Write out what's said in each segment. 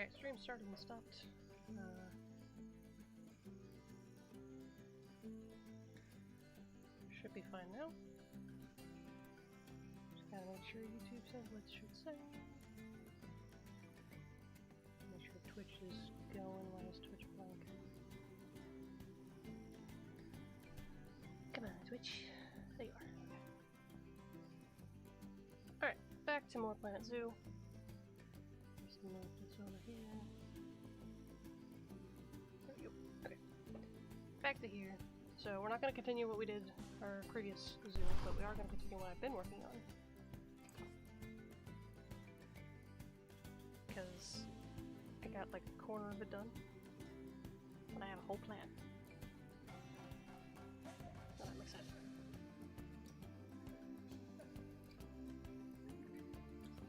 Alright, stream started and stopped. Should be fine now. Just gotta make sure YouTube says what it should say. Make sure Twitch is going while it's Twitch blank. Come on, Twitch. There you are. Okay. Alright, back to more Planet Zoo. Just move this over here. There we go. Okay. Back to here. So we're not going to continue what we did our previous zoo, but we are going to continue what I've been working on. Because I got like a corner of it done. And I have a whole plan. So I'm excited.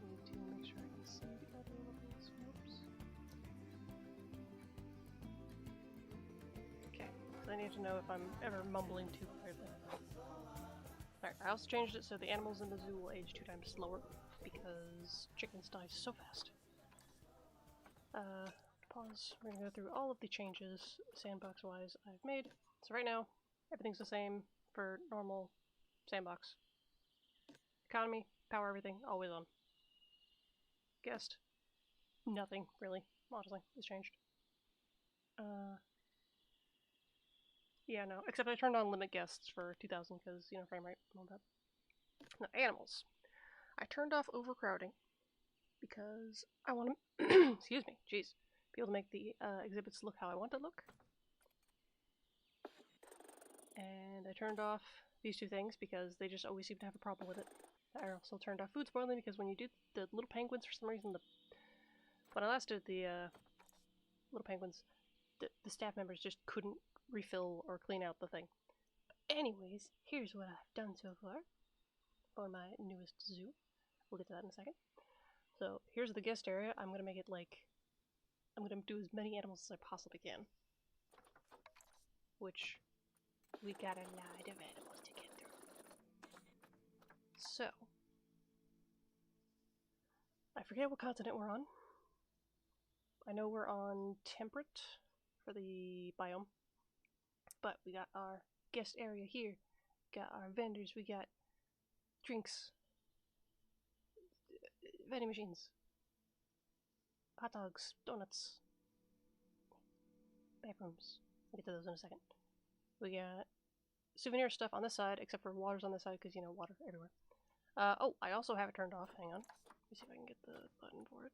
Need to make sure I can see the other ones. Whoops. Okay, so I need to know if I'm ever mumbling too clearly. Alright, I also changed it so the animals in the zoo will age 2 times slower, because chickens die so fast. Pause. We're gonna go through all of the changes, sandbox-wise, I've made. So right now, everything's the same for normal sandbox. Economy, power everything, always on. Guest, nothing, really, honestly, has changed. Yeah, no, except I turned on limit guests for 2000 because, you know, frame rate and all that. Now, animals. I turned off overcrowding because I want to, excuse me, jeez, be able to make the exhibits look how I want to look. And I turned off these two things because they just always seem to have a problem with it. I also turned off food spoiling because when you do the little penguins, for some reason, when I last did the little penguins, the staff members just couldn't refill or clean out the thing. But anyways, here's what I've done so far for my newest zoo. We'll get to that in a second. So here's the guest area. I'm gonna make it like, I'm gonna do as many animals as I possibly can. Which, we got a lot of animals to get through. So, I forget what continent we're on. I know we're on temperate for the biome. But we got our guest area here, got our vendors, we got drinks, vending machines, hot dogs, donuts, bathrooms. We'll get to those in a second. We got souvenir stuff on this side, except for water's on this side because, you know, water everywhere. Oh, I also have it turned off. Hang on. Let me see if I can get the button for it.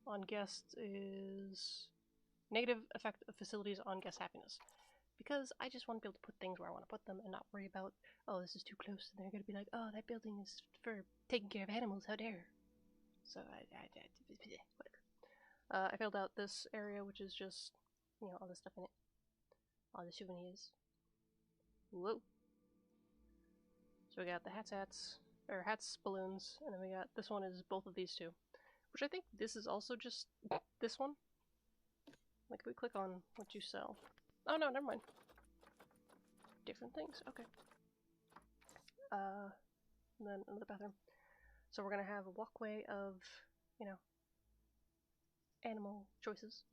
On guests is negative effect of facilities on guest happiness. Because I just want to be able to put things where I want to put them and not worry about, oh, this is too close, and they're going to be like, oh, that building is for taking care of animals, how dare. So, whatever. I filled out this area, which is just, you know, all the stuff in it. All the souvenirs. Whoa. So we got the hats, balloons, and then we got, this one is both of these two. Which I think this is also just this one. Like, if we click on what you sell. Oh no, never mind. Different things, okay. And then another bathroom. So we're gonna have a walkway of, you know, animal choices.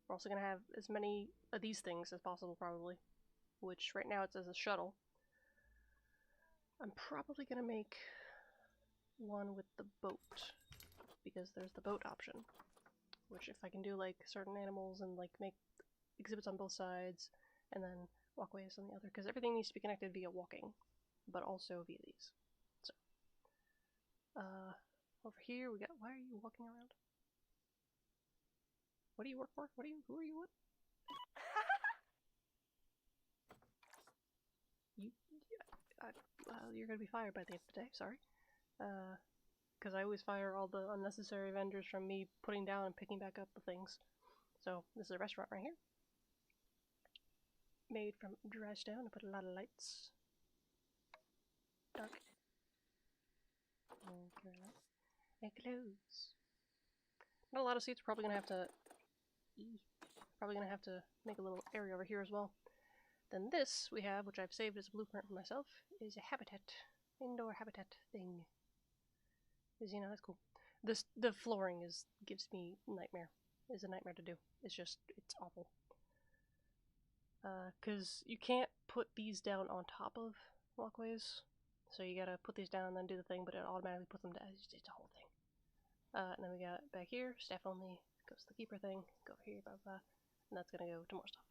We're also gonna have as many of these things as possible, probably. Which right now it says a shuttle. I'm probably gonna make one with the boat. Because there's the boat option. Which if I can do like certain animals and like make exhibits on both sides, and then walkways on the other, because everything needs to be connected via walking, but also via these. So, over here we got, why are you walking around? What do you work for? Who are you with? You're gonna be fired by the end of the day, sorry. Because I always fire all the unnecessary vendors from me putting down and picking back up the things. So, this is a restaurant right here. Made from dry stone. I put a lot of lights. Dark. Okay. And clothes. Not a lot of seats. Probably gonna have to make a little area over here as well. Then this we have, which I've saved as a blueprint for myself, is a habitat. Indoor habitat thing. Because, you know, that's cool. The flooring gives me nightmare. Is a nightmare to do. It's awful. Cause you can't put these down on top of walkways, so you gotta put these down and then do the thing, but it automatically puts them down. It's a whole thing. And then we got back here, staff only, goes to the keeper thing, go over here, blah blah, and that's gonna go to more stuff.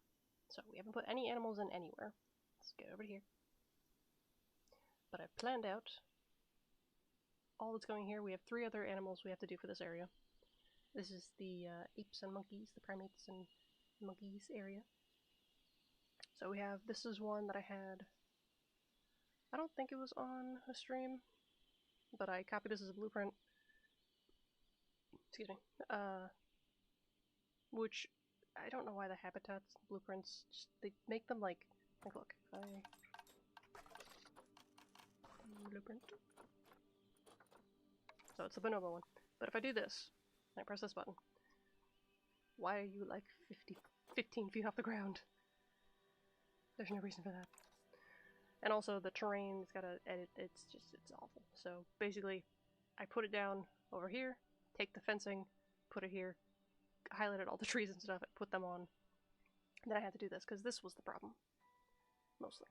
So we haven't put any animals in anywhere. Let's get over here. But I've planned out all that's going here. We have 3 other animals we have to do for this area. This is the apes and monkeys, the primates and monkeys area. So we have, this is one that I had, I don't think it was on a stream, but I copied this as a blueprint. Excuse me. Which, I don't know why the habitats, blueprints, just, they make them like look, blueprint. So it's the bonobo one. But if I do this, and I press this button, why are you like 15 feet off the ground? There's no reason for that. And also the terrain's gotta edit, it's awful. So basically, I put it down over here, take the fencing, put it here, highlighted all the trees and stuff, and put them on. And then I had to do this, because this was the problem. Mostly.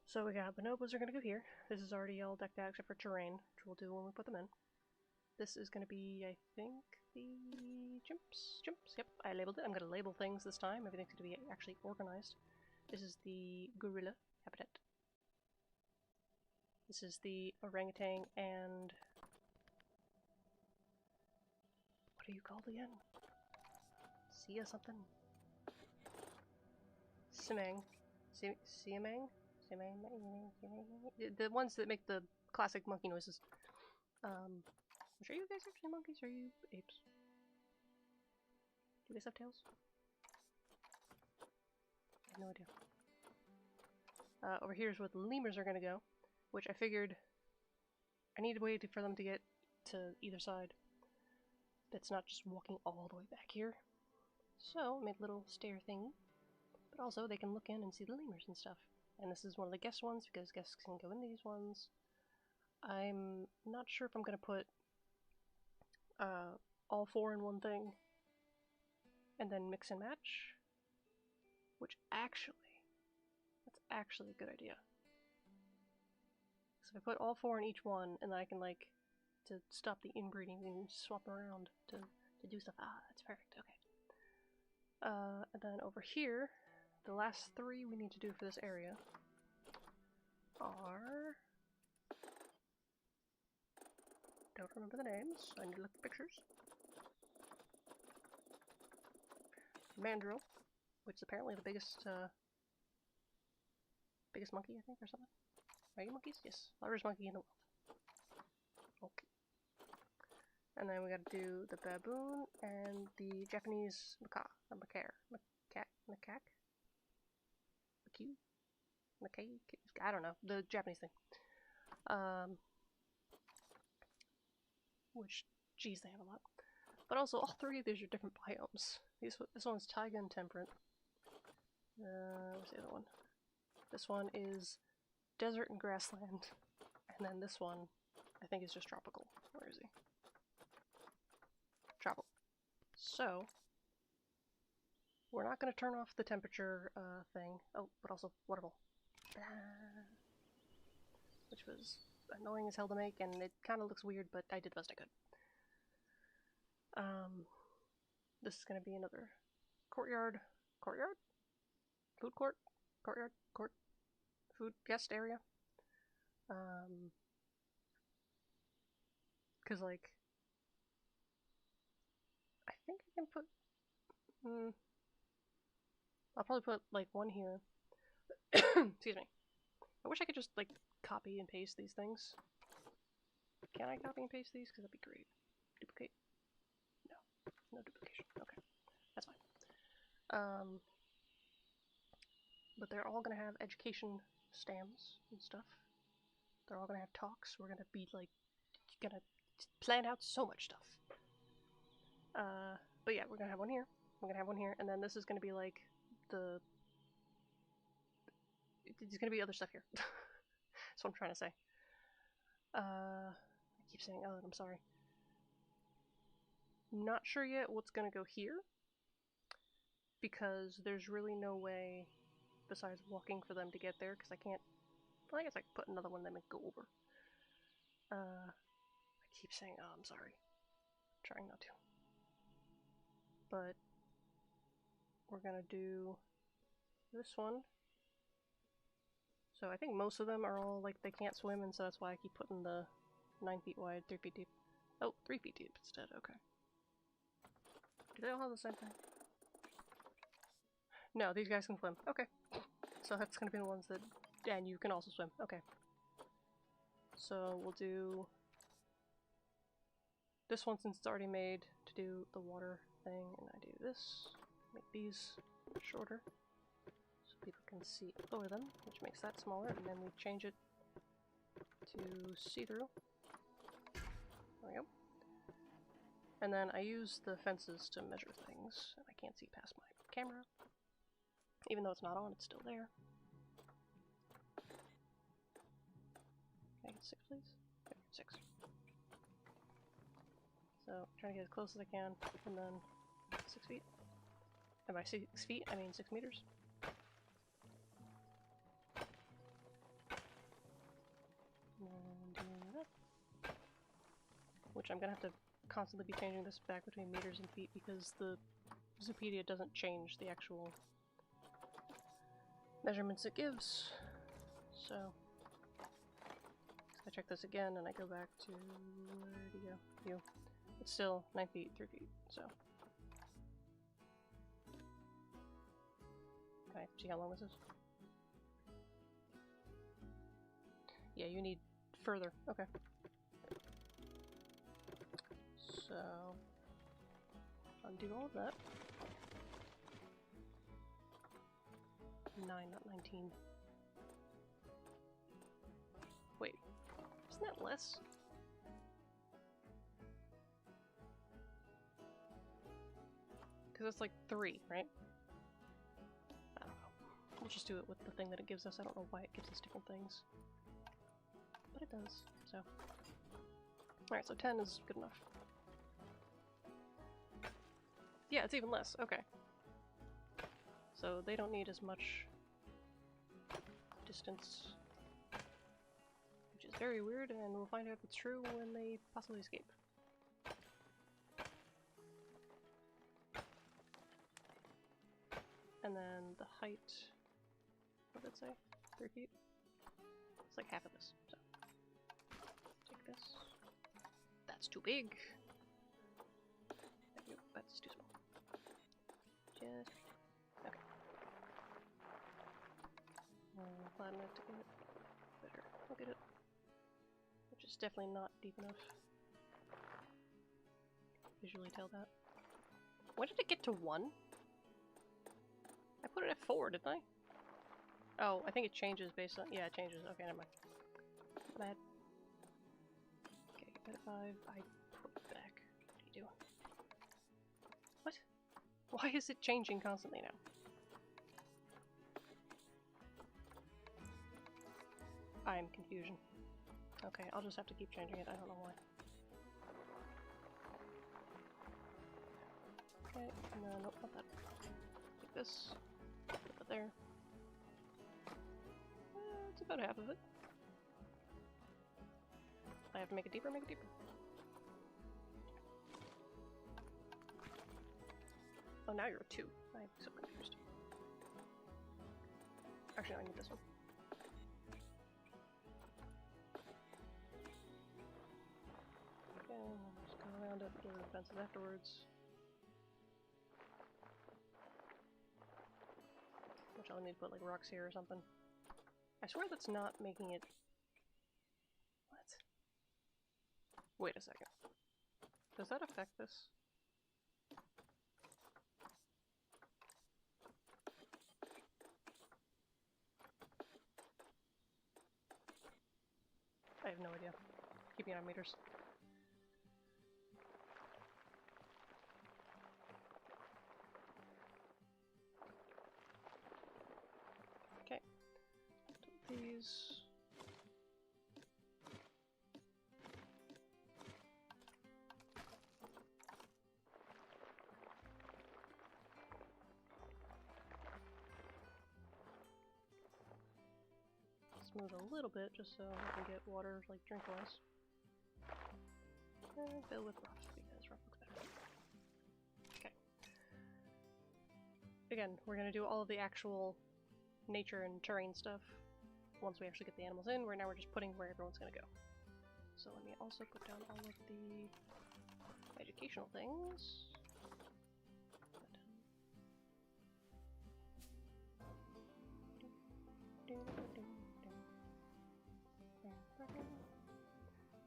So we got bonobos are gonna go here. This is already all decked out except for terrain, which we'll do when we put them in. This is gonna be, I think, the chimps. Yep, I labeled it. I'm gonna label things this time. Everything's gonna be actually organized. This is the gorilla habitat. This is the orangutan and... what are you called again? Sia something? Simang. Siamang? The ones that make the classic monkey noises. Are you guys actually monkeys or are you apes? Do you guys have tails? I have no idea. Over here is where the lemurs are gonna go, which I figured I need a way for them to get to either side. That's not just walking all the way back here. So, I made a little stair thingy. But also, they can look in and see the lemurs and stuff. And this is one of the guest ones, because guests can go in these ones. I'm not sure if I'm gonna put all 4 in one thing, and then mix and match. Which actually, that's actually a good idea. So if I put all 4 in each one, and then I can like, to stop the inbreeding and swap them around to do stuff. Ah, that's perfect, okay. And then over here, the last 3 we need to do for this area are... don't remember the names, I need to look at pictures. Mandrill, which is apparently the biggest monkey, I think, or something. Are you monkeys? Yes, largest monkey in the world. Okay. And then we gotta do the baboon and the Japanese macaque. I don't know, the Japanese thing. Which, geez, they have a lot. But also, all 3 of these are different biomes. This one's taiga and temperate. Where's the other one? This one is desert and grassland. And then this one, I think, is just tropical. Where is he? Tropical. So, we're not going to turn off the temperature thing. Oh, but also waterfall. Which was annoying as hell to make, and it kind of looks weird, but I did the best I could. This is going to be another courtyard? Food court? Courtyard? Court? Food guest area? Cause like, I think I can put, I'll probably put like 1 here. Excuse me. I wish I could just like copy and paste these things. Can I copy and paste these? Cause that'd be great. Duplicate? No duplication. Okay. That's fine. But they're all gonna have education stands and stuff. They're all gonna have talks. We're gonna be like, gonna plan out so much stuff. But yeah, we're gonna have 1 here. We're gonna have 1 here, and then this is gonna be like the... there's gonna be other stuff here. That's what I'm trying to say. I keep saying, oh, I'm sorry. Not sure yet what's gonna go here, because there's really no way besides walking for them to get there, because I can't. Well, I guess I could put another one of them and go over. I keep saying, oh, I'm sorry. I'm trying not to. But we're gonna do this one. So I think most of them are all like they can't swim, and so that's why I keep putting the 9 feet wide, 3 feet deep. Oh, 3 feet deep instead, okay. Do they all have the same thing? No, these guys can swim. Okay. So that's gonna be the ones that... And you can also swim. Okay. So we'll do... this one since it's already made to do the water thing, and I do this. Make these shorter so people can see over them, which makes that smaller, and then we change it to see-through. There we go. And then I use the fences to measure things, and I can't see past my camera. Even though it's not on, it's still there. Can I get 6, please? Okay, 6. So, trying to get as close as I can, and then 6 feet. And by 6 feet, I mean 6 meters. And doing that. Which I'm gonna have to constantly be changing this back between meters and feet because the Zoopedia doesn't change the actual measurements it gives. So I check this again and I go back to where do you go? You. It's still 9 feet, 3 feet, so. Can I see how long this is? Yeah, you need further. Okay. So, undo all of that. 9, not 19. Wait, isn't that less? Because it's like 3, right? I don't know. We'll just do it with the thing that it gives us. I don't know why it gives us different things. But it does, so. Alright, so 10 is good enough. Yeah, it's even less. Okay. So they don't need as much distance. Which is very weird, and we'll find out if it's true when they possibly escape. And then the height, what did it say? 3 feet? It's like half of this, so. Take this. That's too big. Nope, that's too small. Just, okay. Flatten it to get it better. Look at it. Which is definitely not deep enough. Visually tell that. When did it get to 1? I put it at 4, didn't I? Oh, I think it changes based on... Yeah, it changes. Okay, never mind. Bad. Okay, get at 5. I put it back. What are you doing? What? Why is it changing constantly now? I'm confusion. Okay, I'll just have to keep changing it. I don't know why. Okay, no, nope, not that. Take this. Put that there. It's about half of it. I have to make it deeper, make it deeper. Oh, now you're a 2. I'm so confused. Actually, I need this one. Okay, just go around it, get rid of the fences afterwards. Which I'll need to put like rocks here or something. I swear that's not making it... What? Wait a second. Does that affect this? I have no idea. Keeping it on meters. Okay. These. smooth a little bit just so I can get water, like, drink-wise. And fill with rough, because rough looks better. Okay. Again, we're gonna do all of the actual nature and terrain stuff once we actually get the animals in. Right now we're just putting where everyone's gonna go. So let me also put down all of the educational things.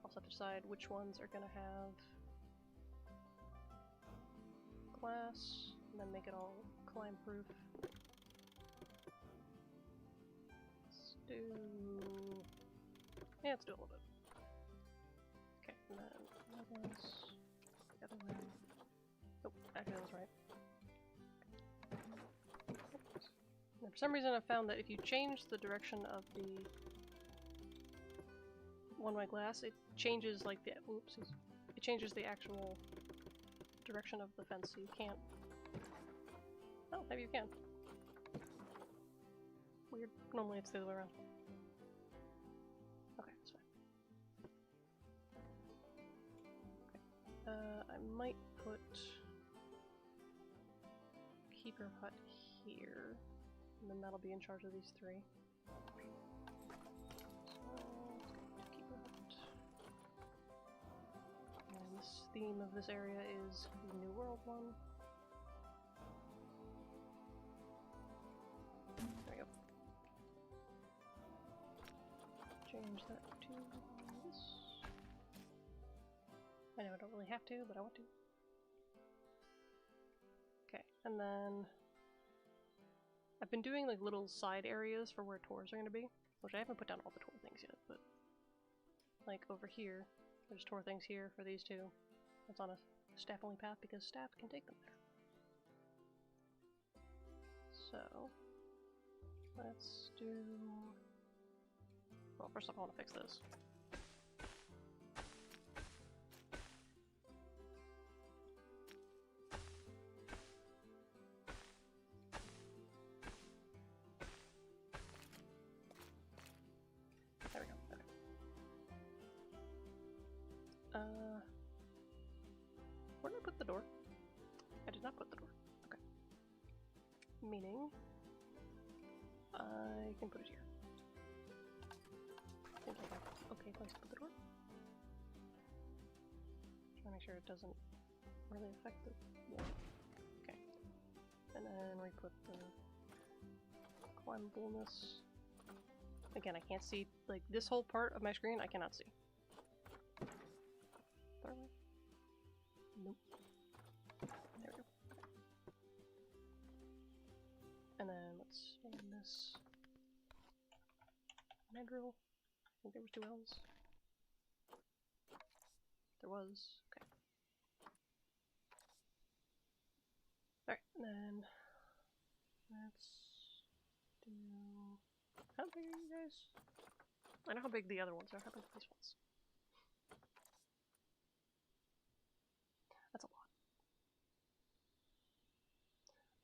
Also have to decide which ones are gonna have glass, and then make it all climb proof. Let's do... yeah, let's do a little bit. Okay, and then that was the other way. Oh, actually that was right. And for some reason I found that if you change the direction of the one-way glass, it changes like the oopsies. It changes the actual direction of the fence, so you can't. Oh, maybe you can. Weird. Normally it's the other way around. Okay, that's fine. Okay. I might put Keeper Hut here, and then that'll be in charge of these three. Theme of this area is the New World one. There we go. Change that to this. I know I don't really have to, but I want to. Okay, and then I've been doing like little side areas for where tours are going to be, which I haven't put down all the tour things yet, but like over here, there's tour things here for these two. It's on a staff-only path because staff can take them there. So, let's do... well, first off I want to fix this. There we go, okay. Where did I put the door? I did not put the door. Okay. Meaning, I can put it here. Seems like an okay place to put the door. Trying to make sure it doesn't really affect the wall. Okay. And then we put the climbableness. Again, I can't see, like, this whole part of my screen, I cannot see. Third way? Nope. There we go. And then let's name this mandrill. I think there was 2 L's. There was. Okay. Alright, and then let's do... how big are you guys? I know how big the other ones are. How big are these ones? That's a lot.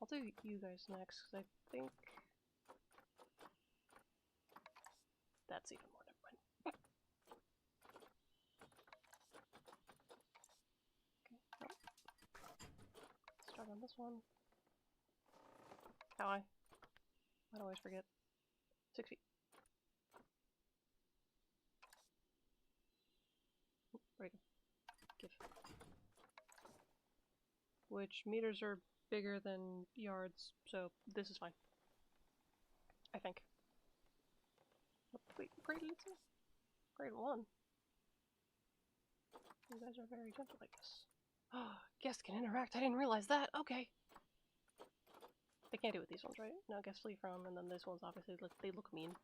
I'll do you guys next, because I think that's even more. Never mind. Okay, well, start on this one. How high? I always forget. 6 feet. Oh, there we go. Give. Which meters are bigger than yards, so this is fine. I think. Oh, wait, grade 1? Grade 1? You guys are very gentle, I guess. Oh, guests can interact, I didn't realize that! Okay! They can't do it with these ones, right? No, guests flee from, and then this one's obviously, like, they look mean.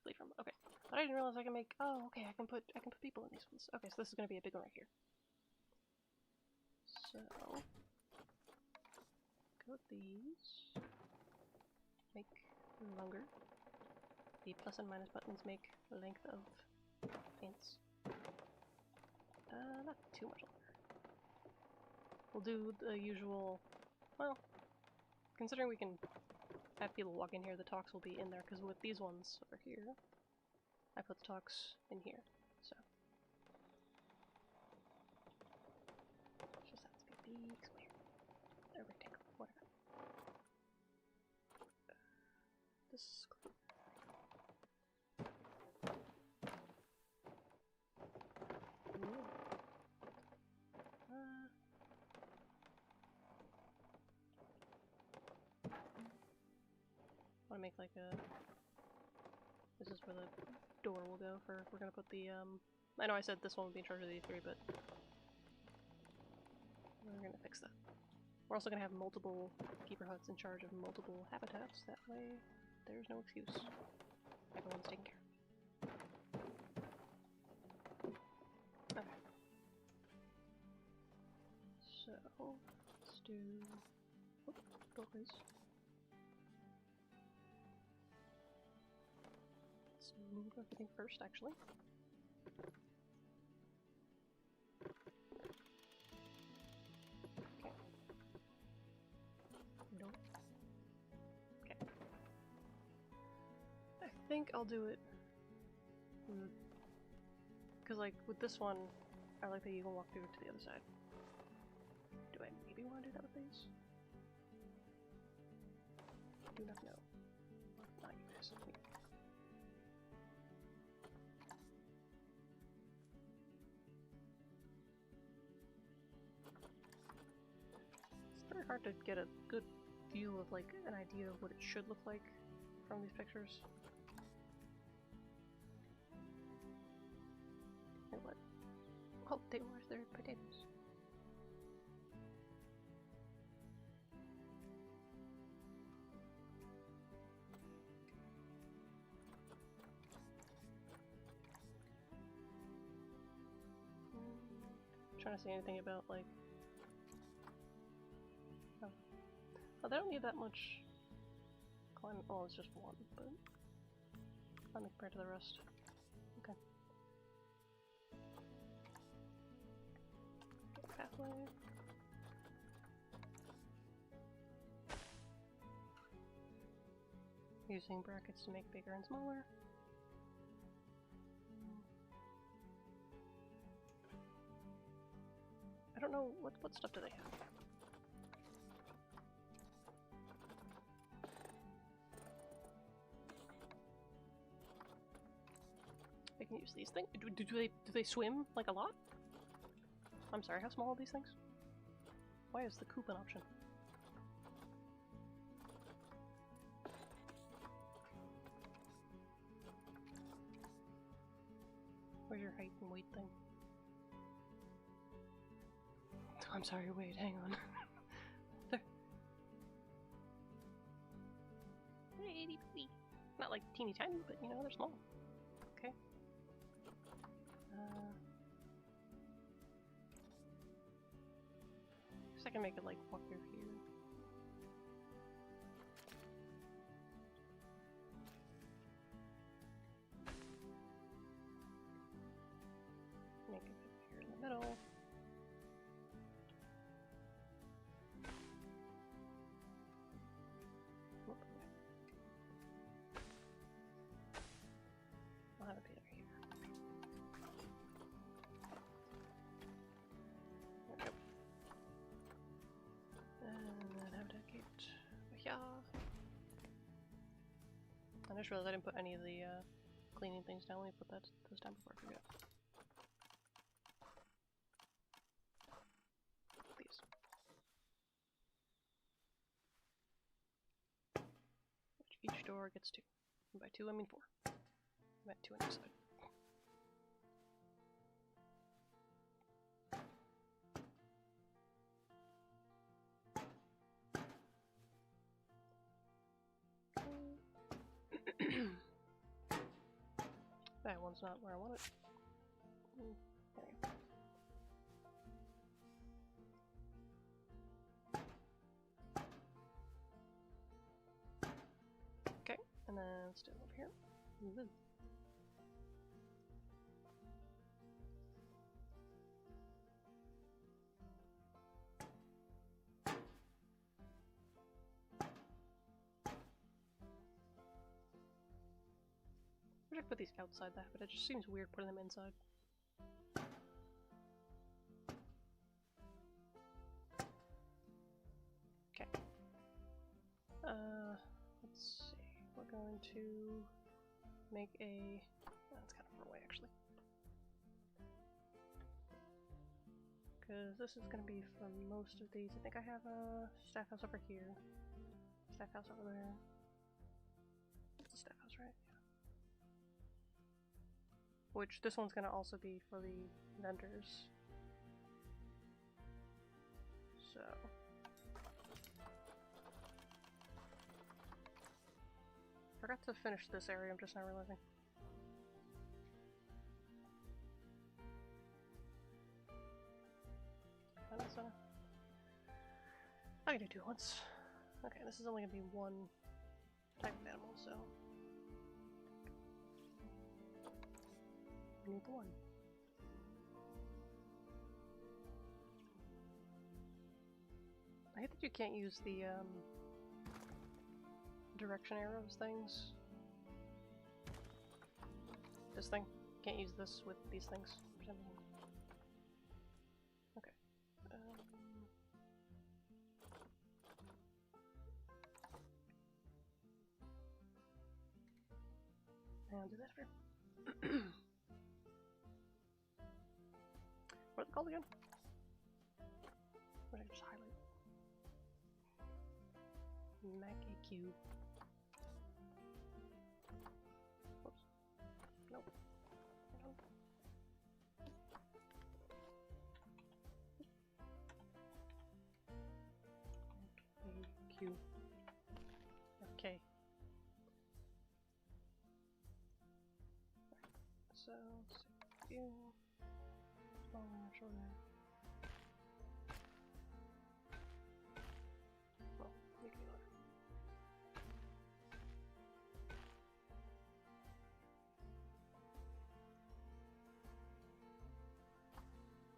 Flee from, okay. But I didn't realize I can make, oh, okay, I can put people in these ones. Okay, so this is gonna be a big one right here. So... go with these. Make longer. The plus and minus buttons make length of fence. Not too much longer. We'll do the usual, well, considering we can have people walk in here, the talks will be in there, because with these ones over here, I put the talks in here, so. It's just has to be a big square. A rectangle, whatever. This is cool. I want to make like a... This is where the door will go for if we're gonna put the, I know I said this one would be in charge of the E3, but we're gonna fix that. We're also gonna have multiple keeper huts in charge of multiple habitats, that way there's no excuse. Everyone's taken care of. Okay. So, let's do... Oh, doorways. Let's move everything first, actually. Okay. No. Okay. I think I'll do it. Because, like, with this one, I like that you can walk through to the other side. Do I maybe want to do that with these? Do not know. Not you guys. Me. It's very hard to get a good view of, like, an idea of what it should look like from these pictures. And what? Oh, they were their potatoes. Trying to say anything about, like, oh, they don't need that much climate. Oh, it's just one, but not compared to the rest. Okay. Pathway. Using brackets to make bigger and smaller. I don't know what stuff do they have. I can use these things. Do they swim like a lot? I'm sorry, how small are these things? Why is the coop an option? Where's your height and weight thing? I'm sorry, wait, hang on. There. 80 feet. Not like teeny tiny, but you know, they're small. Okay. Guess I can make it like walk through here. Make it here in the middle. I'll have it here. There we go. And then habitat gate. Yeah. I just realized I didn't put any of the cleaning things down. Let me put those down before I forget. These. Each door gets 2. And by 2 I mean 4. I'm at 2 on each side. That one's not where I want it. There we go. Okay, and then let's do it over here. Ooh. I should put these outside that, but it just seems weird putting them inside. Okay. Let's see. We're going to make a... that's kind of far away, actually. Because this is going to be for most of these. I think I have a staff house over here. Staff house over there. It's a staff house, right? Yeah. Which, this one's going to also be for the vendors. So... forgot to finish this area, I'm just now realizing. I can do two once. Okay, this is only gonna be one type of animal, so we need the one. I hate that you can't use the direction arrows things. This thing. Can't use this with these things for some reason. Okay. I'll do that for what are they called again? What did I just highlight? MacAQ. Whoops. Nope. MacAQ. Okay. So, let's see. View. Smaller, shorter. Well, make it longer.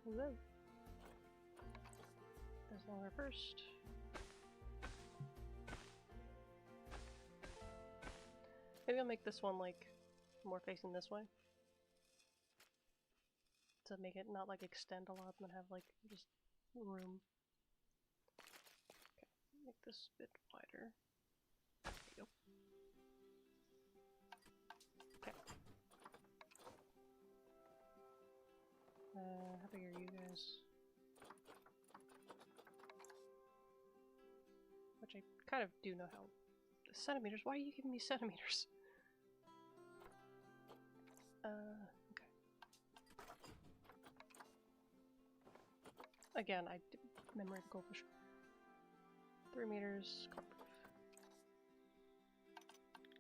Hello. This longer first. Maybe I'll make this one like more facing this way. To make it not like extend a lot and have like just room. Okay, make this a bit wider. There you go. Okay. How big are you guys? Which I kind of do know how. Centimeters? Why are you giving me centimeters? Okay. Again, I did memory the goldfish. 3 meters, carproof.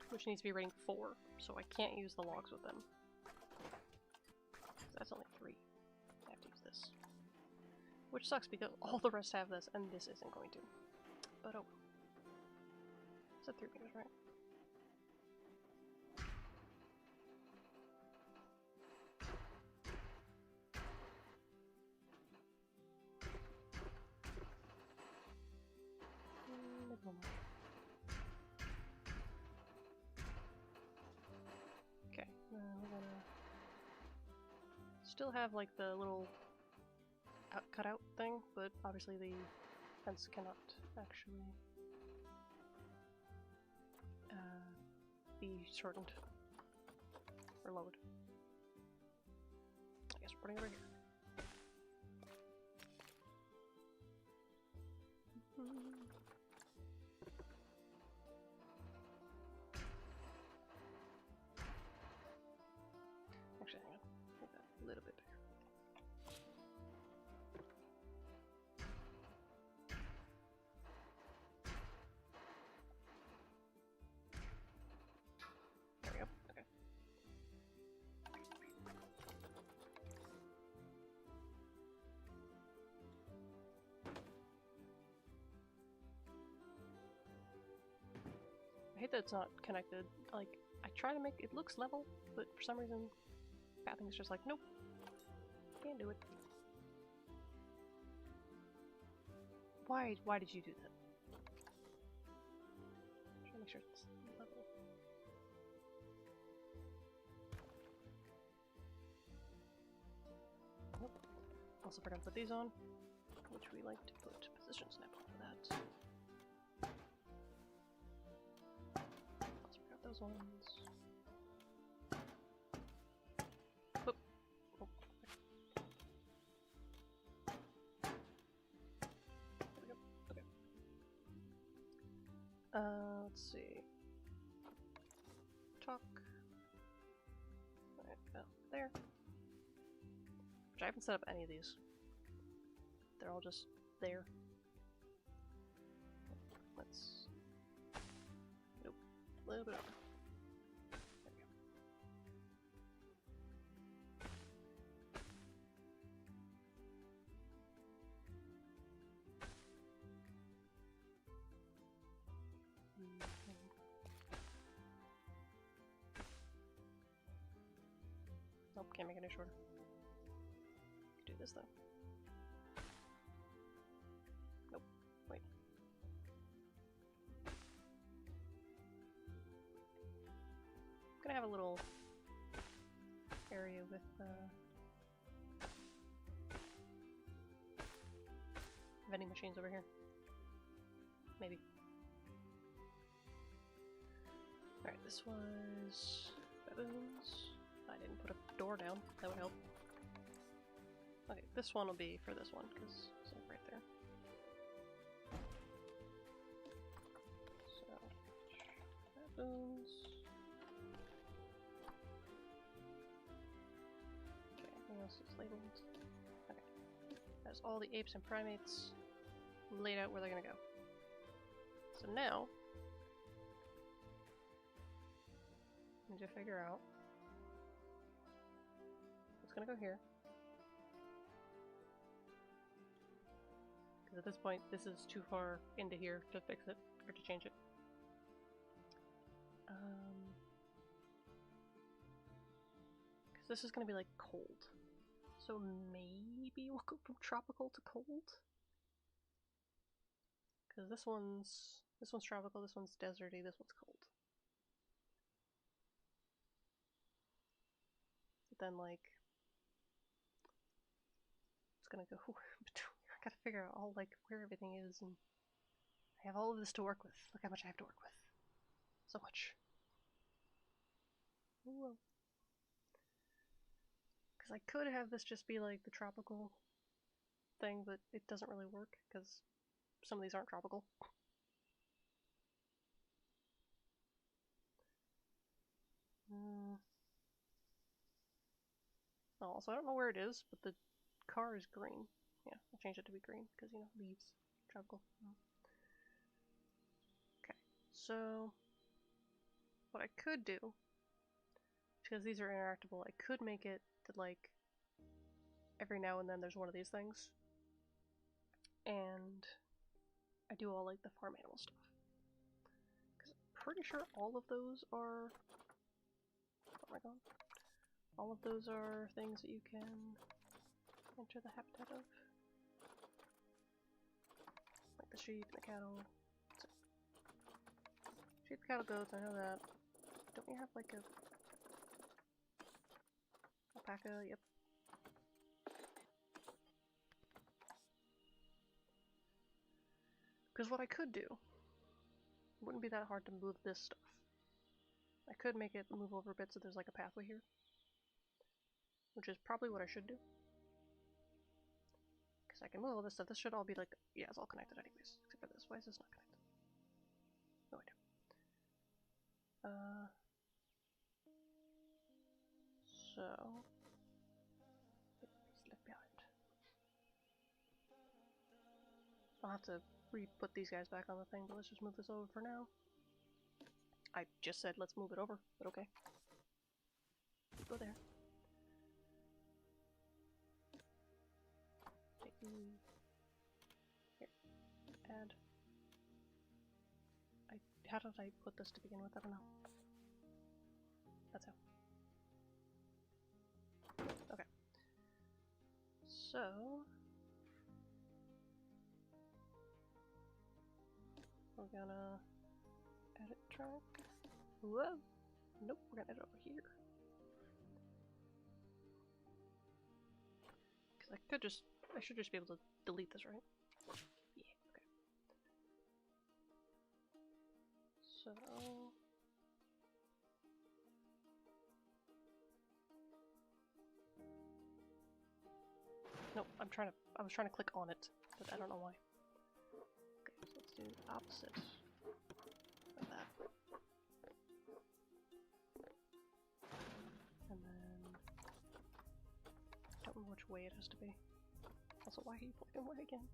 Which needs to be rating 4, so I can't use the logs with them. That's only 3. I have to use this. Which sucks because all the rest have this, and this isn't going to. But oh. Is that 3 meters, right? Okay, we're gonna still have like the little cutout thing, but obviously the fence cannot actually be shortened or lowered. I guess we're putting it right here. Actually, hang on. Make that a little bit bigger. There we go. Okay. I hate that it's not connected. Like, I try to make it looks level, but for some reason, pathing is just like, nope, can't do it. Why did you do that? I'm trying to make sure it's level. Also forgot to put these on, which we like to put position snap on for that. Also forgot those ones. Oop. Oh. There we go. Okay. Let's see. Talk. Alright, go there. Which I haven't set up any of these. They're all just there. Let's... Nope. A little bit over. There we go. Nope, can't make it any shorter. Do this though. Nope. Wait. I'm gonna have a little area with vending machines over here. Maybe. Alright, this was baboons. I didn't put a door down. That would help. Okay, this one will be for this one, because it's like right there. So, baboons. Okay, everything else is labeled. Okay. That's all the apes and primates laid out where they're gonna go. So now, I need to figure out what's gonna go here. Because at this point, this is too far into here to fix it, or to change it. Because this is going to be like cold. So maybe we'll go from tropical to cold? Because this one's tropical, this one's deserty, this one's cold. But then like, it's going to go between. I gotta figure out all like where everything is, and I have all of this to work with. Look how much I have to work with. So much. Because I could have this just be like the tropical thing, but it doesn't really work because some of these aren't tropical. Also, I don't know where it is, but the car is green. Yeah, I'll change it to be green, because, you know, leaves. Tropical. Okay, so what I could do, because these are interactable, I could make it that, like, every now and then there's one of these things. And I do all, like, the farm animal stuff. Because I'm pretty sure all of those are... Oh my god. All of those are things that you can enter the habitat of. Like the sheep and the cattle. Sheep, cattle, goats, I know that. Don't we have like a... alpaca? Yep. Because what I could do, it wouldn't be that hard to move this stuff. I could make it move over a bit so there's like a pathway here. Which is probably what I should do. Because I can move all this stuff. This should all be like, yeah, it's all connected anyways. Except for this. Why is this not connected? No idea. So... it's left behind. I'll have to re-put these guys back on the thing, but let's just move this over for now. I just said let's move it over, but okay. Go there. Here. Add. How did I put this to begin with? I don't know. That's how. Okay. So... we're gonna... edit track. Whoa! Nope, we're gonna edit over here. Because I could just I should just be able to delete this, right? Yeah, okay. So... Nope, I was trying to click on it, but I don't know why. Okay, so let's do the opposite of that. And then... I don't know which way it has to be. Also, why are you black and white again?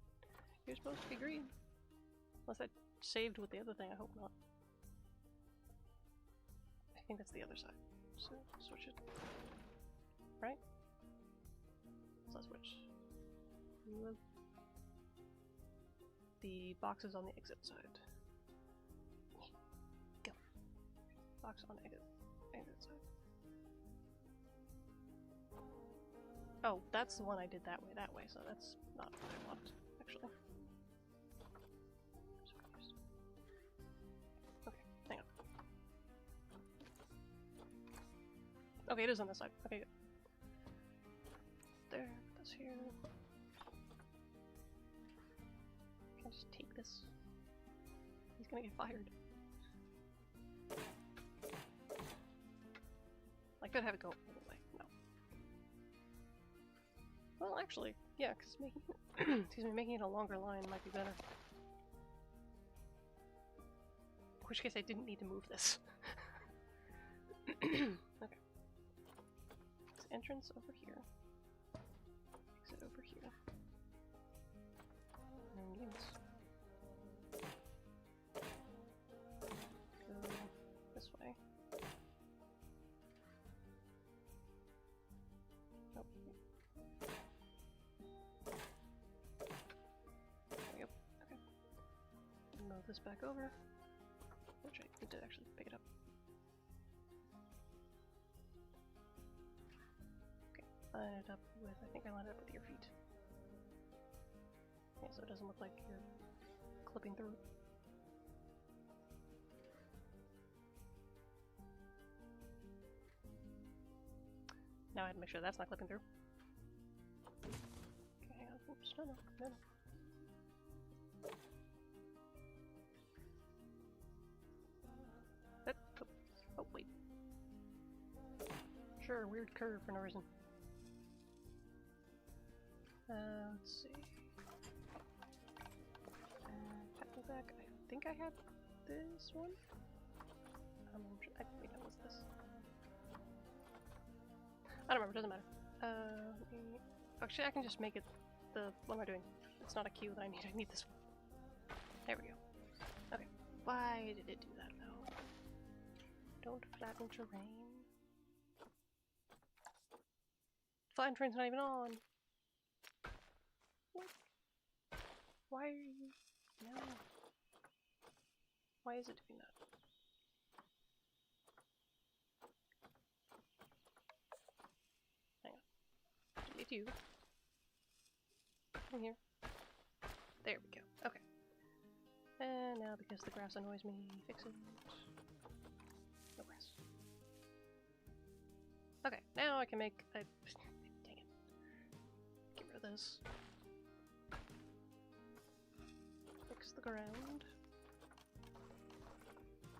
You're supposed to be green. Unless I saved with the other thing, I hope not. I think that's the other side. So, switch it. Right? So let's switch. Move the boxes on the exit side. Go. Box on exit side. Oh, that's the one I did that way, so that's not what I want, actually. Okay, hang on. Okay, it is on this side. Okay, good. There, put this here. Can I just take this? He's gonna get fired. I could have it go all the way. No. Well, actually, yeah, because making excuse me, making it a longer line might be better. In which case, I didn't need to move this. Okay. This entrance over here. Exit over here. And units. Go this way. Nope. There we go. Okay. Move this back over. Which I need to actually pick it up. Okay. Line it up with, I think I lined it up with your feet. Yeah, so it doesn't look like you're clipping through it. Now I have to make sure that's not clipping through. Okay, hang on. Oops, no. Oh, wait. Sure, weird curve for no reason. Let's see. Paddle back. I think I have this one. Wait, no, what's this? I don't remember, doesn't matter. Actually, I can just make it the... What am I doing? It's not a cue that I need this one. There we go. Okay. Why did it do that, though? Don't flatten terrain. Flatten terrain's not even on! What? Why are you... No. Why is it doing that? Hang on. Delete you. Come here. There we go. Okay. And now because the grass annoys me, fix it. No grass. Okay, now I can make a... Dang it. Get rid of this. Fix the ground.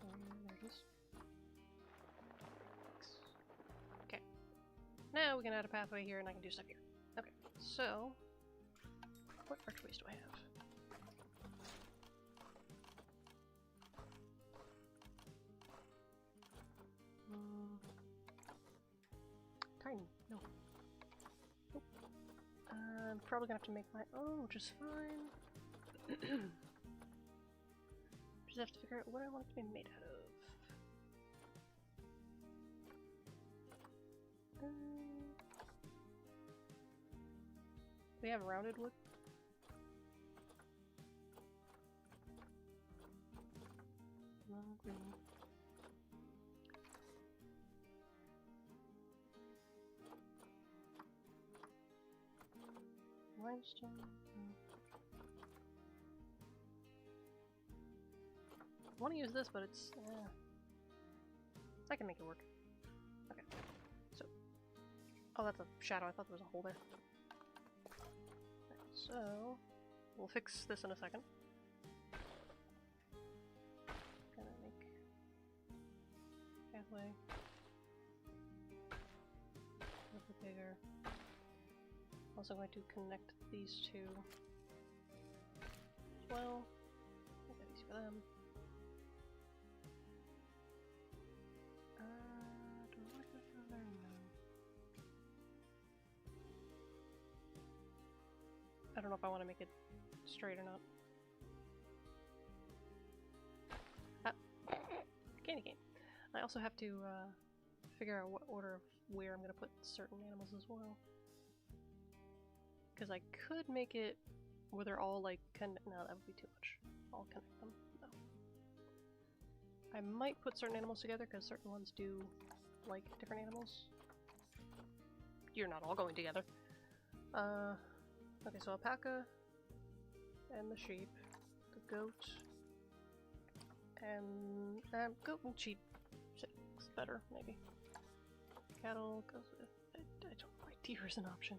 There it is. Fix. Okay. Now we can add a pathway here and I can do stuff here. Okay, so... What archways do I have? Tiny. No. Nope. I'm probably gonna have to make my own, which is fine. Just have to figure out what I want it to be made out of. We have rounded wood. Green. Limestone. I want to use this, but it's... I can make it work. Okay. So... Oh, that's a shadow. I thought there was a hole there. So, we'll fix this in a second. Gonna make pathway a little bit bigger. Also going to connect these two as well. Make that easy for them. Do I like this over there? No. I don't know if I want to make it straight or not. Candy cane. I also have to figure out what order of where I'm going to put certain animals as well. Because I could make it where they're all like no, that would be too much. I'll connect them. No. I might put certain animals together because certain ones do like different animals. You're not all going together. Okay, so alpaca and the sheep, the goat, and goat and sheep is better maybe. Cattle goes with. I don't know why deer is an option.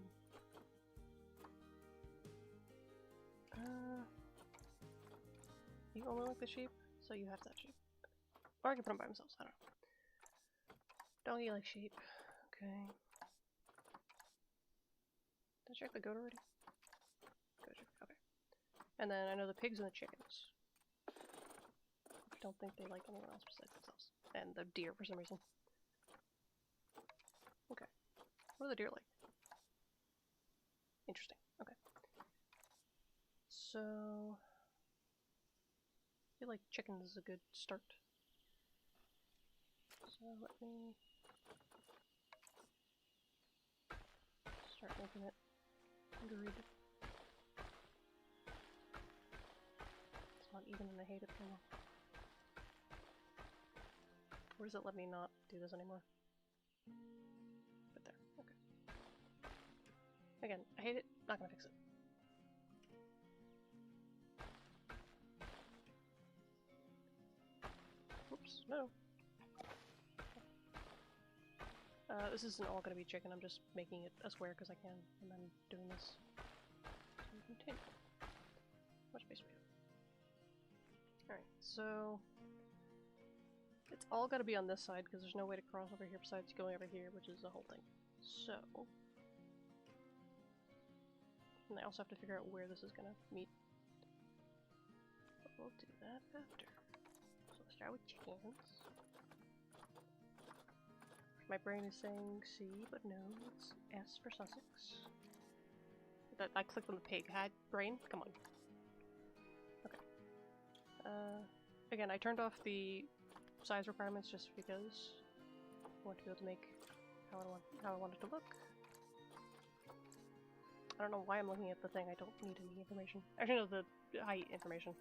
You only like the sheep, so you have that sheep. Or I can put them by themselves, I don't know. Donkey likes sheep. Okay. Did I check the goat already? Goat, okay. And then I know the pigs and the chickens. I don't think they like anyone else besides themselves. And the deer for some reason. Okay. What do the deer like? Interesting. Okay. So I feel like chickens is a good start. So let me start making it grid. It's not even and I hate it anymore. Where does it let me not do this anymore? But there, okay. Again, I hate it, not gonna fix it. Oops, no. This isn't all gonna be chicken, I'm just making it a square because I can, and then doing this. So continue. How much space we have? Alright, so it's all gotta be on this side because there's no way to cross over here besides going over here, which is the whole thing. So, and I also have to figure out where this is gonna meet. But we'll do that after. So let's start with chickens. My brain is saying C, but no, it's S for Sussex. I clicked on the pig. Hi, brain? Come on. Okay. Again, I turned off the size requirements just because I want to be able to make how I want it to look. I don't know why I'm looking at the thing. I don't need any information. Actually, no, the height information.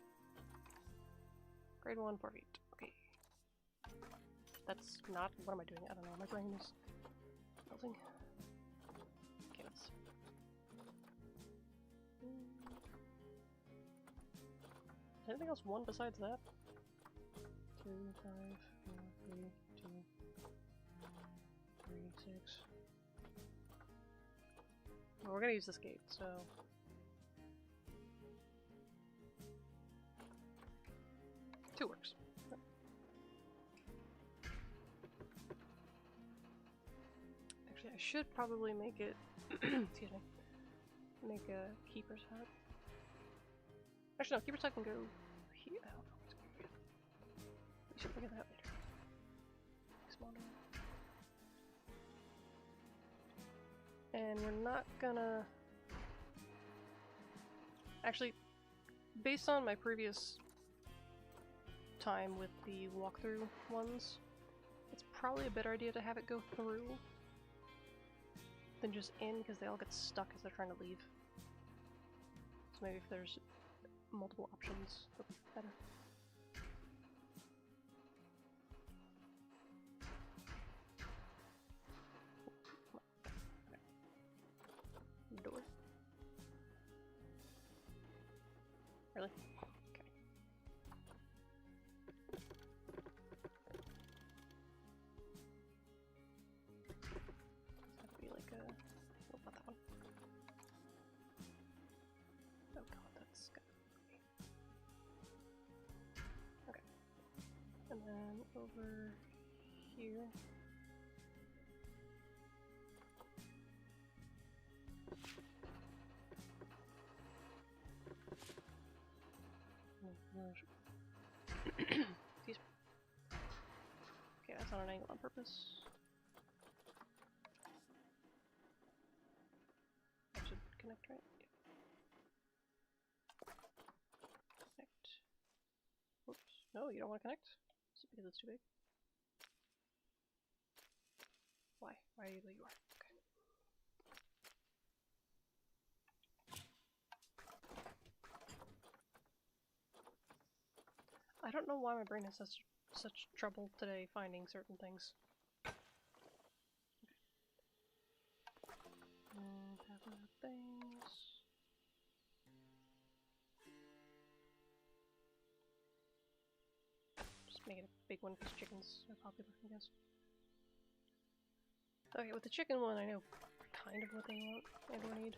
Grade 1, 4 feet. Okay. That's not... What am I doing? I don't know. My brain is melting. Okay, let's... Anything else 1 besides that? 2, 5, 4, 3, 2, 3, 6. Well, we're gonna use this gate, so... Two works. Actually, I should probably make it... excuse me. Make a keeper's hut. Actually, no, keeper's hut can go here. I don't know what's going on. We should figure that out later. Small door. And we're not gonna... Actually, based on my previous time with the walkthrough ones, it's probably a better idea to have it go through than just in, because they all get stuck as they're trying to leave. So maybe if there's multiple options, it'll be better. Door. Really? Okay. This has to be like a... Oh, not that one. over here. Excuse me. Okay, that's on an angle on purpose. That should connect, right? Yeah. Connect. Whoops. No, you don't want to connect? Is it because it's too big? Why? Why are you the way you are? Okay. I don't know why my brain has such trouble today finding certain things. Okay. Half of the things. Just make it a big one because chickens are popular, I guess. Okay, with the chicken one, I know kind of what they want and or need,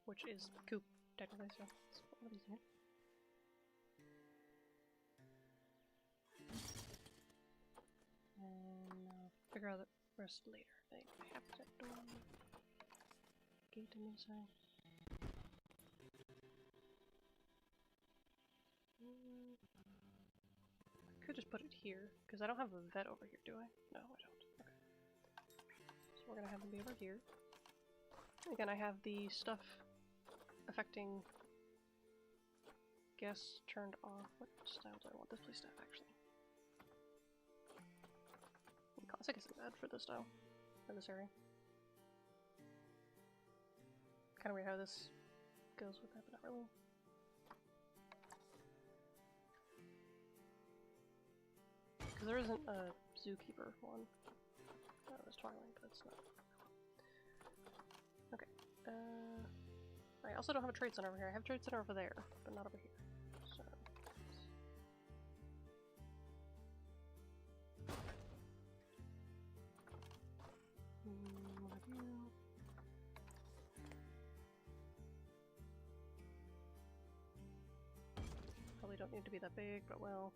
which is coop, technically, so it's one of these here. And figure out the rest later. I think I have that door. Gate on the inside. I could just put it here, because I don't have a vet over here, do I? No, I don't. Okay. So we're gonna have them be over here. Again, I have the stuff affecting guests turned off. What style do I want this place to have, actually? Classic isn't bad for this style, for this area. Kind of weird how this goes with that, but not really. Because there isn't a zookeeper one. Oh, there's Twilight, but it's not. Okay. I also don't have a trade center over here. I have a trade center over there, but not over here. So. What do I do? Probably don't need to be that big, but well.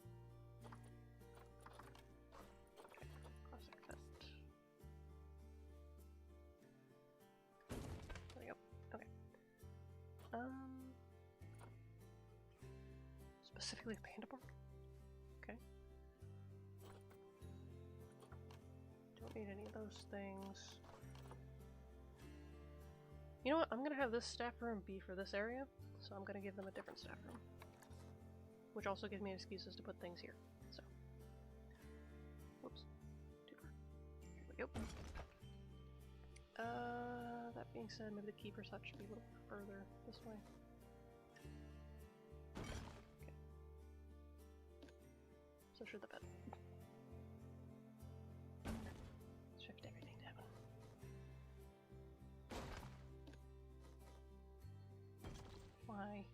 Okay, classic vet. There we go. Okay. Specifically a panda park? Okay. Don't need any of those things. You know what? I'm gonna have this staff room be for this area, so I'm gonna give them a different staff room. Which also gives me excuses to put things here. So. Whoops. Too far. Here we go. That being said, maybe the keeper's hut should be a little further this way. Okay. So should the bed. Shift everything to heaven. Why?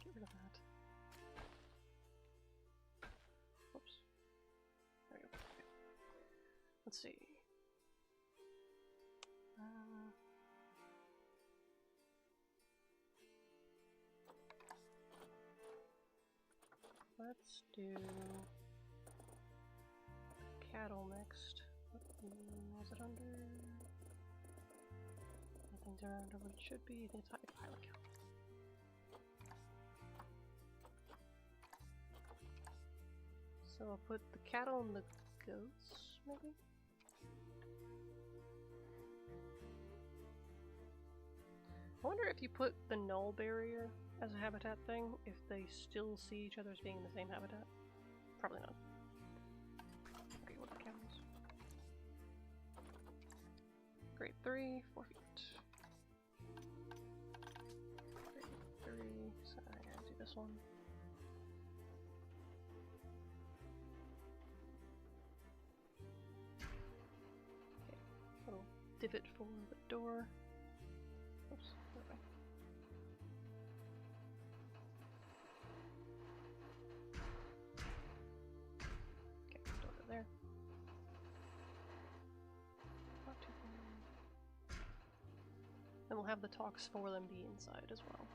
Get rid of that. Whoops. There we go. Okay. Let's see. Let's do cattle next. What was it under? Nothing's around what it should be. I think it's pilot count. So I'll put the cattle and the goats, maybe? I wonder if you put the null barrier as a habitat thing, if they still see each other as being in the same habitat. Probably not. Okay, what are the cows? Grade 3, 4 feet. Grade 3, so I gotta do this one. Okay, little divot for the door. Oops, that way. Okay, door there. Not too far. Then we'll have the talks for them be inside as well.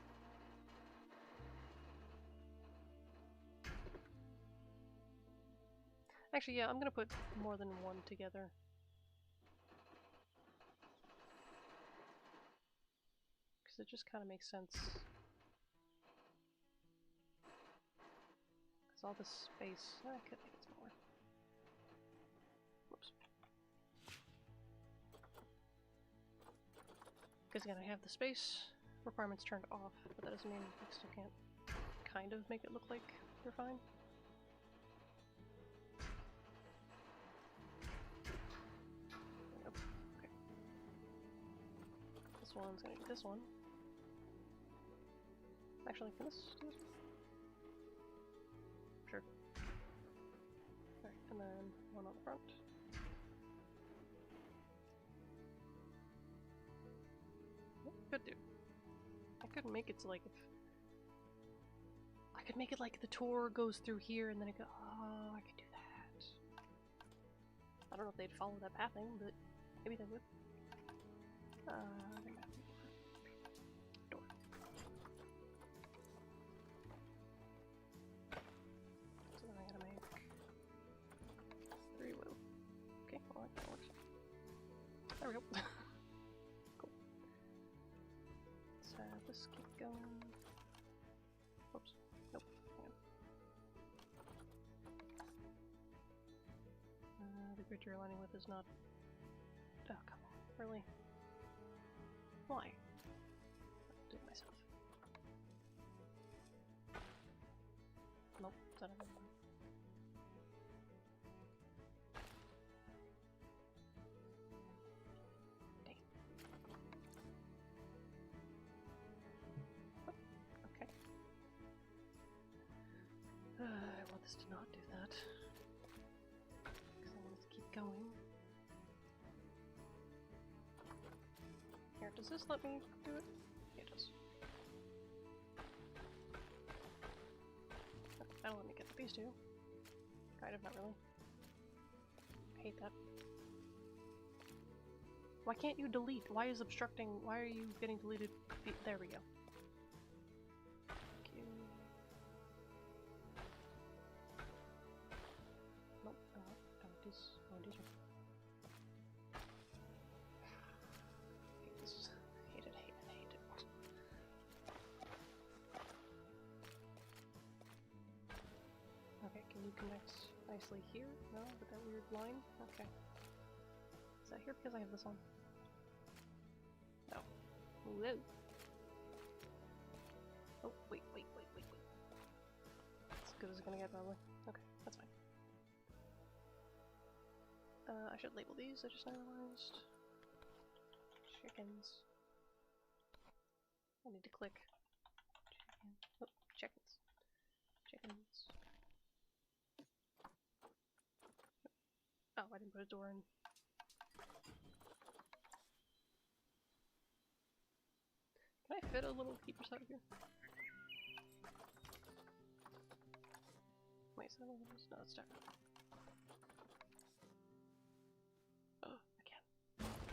Actually, yeah, I'm gonna put more than one together. Because it just kind of makes sense. Because all this space... I could make it smaller. Whoops. Because again, I have the space requirements turned off, but that doesn't mean I still can't kind of make it look like they're fine. Okay. This one's gonna do this one. Actually, can this do this? Sure. Alright, and then one on the front. Could do. I could make it so like if I could make it like the tour goes through here and then it go. Oh, I could do that. I don't know if they'd follow that pathing, but maybe they would. Door. So then I gotta make 3 will. Okay, well that works. There we go. Let's keep going. Oops. Nope. Hang on. The grid you're aligning with is not... Oh, come on. Really? Why? I'll do it myself. Nope. Is that everything? I want this to not do that. Because I want it to keep going. Here, does this let me do it? Yeah, it does. That'll let me get these two. Kind of, not really. I hate that. Why can't you delete? Why is obstructing? Why are you getting deleted? There we go. Connect nicely here? No? With that weird line? Okay. Is that here because I have this on? No. Whoa. Oh, wait. As good as it's gonna get, probably. Okay, that's fine. I should label these, I just now realized. Chickens. I need to click. Chicken. Oh, chickens. Chickens. Oh, I didn't put a door in. Can I fit a little keeper side here? Wait, is that one of those? No, it's different. Oh, I can.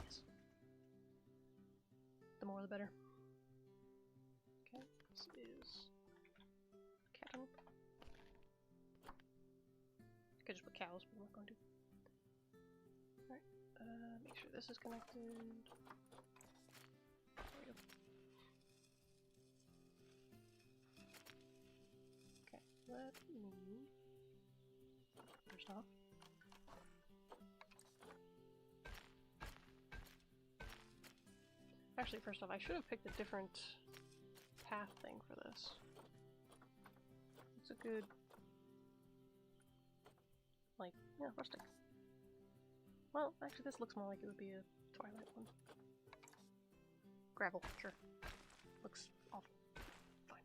Yes. The more the better. Okay, this is cattle. I could just put cows, but I'm not going to. Alright, make sure this is connected. There we go. Okay, let me first off. Actually, first off, I should have picked a different path thing for this. It's a good, like, yeah, rustic. Well, actually, this looks more like it would be a Twilight one. Gravel, sure. Looks awful. Fine.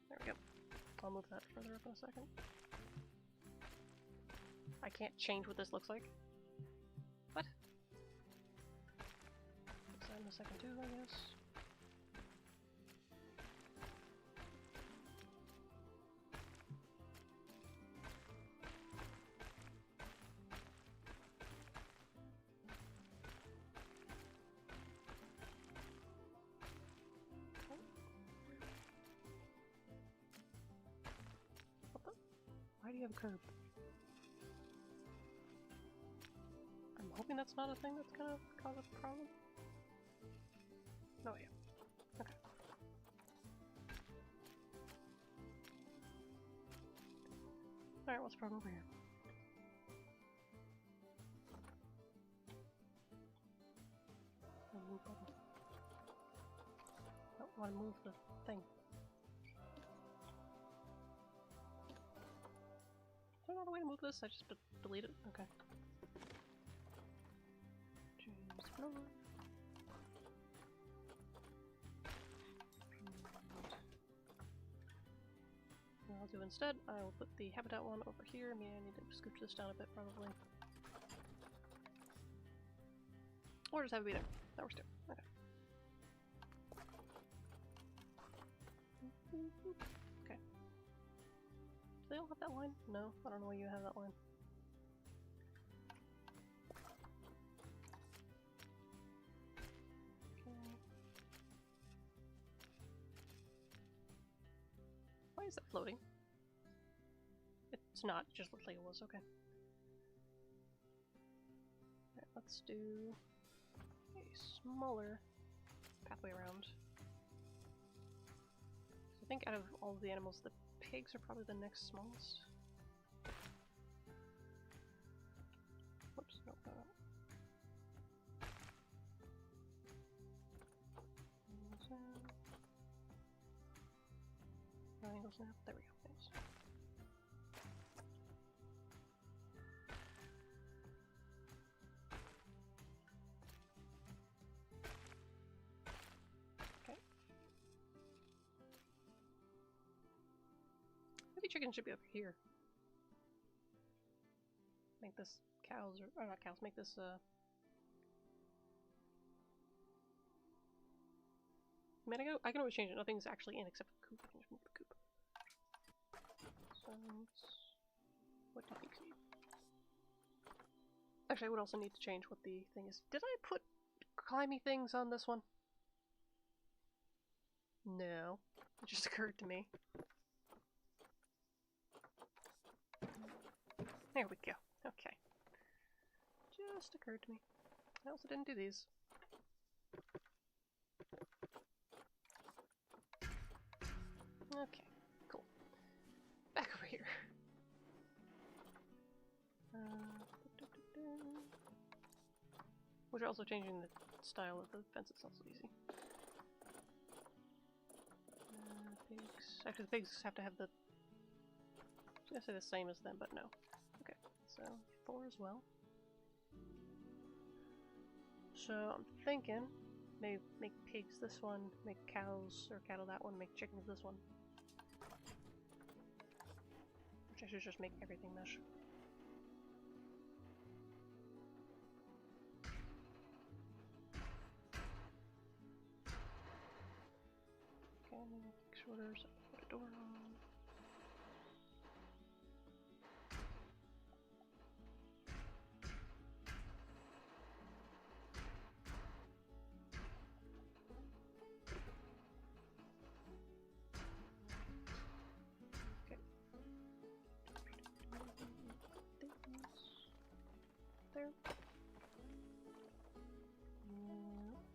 There we go. I'll move that further up in a second. I can't change what this looks like. What? Fix that in a second too, I guess. you have a curb? I'm hoping that's not a thing that's gonna cause a problem. No, yeah. Okay. Alright, what's the problem over here? Move button. I don't want to move the thing. Is there another way to move this? I just delete it? Okay. Choose floor. What I'll do instead, I will put the habitat one over here. Maybe I need to scooch this down a bit, probably. Or just have it be there. That works too. Okay. Okay. Do they all have that line? No, I don't know why you have that line. Okay. Why is that floating? It's not, it just looked like it was, okay. Alright, let's do a smaller pathway around. I think out of all of the animals, the pigs are probably the next smallest. Whoops, no, no, no. Triangle snap, there we go, thanks. Maybe chicken should be over here. Make this cows, or not cows, make this, I mean, I can always change it. Nothing's actually in except for the coop. I can just move the coop. So, what do you think? Actually, I would also need to change what the thing is. Did I put climby things on this one? No. It just occurred to me. There we go. Okay. Just occurred to me. I also didn't do these. Okay, cool. Back over here. Which are also changing the style of the fence itself, so easy. Pigs. Actually, the pigs have to have the. I was gonna say the same as them, but no. Okay, so 4 as well. So I'm thinking, maybe make pigs this one, make cows or cattle that one, make chickens this one. Which I should just make everything mesh. Okay, shoulders, put a door on. There.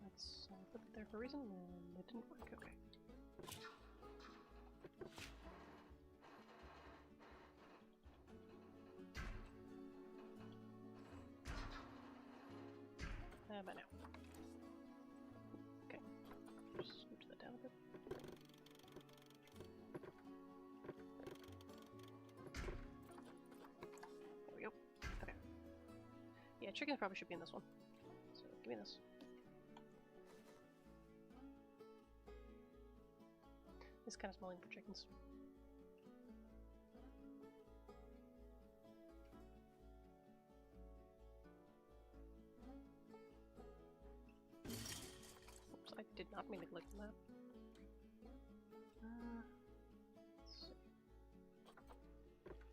Let's put it there for a reason, and it didn't work. Okay. By now. Okay. Just scooch that down a bit. There we go. Okay. Yeah, chickens probably should be in this one. So give me this. It's kind of smelling for chickens. Oops, I did not mean to click on that. Let's see.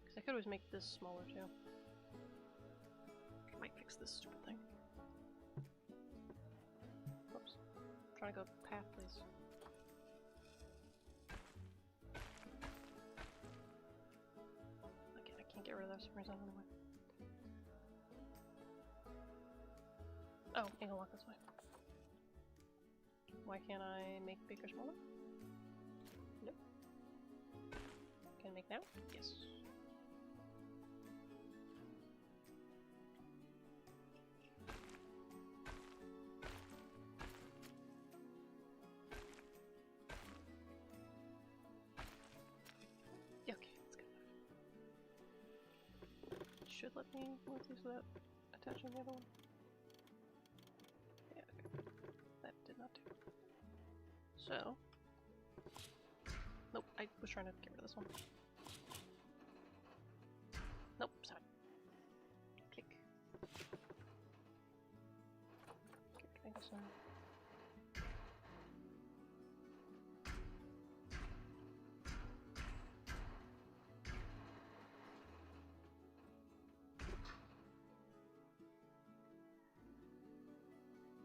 Because I could always make this smaller too. I might fix this stupid thing. Oops. I'm trying to go path, please. Again, I can't get rid of that for some reason. Anyway. Oh, ain't gonna walk this way. Why can't I make bigger smaller? Nope. Can I make now? Yes. Yeah, okay, that's good enough. Should let me move these without attaching the other one. Yeah, okay. That did not do. So, nope, I was trying to get rid of this one. Nope, stop it. Click. Get rid of this one.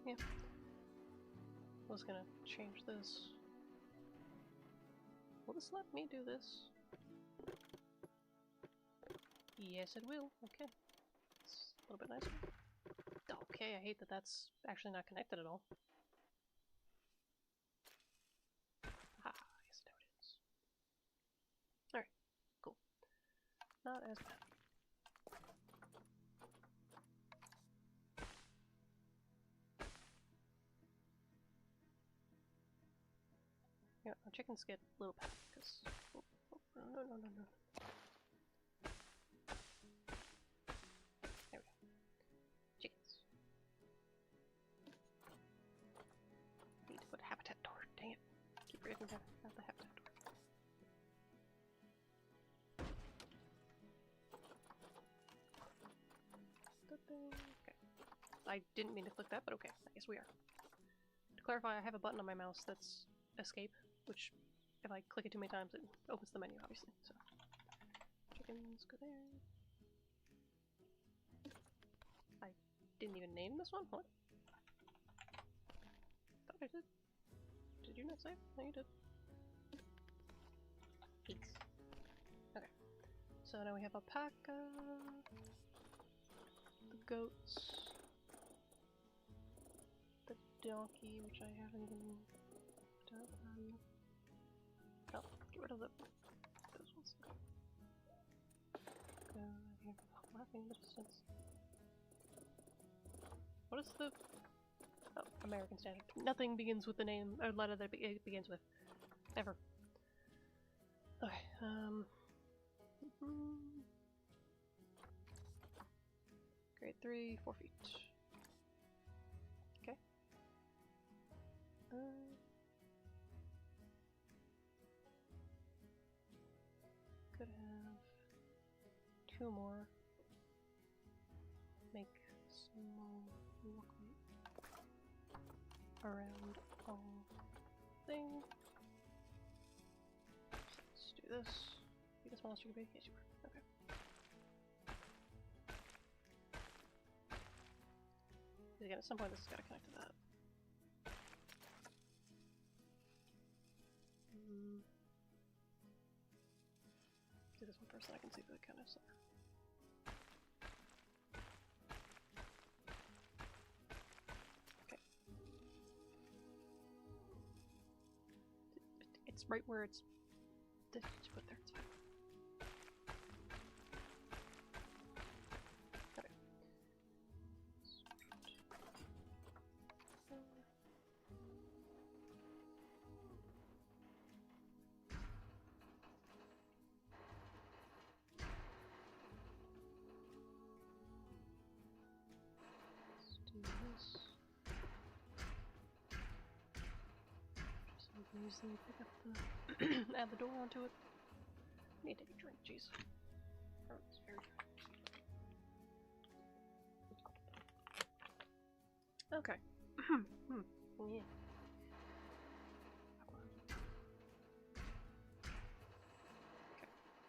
Yeah. I was gonna change this. Will this let me do this? Yes, it will. Okay. It's a little bit nicer. Okay, I hate that that's actually not connected at all. Ah, yes, now it is. Alright, cool. Not as bad. Yeah, our chickens get a little bad because. Oh, no. There we go. Chickens. Need to put a habitat door. Dang it. Keep forgetting to have the habitat door. Okay. I didn't mean to click that, but okay. I guess we are. To clarify, I have a button on my mouse that's escape, which if I click it too many times, it opens the menu, obviously. So, chickens go there. I didn't even name this one? What? Thought I did. Did you not say? No, you did. Pigs. Okay. So now we have alpaca, the goats, the donkey, which I haven't even done. Oh, get rid of those ones. Go here. Laughing in the distance. What is the... Oh, American Standard. Nothing begins with the name, or letter that it begins with. Ever. Okay, Grade 3, 4 feet. Okay. Could have 2 more. Make small walkway around all thing. Let's do this. Be the smallest you can be? Yes, you are. Okay. Again, at some point this has got to connect to that. Do this one first, so I can see the kind of center. Okay. It's right where it's... Just put there, it's fine. Okay. Do this. Just so we can easily pick up the add the door onto it. I need to take a drink, jeez. It's very dry. Okay. Yeah.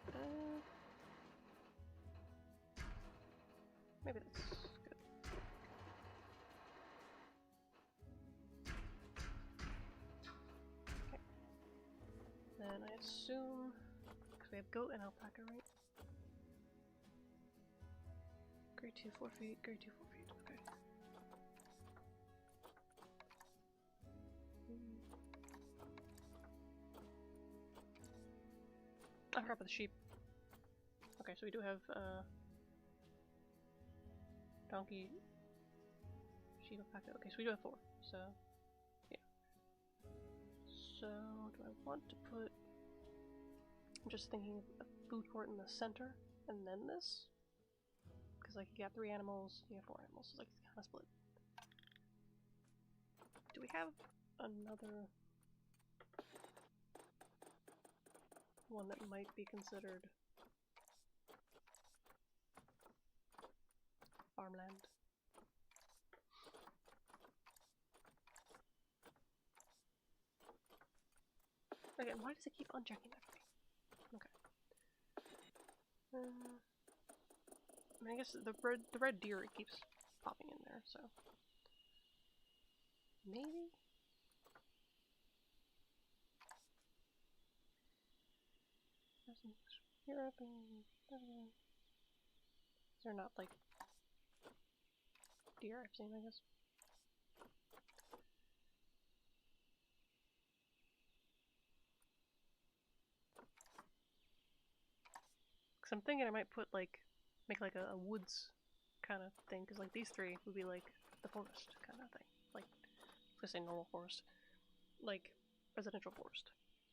Okay. Maybe that's good. Okay. Then I assume, because we have goat and alpaca, right? Grade 2, 4 feet. Grade 2, 4 feet. Okay. I forgot about the sheep. Okay, so we do have donkey, sheep, alpaca. Okay, so we do have 4. So yeah. So do I want to put? I'm just thinking of a food court in the center, and then this, because like you got 3 animals, you have 4 animals, so like it's kind of split. Do we have another one that might be considered farmland? Again, why does it keep unchecking that for me? Okay. I mean, I guess the red deer, it keeps popping in there, so maybe. Europe and they're not like deer I've seen, I guess. Cause I'm thinking I might put like make like a woods kind of thing, because like these 3 would be like the forest kind of thing. Like I was gonna say normal forest, like residential forest.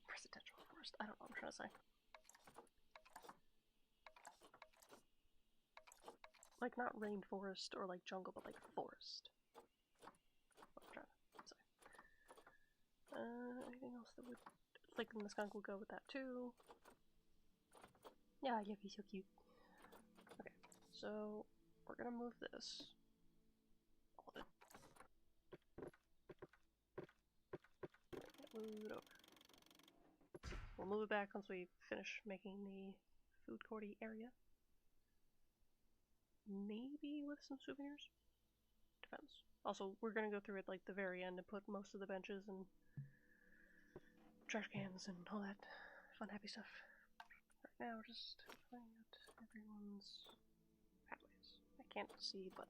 Residential forest. I don't know what I'm trying to say. Like not rainforest or like jungle, but like forest. What I'm trying to say. Anything else that would? Like the skunk will go with that too. Yeah, he's so cute. Okay, so we're gonna move this. All of it. Move it over. We'll move it back once we finish making the food courty area. Maybe with some souvenirs? Depends. Also, we're gonna go through at like the very end and put most of the benches and trash cans and all that fun happy stuff. Right now we're just playing out everyone's pathways. I can't see, but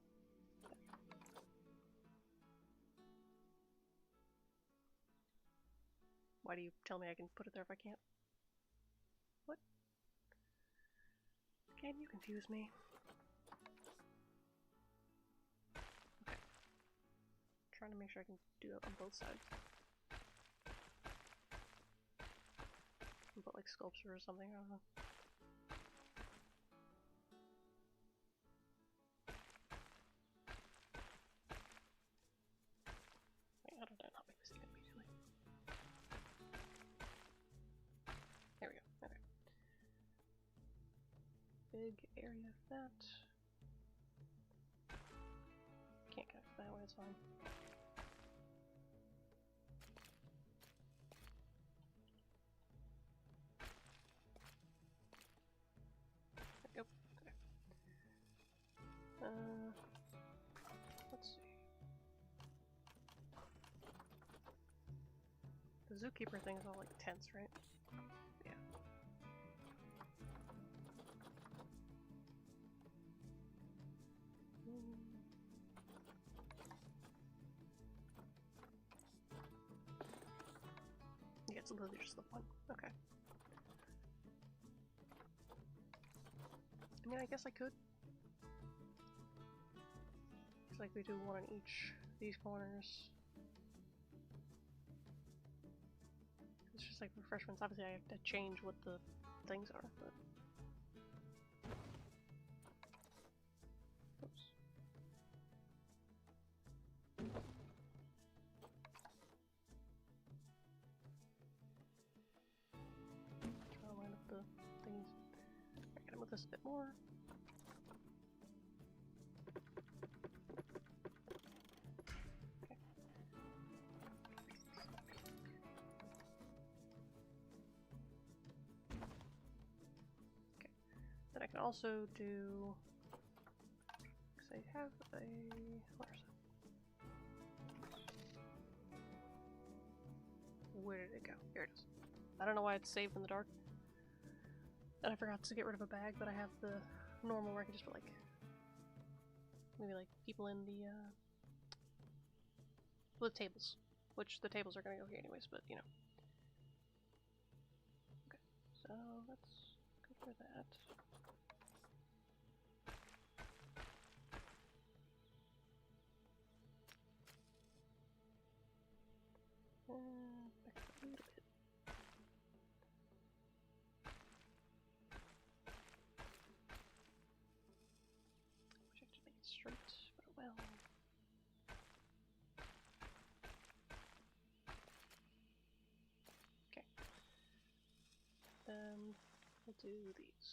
why do you tell me I can put it there if I can't? What? Can you confuse me? Okay. Trying to make sure I can do it on both sides. Put like sculpture or something, I don't know. Wait, how did I not make this even immediately? There we go, okay. Big area of that. Can't connect that way, it's fine. Yep, okay. Let's see. The zookeeper thing is all like tents, right? Yeah. Yeah, it's literally just the one. Okay. I mean, I guess I could. It's like we do one on each of these corners. It's just like refreshments. Obviously, I have to change what the things are, but. Oops. Try to line up the things. I gotta move this a bit more. Then I can also do, because I have a, where's it? Where did it go? Here it is. I don't know why it's saved in the dark. And I forgot to get rid of a bag, but I have the normal where I can just put like maybe like people in the well, the tables, which the tables are gonna go here anyways, but you know. Okay, so let's go for that. Back up a little bit. Wish I could make it straight, but oh well. Okay. Then we'll do these.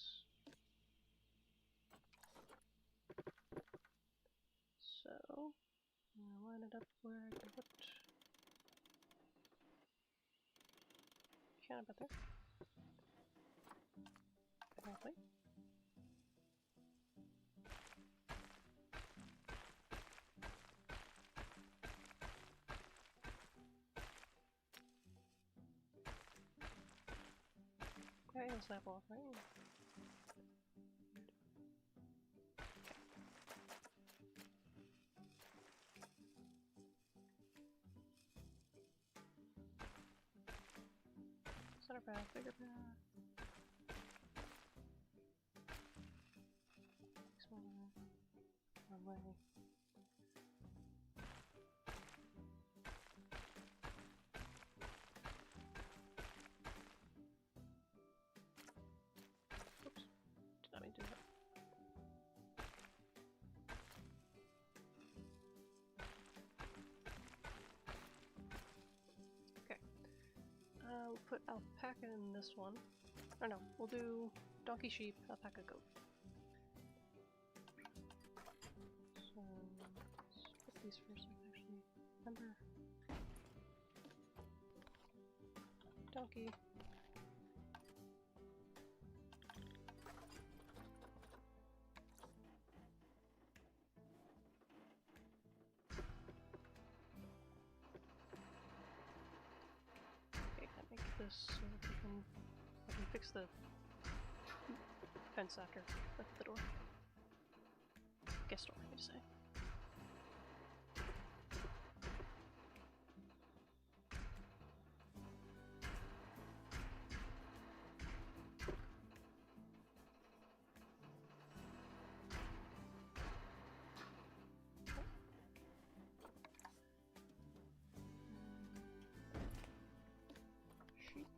So I'm gonna line it up where I can put kind of about there. Exactly. Okay, it'll snap off, right? Center path, bigger path. Smaller. One way. Oops. Did not mean to do that. Okay. We'll put alpaca in this one. Or no, we'll do donkey, sheep, alpaca, goat. So let's put these first, actually. Remember? Donkey. Okay, I make this so that I can fix the fence after the door. Guest door, I need to say. Sheep.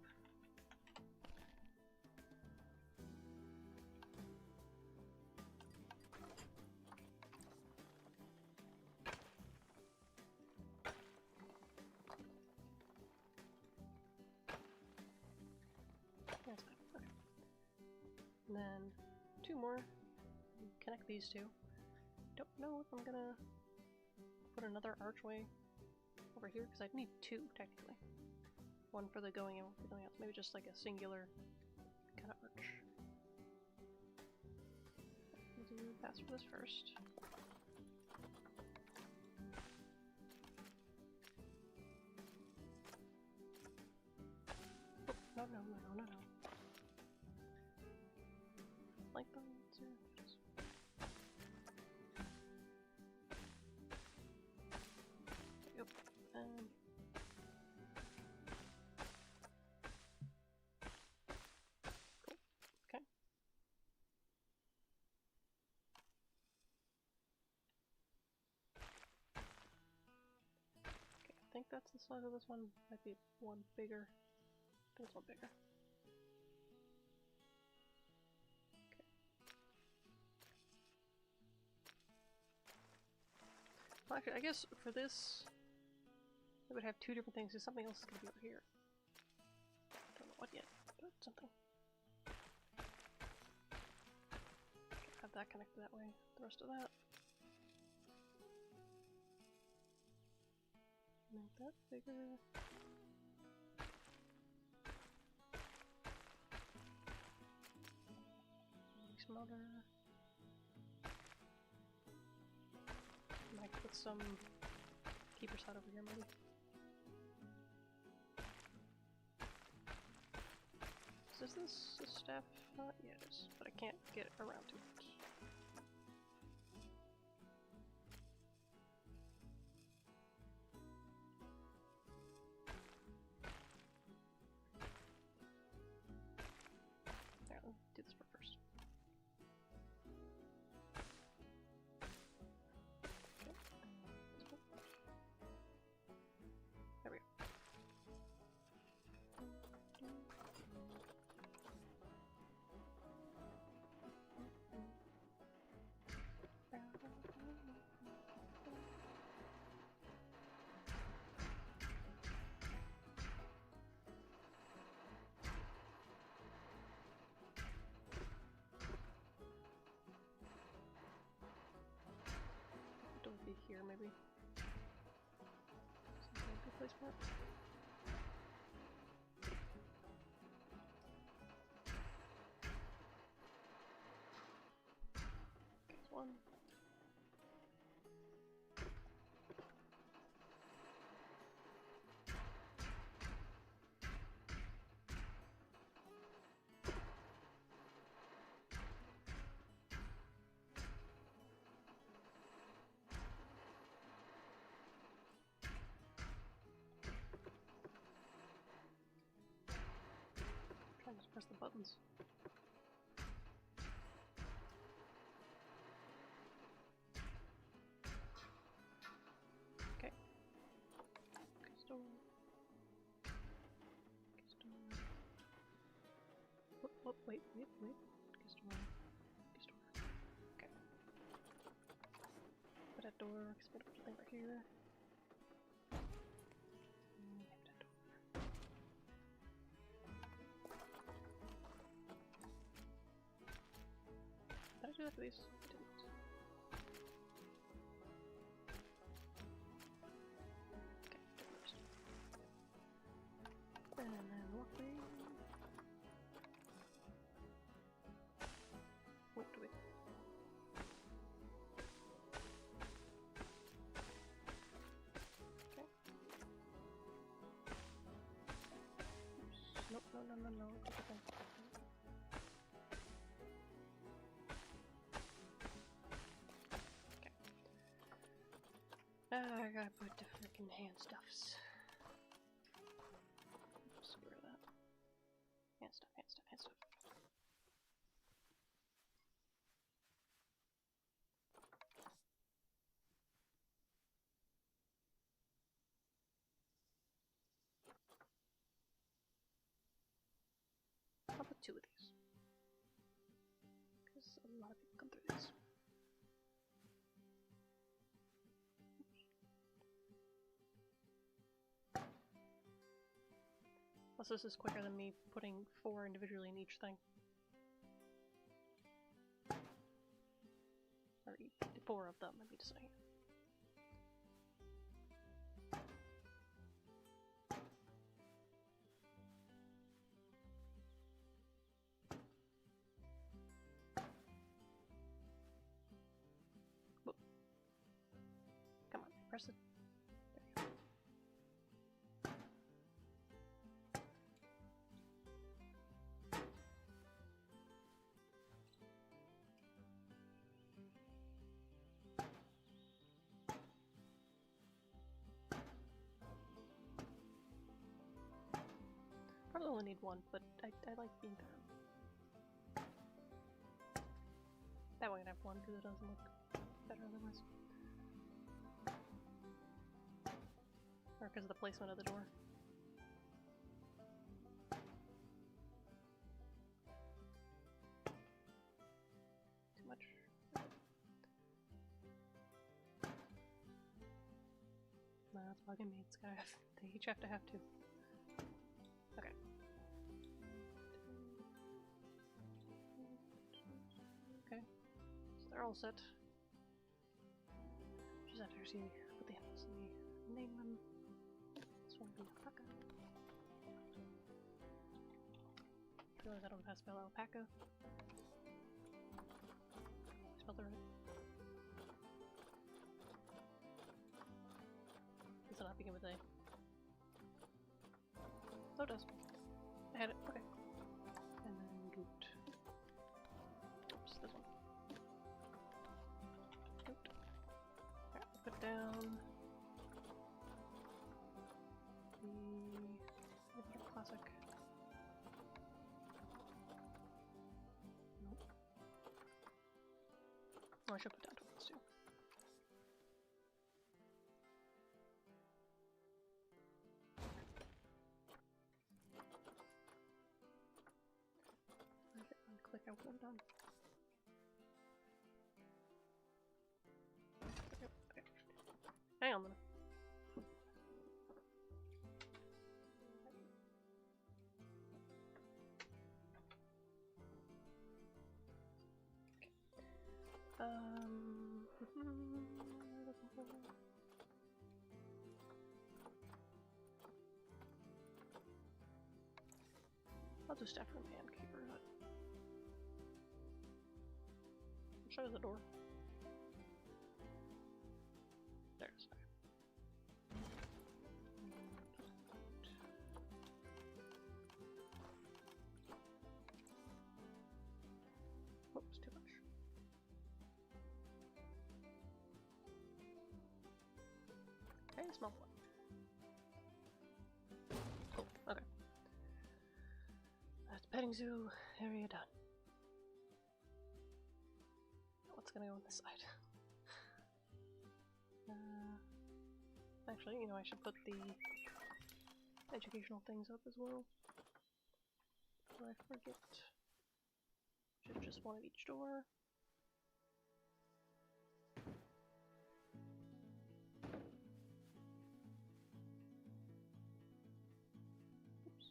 That's fine. Okay. And then two more. Connect these two. Don't know if I'm gonna put another archway over here because I'd need two technically. One for the going in, one for the going out. Maybe just like a singular kind of arch. We'll do pass for this first. Oh, no, no, no, no, no, no. Like the yep. Cool. Okay. Okay, I think that's the size of this one. Might be one bigger. I think it's one bigger. Well, actually, I guess for this, it would have two different things, because something else is going to be over here. Don't know what yet, but something. Have that connected that way, the rest of that. Make that bigger. Smaller. Might put some keeper's hut over here, maybe. Is this a staff hut? Yeah, it is, but I can't get around to it. here, maybe. Seems like a good place for it. There's one. Trying to press the buttons. Okay. Store. Store. Whoop, wait. Store. Okay. Put that door, expect to put right here. Did I do that for these? I didn't. Okay, first. And then walkway. Wait. Okay. Oops. Nope, no. Click again. I gotta put the freaking hand stuffs. Screw that. Hand stuff. I'll put 2 of these. Because a lot of people come through these. Plus, this is quicker than me putting 4 individually in each thing. Or 4 of them, I mean to say. Whoa. Come on, press it. There you go. Probably only need 1, but I like being thorough. That one can have 1 because it doesn't look better otherwise. Or because of the placement of the door. Too much. Nah, that's bugging me. It's gotta have, they each have to have 2. Okay. Okay. So they're all set. Just have to see what the handles. Let me name them. This one will be alpaca. I realize I don't know how to spell alpaca. I spelled it right. Does it not begin with A? Oh, it does. I had it. Okay. And then goot. Oops, this one. Goot. Alright, put down the classic. Nope. Oh, I should put down tokens too. Click, I want them done. Okay. Hang on a minute. Okay. I'll just have her man keep her hut. I'll show you the door. There it is. Oops, too much. Okay, small one. Cool, okay. That's petting zoo area done. What's gonna go on this side? Actually, you know, I should put the educational things up as well. Before I forget. Should just one at each door. Oops.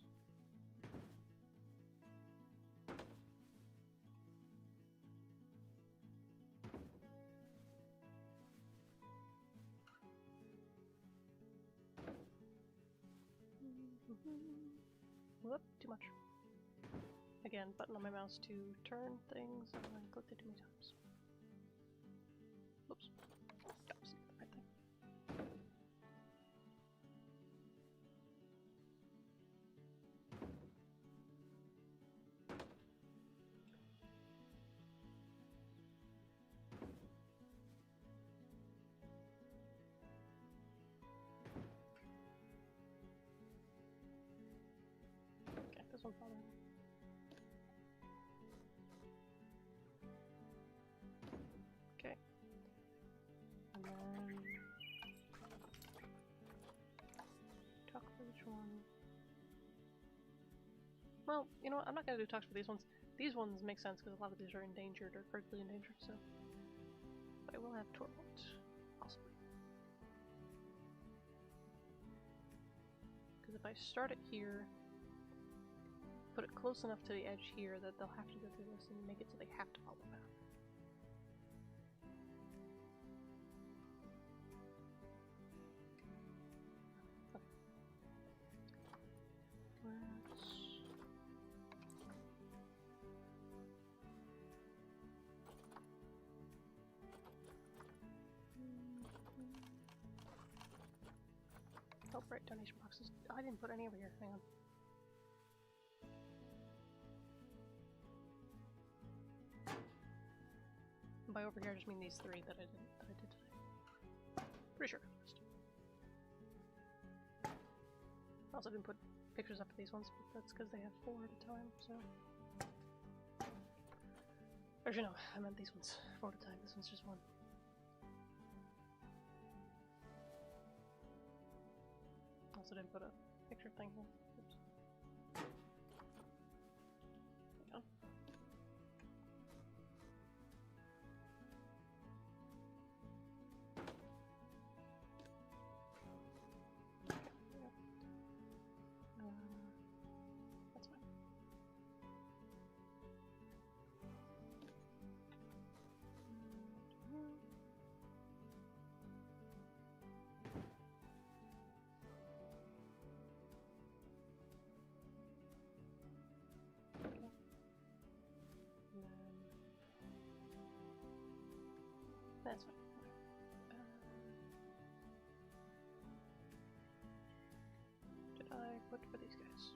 Whoop, too much. Again, button on my mouse to turn things, and I clicked it too many times. Oops. That was the right thing. Okay, this one's bothering me. Okay. And then talk for each one. Well, you know what? I'm not gonna do talks for these ones. These ones make sense because a lot of these are endangered or critically endangered, so. But I will have Torment, possibly. Because if I start it here, put it close enough to the edge here that they'll have to go through this and make it so they have to follow the path. Oh, right, donation boxes. Oh, I didn't put any over here. Hang on. And by over here, I just mean these three that I did today. Pretty sure. I also didn't put pictures up for these ones, but that's because they have 4 at a time, so. Actually, no, I meant these ones 4 at a time. This one's just 1. Also didn't put a picture thing here. Oops. There we go. That's fine. That's fine. Did I put for these guys?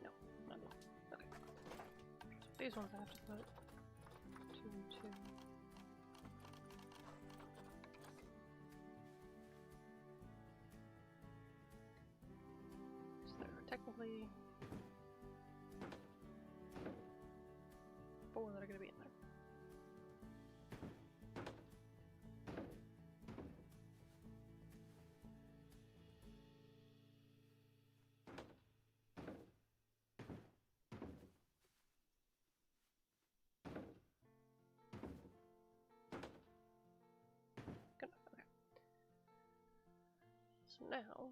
No, not one. Okay. So these ones I have to put 2 and 2. So there are technically 4 that are going to be in there. Good enough, okay. So now,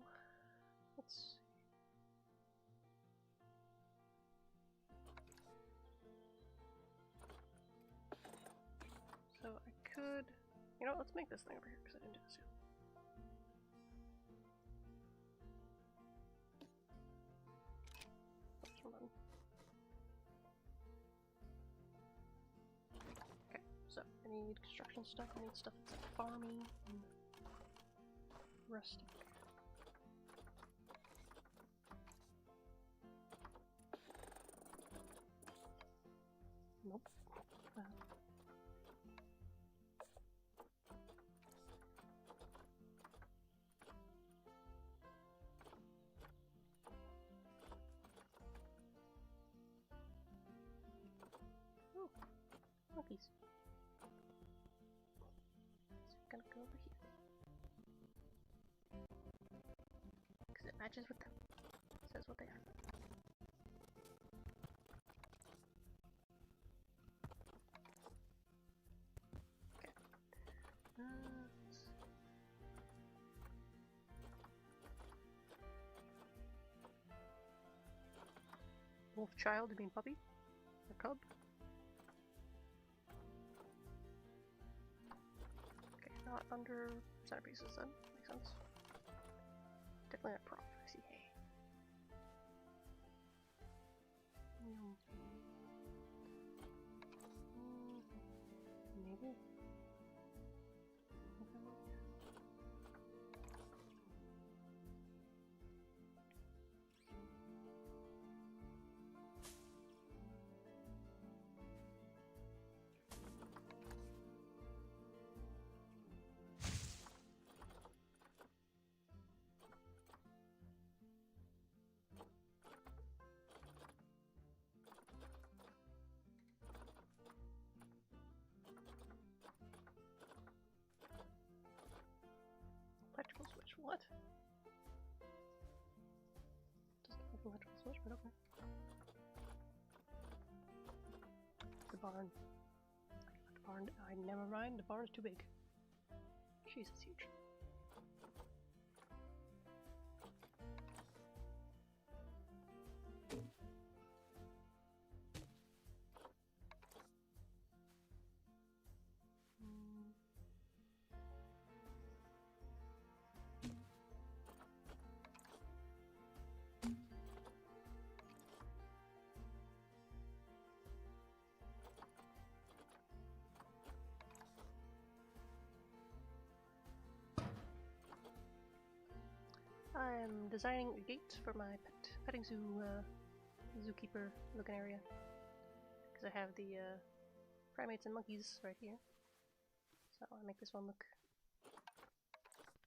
let's see. So I could, you know know, let's make this thing over here because I didn't do this yet. Okay, so I need construction stuff. I need stuff that's like farmy and rustic. Nope. Oh, monkeys. So I'm gonna go over here. Because it matches with them. It says what they are. Wolf child, you mean puppy? Or cub? Okay, not under centerpieces then. Makes sense. Definitely not prop. I see hay. Maybe? Okay. Electrical switch, what? Doesn't look like an electrical switch, but okay. The barn. The barn. Never mind, the barn is too big. Jeez, it's huge. I'm designing a gate for my petting zoo, zookeeper looking area. Because I have the primates and monkeys right here. So I make this one look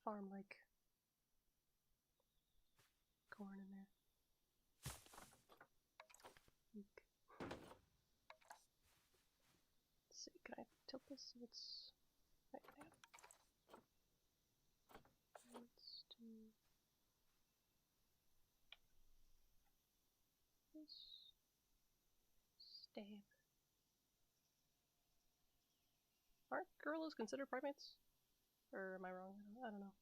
farm-like. Corn in there. Eek. Let's see, can I tilt this so it's... Right, hang on. Let's do... Stab. Aren't gorillas considered primates? Or am I wrong? I don't know.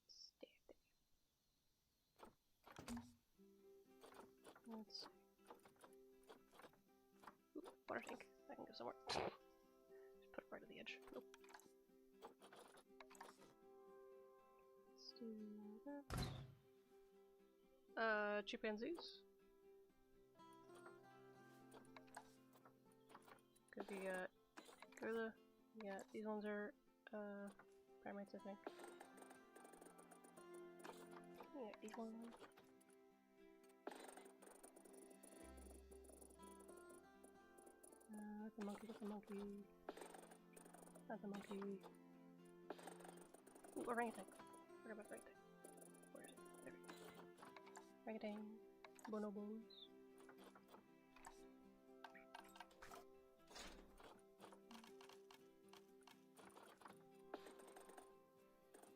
Stab. Let's see. Ooh, water tank. I can go somewhere. Just put it right at the edge. Nope. Let's do that. Chimpanzees. Cause we got gorilla. Yeah, these ones are primates, I think. Yeah, these ones. That's a monkey. That's a monkey. That's a monkey. Ooh, orangutan. Forgot about orangutan. Where is it? There we go. Orangutan. Bonobos.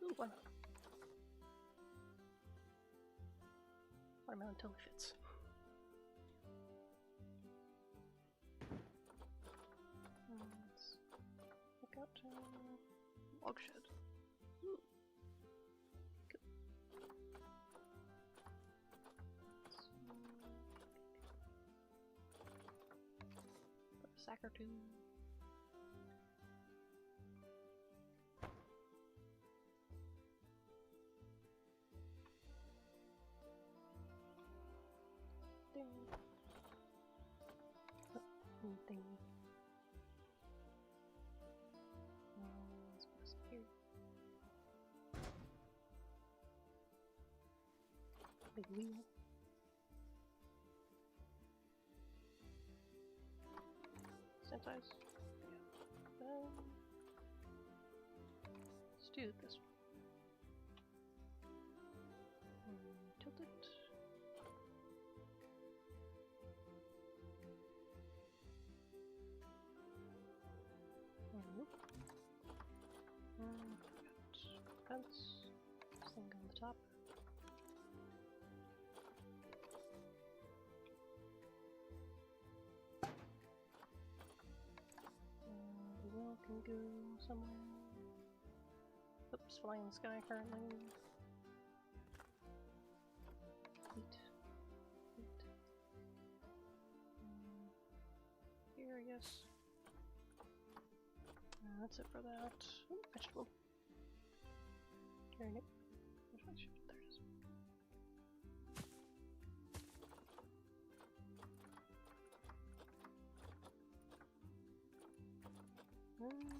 Ooh, watermelon. Watermelon totally fits. Let's look out log shed. Ooh. Good. Put a sack or two. Big wheel. Same size? Yeah. Let's do this one. Tilt it. Fence. This thing on the top. The wheel can go somewhere. Oops, flying in the sky currently. Neat. Neat. Here, I guess. That's it for that. Ooh, vegetable. Very neat. There it is.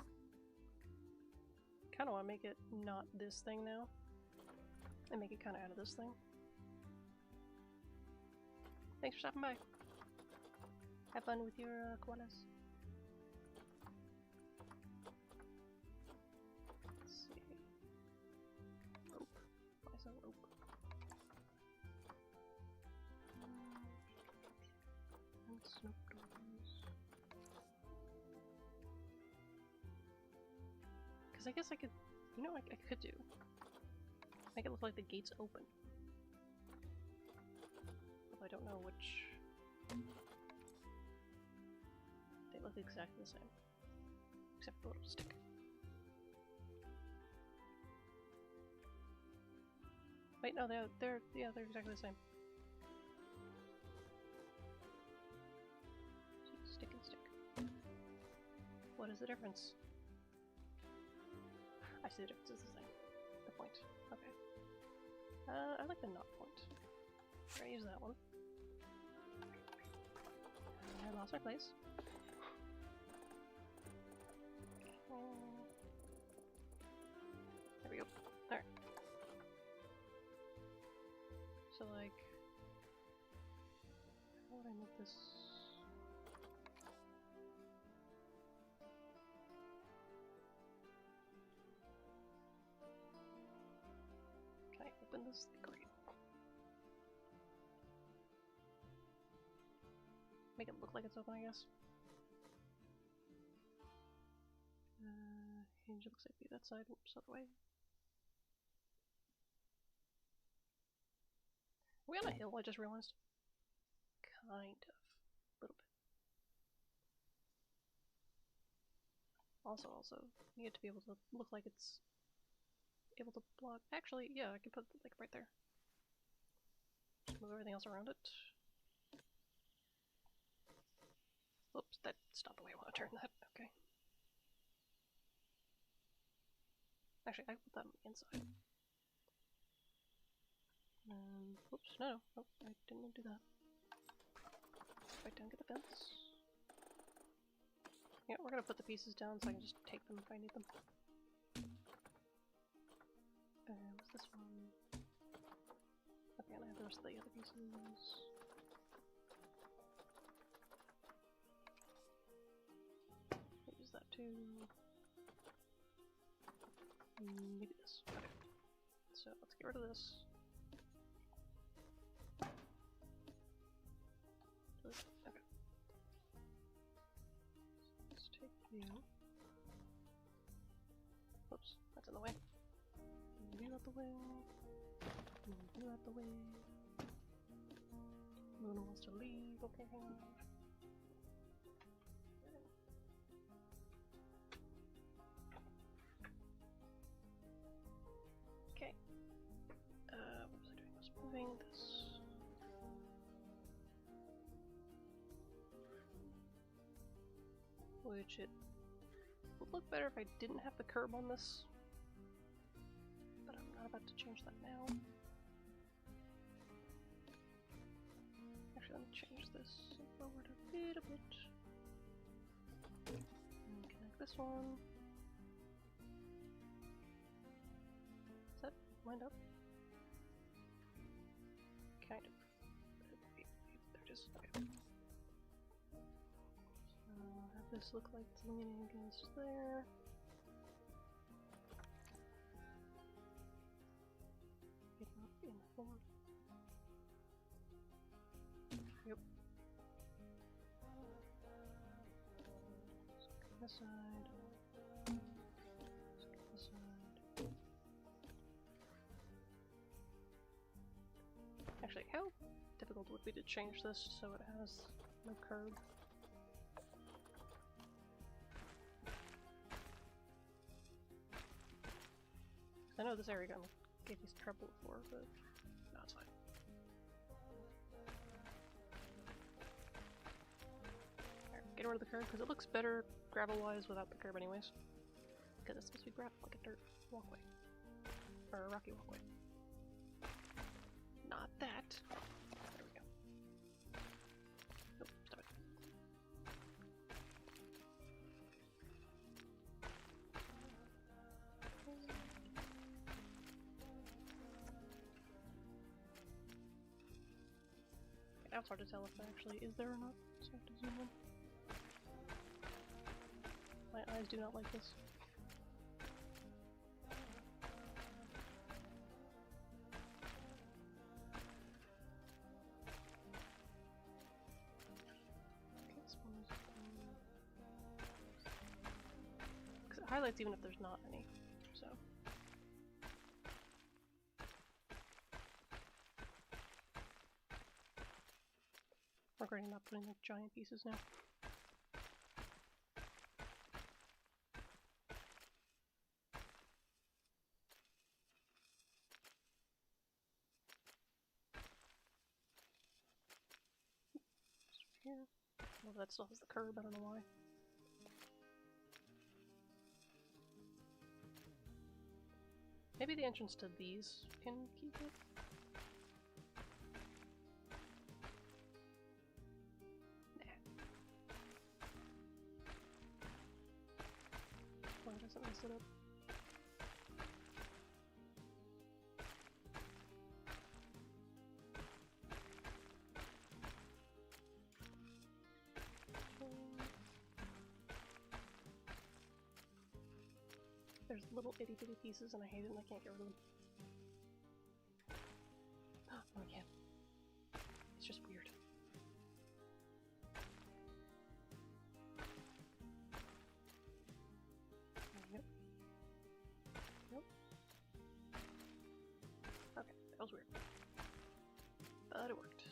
Kind of want to make it not this thing now, and make it kind of out of this thing. Thanks for stopping by. Have fun with your koalas. Let's see. Rope. Why is that rope? And snow doors. Because I guess I could, you know what I could do? Make it look like the gate's open. Although I don't know which... They look exactly the same. Except for the little stick. Wait, no, they're exactly the same. Stick and stick. What is the difference? I see the difference is the same. The point. Okay. I like the knot point. I'm gonna use that one. I lost my place. There we go. Alright. So, like... How would I make this... Can I open this? Great. Make it look like it's open, I guess. Hinge looks like that side. Oops, other way. Are we on a hill? I just realized. Kind of. A little bit. Also, you get to be able to look like it's able to block. Actually, yeah, I could put it like right there. Just move everything else around it. Oops, that's not the way I want to turn that. Okay. Actually, I can put that on the inside. Oops, no, I didn't mean to do that. Right down, get the fence. Yeah, we're gonna put the pieces down so I can just take them if I need them. What's this one? Okay, and I have the rest of the other pieces. Use that too. Maybe this. Okay. So let's get rid of this. Okay. Let's take you. Whoops, that's in the way. Move you out the way. Move you out the way. Luna wants to leave, okay. Okay. What was I doing? I was moving this. Which it would look better if I didn't have the curb on this. But I'm not about to change that now. Actually, let me change this forward a little bit. And connect this one. Is that lined up? Kind of. There it is. Okay. So have this look like it's leaning against there. Get up in the form. Yep. This side. This side. Actually, how difficult would it be to change this so it has no curb? I know this area gave me trouble before, but no, it's fine. Alright, get rid of the curb because it looks better gravel-wise without the curb anyways. Because it's supposed to be gravel, like a dirt walkway. Or a rocky walkway. Not that. There we go. Nope, stop it. Now it's hard to tell if there actually is there or not, so I have to zoom in. My eyes do not like this. Okay, this one is because it highlights even if there's not any, so. Regretting not putting like giant pieces now. Here. Well, that still has the curb, I don't know why. Maybe the entrance to these can keep it? Why doesn't mess it up? There's little itty bitty pieces and I hate it and I can't get rid of them. Oh, I can. It's just weird. Yep. Nope. Okay, that was weird. But it worked.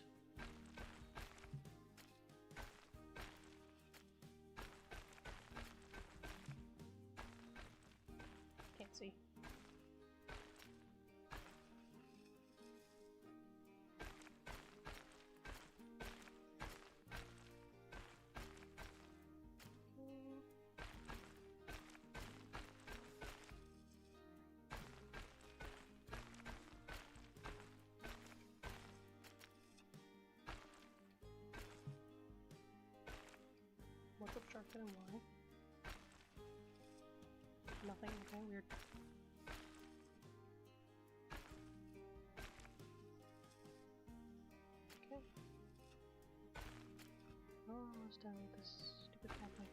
Can't see. What's up, Sharpton and why? Nothing, okay, weird. Okay. Almost done with this stupid pathway.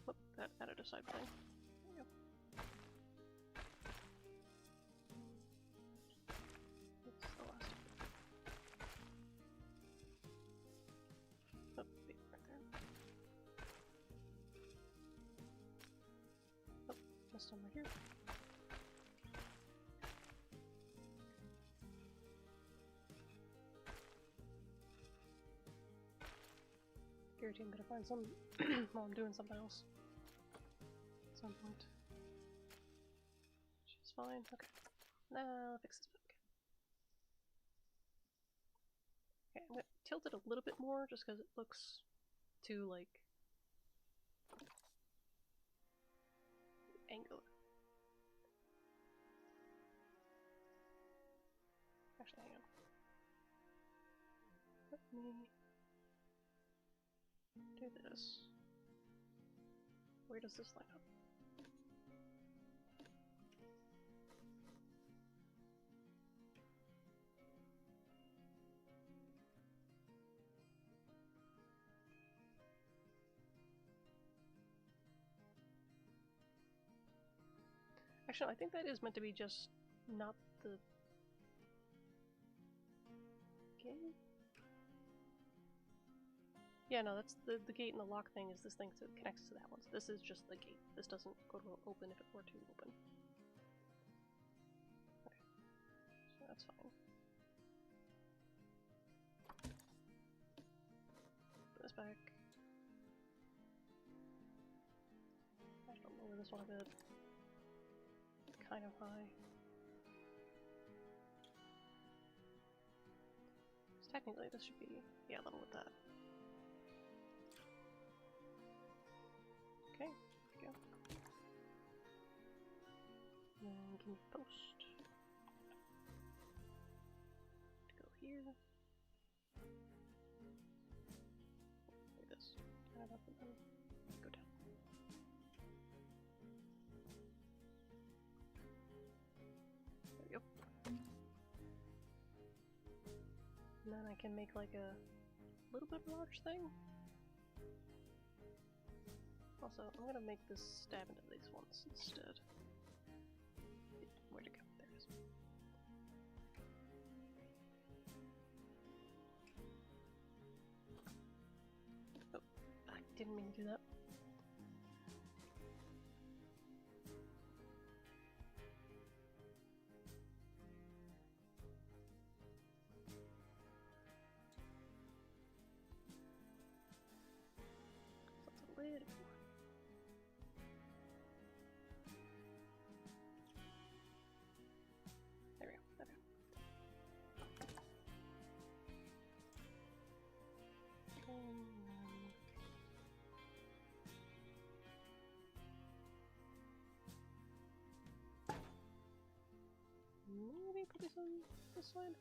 Whoop, that added a side thing. There we go. That's the last of it. Oh, wait, right there. Oh, missed one right here. Guarantee I'm gonna find some while I'm doing something else. At some point. Which is fine. Okay. Now I'll fix this book. Okay, I'm good. tilt it a little bit more just because it looks too, like, angular. Actually, hang on. Let me do this. Where does this line up? Actually, I think that is meant to be just not the gate. Yeah, no, that's the gate and the lock thing is this thing that connects to that one. So this is just the gate. This doesn't go to open if it were to open. Okay, so that's fine. Put this back. I don't lower this one a bit. Kind of high. Technically, this should be, yeah, level with that. Okay, there we go. And can post. To go here. Like this. Turn it up and then go down. There we go. And then I can make like a little bit of a large thing. Also, I'm gonna make this stab into these ones instead. Where'd it go? There it is. Oh, I didn't mean to do that. That's a little more. There we go. Okay. Maybe put this on this side.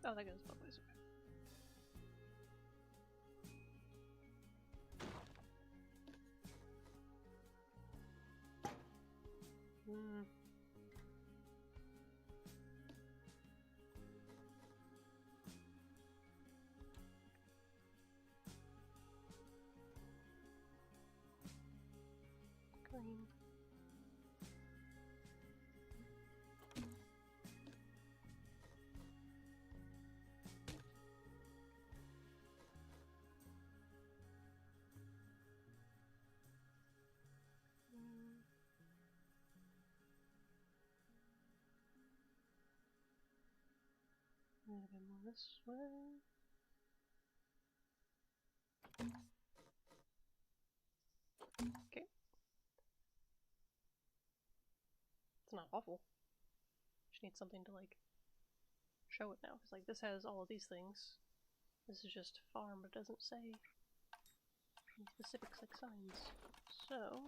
Oh, that goes both ways. Okay. Green. A little bit more this way. Okay. It's not awful. Just need something to like show it now. Because like this has all of these things. This is just farm, but it doesn't say specifics like signs. So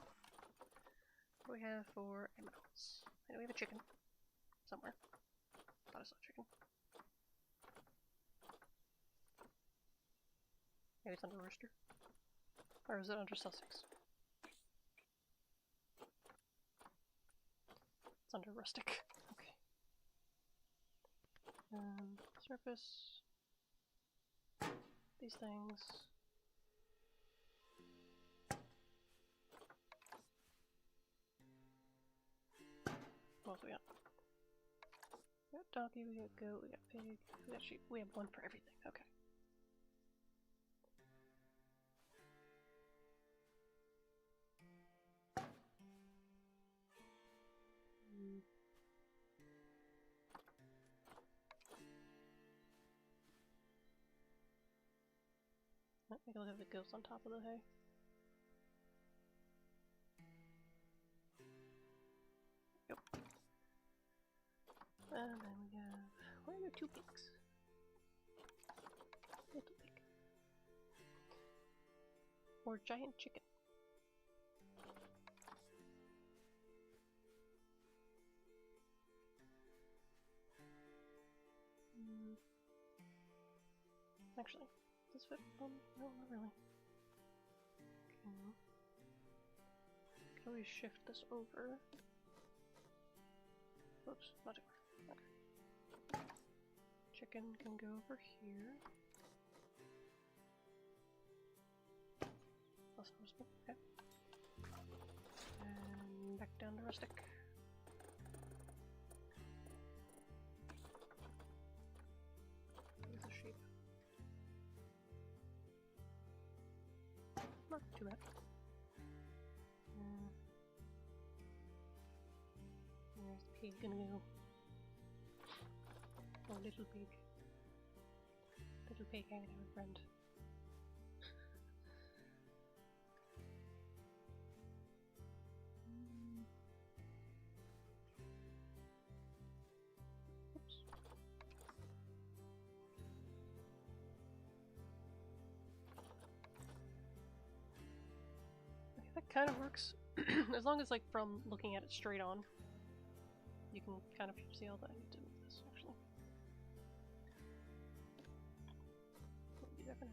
what do we have for animals? I know we have a chicken somewhere. Thought I saw a chicken. Maybe it's under rooster. Or is it under Sussex? It's under rustic. Okay. Surface. These things. What else we got? We got donkey, we got goat, we got pig, we got sheep. We have one for everything. Okay. Maybe I'll have the goats on top of the hay. 2 pigs. Little pig. Or giant chicken. Actually, does fit on? No, not really. Okay. Can always shift this over. Whoops, not too far. Okay. Chicken can go over here. Less noticeable. Okay. And back down to rustic. There's a sheep. Not too bad. Where's the pig gonna go? Oh, little pig. Little pig hanging out with a friend. Oops. Okay, that kind of works. As long as, like, from looking at it straight on, you can kind of see all that. I need to move this, actually. We'll be there for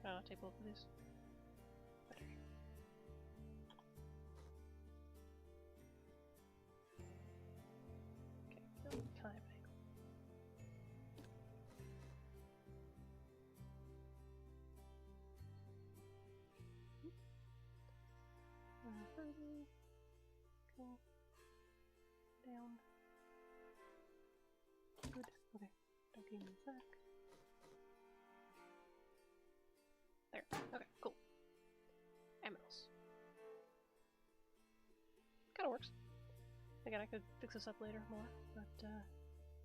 now. Take both of these. Better. Okay, kind of angle. Further. Go down. Good. Okay. Donkey move back. There. Okay, cool. Aminals. Kinda works. Again, I could fix this up later more, but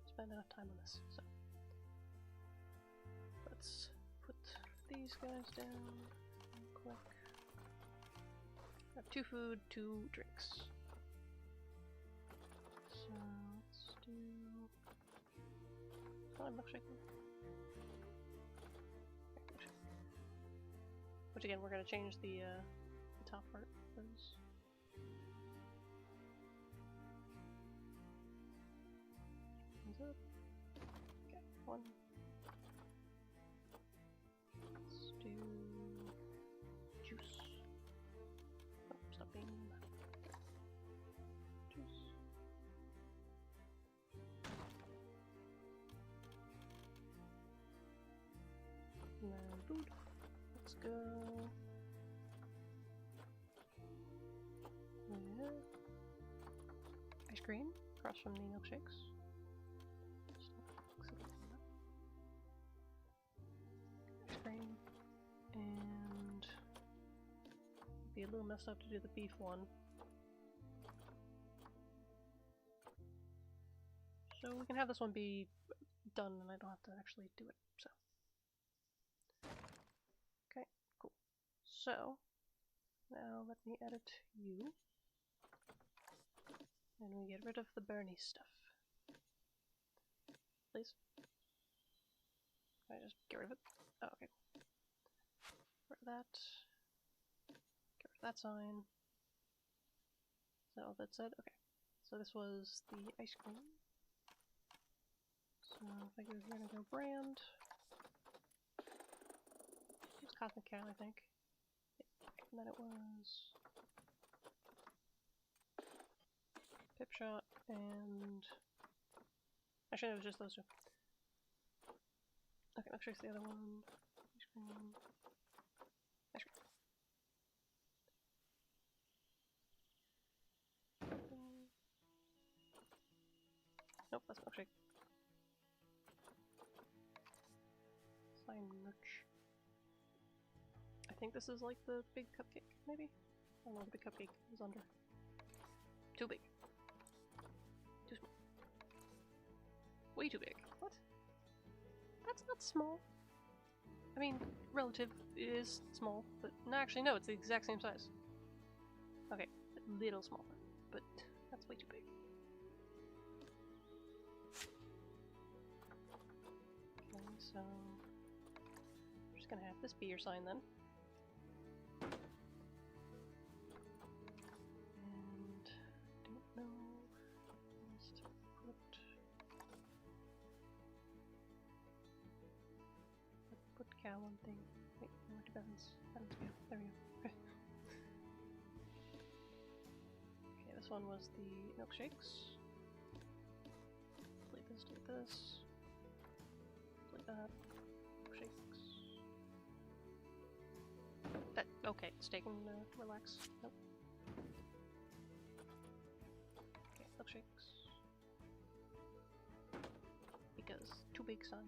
spend enough time on this, so. Let's put these guys down real quick. I have 2 food, 2 drinks. So let's do. Oh, I'm milkshake. Which again, we're gonna change the top part because. Up. Okay, 1. Let's do juice. Oh, stop being juice. And then food. Let's go. Yeah. Ice cream across from the milkshakes. Ice cream. And it'd be a little messed up to do the beef one. So we can have this one be done and I don't have to actually do it, so. Okay, cool. So, now let me edit you. And we get rid of the Bernie stuff. Please. Can I just get rid of it? Oh, okay. Get rid of that. Get rid of that sign. Is that all that said? Okay. So this was the ice cream. So if I go here and I go brand. It was Cosmic Cow, I think. And then it was Pip Shot and actually it was just those 2. Okay, I'll trace the other one. Ice cream. Ice cream. Nope, that's milkshake. Slime merch. I think this is like the big cupcake, maybe? I don't know, the big cupcake is under. Too big. Too small. Way too big. What? That's not small. I mean, relative is small, but no, actually no, it's the exact same size. Okay, a little smaller, but That's way too big. Okay, so we're just gonna have this be your sign then. And don't know. Just put cow on thing. Wait, no, what buttons? Buttons go. There we go. Okay. Okay, this one was the milkshakes. Delete this, delete this. Delete that. Milkshakes. That, okay, steak and relax. Nope. Okay, milkshakes. Because too big, son.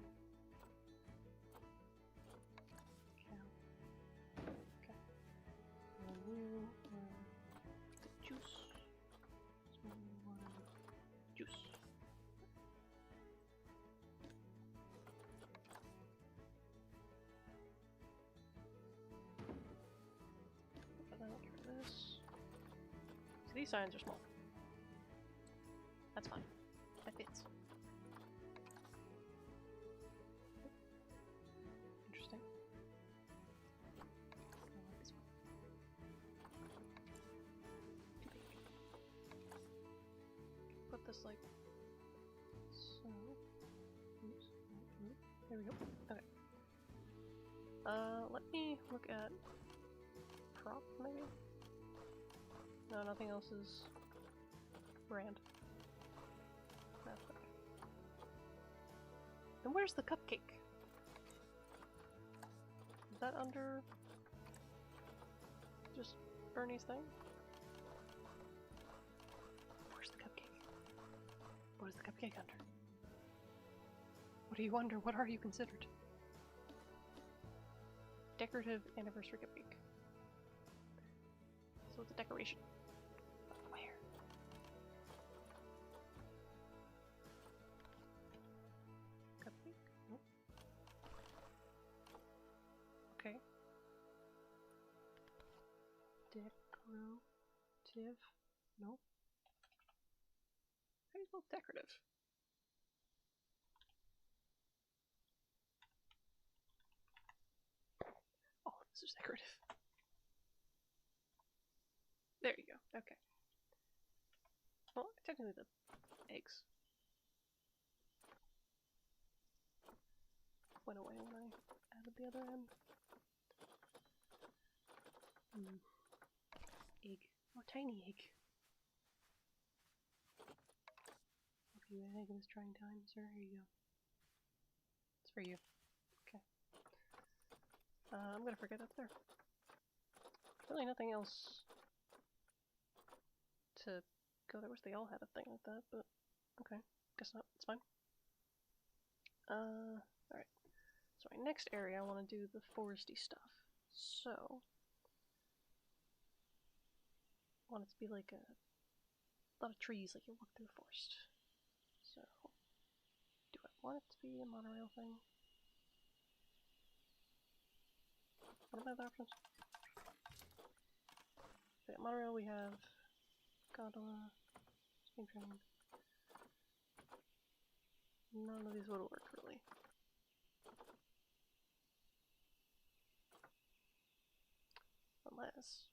Okay. And you the juice. Juice. Get rid of this. So these signs are small. That's fine. That fits. Interesting. I like this one. Too big. Put this like so. Oops. There we go. Okay. Let me look at prop maybe? No, nothing else is brand. No, okay. And where's the cupcake? Is that under just Bernie's thing? Where's the cupcake? What is the cupcake under? What do you wonder? What are you considered? Decorative anniversary cupcake. So it's a decoration. Where? Cupcake? Nope. Okay. Decorative? No. How do you spell decorative? Oh, this is decorative. There you go. Okay. Well, technically the eggs went away when I added the other end. Egg. Oh, tiny egg. Okay, you an egg in this trying time, sir. Here you go. It's for you. Okay. I'm gonna forget up there. Really nothing else to go there. Wish they all had a thing like that, but okay. Guess not. It's fine. Alright. So my next area I want to do the foresty stuff. So I want it to be like a lot of trees like you walk through a forest. So do I want it to be a monorail thing? What are my other options? So yeah, monorail we have gondola, steam train. None of these would work really. Unless...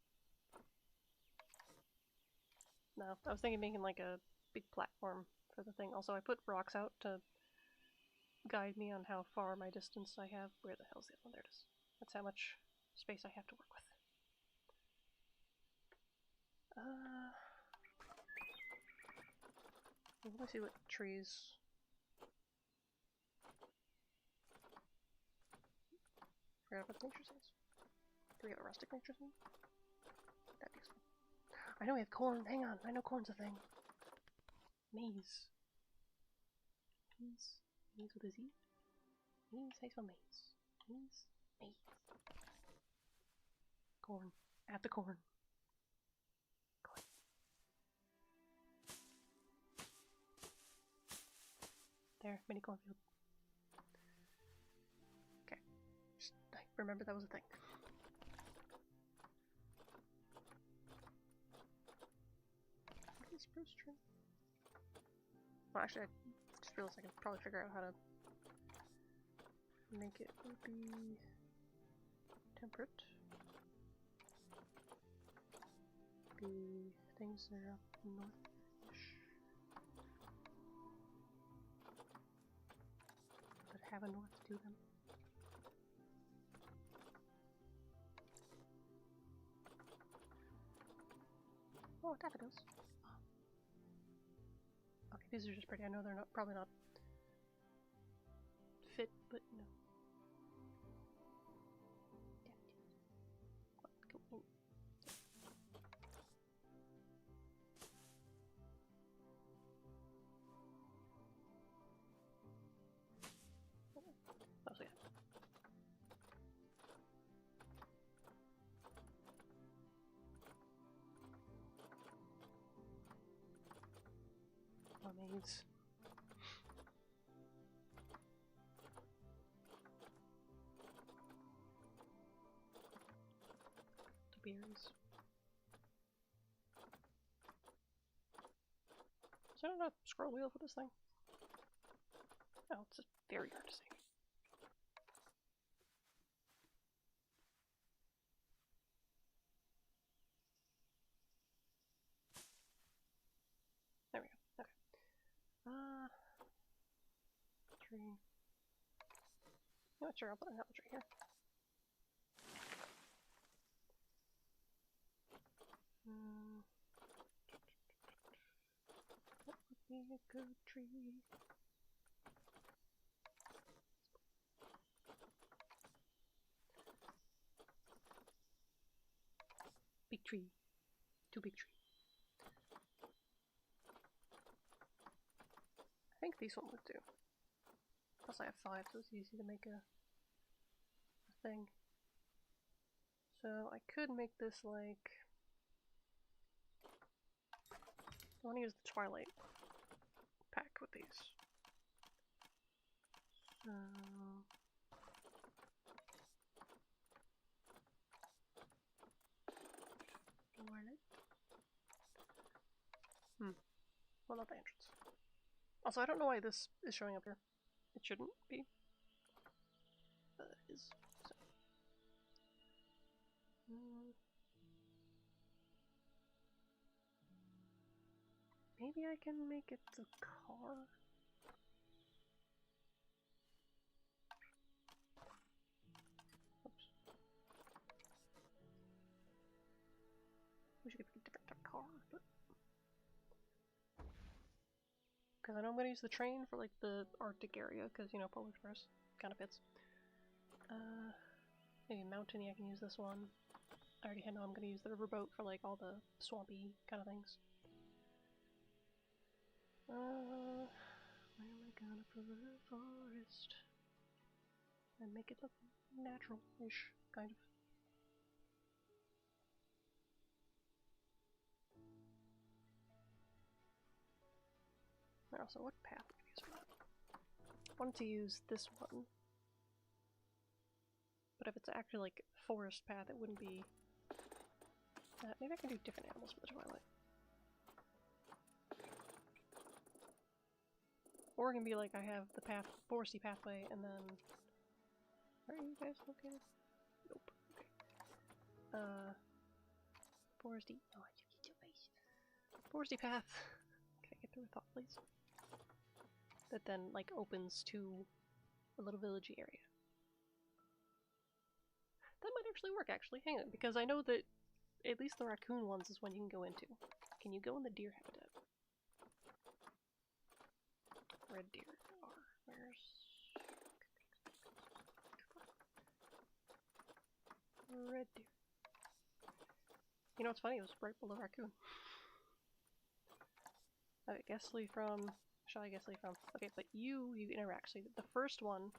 No, I was thinking making like a big platform for the thing. Also, I put rocks out to guide me on how far my distance I have. Where the hell's the other one? There it is. That's how much space I have to work with. Let me see what trees... Forgot about the nature signs. Do we have a rustic nature sign? That'd be explain. I know we have corn. Hang on. I know corn's a thing. Maize. Maize. Maize with a Z? Maize. How do you spell maize? Maize. Maize. Corn. Add the corn. Corn. There. Mini cornfield. Okay. Just remember that was a thing. spruce tree. Well, actually, I just realized I could probably figure out how to make it be temperate. Be things that are up north-ish. That have a north to them. Oh, daffodils. Okay, these are just pretty. I know they're not probably not fit, but no. Cool. Oh, so yeah. Mummies. The berries. Is there not a scroll wheel for this thing? Oh, it's just very hard to see. There we go. Okay. Tree. You know what, sure, I'll put an apple tree here. What would be a good tree? Big tree. Too big tree. I think these one would do. Plus I have 5, so it's easy to make a thing. So I could make this like... I want to use the Twilight pack with these. So... Twilight. Well, not the entrance. Also, I don't know why this is showing up here. It shouldn't be. But it is. So. Maybe I can make it the car? Oops. We should get a different type of car, but... Because I know I'm going to use the train for like the Arctic area, because, you know, Polar Express kind of fits. Maybe mountainy, I can use this one. I already know I'm going to use the riverboat for like all the swampy kind of things. Where am I gonna put a forest? And make it look natural-ish, kind of. Also, what path would I use for that? I wanted to use this one. But if it's actually like forest path, it wouldn't be that. Maybe I can do different animals for the Twilight. Or it can be like I have the path, foresty pathway, and then... Where are you guys located? Nope. Okay. Foresty... Oh, you get your face. Foresty path. Can I get through a thought, please? That then, like, opens to a little villagey area. That might actually work, actually. Hang on, because I know that at least the raccoon ones is one you can go into. Can you go in the deer habitat? Red deer are... Where's... Red deer. You know what's funny? It was right below raccoon. Okay, Guessly from... Shall I Guessly from? Okay, but you interact. So the first one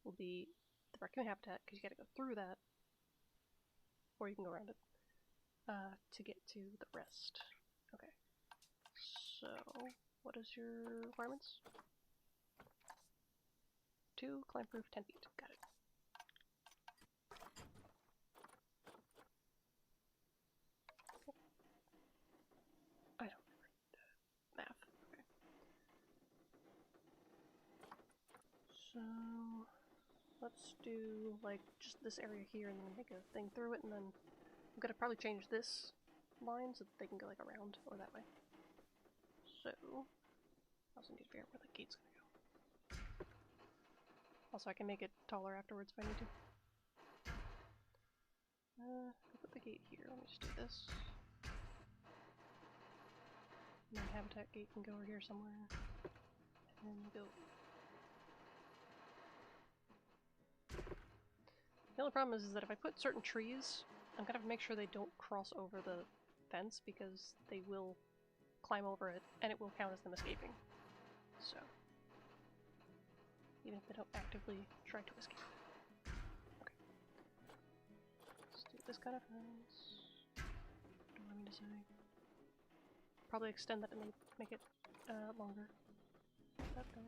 will be the raccoon habitat, because you gotta go through that. Or you can go around it. To get to the rest. Okay. So, what is your requirements? 2, climb proof, 10 feet. Got it. let's do like just this area here and then make a thing through it, and then I'm gonna probably change this line so that they can go like around or that way. So I also need to figure out where the gate's gonna go. Also, I can make it taller afterwards if I need to. I'll put the gate here. Let me just do this. And then habitat gate can go over here somewhere. And go. The only problem is that if I put certain trees, I'm gonna have to make sure they don't cross over the fence because they will climb over it and it will count as them escaping. So, even if they don't actively try to escape. Okay. Let's do this kind of fence. What do you want me to say? Probably extend that and make it longer. Put that there.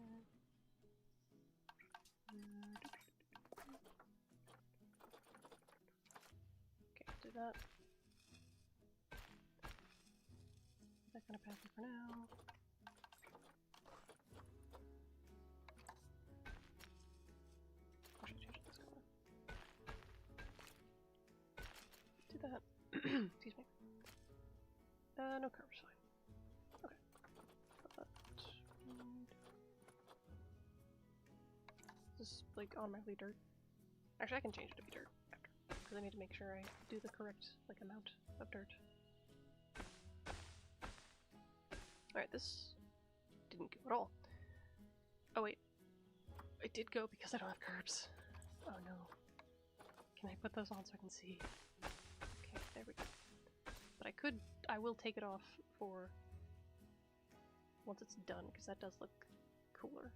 Okay, do that. That kind of path for now. I should change this color. Do that. Excuse me. No curves, fine. Okay. This is like automatically dirt. Actually, I can change it to be dirt after, because I need to make sure I do the correct like amount of dirt. Alright, this didn't go at all. Oh wait, it did go because I don't have curbs. Oh no. Can I put those on so I can see? Okay, there we go. But I will take it off for once it's done, because that does look cooler.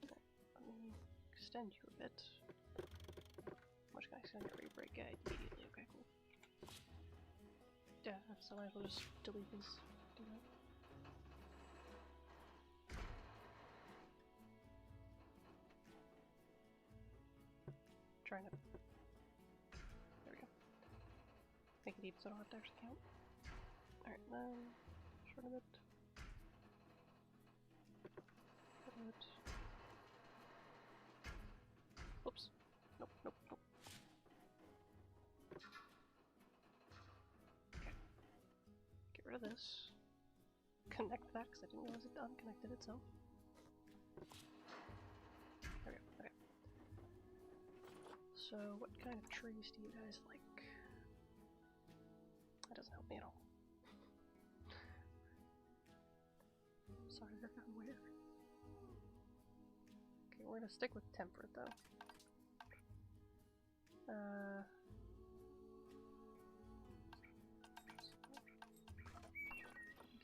Okay, let me extend you a bit. How much can I extend your break immediately? Okay, cool. Yeah, so I might as well just delete this. Do that. Trying to. There we go. Make it even so I don't have to actually count. Alright, then. Shorten it. Shorten it. Oops. Nope, nope, nope. Okay. Get rid of this. Connect that, because I didn't realize it unconnected itself. There we go. Okay. So, what kind of trees do you guys like? That doesn't help me at all. Sorry, they're kind of weird. Okay, we're gonna stick with temperate though.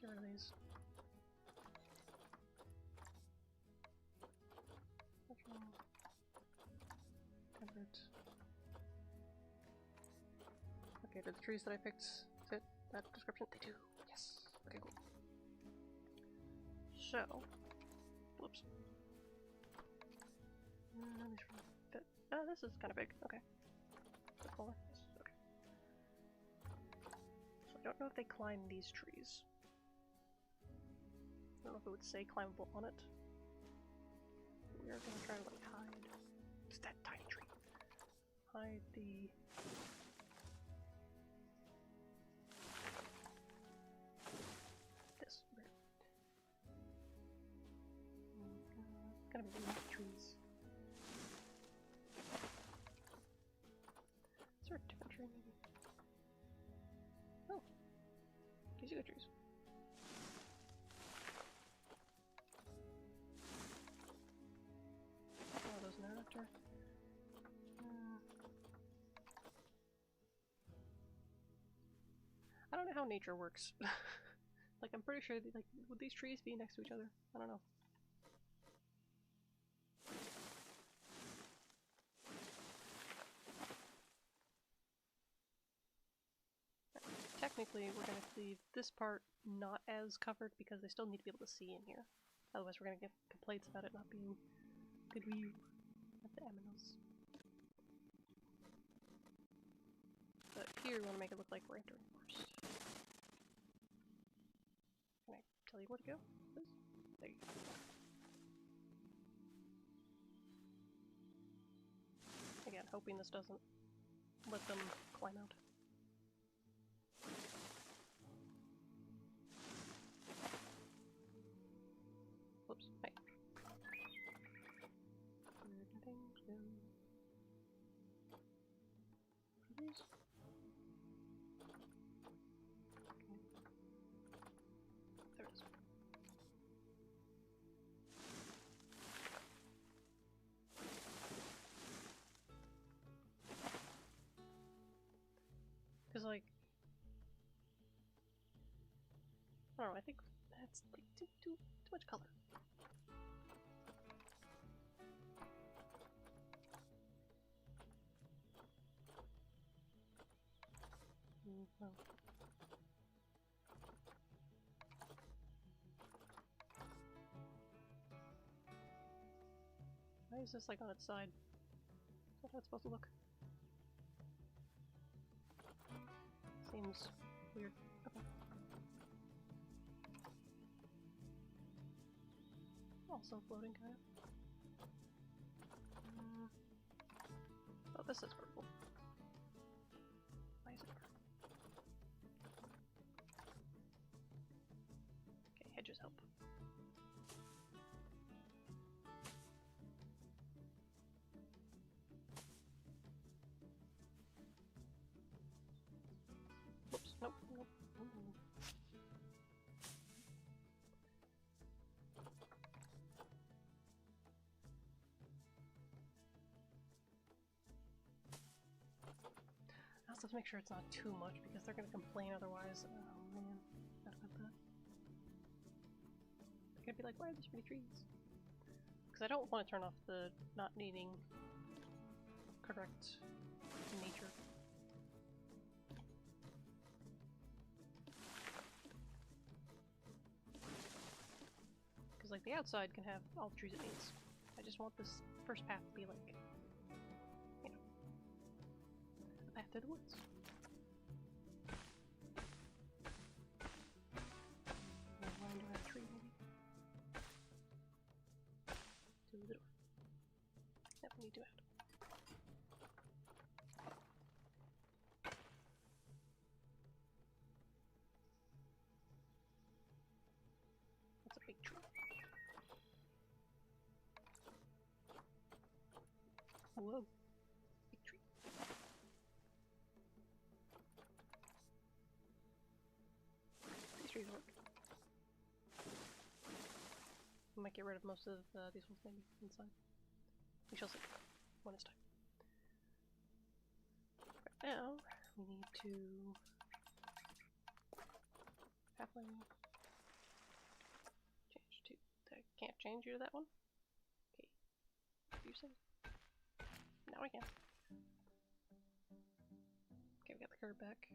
Get rid of these. Temperate. Okay, do the trees that I picked fit that description? They do. Yes. Okay, cool. So, whoops. Fit. Oh, this is kind of big. Okay. The color. Yes. Okay. So I don't know if they climb these trees. I don't know if it would say climbable on it. We are gonna try to like hide. Just that tiny tree. Hide the. This. There. It's gonna be weak trees. Is there a different tree maybe? Oh. These are good trees. Oh, those in there after. I don't know how nature works. Like, I'm pretty sure, like, would these trees be next to each other? I don't know. Technically, we're going to leave this part not as covered because they still need to be able to see in here. Otherwise, we're going to get complaints about it not being good view of the aminos. But here, we want to make it look like we're entering forest. Can I tell you where to go? Please? There you go. Again, hoping this doesn't let them climb out. Whoops. Hey. Please. Okay. There it is. Because, like, I don't know, I think that's like too much color. No. Why is this like on its side? Is that how it's supposed to look? Seems weird. Okay. Also floating, kind of. Oh, this is purple. Why is it purple? Okay, hedges help. Whoops, nope, nope. Ooh. I also have to make sure it's not too much because they're gonna complain otherwise. Oh man, forgot about that. They're gonna be like, why are there so many trees? Because I don't want to turn off the not needing correct nature. Because like the outside can have all the trees it needs. I just want this first path to be like, you know, a path to the woods. Line around a tree maybe. To the door. That we need to add. That's a big tree. Whoa. Big tree. These trees work. We might get rid of most of these ones maybe inside. We shall see when it's time. Right now, we need to halfway change to. I can't change you to that one. Okay. What do you say? Now I can. Okay, we got the curve back.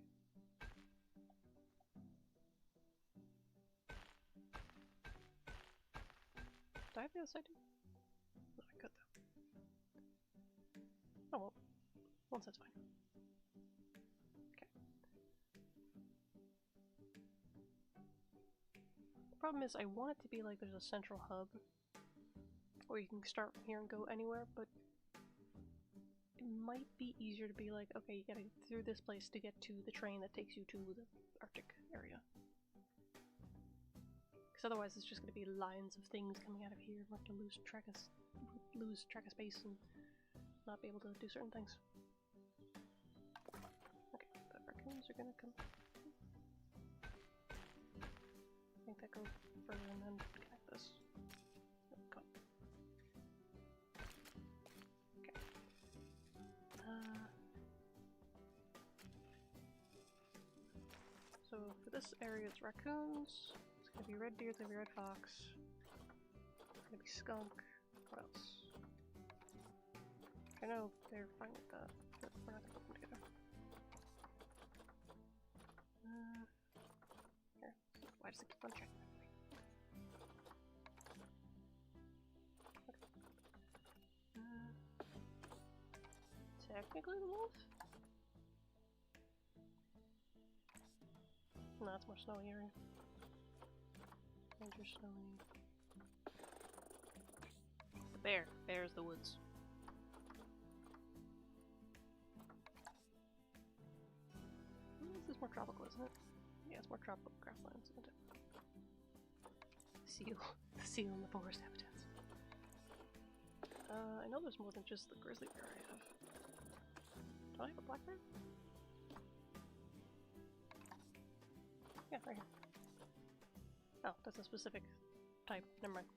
Do I have the other side too? No, I could though. Oh well. Once that's fine. Okay. The problem is I want it to be like there's a central hub where you can start from here and go anywhere, but it might be easier to be like, okay, you gotta get through this place to get to the train that takes you to the Arctic area. Because otherwise it's just gonna be lines of things coming out of here. We're gonna lose track of space and not be able to do certain things. Okay, the raccoons are gonna come. Make that go further and then connect this. Nope, come. Okay. So for this area it's raccoons. It's gonna be red deer, it's gonna be red fox. It's gonna be skunk. What else? I know they're fine with that, but we're not gonna put them together. Here. Why does it keep on checking? Okay. Technically the wolf? No, it's more snowy area. Major snowy. The bear. Bear's the woods. It's more tropical, isn't it? Yeah, it's more tropical grasslands, isn't it? Seal. The seal in the forest habitats. I know there's more than just the grizzly bear I have. Do I have a black bear? Yeah, right here. Oh, that's a specific type. Never mind.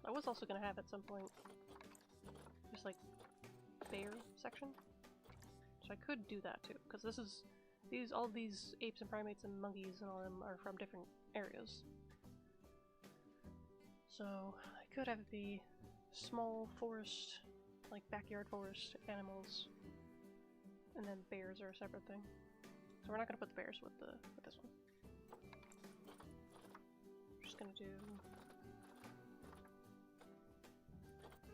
I was also gonna have at some point just like bear section, so I could do that too. Because this is all these apes and primates and monkeys and all of them are from different areas. So I could have it be small forest, like backyard forest animals, and then bears are a separate thing. So we're not gonna put the bears with this one. We're just gonna do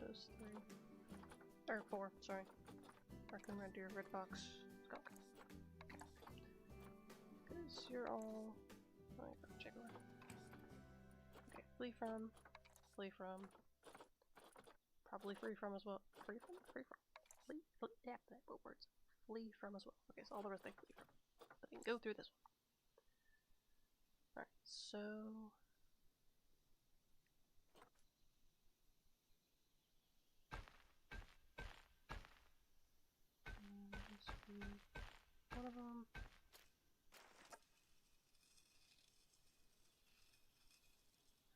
those 3. Or 4, sorry. Raccoon, red deer, red fox, skunk. Okay. Because you're all... Oh, I gotta check away. Okay, flee from. Probably free from as well. Free from? Yeah, what words? Flee from as well. Okay, so all the rest they flee from. But they can go through this one. Alright, so... one of them.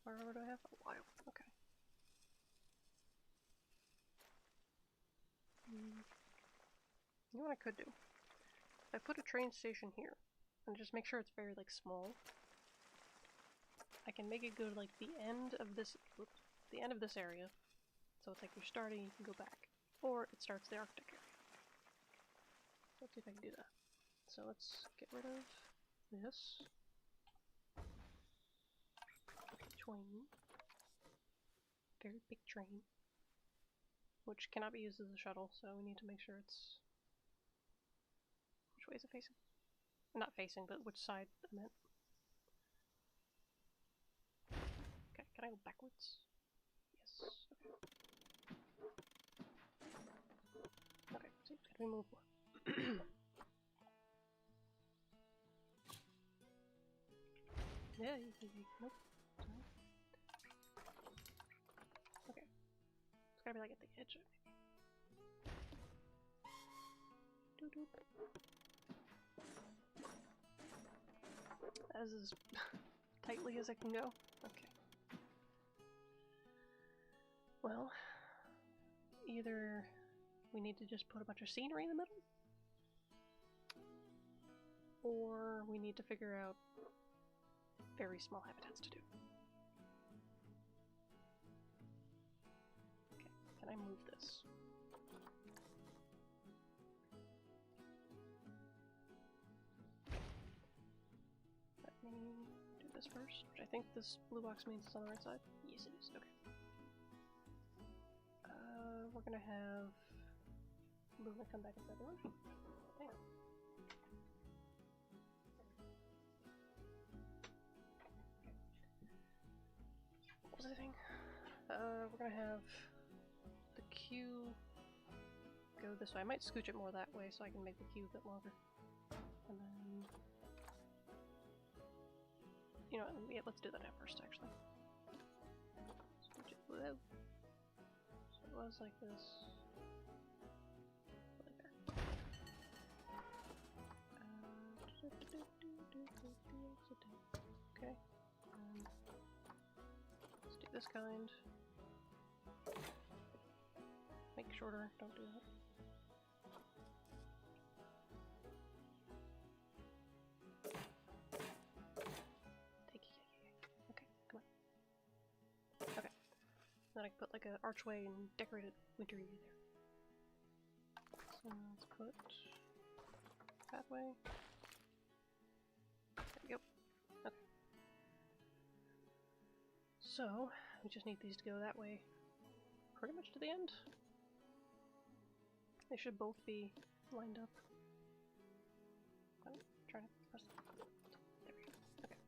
Where do I have? A while. Okay. You know what I could do? If I put a train station here, and just make sure it's very, like, small, I can make it go to, like, the end of this, the end of this area. So it's like you're starting, you can go back. Or it starts the Arctic area. Let's see if I can do that. So let's get rid of this. Train. Very big train. Which cannot be used as a shuttle, so we need to make sure it's... Which way is it facing? Not facing, but which side I meant. Okay, can I go backwards? Yes. Okay. Okay, so it's gotta be moved more. Yeah, nope. Sorry. Okay. It's gotta be like at the edge of it, maybe. Doop. As tightly as I can go. Okay. Well, either we need to just put a bunch of scenery in the middle, or we need to figure out very small habitats to do. Okay, can I move this? Let me do this first, which I think this blue box means it's on the right side. Yes, it is. Okay. We're gonna have movement come back into the other one. Hang on. What was the thing? We're gonna have the queue go this way. I might scooch it more that way so I can make the queue a bit longer. And then... You know what, yeah, let's do that at first, actually. Scooch it below. So it was like this. Like there. Okay. Let's do this kind. Make shorter, don't do that. Okay, come on. Okay. Then I can put like an archway and decorated wintery there. So let's put pathway. There we go. Okay. So we just need these to go that way pretty much to the end. They should both be lined up. I'm trying to press it. There we go. Okay.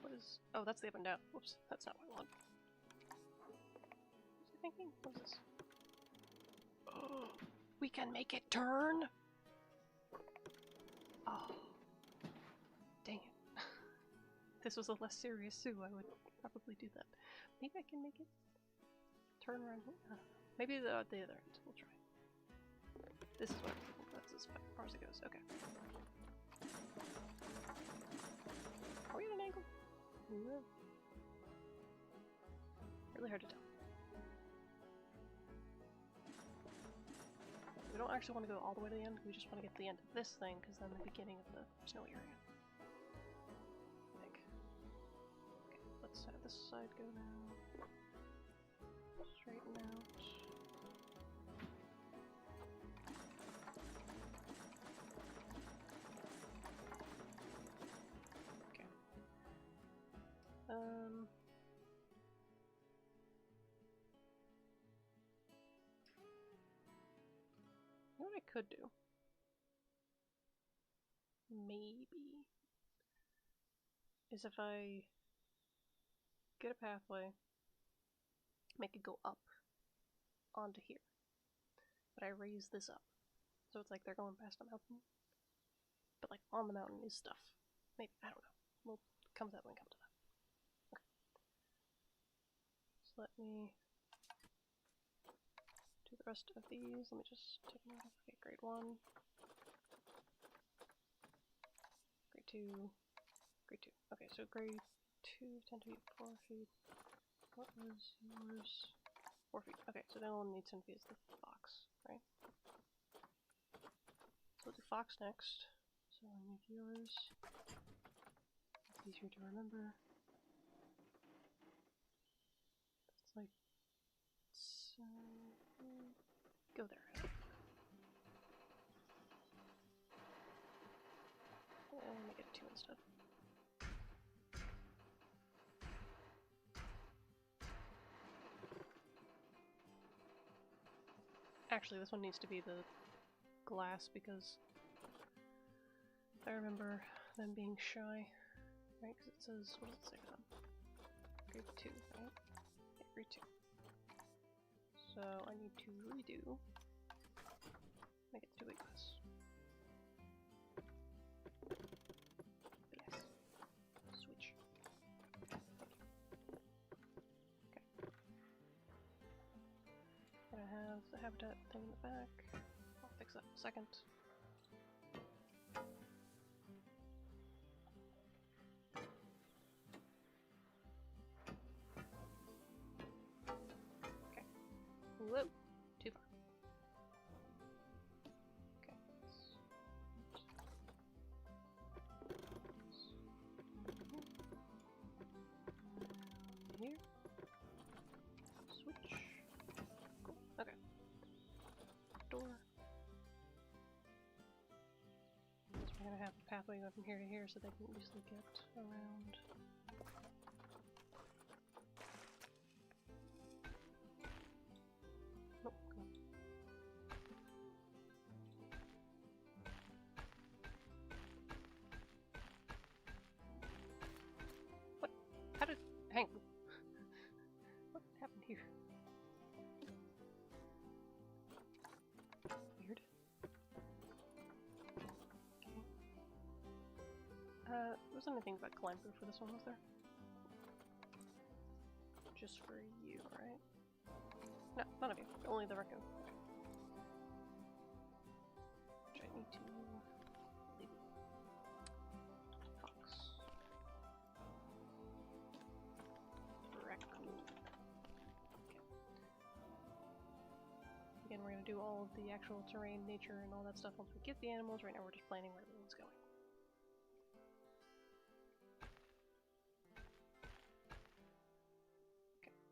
What is... Oh, that's the up and down. Whoops, that's not what I want. thinking? What is this? Oh, we can make it turn! Oh. Dang it. This was a less serious zoo, I would probably do that. Maybe I can make it turn around here? I don't know. Maybe the other end. We'll try. This is what I'm thinking. That's as far as it goes. Okay. Are we at an angle? No. Really hard to tell. We don't actually want to go all the way to the end, we just want to get to the end of this thing, because then the beginning of the snowy area. I think. Okay, let's have this side go now. Straighten out. Okay. You know what I could do? Maybe. Is if I get a pathway, make it go up onto here. But I raise this up. So it's like they're going past a mountain. But like on the mountain is stuff. Maybe, I don't know. We'll come to that when we come to that. Okay. So let me do the rest of these. Let me just take them out. Okay, grade 1. Grade 2. Grade 2. Okay, so grade 2 tend to be 4 feet. What was yours? 4 feet. Okay, so then we'll need 10 feet as the fox, right? So we'll do fox next. So I'll make yours. It's easier to remember. It's like so. Go there. And make it 2 instead. Actually, this one needs to be the glass because I remember them being shy, right? Because it says, what does it say for them? Grade 2, right? Yeah, grade 2. So I need to redo. Make it 2-way glass. Yes. Switch. Thank you. Okay. Gonna have the habitat thing in the back. I'll fix that in a second. Okay. Whoa! Too far. Okay. Here. Switch. Cool. Okay. Door. So we're gonna have a pathway going from here to here so they can easily get around. Nope, come on. What? How did... hang... What happened here? Weird. Okay. Wasn't anything about climb proof for this one, was there? Just for you, right? No, none of you. Only the raccoon. Which I need to leave. Fox. Raccoon. Okay. Again, we're gonna do all of the actual terrain, nature, and all that stuff once we get the animals. Right now we're just planning where everyone's going.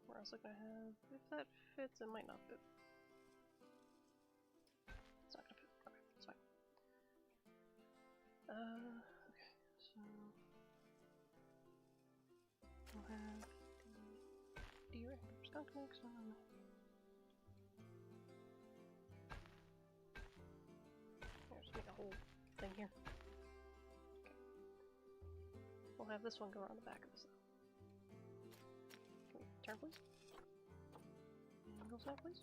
We're also gonna have, if that fits, it might not fit. It's not gonna fit. Okay, that's fine. Okay, so we'll have the deer and skunk next on. Here, just make a whole thing here. Okay. We'll have this one go around the back of this though. Can we turn, please? Single side, please.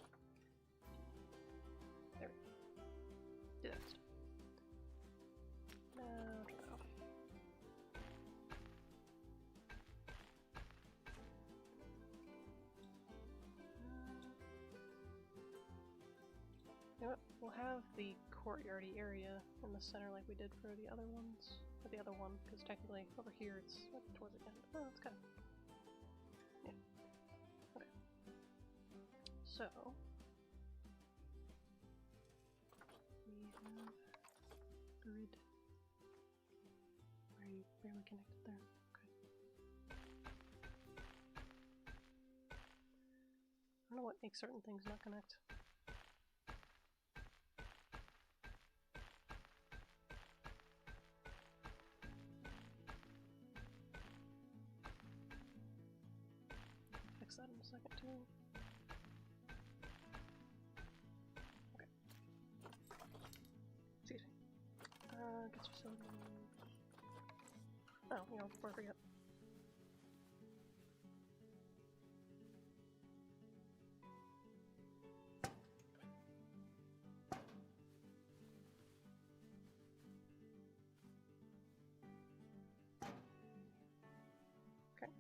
There we go. Do that stuff. Now, turn that off. You know what? We'll have the courtyardy area in the center like we did for the other ones. For the other one, because technically over here it's like towards the end. Oh, it's kind of... yeah. Okay. So... we have grid. Are you barely connected there? Okay. I don't know what makes certain things not connect. Fix that in a second too. Okay. Excuse me. Gets facility. Oh, you know, before I forget. Okay.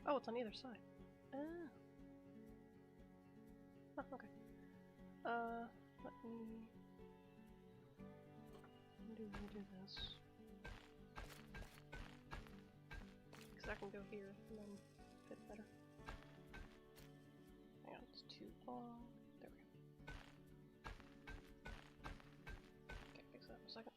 Oh, it's on either side. Ah. Oh, okay. Let me do this. Because I can go here and then fit better. Hang on, it's too long. There we go. Okay, fix that in a second.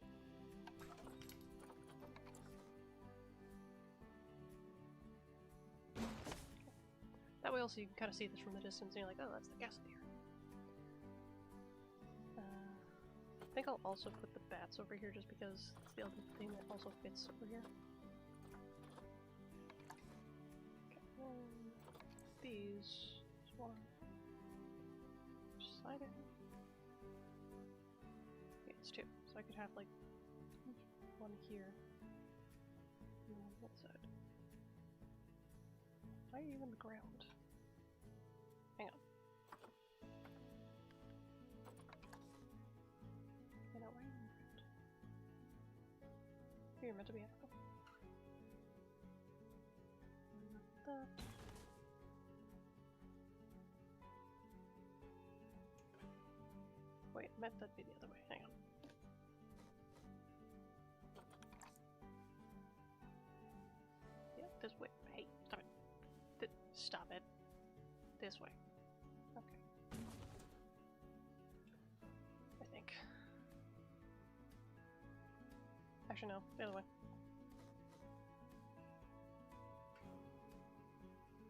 That way also you can kind of see this from the distance and you're like, oh, that's the gas here. I think I'll also put the bats over here just because it's the other thing that also fits over here. Okay, these, just one side of it. Yeah, it's two, so I could have like one here and then on that side. Why are you in the ground? Hang on. You know, why are you in the ground? You're meant to be ethical. Not that. Wait, meant that'd be the other way. Hang on. Yeah, this way. Hey, stop it. Stop it. This way. Okay. I think. Actually, no. The other way.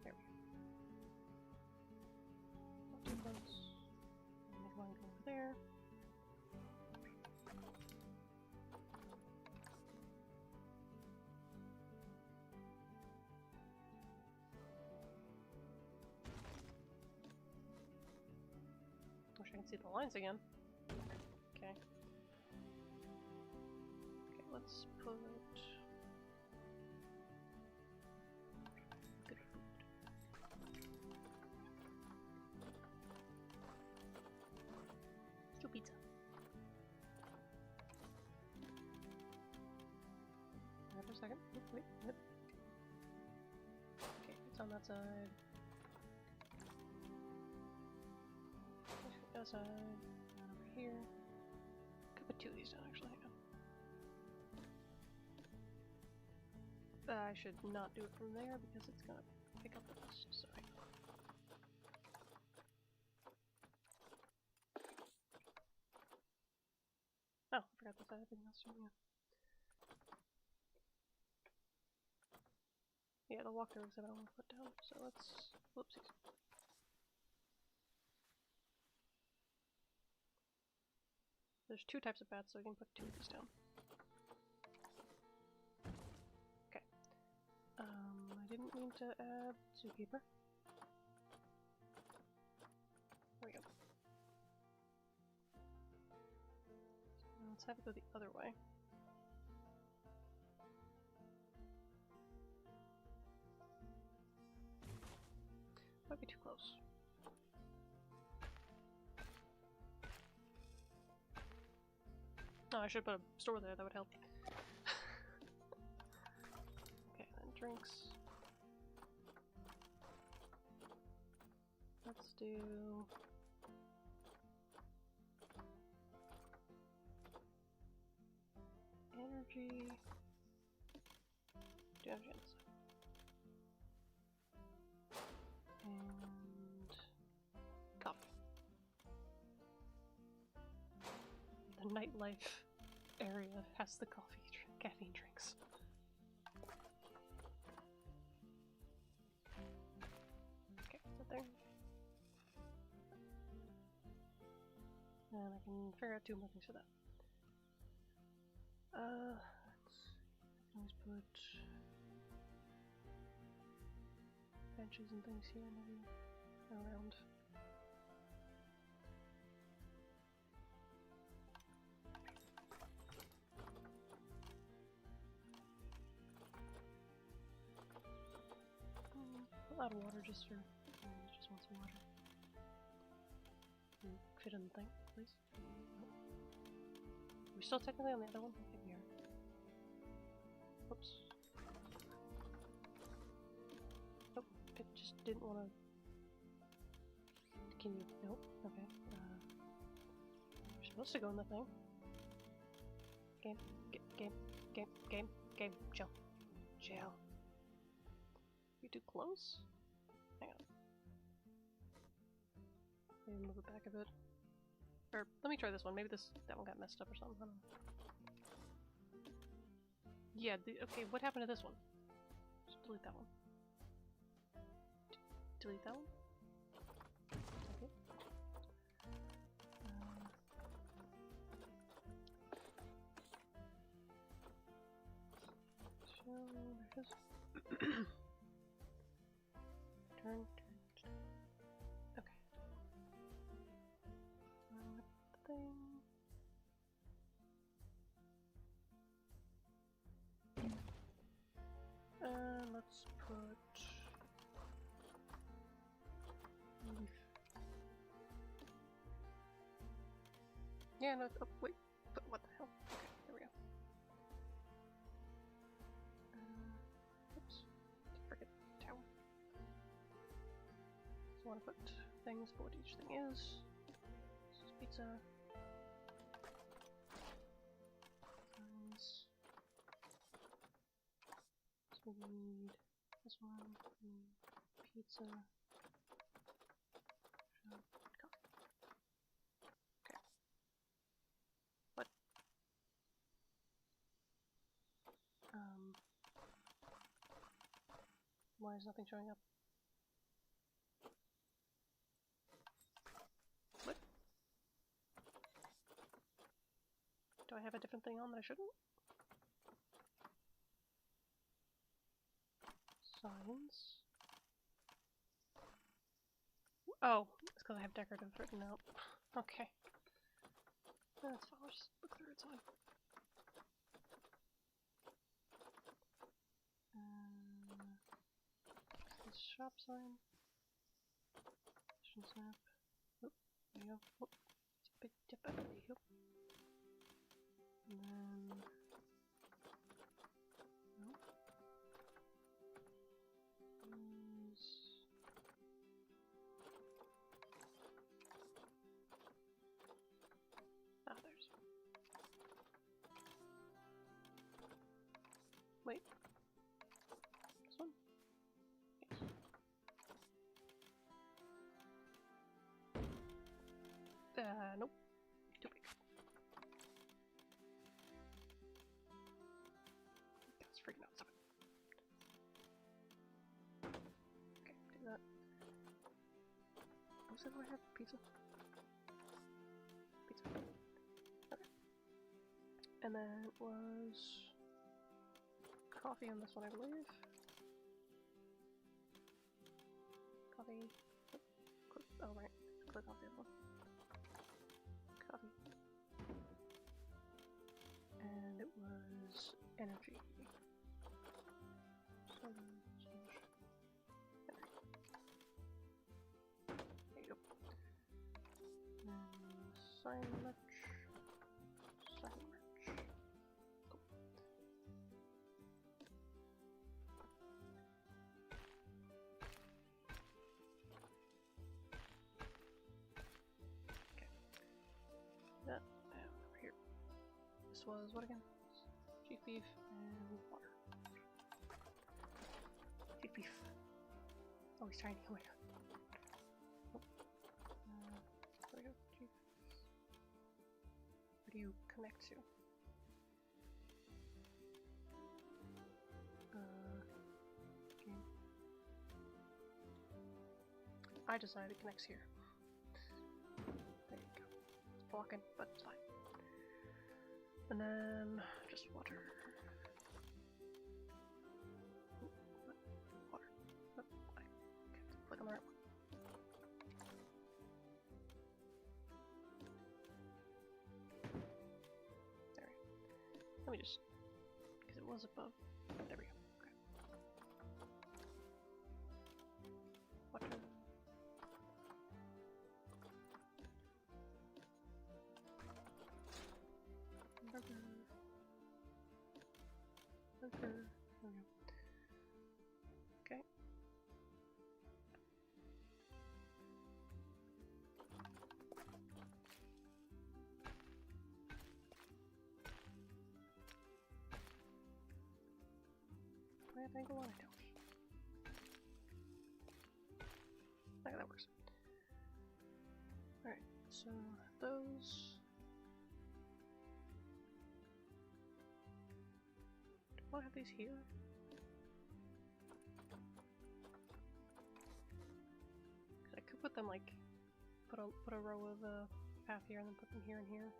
There we go. Not too close. Make one go over there. Wish I could see the lines again. Okay. Okay, let's put... good food. Still pizza. Wait for a second. Oh, wait, wait. Okay, it's on that side. Other side, and over here. Could put two of these down actually. Hang on. I should not do it from there because it's gonna pick up the dust. Sorry. Oh, I forgot that I had everything else doing it. Yeah, the walkthrough exhibit I want to put down. So let's. Whoopsies. There's two types of bats, so we can put two of these down. Okay. I didn't mean to add zookeeper. There we go. Let's have it go the other way. Might be too close. Oh, I should put a store there, that would help. Okay, then drinks. Let's do... energy... do energy on this side. And... coffee. The nightlife area has the caffeine drinks. Okay, is that there? And I can figure out 2 more things for that. I can always put benches and things here, maybe around. A lot of water just for... just want some water. Fit in the thing, please. Nope. We're still technically on the other one? I think we are. Oops. Nope, it just didn't want to... Can you... Nope, okay. You're supposed to go in the thing. Game. Chill. Chill. You're too close? Hang on. Maybe move it back a bit. Or, let me try this one. Maybe that one got messed up or something. I don't know. Yeah, okay, what happened to this one? Just delete that one. Delete that one? Okay. So, there's... turn. Okay. Thing. Let's put leaf. Yeah, no, oh, wait, but what the hell? Okay, there we go. Oops, forget tower. So I want to put things for what each thing is. This is pizza. So we need this one, pizza, coffee. Okay. What? Why is nothing showing up? What? Do I have a different thing on that I shouldn't? Signs. Oh, it's because I have decorative written out. Okay. That's fine, I'll just look through it's fine. This shop sign. Mission snap. Oop, there you go. Oop. There you go. And then... nope. Ah, there's... wait. This one? Yes. Nope. Too big. That's freaking out. Stop it. Okay, do that. Oh, so do I have pizza? Pizza. Okay. And then it was coffee on this one, I believe. Coffee. Oh, right. Click off the other one. Coffee. Sign match. Sign match. Cool. Okay. That over here. This was what again? Chief beef and water. Chief beef. Oh, he's tiny. Oh my god. Oh. There we go. Chief. Where do you connect to? Okay. I decided it connects here. There you go. It's blocking, but it's fine. And then just water. Water. Oh, I can't click on the right one. There. Let me just, because it was above. There we go. Okay. Water. Burger. Burger. There we go. Okay. Right angle on it. Okay, that works. Alright, so those. Do I have these here? Cause I could put them like put a row of path here and then put them here and here.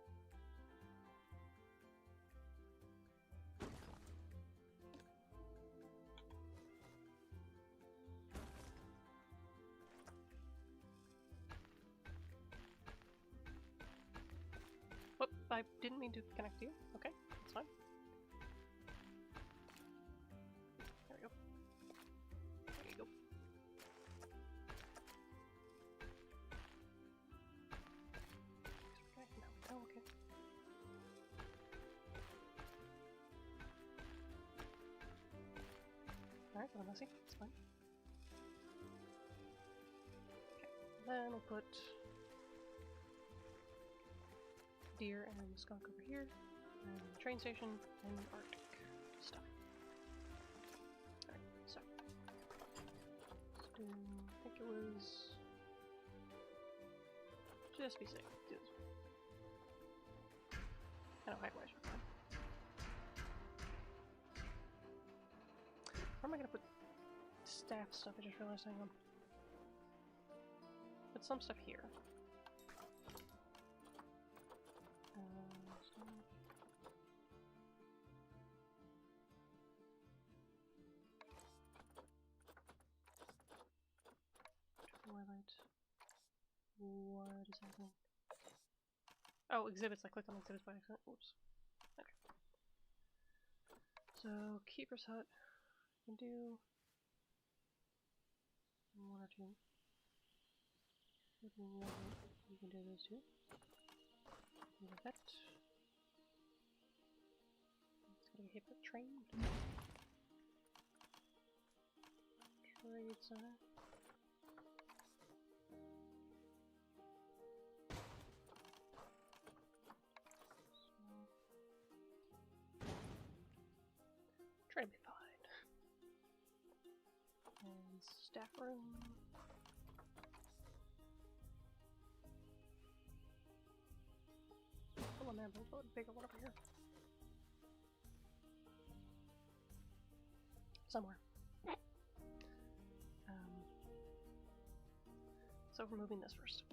Whoop, I didn't mean to connect you. Okay, that's fine. There we go. There you go. Okay, now we go, okay. Alright, well, messy. It's fine. Okay, then we'll put deer and skunk over here, and train station and Arctic stuff. Alright, so let's do, I think it was just be safe. Do this one. I know height-wise we're fine. Where am I gonna put staff stuff? I just realized. Hang on. Put some stuff here. Twilight. What is happening? Oh, exhibits. I clicked on exhibits by accident. Whoops. Okay. So, Keeper's Hut. You can do one or two. You can do those two. Do the vet. It's gonna be hit with train. Trade center. Try to be fine. And staff room. Come on there, but a bigger one over here. Somewhere. So we're moving this first.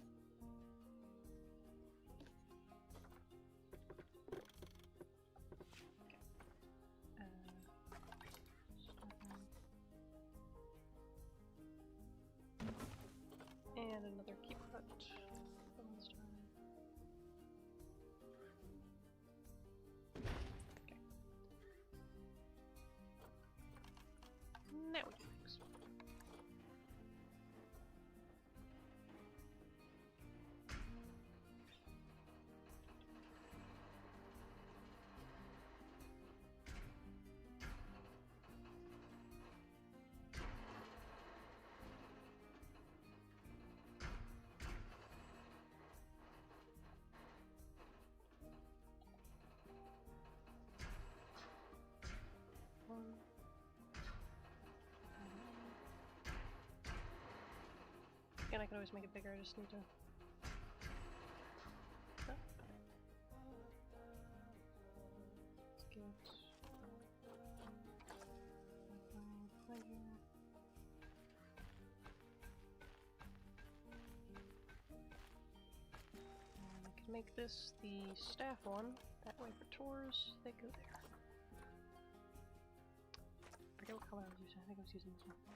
And another keep hut from this time. Okay. Now we do things. again, I can always make it bigger, I just need to... Oh. Let's get... right here. And I can make this the staff one, that way for tours, they go there. I forget what color I was using, I think I was using this one.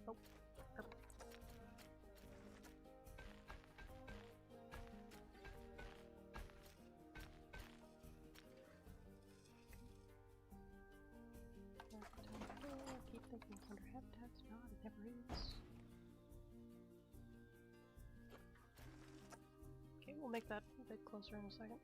Oh, purple. I keep thinking it's under habitats, not, it never is. Okay, we'll make that a bit closer in a second.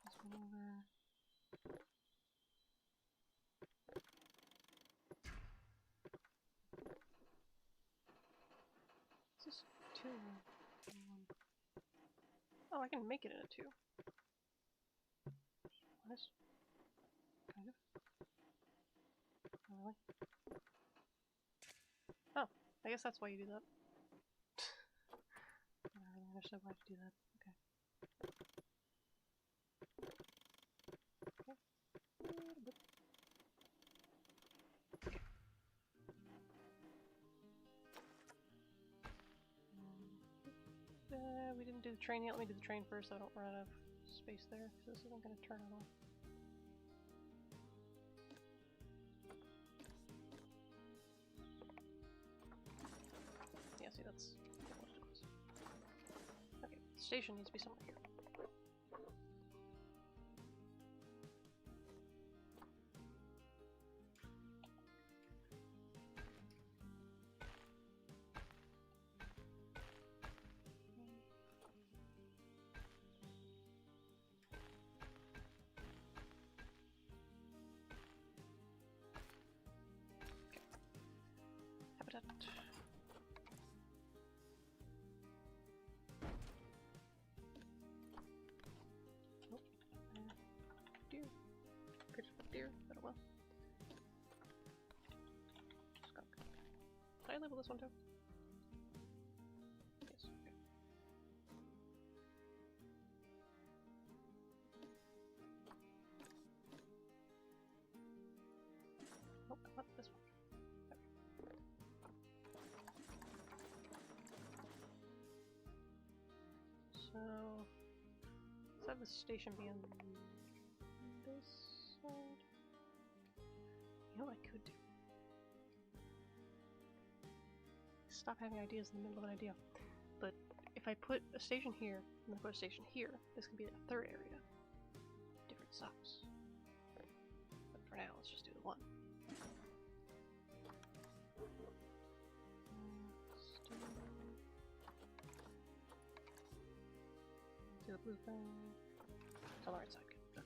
This one over. Is this 2? Oh, I can make it in a 2. Honest? Kind of. Not really. Oh, I guess that's why you do that. I don't really understand why you do that. Okay. We didn't do the train yet. Let me do the train first so I don't run out of space there, because this isn't going to turn it off. Yeah, see, that's... Okay, the station needs to be somewhere here. Nope. Deer. Pretty deer, but oh well. Skunk. Did I label this one too? Yes, okay. Nope, not this one. So, let's have the station be on this side. You know what I could do? Stop having ideas in the middle of an idea. But if I put a station here, and then put a station here, this could be a third area. Different stops. But for now, let's just do the one. Do the blue thing. It's on the right side. Good.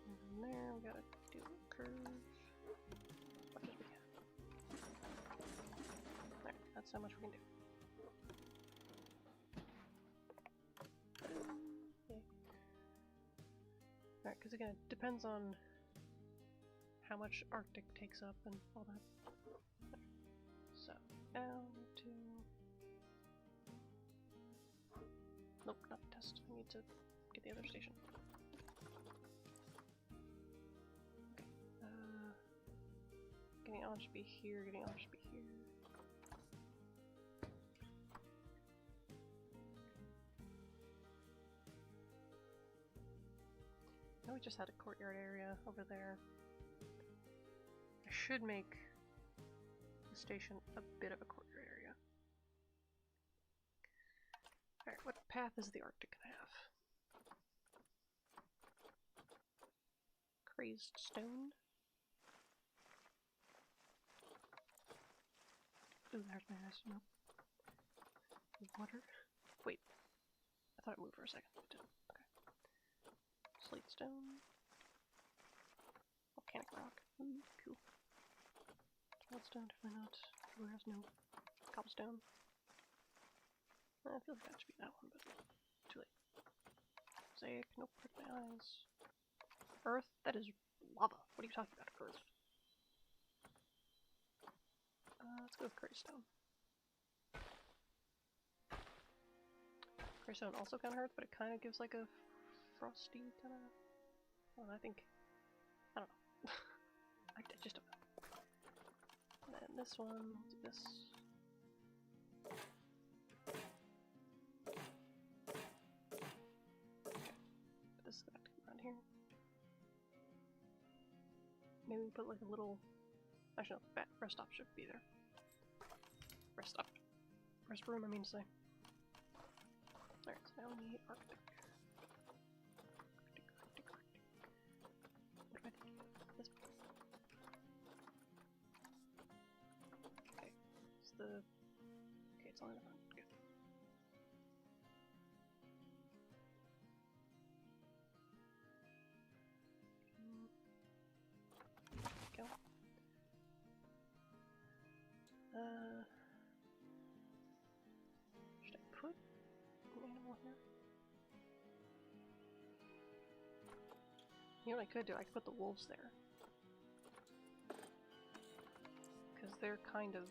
And from there, we gotta do a curve. As much as we can. There, that's how much we can do. Okay. Alright, because again, it depends on how much Arctic takes up and all that. There. So, now to... Nope, not test. I need to get the other station. Okay. Getting on should be here, getting on should be here. Now we just had a courtyard area over there. should make the station a bit of a courtyard area. Alright, what path is the Arctic gonna have? Crazed stone. Ooh, there's my eyes. Nope. Water. Wait. I thought it moved for a second. It didn't. Okay. Slate stone. Volcanic rock. Ooh, cool. Stone, definitely not. Who has no cobblestone? I feel like that should be that one, but too late. Mosaic, nope, hurt my eyes. Earth? That is lava. What are you talking about, Earth? Let's go with Greystone. Greystone also kind of hurts, but it kind of gives like a frosty kind of. Well, I think. I don't know. I just don't know. And then this one, let's do this. Okay. This is gonna have to come around here. Maybe we put like a little. Actually, no, rest stop should be there. Rest stop. Rest room, I mean to say. Alright, so now we need Arctic. Arctic. What do I think? This one. Okay, it's the. Okay, it's all in the front. Good. Go. Should I put an animal here? You know what I could do? I could put the wolves there. Because they're kind of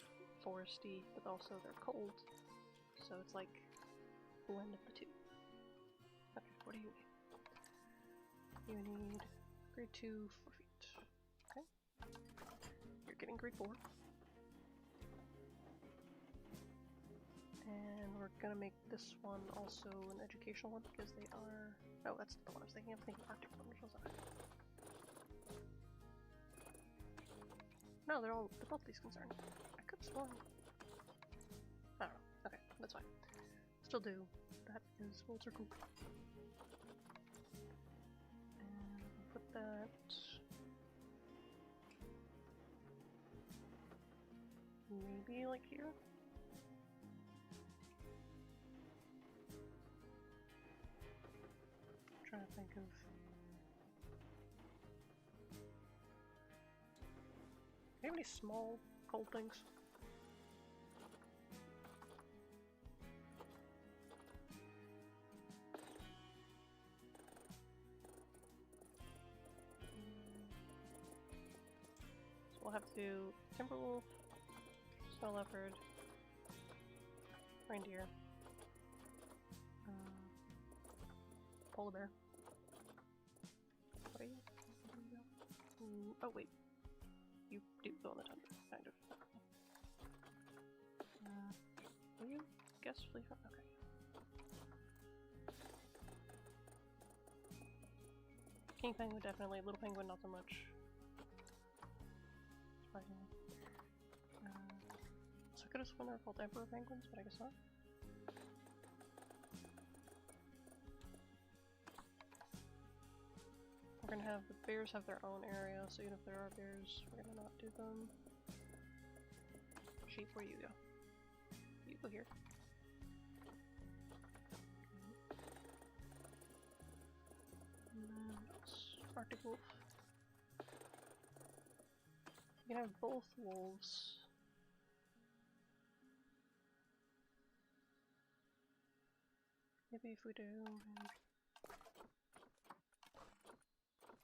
foresty, but also they're cold. So it's like a blend of the two. Okay, what do you need? You need grade 2 4 feet. Okay. You're getting grade 4. And we're gonna make this one also an educational one because they are. Oh, that's the one I was thinking. I'm thinking Arctic one, which was that? No, they're both these concerned. I could have sworn. I don't know. Okay, that's fine. Still do that because wolves are cool. And we'll put that. Maybe like here. Trying to think of. Do you have any small cold things? So we'll have to do Timberwolf, Snow Leopard, Reindeer, Polar Bear. What are you? Oh wait, you do go on the tundra, kind of. Are you? Guess leaf? Okay. King Penguin definitely, Little Penguin not so much. Surprisingly. So I could have sworn they were called Emperor Penguins, but I guess not. We're gonna have the bears have their own area, so even if there are bears, we're gonna not do them. Sheep, where you go? You go here. And then Arctic wolf. You can have both wolves. Maybe if we do.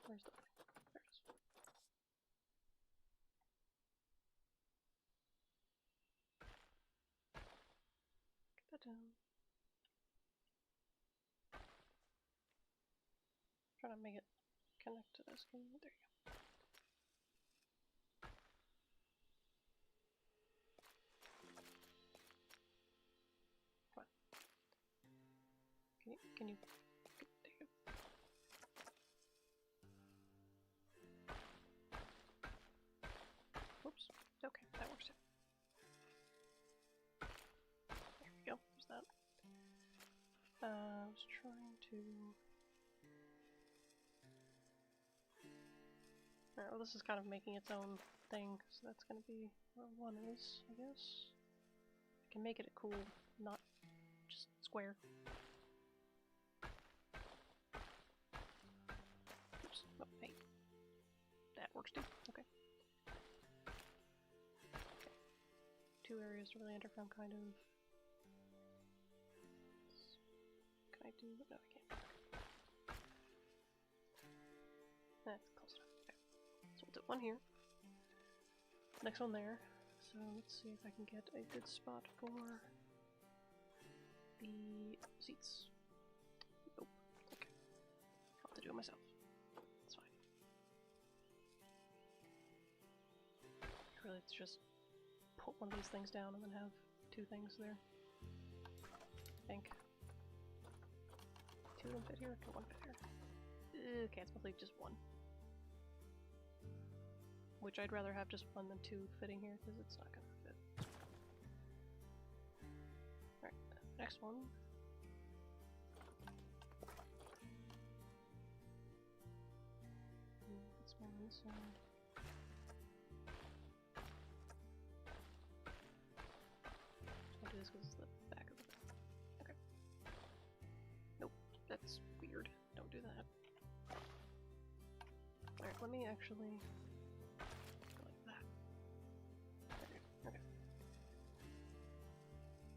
Where's the thing? There it is. Get that down. Trying to make it connect to this game. There you go. Come on. Can you? There you go. to... Alright, well this is kind of making its own thing, so that's gonna be where 1 is, I guess. I can make it a cool, not just square. Oops. Oh, hey. That works too. Okay. Okay. 2 areas to really enter from, kind of. Can I do... No, I can't. Okay. That's close enough. Okay. So we'll do 1 here. Next one there. So let's see if I can get a good spot for the seats. Nope. Okay. I'll have to do it myself. That's fine. Really, it's just put one of these things down and then have 2 things there. I think. 2 of them fit here, or 1 fit here? Okay, it's mostly just 1. Which I'd rather have just 1 than 2 fitting here, because it's not gonna fit. Alright, next one. It's more on this side. I'll do this because it's the back of it. Okay. Nope, that's weird. Don't do that. Alright, let me actually...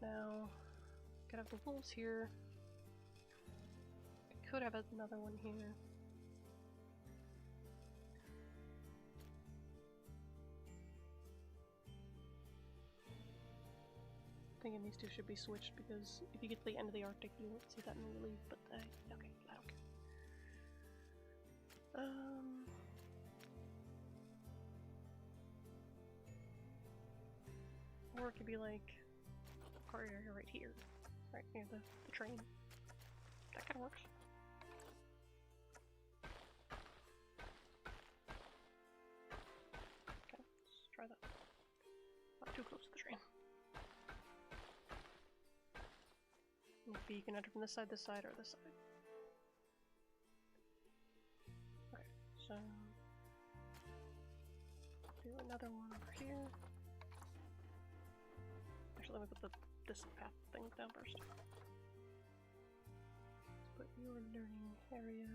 Now, gotta have the wolves here. I could have another one here. Thinking these 2 should be switched because if you get to the end of the Arctic, you won't see that in the relief. But okay, I don't care. Or it could be like. Area right here, right near the train. That kind of works. Okay, let's try that. Not too close to the train. Maybe you can enter from this side, or this side. Okay, so do another one over here. Actually, let me put this path thing down first. Let's put your learning area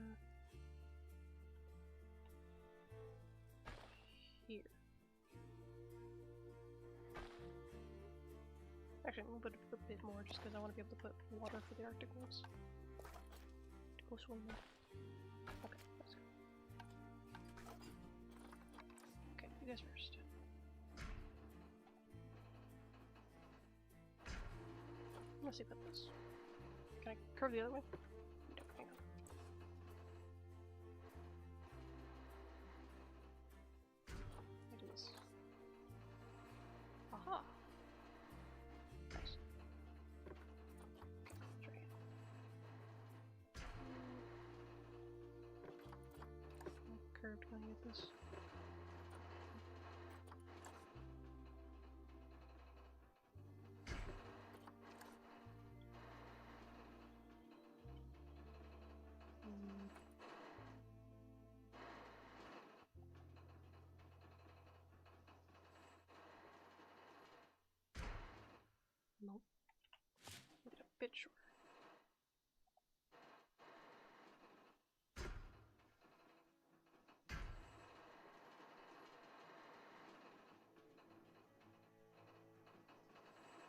here. Actually, I'm gonna put a bit more just because I want to be able to put water for the Arctic wolves to go swimming. Okay, that's good. Okay, you guys first. Let's see about this. Can I curve the other way? No, hang on. I do this. Aha! Nice. Okay, try again. Curved when I get this. Nope. Make it a bit shorter.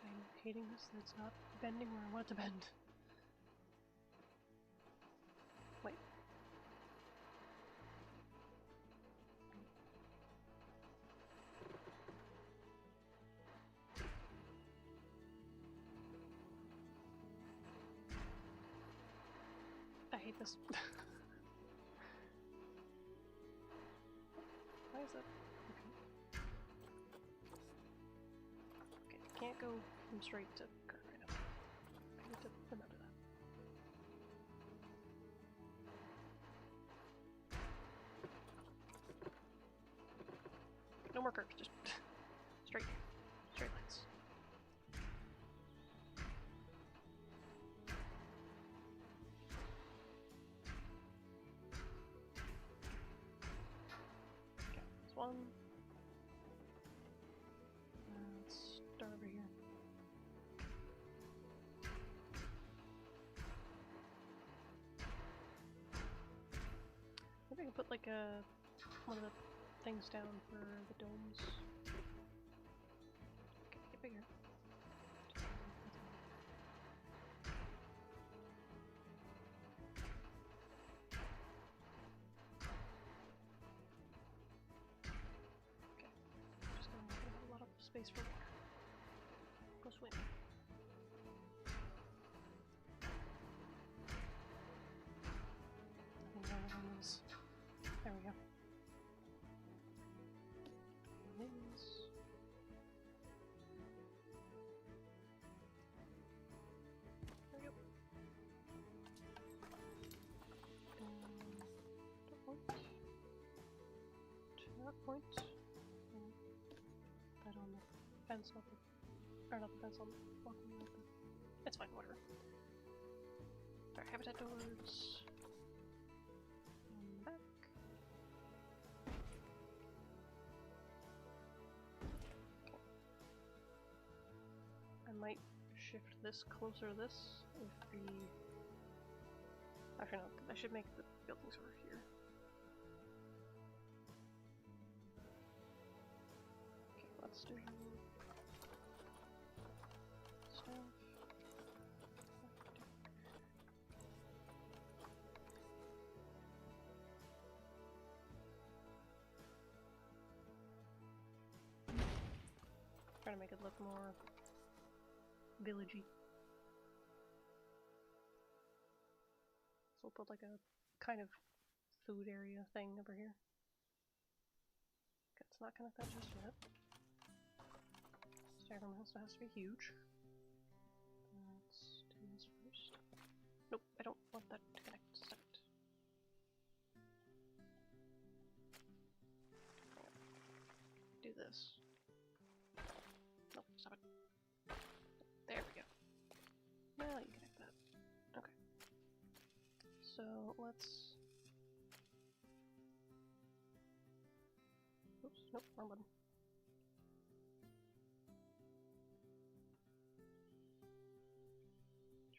I'm hating this, that it's not bending where I want it to bend. Wait. I hate this. Why is that? Okay. Okay, I can't go from straight to curve right now. I need to remember that. No more curves, just straight lines. one. Let's start over here. Maybe I can put like one of the things down for the domes. Okay, get bigger. Space for water. Go swim. Nothing wrong with these. There we go. Wings. There we go. That point. To that point. That on the fence, not the, or not the fence, on the walking with the, it's fine, whatever. Alright, habitat doors. Back. Okay. I might shift this closer to this if the, actually no, I should make the buildings over here. Okay, let's do stuff. Trying to make it look more villagey. So we'll put like a kind of food area thing over here. Okay, it's not connected just yet. This diagram has to be huge. Let's do this first. Nope, I don't want that to connect. Stop it. Do this. Nope, stop it. There we go. Now you connect that. Okay. So let's. Oops, nope, wrong button.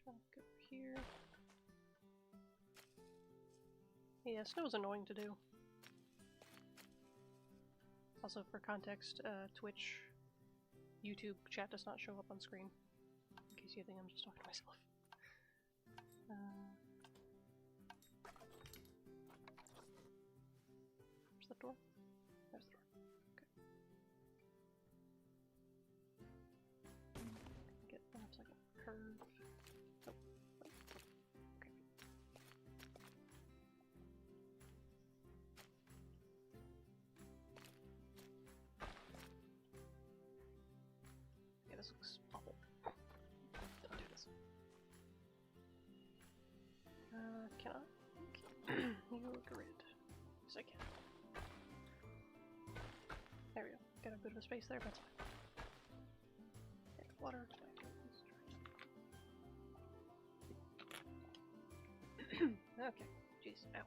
Try to go here. Yeah, snow is annoying to do. Also, for context, Twitch, YouTube chat does not show up on screen. In case you think I'm just talking to myself. Where's the door? There's the door. Okay. Get perhaps like a curve. Oh, wait. Okay. Yeah, this looks awful. Don't do this. Can I? You grid. Yes, I can. There we go. Got a bit of a space there, but that's fine. Okay, water. Okay. Jeez. Ow.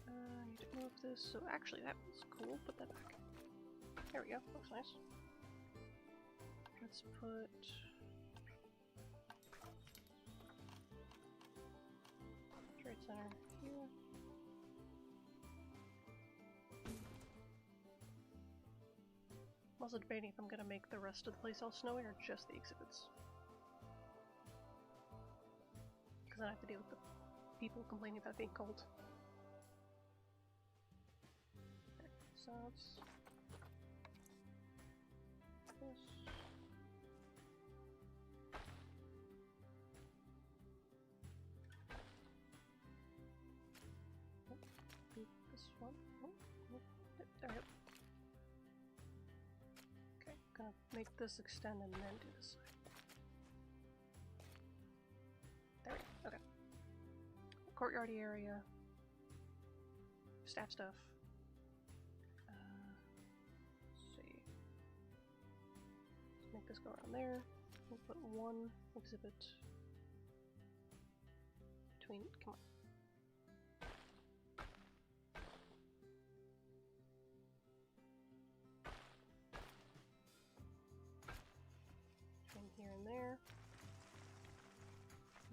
I need to move this. So actually, that was cool. Put that back. There we go. Looks nice. Let's put. Trade center here. I'm also debating if I'm gonna make the rest of the place all snowy or just the exhibits. Because then I have to deal with the people complaining about it being cold. Okay, so let's this. This one. Oh, there we go. Okay, gonna make this extend and then do this side. There we go. Okay. Courtyardy area. Staff stuff. Let's see. Let's make this go around there. We'll put one exhibit between. Come on.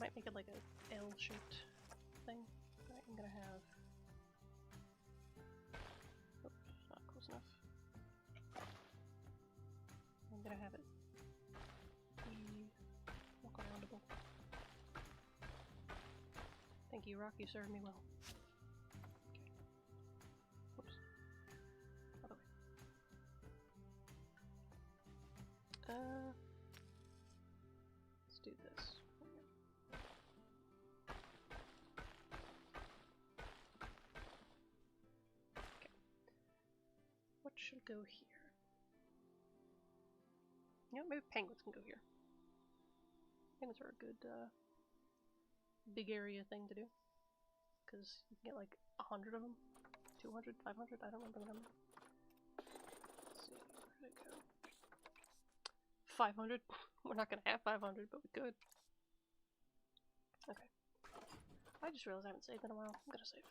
might make it like a L-shaped thing. Right, I'm gonna have... Oops, not close enough. I'm gonna have it be walk-aroundable. Thank you, Rock, you served me well. Okay. Whoops. Other way. Let's do this. Okay. What should go here? You know, maybe penguins can go here. Penguins are a good, big area thing to do. Because you can get like 100 of them. 200, 500, I don't remember the number. Let's see, where did it go? 500? We're not gonna have 500, but we could. Okay. I just realized I haven't saved in a while. I'm gonna save.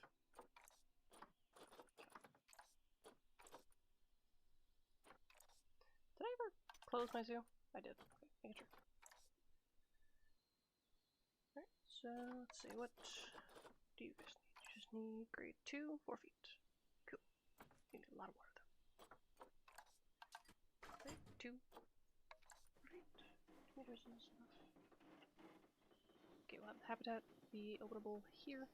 Did I ever close my zoo? I did. Okay, make sure. Alright, so let's see, what do you guys need? You just need grade 2, 4 feet. Cool. You need a lot of water though. Grade 2, 4 feet. 2 meters is enough. Okay, we'll have the habitat be openable here.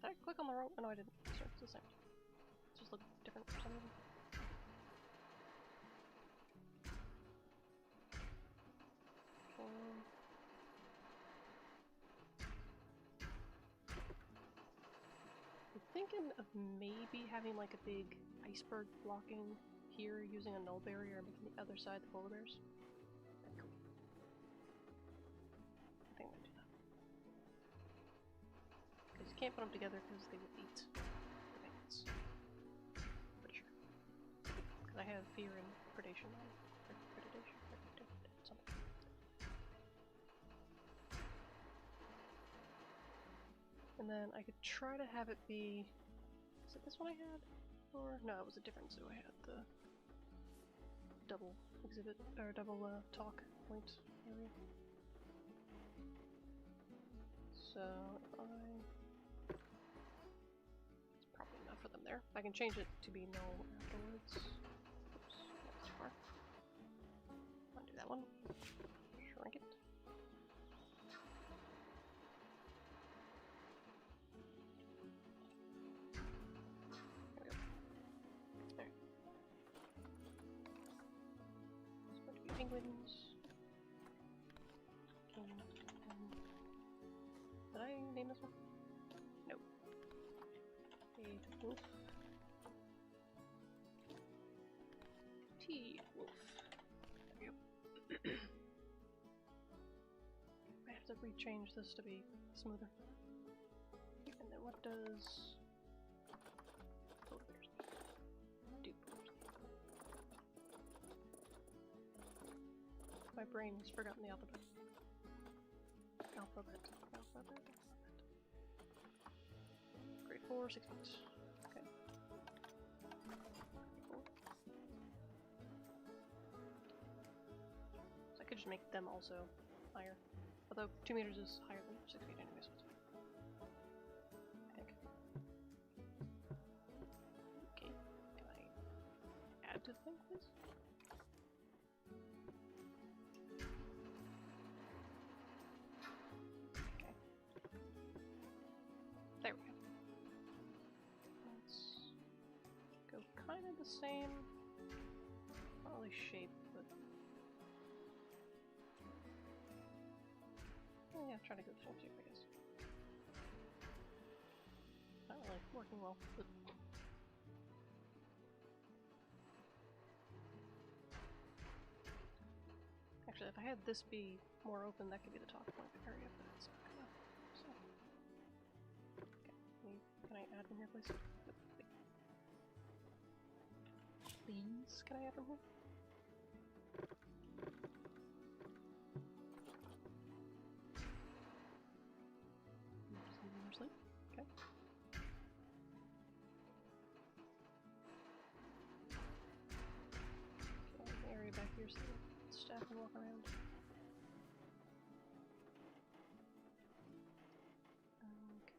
Did I click on the wrong? Oh, no, I didn't. Sorry, it's the same. It just looked different for some reason. I'm thinking of maybe having like a big iceberg blocking here using a null barrier and making the other side the polar bears. Cool. I think I'm gonna do that. Because you can't put them together because they will eat the penguins. Pretty sure. Because I have fear and predation on something. And then I could try to have it be... Is it this one I had? Or... No, it was a different zoo I had. The double exhibit, or double talk point area. So if I... It's probably enough for them there. I can change it to be null afterwards. Oops, that's too far. Undo that one. Shrink it. Penguins. Did I name this one? No. A wolf. T-wolf. There we go. I have to rechange this to be smoother. And then what does polar bears need? Do polar bears need? My brain has forgotten the alphabet. Alphabet. Grade 4, 6 feet. Okay. Grade 4. So I could just make them also higher. Although 2 meters is higher than 6 feet anyway, so it's fine. I think. Okay. Can I add to the thing, please? There we go. Let's go kind of the same, not really shape, but oh yeah, try to go the same shape, I guess. Not really working well, but actually, if I had this be more open, that could be the talk point area, but it's not gonna. So. Can I add from here, please? Please, can I add from here? Sleep. Okay. Okay, area back here so the staff can walk around. Okay.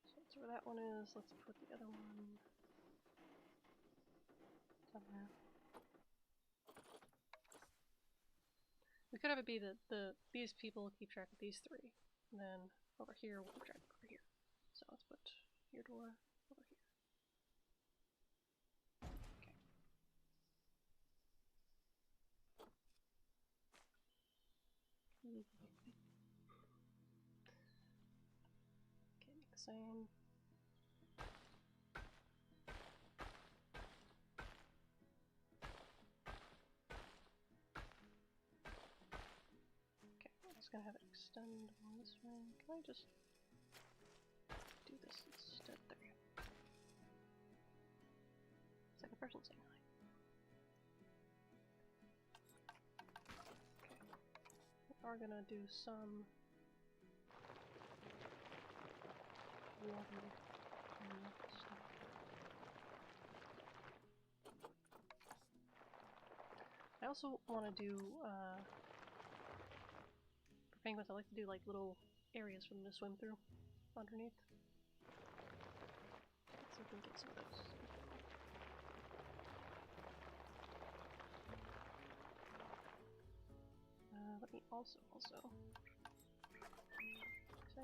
So that's where that one is. Let's put the other one somewhere. We could have it be that these people keep track of these three, and then over here we'll keep track of over here. So let's put your door over here. Okay. Okay, make the same. Okay, I'm just gonna have it extend on this way. Can I just do this instead? There we go. It's like a person saying hi. Okay. We are gonna do some water stuff. I also want to do, for penguins, I like to do like little areas for them to swim through underneath. Let's see if we can get some of those. Let me also, I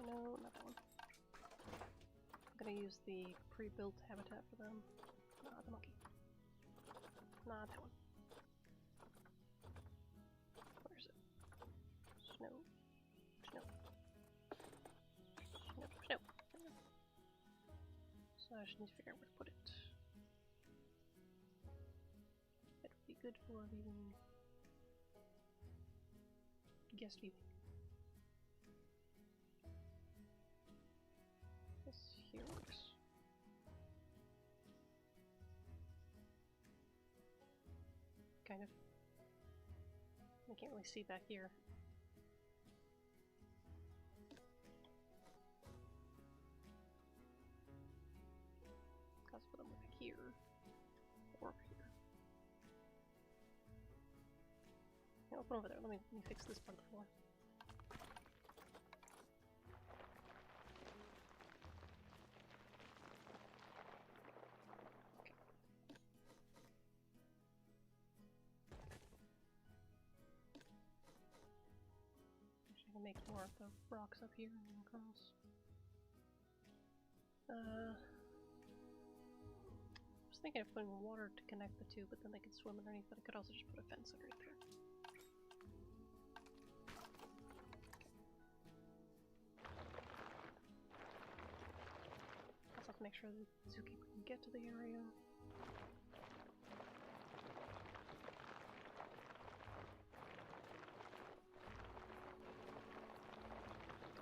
know, not that one. I'm gonna use the pre-built habitat for them. Not the monkey. Not that one. Where is it? Snow. Snow. Snow. Snow. So I just need to figure out where to put it. It would be good for viewing. Guest viewing. This here works. Kind of. I can't really see back here. Let's put them back here. Or over here. Yeah, I'll put them over there. Let me fix this part of the floor. Okay. Actually, I can make more of the rocks up here and then across. I was thinking of putting water to connect the two, but then they could swim underneath, but I could also just put a fence underneath there. Also have to make sure the zookeeper can get to the area.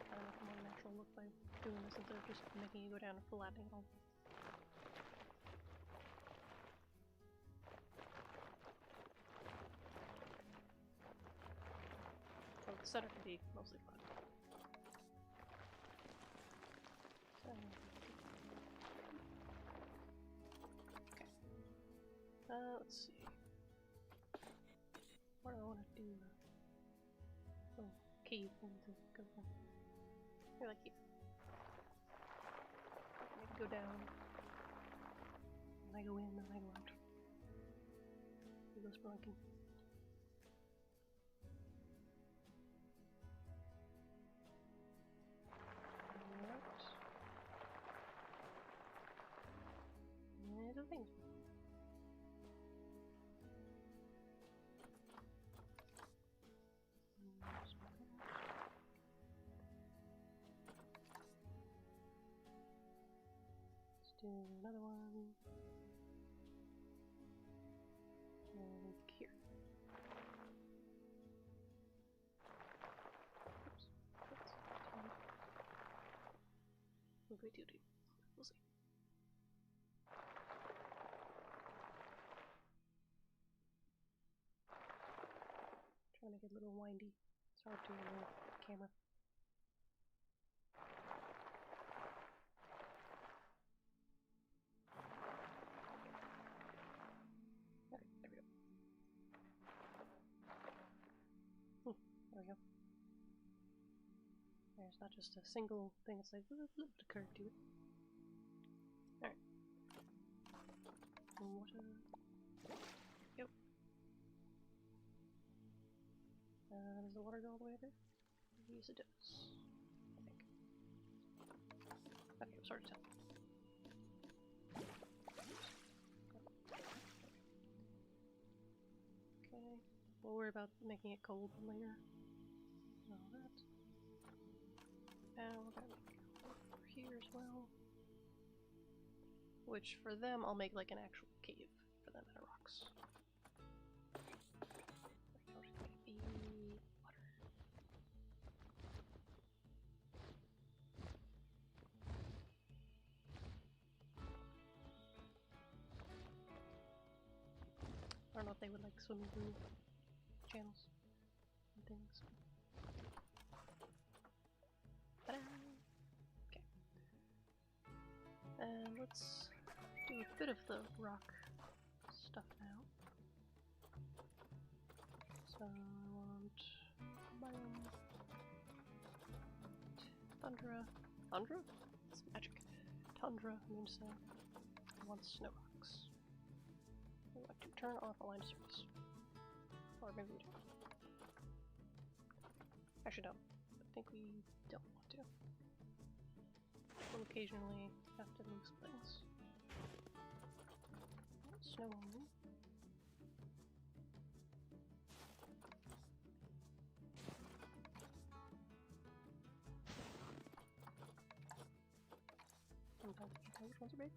Kind of make a more natural look by doing this instead of just making you go down and flattening it all. So the center can be mostly flat. So, okay. Let's see. What do I want to do? Oh, key thing to go from. Here, like here. Maybe go down. And I go in, and I go out. We go spelunking. Little things. Let's do another one. And here. Oops. What do we do? We'll see. Trying to make it a little windy. It's hard to on the camera. Okay, there we go. There's not just a single thing, it's like a little curve to it. Alright. Water. Yep. Does the water go all the way there? Yes, it does. I think. Okay, it was hard to tell. Okay. We'll worry about making it cold later. And all that. And we're gonna make it over here as well. Which, for them, I'll make like an actual cave for them out of rocks. Right now, we're just gonna be water. I don't know if they would like swimming through channels and things. Ta-da! Okay. And let's do a bit of the rock stuff now. So I want biome, tundra. Tundra? It's magic. Tundra means I want snow rocks. We want to turn off aligned surface. Or maybe we don't. Actually, no. I think we don't want to. We'll occasionally have to move some things. Snow only. Sometimes you can tell which ones are big.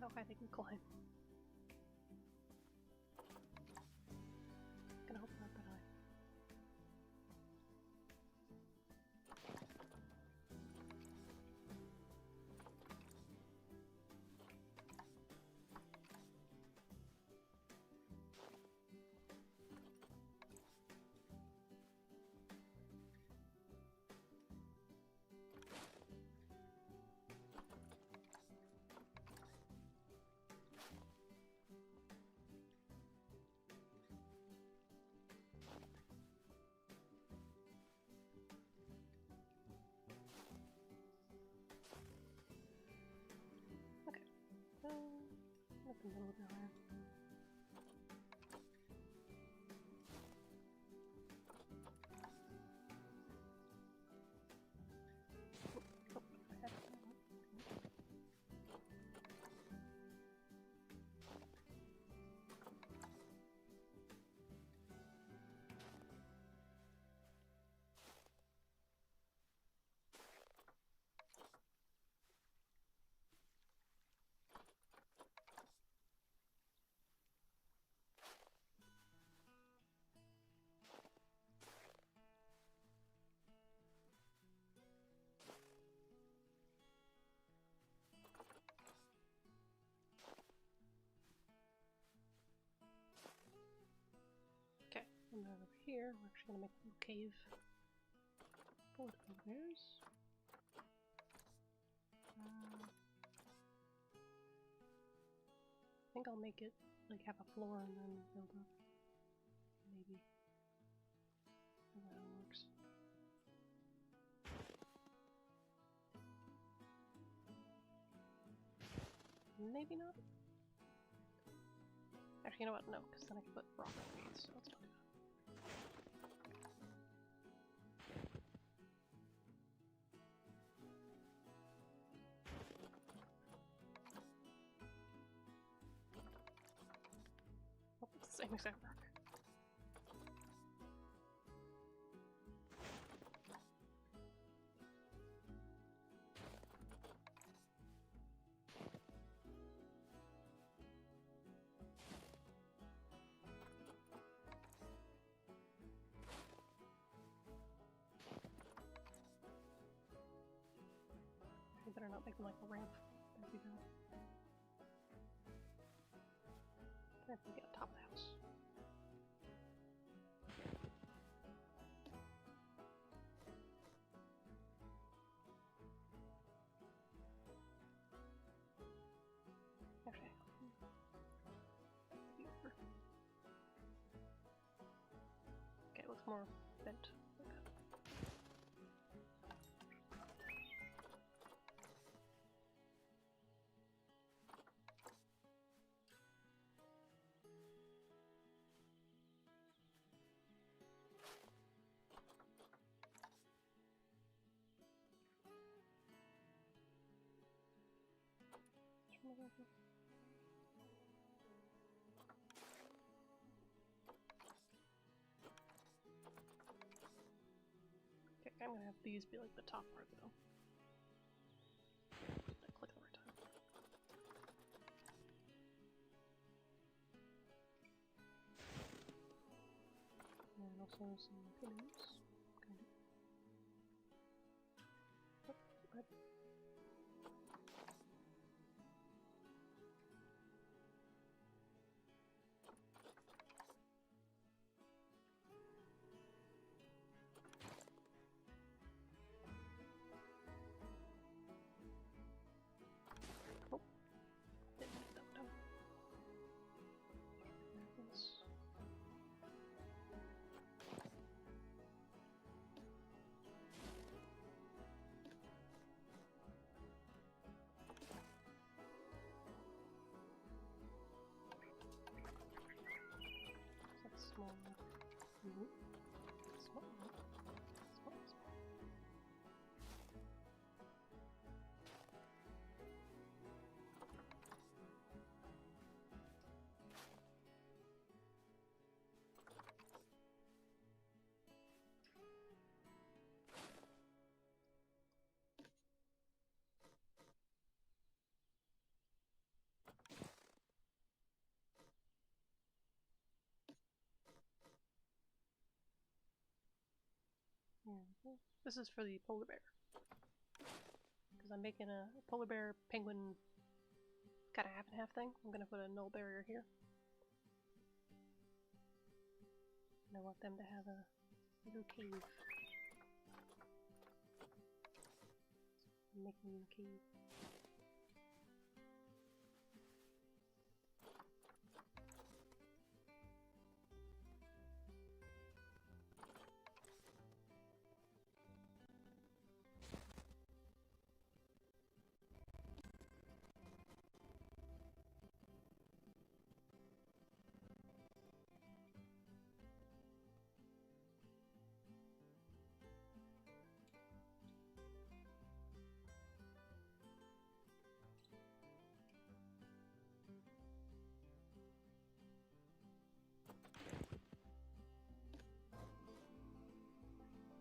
how high they can climb. Gonna hope not that high. Up a little bit higher. Oh, I had it. Okay, and then over here, we're actually gonna make a little cave for the bears. I think I'll make it like have a floor and then build up. Maybe. How that works. Maybe not. Actually, you know what? No, because then I can put rock underneath, so let's not do that. Oh, it's the same exact rock. You better not make them like a ramp. That'd be bad. I have to get on top of the house. Actually, okay, it looks more bent. Okay, I'm gonna have these be like the top part though. I click the right time. And also some pillars. Kind of. Oh, good. Oh, didn't get that one done. This. That's small. Small. Small. Small. Here. This is for the polar bear. Because I'm making a polar bear penguin kind of half and half thing. I'm gonna put a null barrier here. And I want them to have a little cave. I'm making a cave.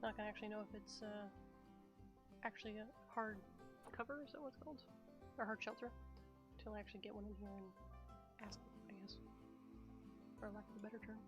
Not gonna actually know if it's actually a hard cover, is that what it's called? Or hard shelter? Until I actually get one in here and ask them, I guess. For lack of a better term.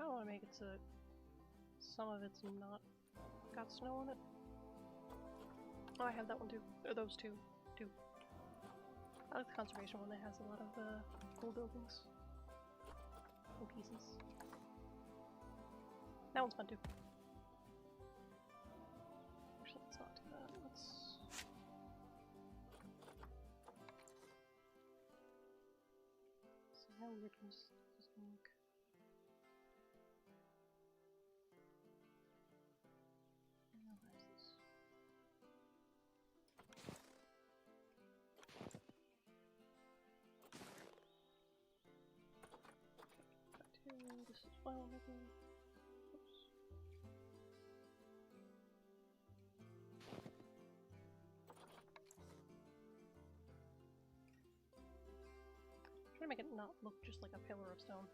I want to make it so some of it's not got snow on it. Oh, I have that one too. Or those two. I like the conservation one that has a lot of cool buildings and pieces. That one's fun too. Actually, let's not do that. Let's... see how weird this is gonna look. This as well, maybe. Oops. I'm trying to make it not look just like a pillar of stone.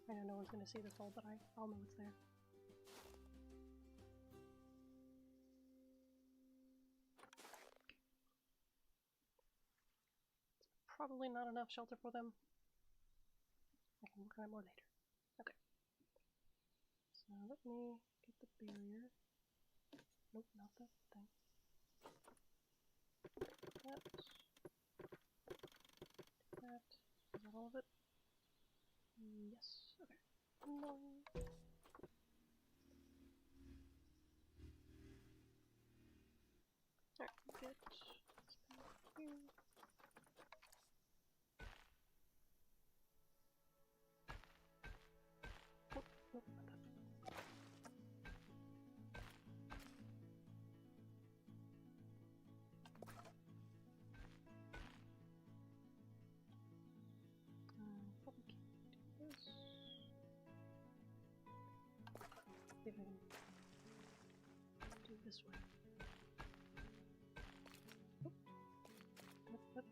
I know no one's gonna see this hole, but I'll know it's there. It's probably not enough shelter for them. I can work on it more later. Okay. So let me get the barrier. Nope, not that thing. That. That. Is that all of it? Yes. Okay. No. Alright, get this back here. Oh, nope, not that. Probably can't do this. See if I can do it this way. Oh. Yep.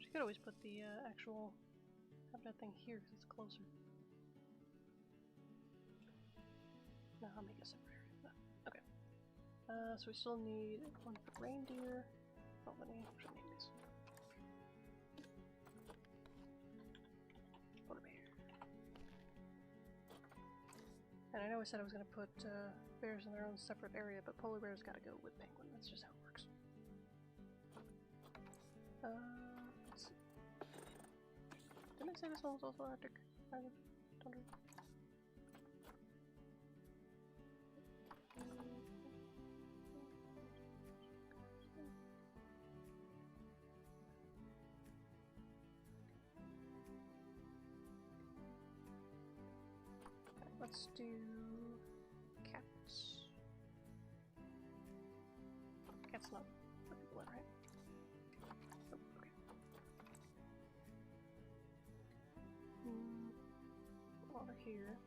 You could always put the actual that thing here because it's closer. No, I'll make a separate area for that. Okay. So we still need one for reindeer. Oh, let me actually make these. Polar bear. And I know I said I was going to put bears in their own separate area, but polar bears gotta go with penguin. That's just how it works. Let's see. Didn't I say this one was also Arctic? Tundra? Let's do cats. Cats not for people in, right? Oh, okay. While they're here.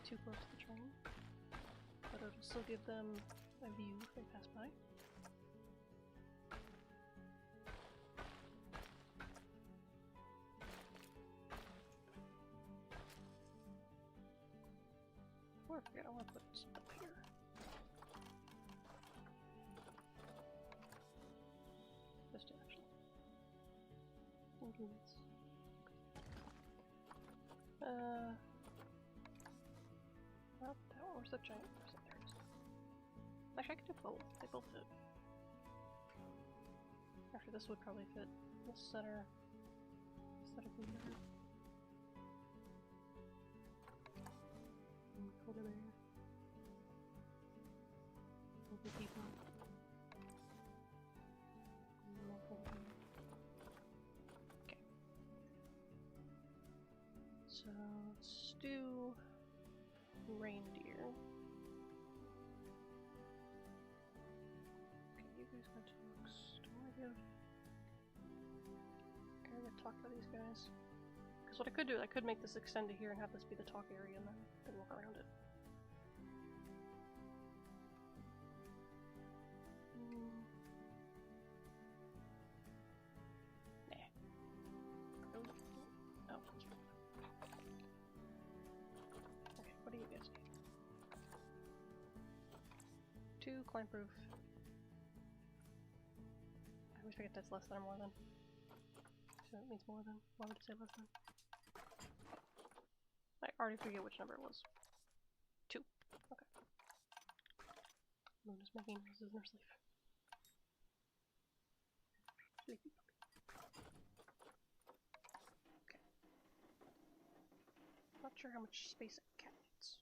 Too close to the train, but it'll still give them a view if they pass by. Or I forget, I want to put some up here. Just two, actually. Inconvenience. Not that one. Where's the giant person? There it is. Actually, I could do both. They both fit. Actually, this would probably fit the center aesthetically better. Polar bear. Local people. More polar bear. Okay. So let's do reindeer. Okay, you guys got talks. Don't want to give area talk for these guys. Because what I could do, I could make this extend to here and have this be the talk area and then walk around it. Nah. Oh, that's right. Okay, what do you guys need? 2 climb proof. I always forget that's less than or more than. So it means more than. Why would it say less than? I already forget which number it was. 2. Okay. Moon is making noises in her sleep. Sleepy puppy. Okay. Not sure how much space a cat needs.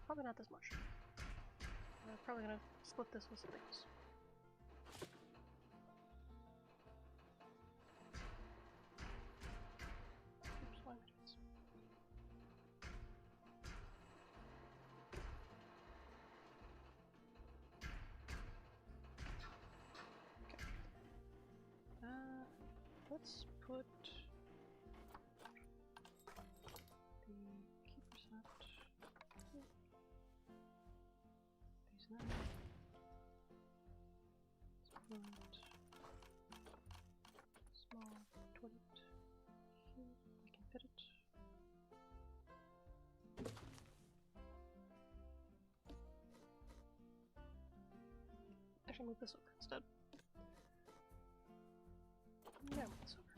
Probably not this much. I'm probably gonna split this with something else. Oops, why am I doing this? Okay. Let's put the keeper's hut. These now. Let's put small toilet here. We can fit it. Actually, move this over instead. Yeah, move this over.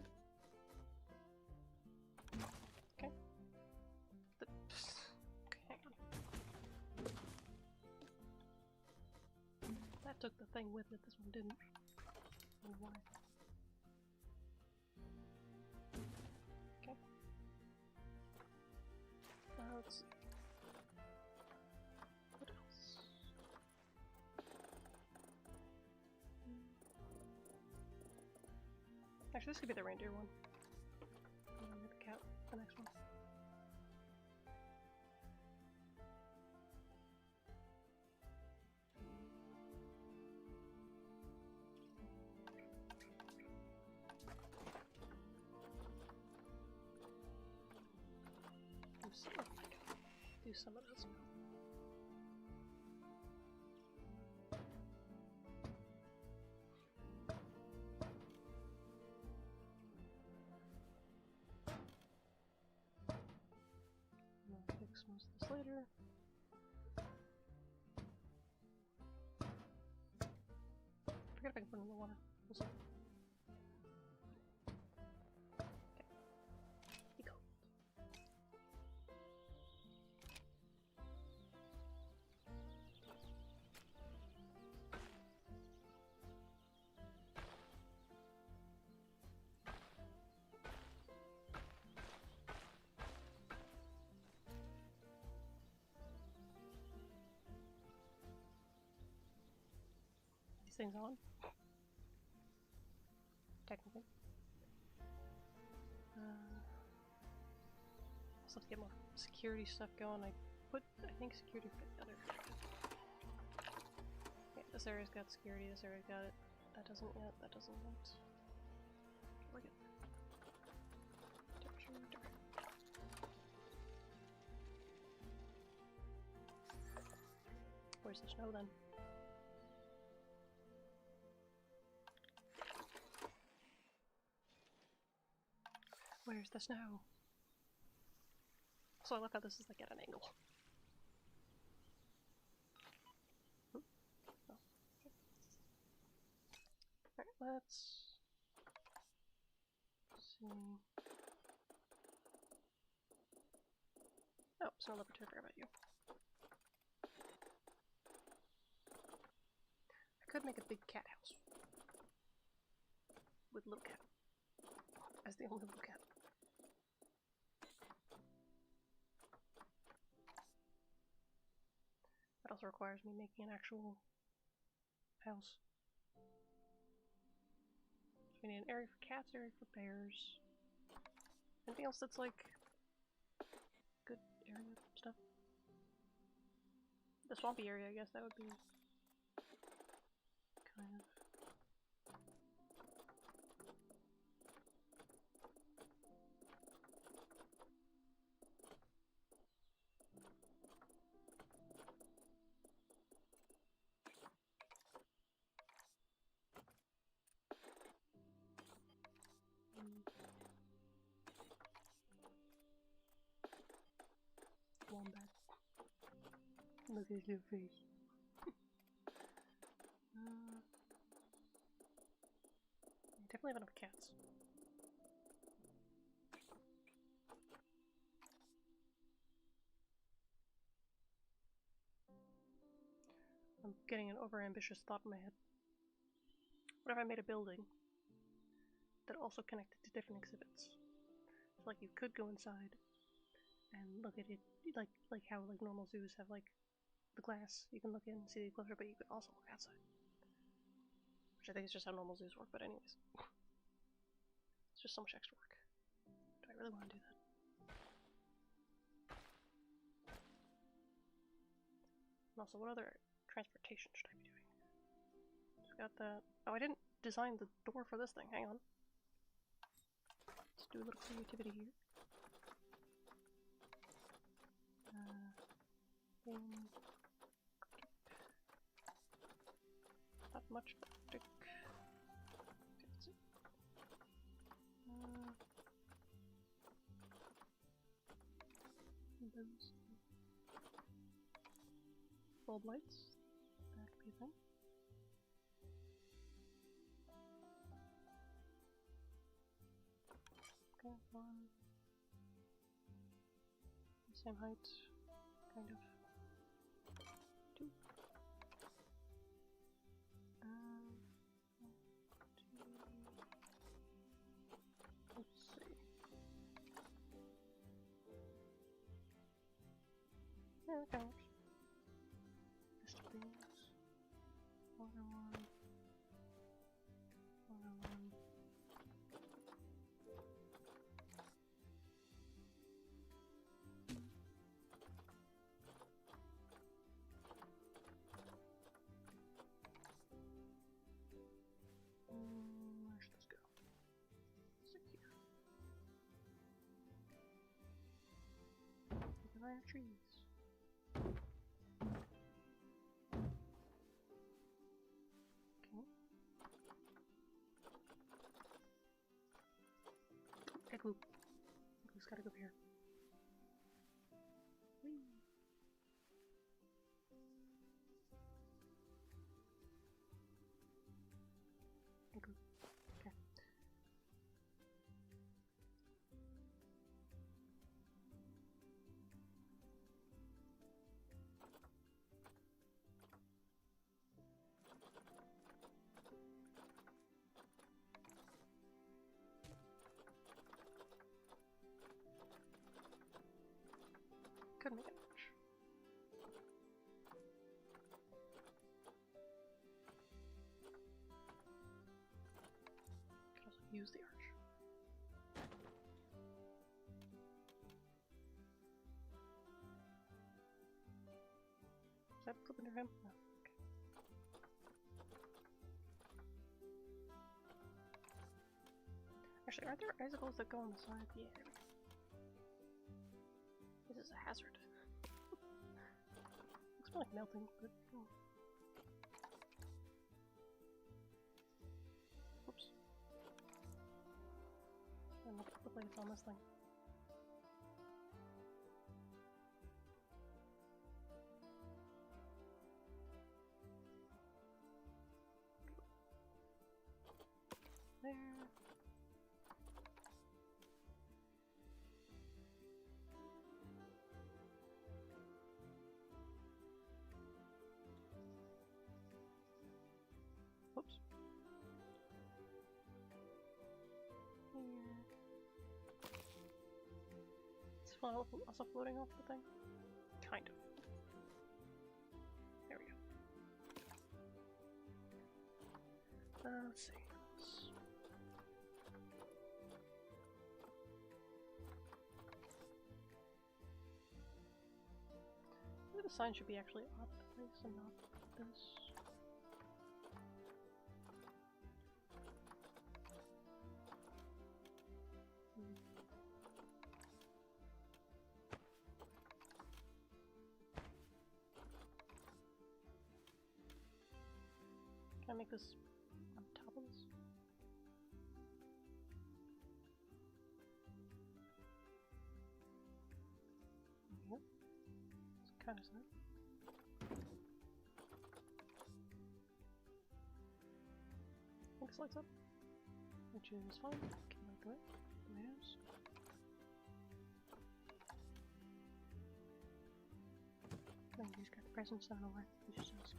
Okay. Okay, hang on. That took the thing with it, this one didn't. I don't know why. Okay. Let's see. What else? Actually, this could be the reindeer one. And the cat, the next one. Do some of this. I'll fix most of this later. I forget if I can put it in the water. We'll see. Okay. Be cold. These things on? Technically. Also have to get more security stuff going. I think security for the other. Okay, this area's got security, this area's got it. That doesn't yet, that doesn't yet. Look at where's the snow then? Where's the snow? So I love how this is like at an angle. Oh, okay. Alright, let's see. Oh, snow leopard, I forgot about you. I could make a big cat house. With little cat. As the only little cat. That also requires me making an actual house. So we need an area for cats, area for bears. Anything else that's like good area stuff? The swampy area, I guess that would be kind of. Wombat. Look at your face. Definitely have enough cats. I'm getting an overambitious thought in my head. What if I made a building that also connected to different exhibits? So like you could go inside and look at it like how like normal zoos have like the glass. You can look in and see the enclosure, but you can also look outside. Which I think is just how normal zoos work, but anyways. It's just so much extra work. Do I really want to do that? And also, what other transportation should I be doing? Just got that. Oh, I didn't design the door for this thing. Hang on. Let's do a little creativity here. Not much electric. That's it. Those bulb lights. That could be a thing. Okay, one. Same height, kind of. Two. Let's see. Yeah, that kind of works. Mr. Beans. Water one. Water one. Where should this go? Stick here. trees. Okay. Igloo. Igloo's gotta go here. Whee! Igloo. Okay. Could make it much. Could also use the arch. Does that clip into him? No. Okay. Actually, aren't there icicles that go on the side? Yeah, there we go. This is a hazard. Looks more like melting, but oh. Oops. And look like it's on this thing. There. Oops. Here. Is one also floating off the thing? Kind of. There we go. Let's see. Maybe the sign should be actually on the place and not this. Can I make this on top of this? Yep. It's kind of sad. I think this lights up, which is fine. Can light the way. Tomatoes. I think these got the presents, I don't know where. It's just nice.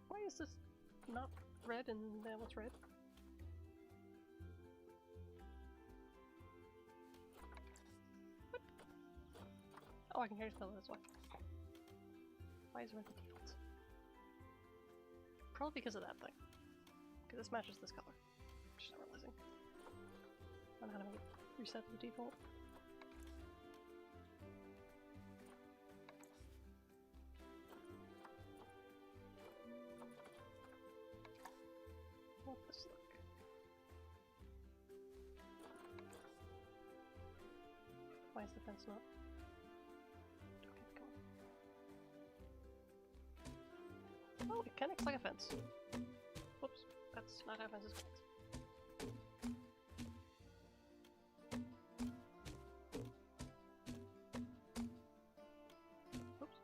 Why is this not red and then what's red? What? Oh, I can hear it spell, that's why. Why is red the default? Probably because of that thing. Because this matches this color. Just not realizing. I don't know how to make it reset the default. What's this look? Why is the fence not? Okay, come on. Oh, it connects like a fence. Whoops, that's not how fences connect. Oops.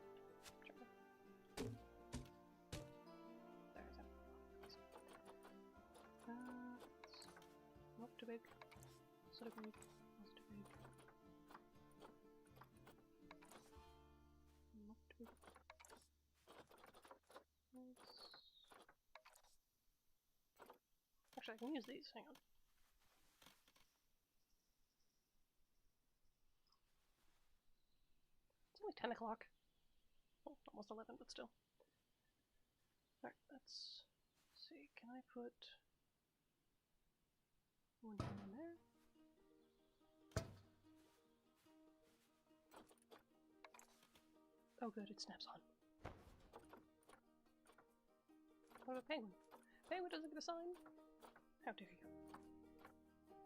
There's it. Nope, too big. So big. That's too big. Nope, too big. Actually, I can use these. Hang on. It's only 10 o'clock. Oh, almost 11, but still. Alright, let's see. Can I put one in there? Oh good, it snaps on. What about penguin? Penguin doesn't get a sign? How dare you?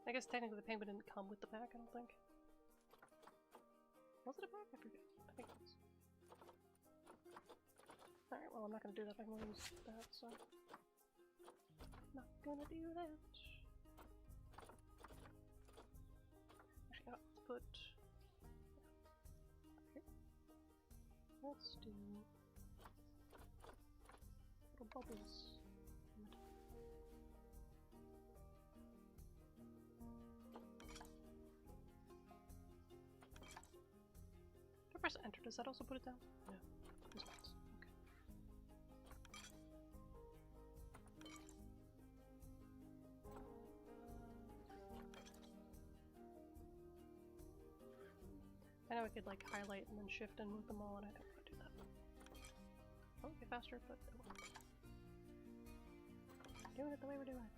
I guess technically the penguin didn't come with the pack, I don't think. Was it a pack? I forget. I think it was. Alright, well I'm not gonna do that if I can use that, so... Not gonna do that. Actually, let's put... Okay. Let's do... little bubbles. If I press enter, does that also put it down? No. This one's. Okay. I know I could like highlight and then shift and move them all, and I don't want to do that. Oh, get faster, but it won't. Doing it the way we're doing it.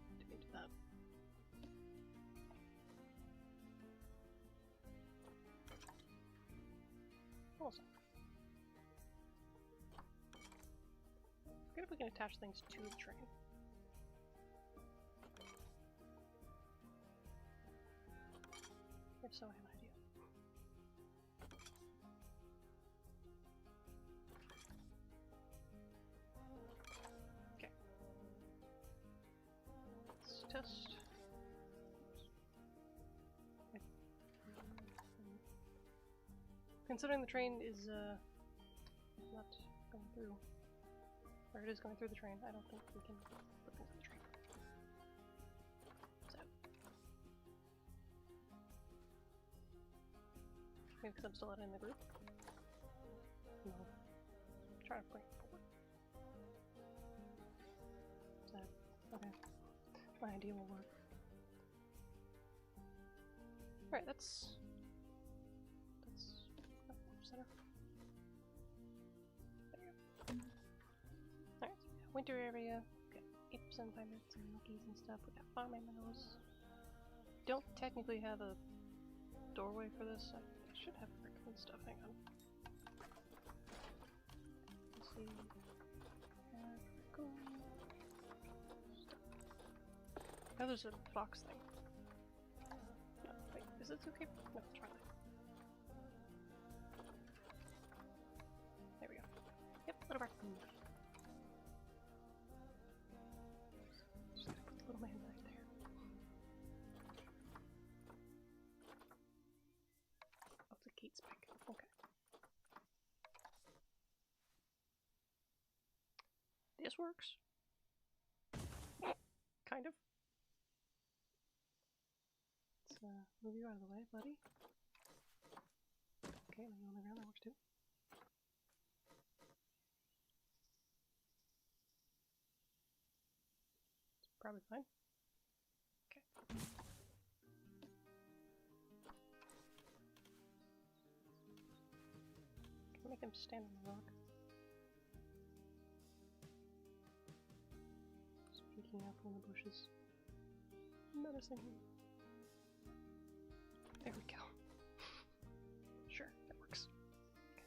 Didn't do that. Awesome. Forget if we can attach things to the train. If so, I have an idea. Okay. Let's test. Considering the train is not going through, or it is going through the train, I don't think we can put things on the train. So. Maybe because I'm still not in the group? No. Try to bring it forward. So, okay. My idea will work. Alright, that's center. There you go. Alright, so we got winter area, we got apes and pirates and monkeys and stuff, we got farm animals. Don't technically have a doorway for this. I should have freaking stuff. Hang on. Let's see. Cool. Oh, there's a box thing. No, wait, is this okay? No, try that. There we go. Yep, little raccoon. Just gotta put the little man right there. Oh, it's a gate spike. Okay. This works. Kind of. Let's move you out of the way, buddy. Okay, when you're on the ground, that works too. It's probably fine. Okay. Can we make him stand on the rock? Just peeking out from the bushes. Noticing him. There we go. Sure, that works. Okay.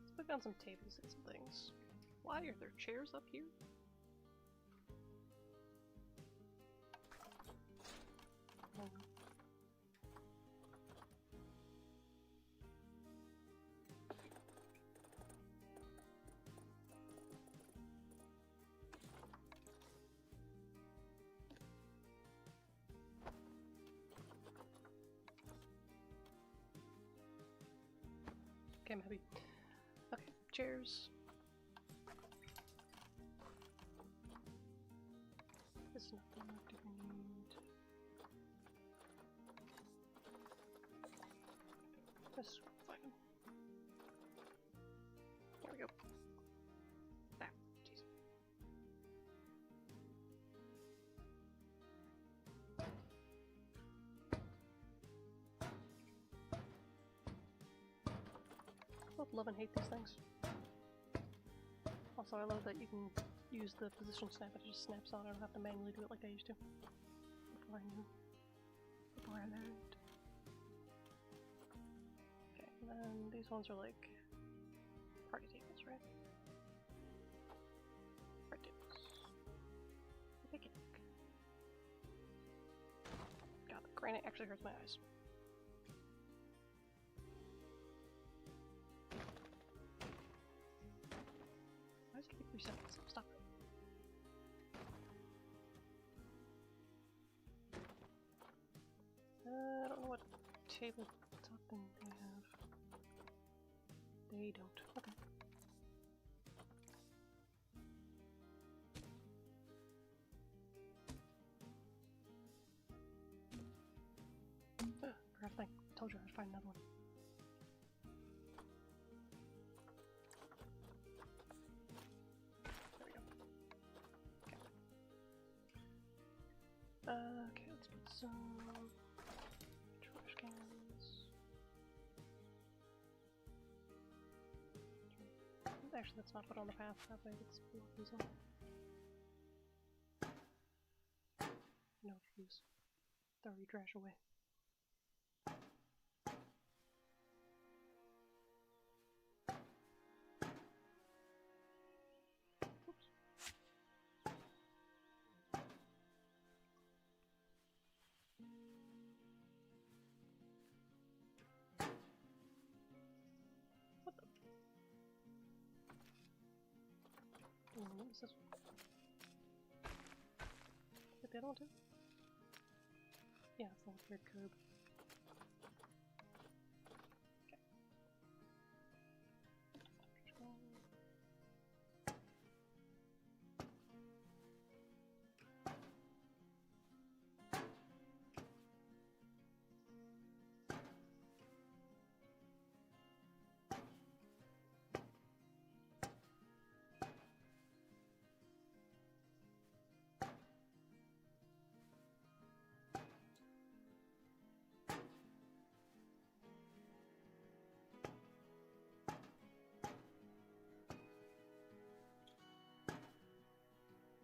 Let's put down some tables and some things. Why are there chairs up here? Oh. Okay, I'm happy. Okay, chairs. This is not the one we need. This is fine. There we go. Ah, jeez. both love and hate these things. Also, I love that you can use the position snap, it just snaps on. I don't have to manually do it like I used to. Before I learned. Okay, and then these ones are like party tables, right? Party tables. Picnic. God, the granite actually hurts my eyes. Why does it keep resetting itself? Stop it. I don't know what table topping they have. They don't. Okay. Forgot thing. Told you I'd find another one. There we go. Okay. Okay, let's put some trash cans. Actually, let's not put on the path. That way it's confusing. No fuse. Throw your trash away. Oops. What the? What is this one? Hit the other one too? Yeah, it's a weird curb.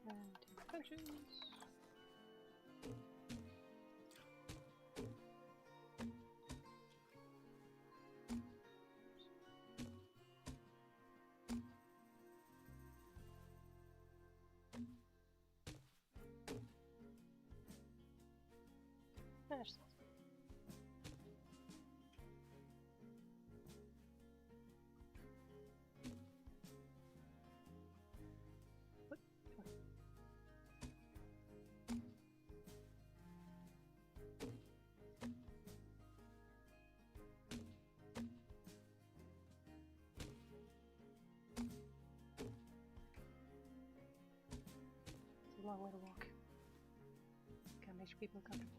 And two functions. Finish this. What? Come on. It's a long way to walk. Gotta make sure people are comfortable.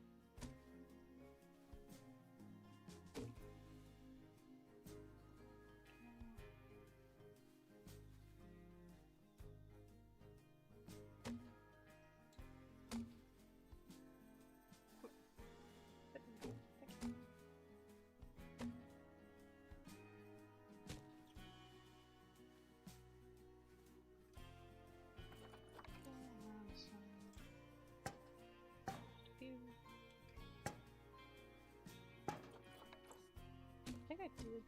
I think I did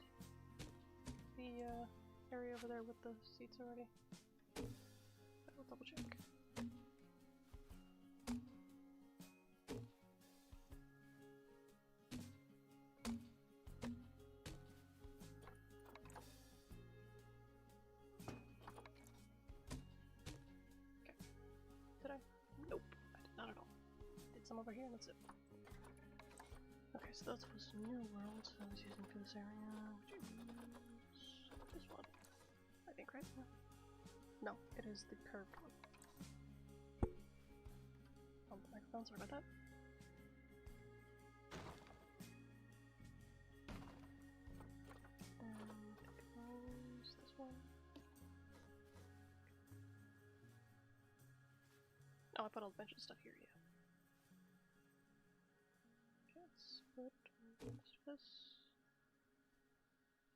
the area over there with the seats already. But we'll double check. Okay. Did I? Nope. I did not at all. Did some over here and that's it. Okay, so that was New World I was using for this area, which is this one, I think, right? No, it is the curved one. On the microphone, sorry about that. And close this one. Oh, I put all the bunch of stuff here, yeah. Okay, let's put this.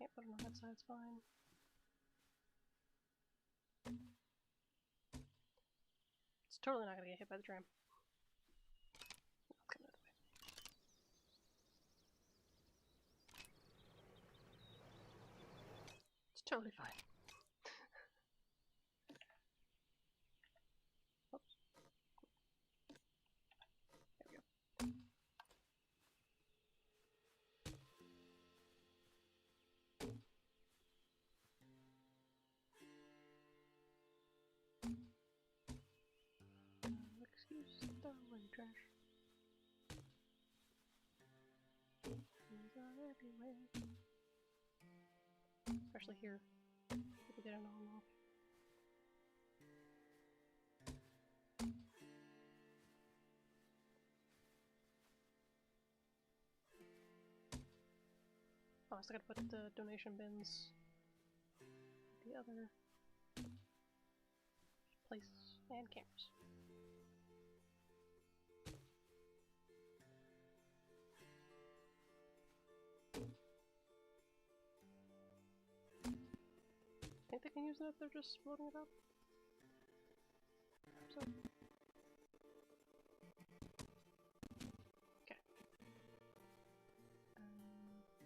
Can't put it on that side, it's fine. It's totally not gonna get hit by the tram. I'll come that way. It's totally fine. Oops. There we go. Excuse the way, trash. These are everywhere. Especially here. People get it all off. Oh, I still gotta put the donation bins the other places and cameras. Think they can use that if they're just floating about? So. Okay.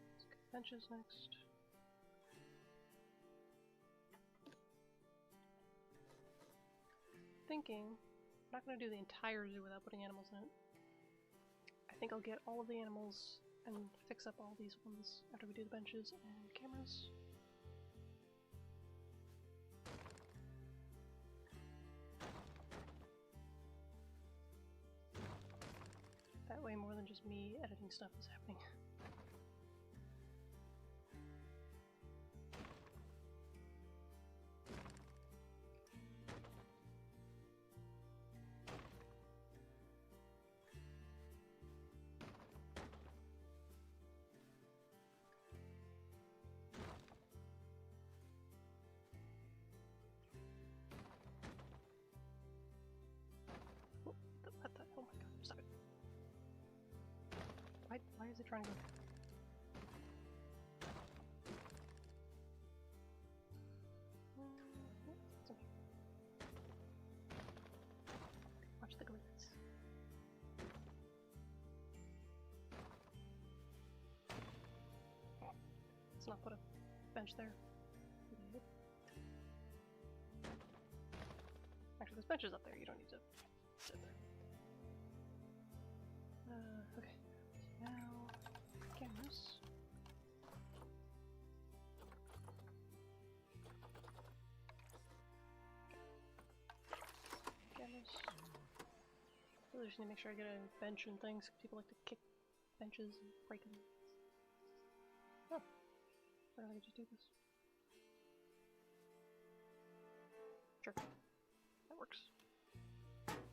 Let's get benches next. Thinking, I'm not going to do the entire zoo without putting animals in it. I think I'll get all of the animals and fix up all these ones after we do the benches and cameras. That way more than just me editing stuff is happening. What the? Oh my god, stop it. Why is it trying to go? Watch the glitz. Let's not put a bench there. Actually, there's benches up there. You don't need to sit there. Okay. Now, cameras. Cameras. Really just need to make sure I get a bench and things. People like to kick benches and break them. Oh. Why don't I just do this? Sure. That works. That's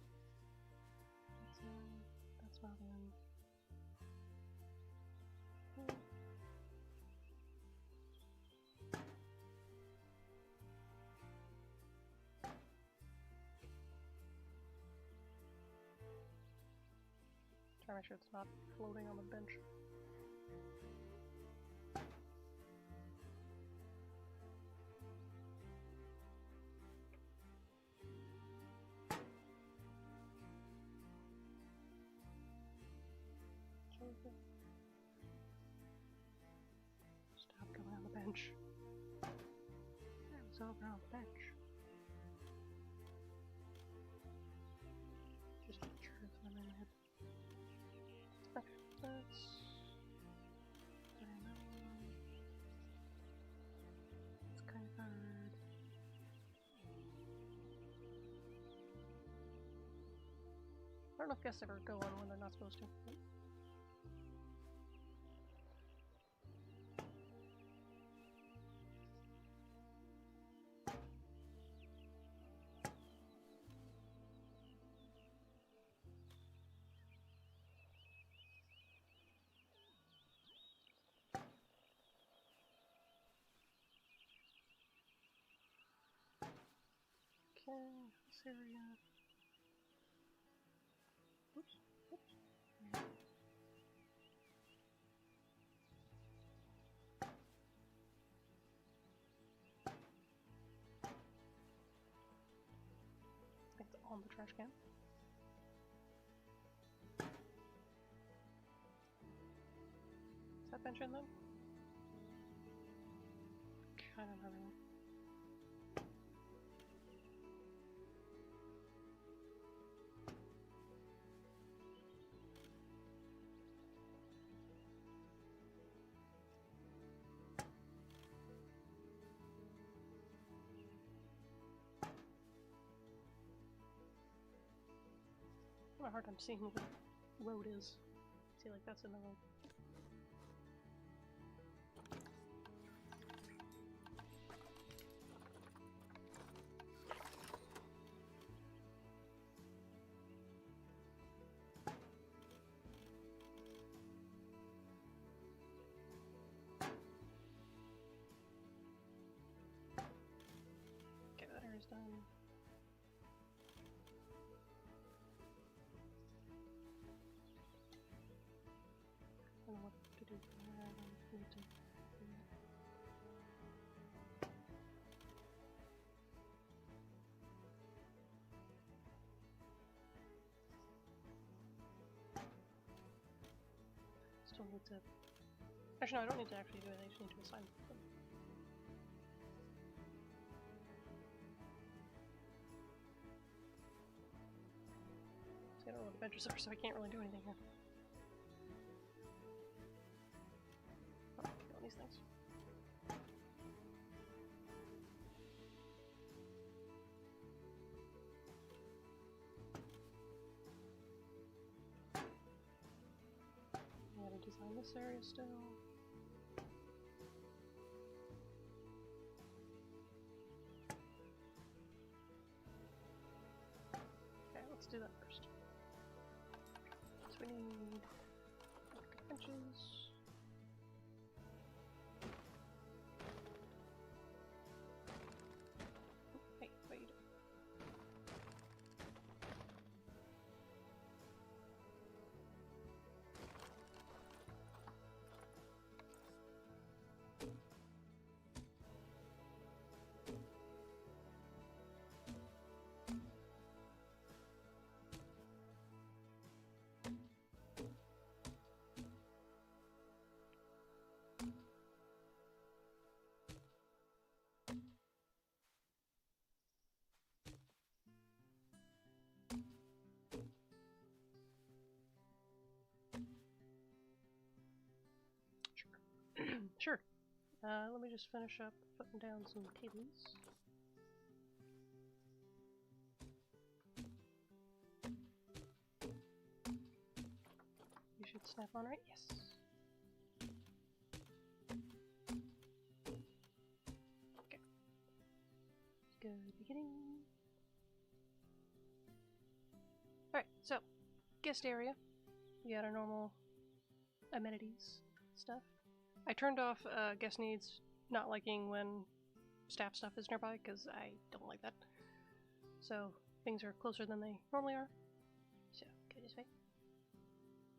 not in. Try to make sure it's not floating on the bench. Stop going on the bench. That was over on the bench. Just make sure it's not in my head. Okay, that's... It's kind of hard. I don't know if guests ever go on when they're not supposed to. But... Okay, this area. Oops, oops. the trash can. Is that bench in then? Kind of not really. I have a hard time seeing what the road is. See, like that's in the road. Okay, that area's done. I don't know what to do from there. I need to. Still need to. Actually, no, I don't need to actually do it. I just need to assign them. See, I don't know what the benches are, so I can't really do anything here. Oh, killing these things. I gotta design this area still. Okay, let's do that first. So we need electric benches. Hey, what are you doing? Sure. Let me just finish up putting down some tables. You should snap on, right? Yes. Okay. Good beginning. Alright, so, guest area. We got our normal amenities stuff. I turned off guest needs, not liking when staff stuff is nearby, because I don't like that. So, things are closer than they normally are. So, go this way.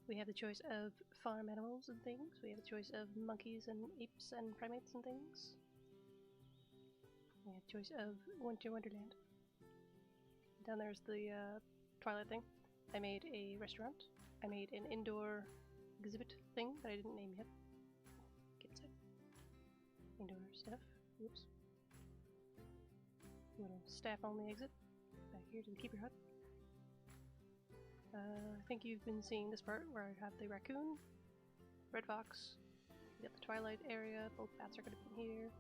We have the choice of farm animals and things. We have the choice of monkeys and apes and primates and things. We have the choice of Winter Wonderland. Down there's the Twilight thing. I made a restaurant. I made an indoor exhibit thing that I didn't name yet. Indoor stuff. Oops. Little staff-only exit. Back here to the keeper hut. I think you've been seeing this part where I have the raccoon, red fox, we got the Twilight area, both bats are going to be here.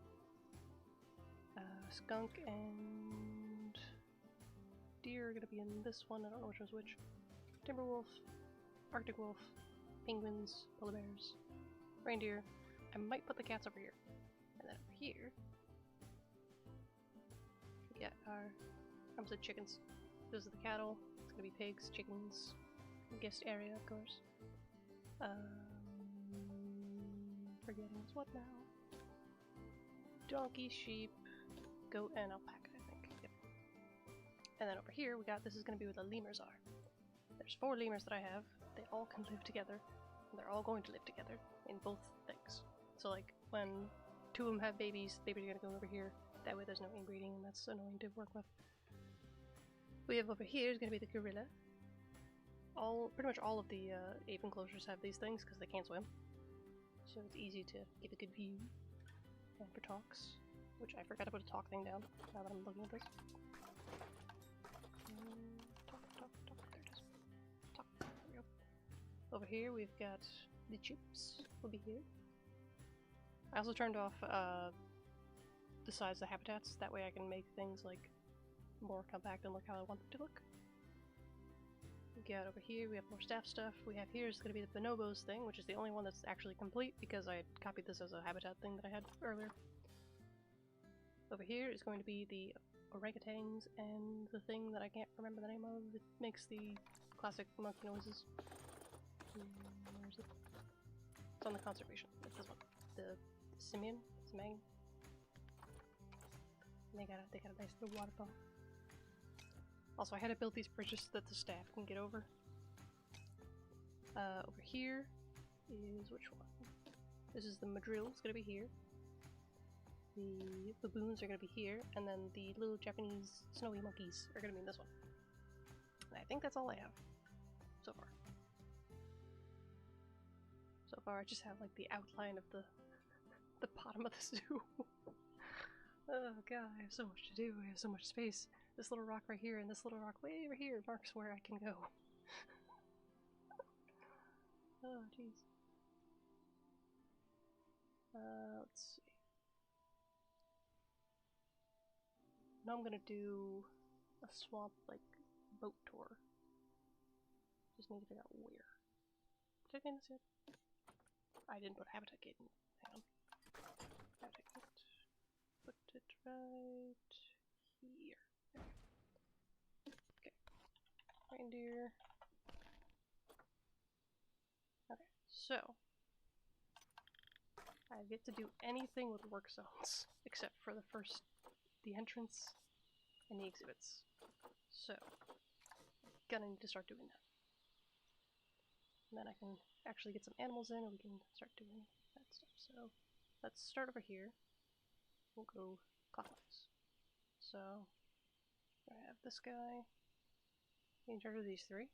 Skunk and deer are going to be in this one, I don't know which one's which. Timberwolf, Arctic wolf, penguins, polar bears, reindeer. I might put the cats over here. And then over here, we got our, I almost said chickens. Those are the cattle. It's gonna be pigs, chickens, guest area, of course. Forgetting what's what now. Donkey, sheep, goat, and alpaca, I think. Yep. And then over here, we got, this is gonna be where the lemurs are. There's 4 lemurs that I have. They all can live together. And they're all going to live together in both things. So like, when 2 of them have babies, babies are gonna go over here. That way there's no inbreeding, and that's annoying to work with. We have over here is going to be the gorilla. Pretty much all of the ape enclosures have these things because they can't swim. So it's easy to get a good view. And for talks, which I forgot to put a talk thing down now that I'm looking at this. Talk, there it is. Talk, there we go. Over here we've got the chips, will be here. I also turned off the size of the habitats, that way I can make things like more compact and look how I want them to look. We got over here, we have more staff stuff. We have here is going to be the bonobos thing, which is the only one that's actually complete because I had copied this as a habitat thing that I had earlier. Over here is going to be the orangutans and the thing that I can't remember the name of. It makes the classic monkey noises. Where is it? It's on the conservation. It's this one. The simian? Simang? And they got a nice little waterfall. Also, I had to build these bridges so that the staff can get over. Over here is which one? This is the madrill. It's gonna be here. The baboons are gonna be here, and then the little Japanese snowy monkeys are gonna be in this one. And I think that's all I have so far. So far, I just have like the outline of the bottom of the zoo. Oh god, I have so much to do. I have so much space. This little rock right here and this little rock way over here marks where I can go. Oh, jeez. Let's see. Now I'm gonna do a swamp, like, boat tour. Just need to figure out where. Did I name this yet? I didn't put habitat gate in. Hang on. Habitat gate. Put it right here. Okay. Reindeer. Okay, so I get to do anything with work zones except for the entrance and the exhibits. So gonna need to start doing that. And then I can actually get some animals in and we can start doing that stuff. So let's start over here. We'll go clockwise. So I have this guy in charge of these three.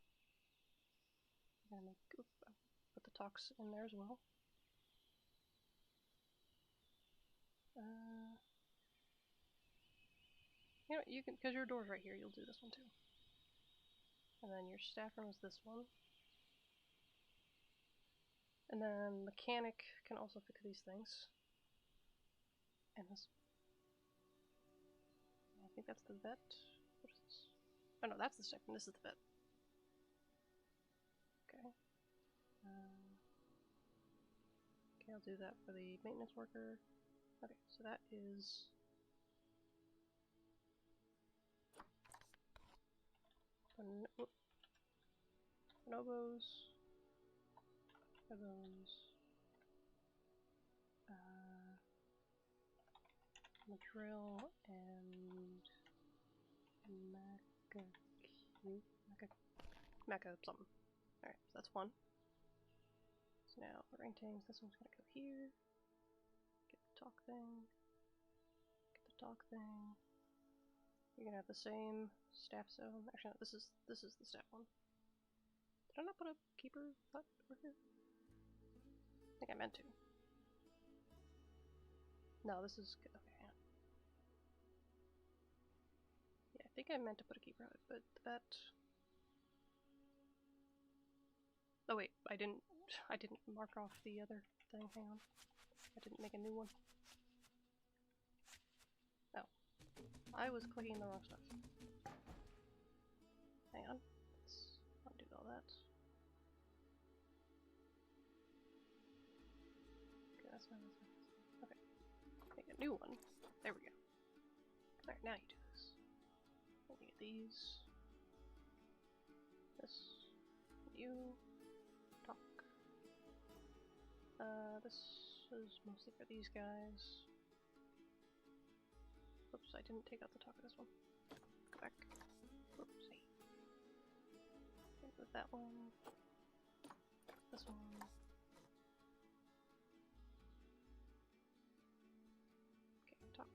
I'm gonna put the talks in there as well. You know, you can, because your door's right here, you'll do this one too. And then your staff room is this one. And then mechanic can also fix these things. And this. I think that's the vet. What is this? Oh no, that's the staff room. This is the vet. Okay. Okay, I'll do that for the maintenance worker. Okay, so that is bonobos, madrill, and maca something. Alright, so that's one. So now orangutans, this one's gonna go here. Get the talk thing. Get the talk thing. You're gonna have the same staff zone. Actually, no, this is the staff one. Did I not put a keeper hut over here? I think I meant to. No, this is good. Okay, hang on. Yeah, I think I meant to put a keeper hut, but that. Oh wait, I didn't mark off the other thing. Hang on, I didn't make a new one. Oh, I was clicking the wrong stuff. Hang on, let's undo all that. Okay, that's not. Okay, make a new one. There we go. Alright, now you do this. Let me get these. This. You. Talk. This is mostly for these guys. Oops, I didn't take out the talk of this one. Go back. Oopsie. With that one. This one. Okay, talk.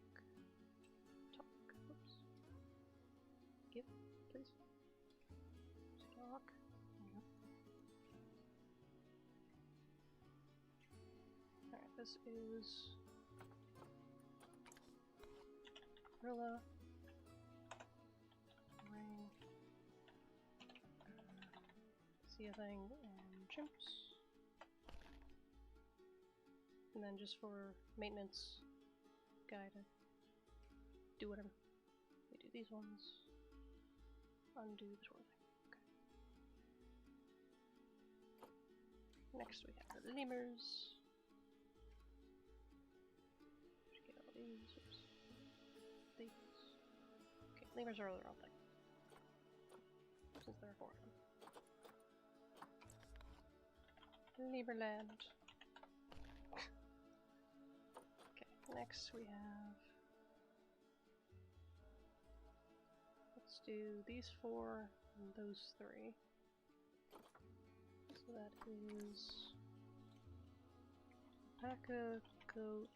Talk. Oops. Give. please. Stock. There you go. Alright, this is gorilla, ring, sea thing, and chimps. And then just for maintenance, guy to do whatever. We do these ones. Undo the sort of thing. Okay. Next we have the lemurs. Just get all these. Oops. These. Okay, lemurs are their own thing. Since there are 4 of them. Lemurland. Okay, next we have. Let's do these 4 and those 3. So that is alpaca, goat,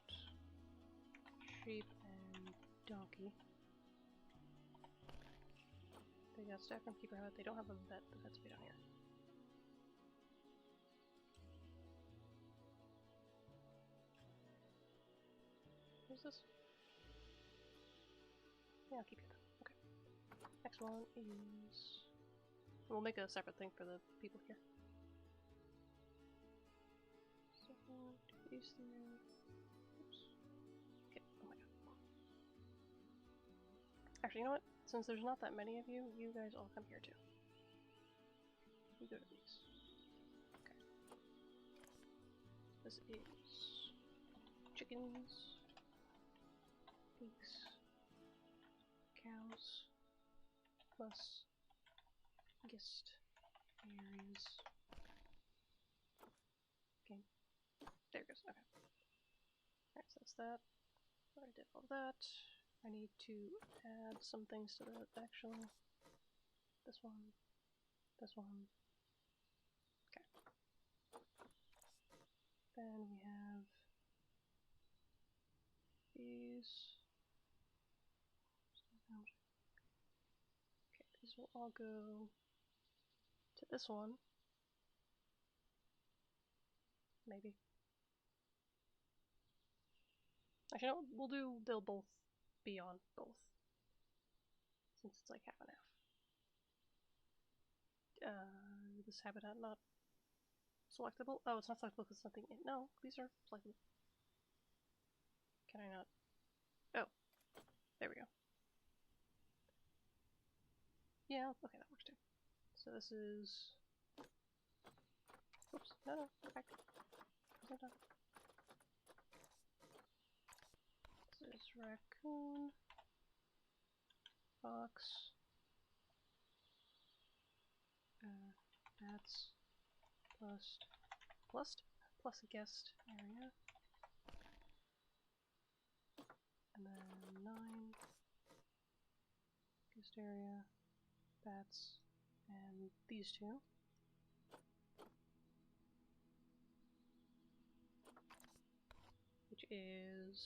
sheep, and donkey. They got staff from keeper hut. They don't have a vet. The vet's way down here. Who's this? Yeah, I'll keep it. Okay. Next one is... We'll make a separate thing for the people here. So, these 3... Oops. Okay, oh my god. Actually, you know what? Since there's not that many of you, you guys all come here too. You go to these. Okay. This is... chickens, pigs, cows, plus guest areas. Okay, there it goes. Okay. Alright, so that's that. I did all that. I need to add some things to that actually. This one, this one. Okay. Then we have these. Okay, these will all go to this one. Maybe. Actually, no, we'll do, they'll both be on both. Since it's like half and half. This habitat not selectable? Oh, it's not selectable because something in. No, these are selectable. Can I not? Oh, there we go. Yeah, okay, that works too. So this is. Oops, no, go back. This is raccoon, fox, bats, plus a guest area, and then 9 guest area, bats, and these 2. Which is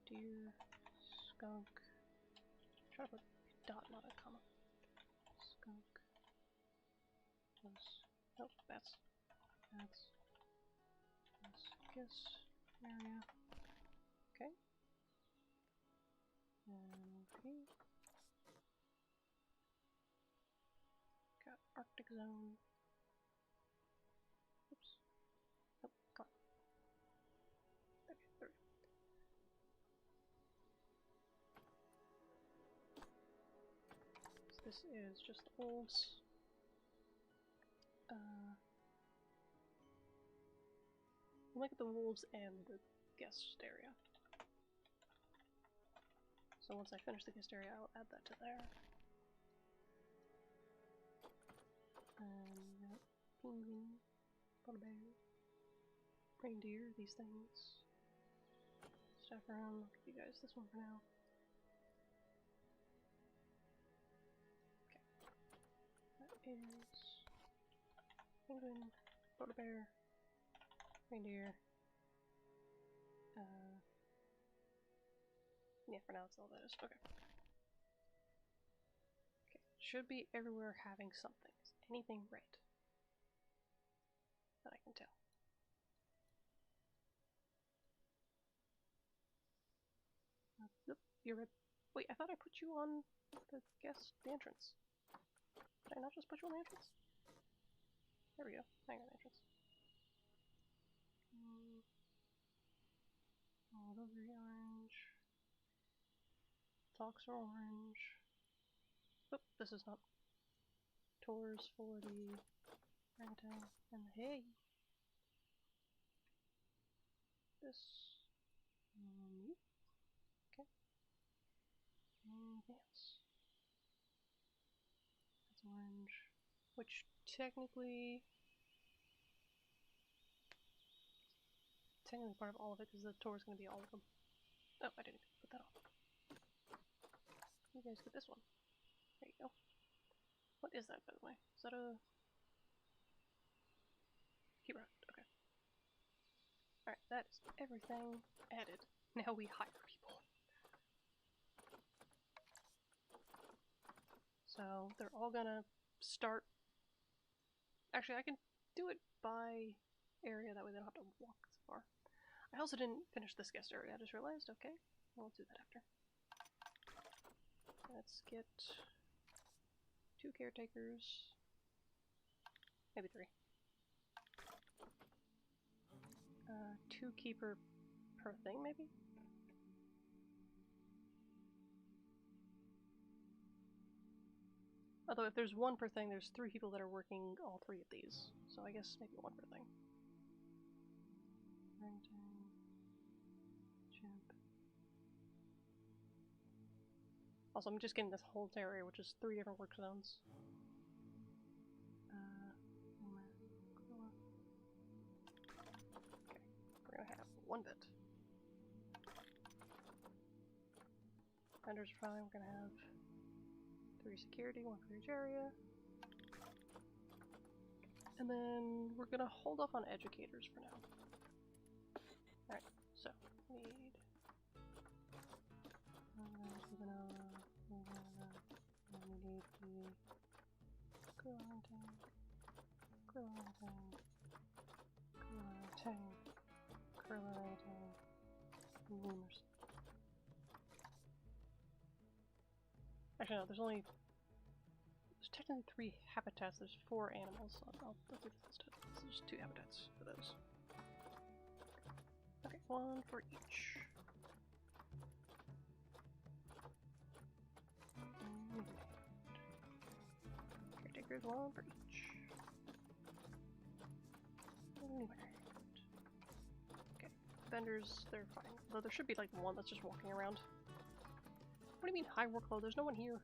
deer, skunk. Try to put a dot, not a comma. Skunk. Plus, nope, bats. Bats. Plus guest area. Okay. And okay. Got Arctic zone. Oops. Nope, come on. Okay, there we go. So this is just the wolves. We'll make it the wolves and the guest area. So once I finish the guest area, I'll add that to there. And we got penguin, polar bear, reindeer, these things. Stuff around, I'll give you guys this one for now. Okay. That is penguin, polar bear, reindeer. Yeah, for now it's all that is. Okay. should be everywhere having something. Is anything red? That I can tell. Nope, you're red. Wait, I thought I put you on the entrance. Did I not just put you on the entrance? There we go. Hang on, entrance. Oh, those are orange. Talks are orange. Oop, this is not. Tours for the orangutan and the hay. This. Okay. Anything else? That's orange. Which technically part of all of it because the tour is going to be all of them. Oh, I didn't put that on. You guys get this one. There you go. What is that, by the way? Is that a key route? Okay. Alright, that is everything added. Now we hire people. So they're all gonna start. Actually, I can do it by area, that way they don't have to walk so far. I also didn't finish this guest area, I just realized. Okay, we'll do that after. Let's get 2 caretakers. Maybe 3. 2 keeper per thing, maybe? Although if there's 1 per thing, there's 3 people that are working all 3 of these. So I guess maybe 1 per thing. Also, I'm just getting this whole area, which is 3 different work zones. Okay, we're gonna have 1 bit. Vendors are fine, we're gonna have 3 security, 1 for each area. And then we're gonna hold off on educators for now. Alright, so we need the lemurs. Actually, no, there's technically 3 habitats. There's 4 animals. So I'll do this instead. So there's 2 habitats for those. Okay, 1 for each. Caretakers, 1 for each. Okay, vendors, they're fine. Though there should be like 1 that's just walking around. What do you mean high workload? There's no one here.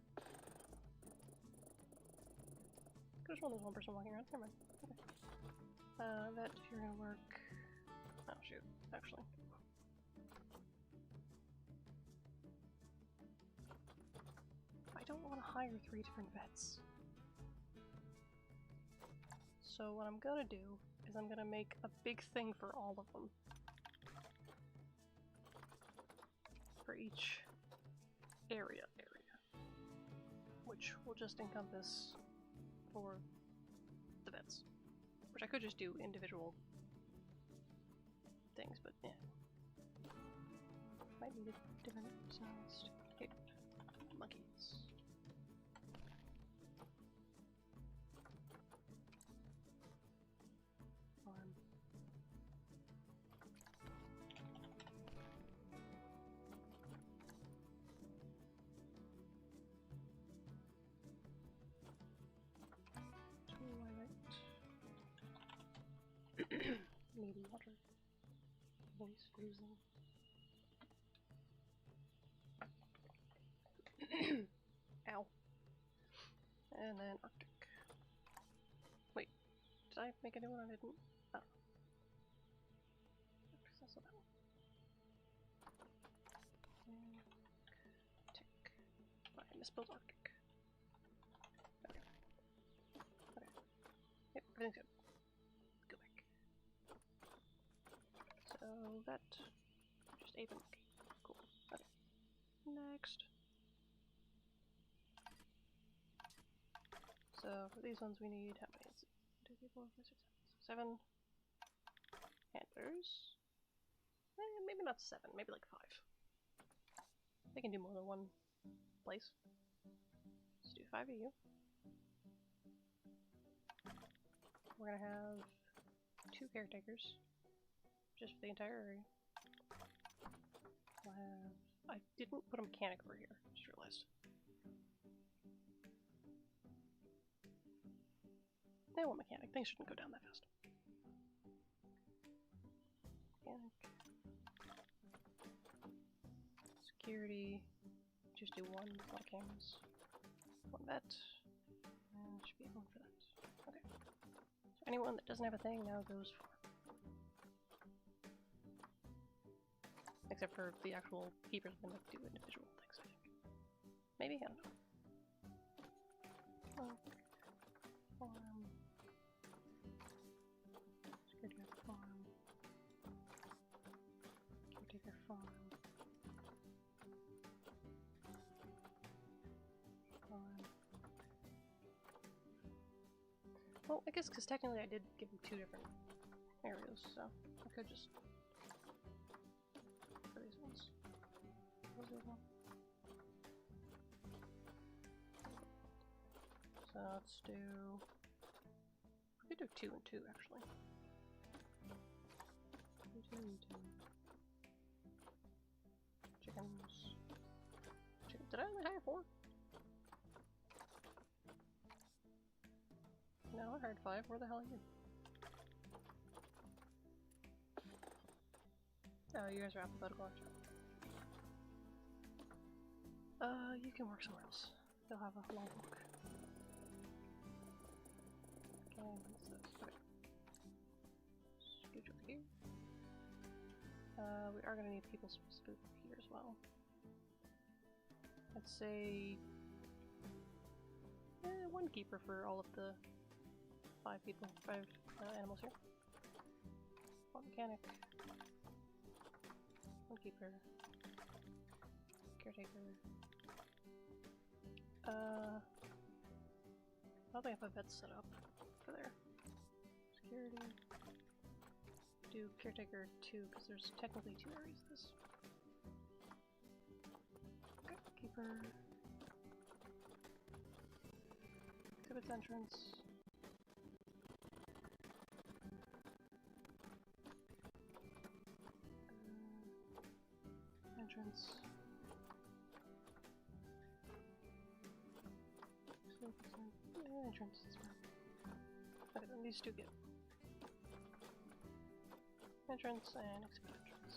There's there's 1 person walking around. Never mind. Okay. That if you're gonna work. Oh shoot, actually. I don't want to hire 3 different vets. So what I'm gonna do is I'm gonna make a big thing for all of them. For each area. Which will just encompass for the vets. Which I could just do individual things, but yeah. Might need a different sized monkeys. Farm. Need water. Voice losing. Ow. And then Arctic. Wait, did I make a new one? I didn't. Oh. There's also that one. Arctic. Oh, I misspelled Arctic. Okay. Okay. Yep, everything's good. Go back. So that just ate the monkey. Cool. Okay. Next. So for these ones we need how many? Let's see. 2, 3, 4, 5, 6, 7. 7 handlers. Maybe not 7, maybe like 5. They can do more than one place. Let's do 5 of you. We're gonna have 2 caretakers, just for the entire area. We'll have... I didn't put a mechanic over here, just realized. They want mechanic, things shouldn't go down that fast. Mechanic. Security. Just do 1, a lot of cameras. 1 vet. And should be able for that. Okay. So anyone that doesn't have a thing now goes for. Except for the actual keepers can like do individual things, I think. Maybe? I don't know. Farm. Security farm. Caretaker farm. Well, I guess because technically I did give him 2 different areas, so I could just for these ones. What was the other one? So let's do. We could do 2 and 2 actually. 2 and 2. Chickens. Did I only hire 4? No, I heard 5. Where the hell are you? Oh, you guys are alphabetical, aren't you? You can work somewhere else. You'll have a long walk. Okay, what's this? Okay. Scooch over here. We are gonna need people spook here as well. I'd say 1 keeper for all of the 5 people, 5 animals here. 1 mechanic. 1 keeper. Caretaker. I don't think I have a vet set up for there. Security. Do caretaker 2, because there's technically 2 areas of this. Okay, keeper. Exhibits entrance. Entrance. Entrance, that's fine. Okay, then these 2 get entrance and exhibit entrance.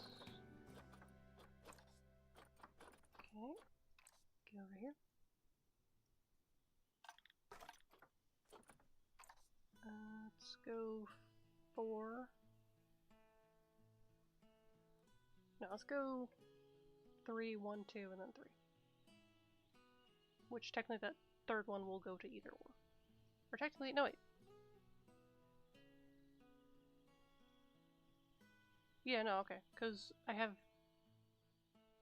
Okay, get over here. Let's go 4. No, let's go 3, 1, 2, and then 3. Which technically that 3rd one will go to either or. Or technically, no wait. Yeah, no, okay. Because I have...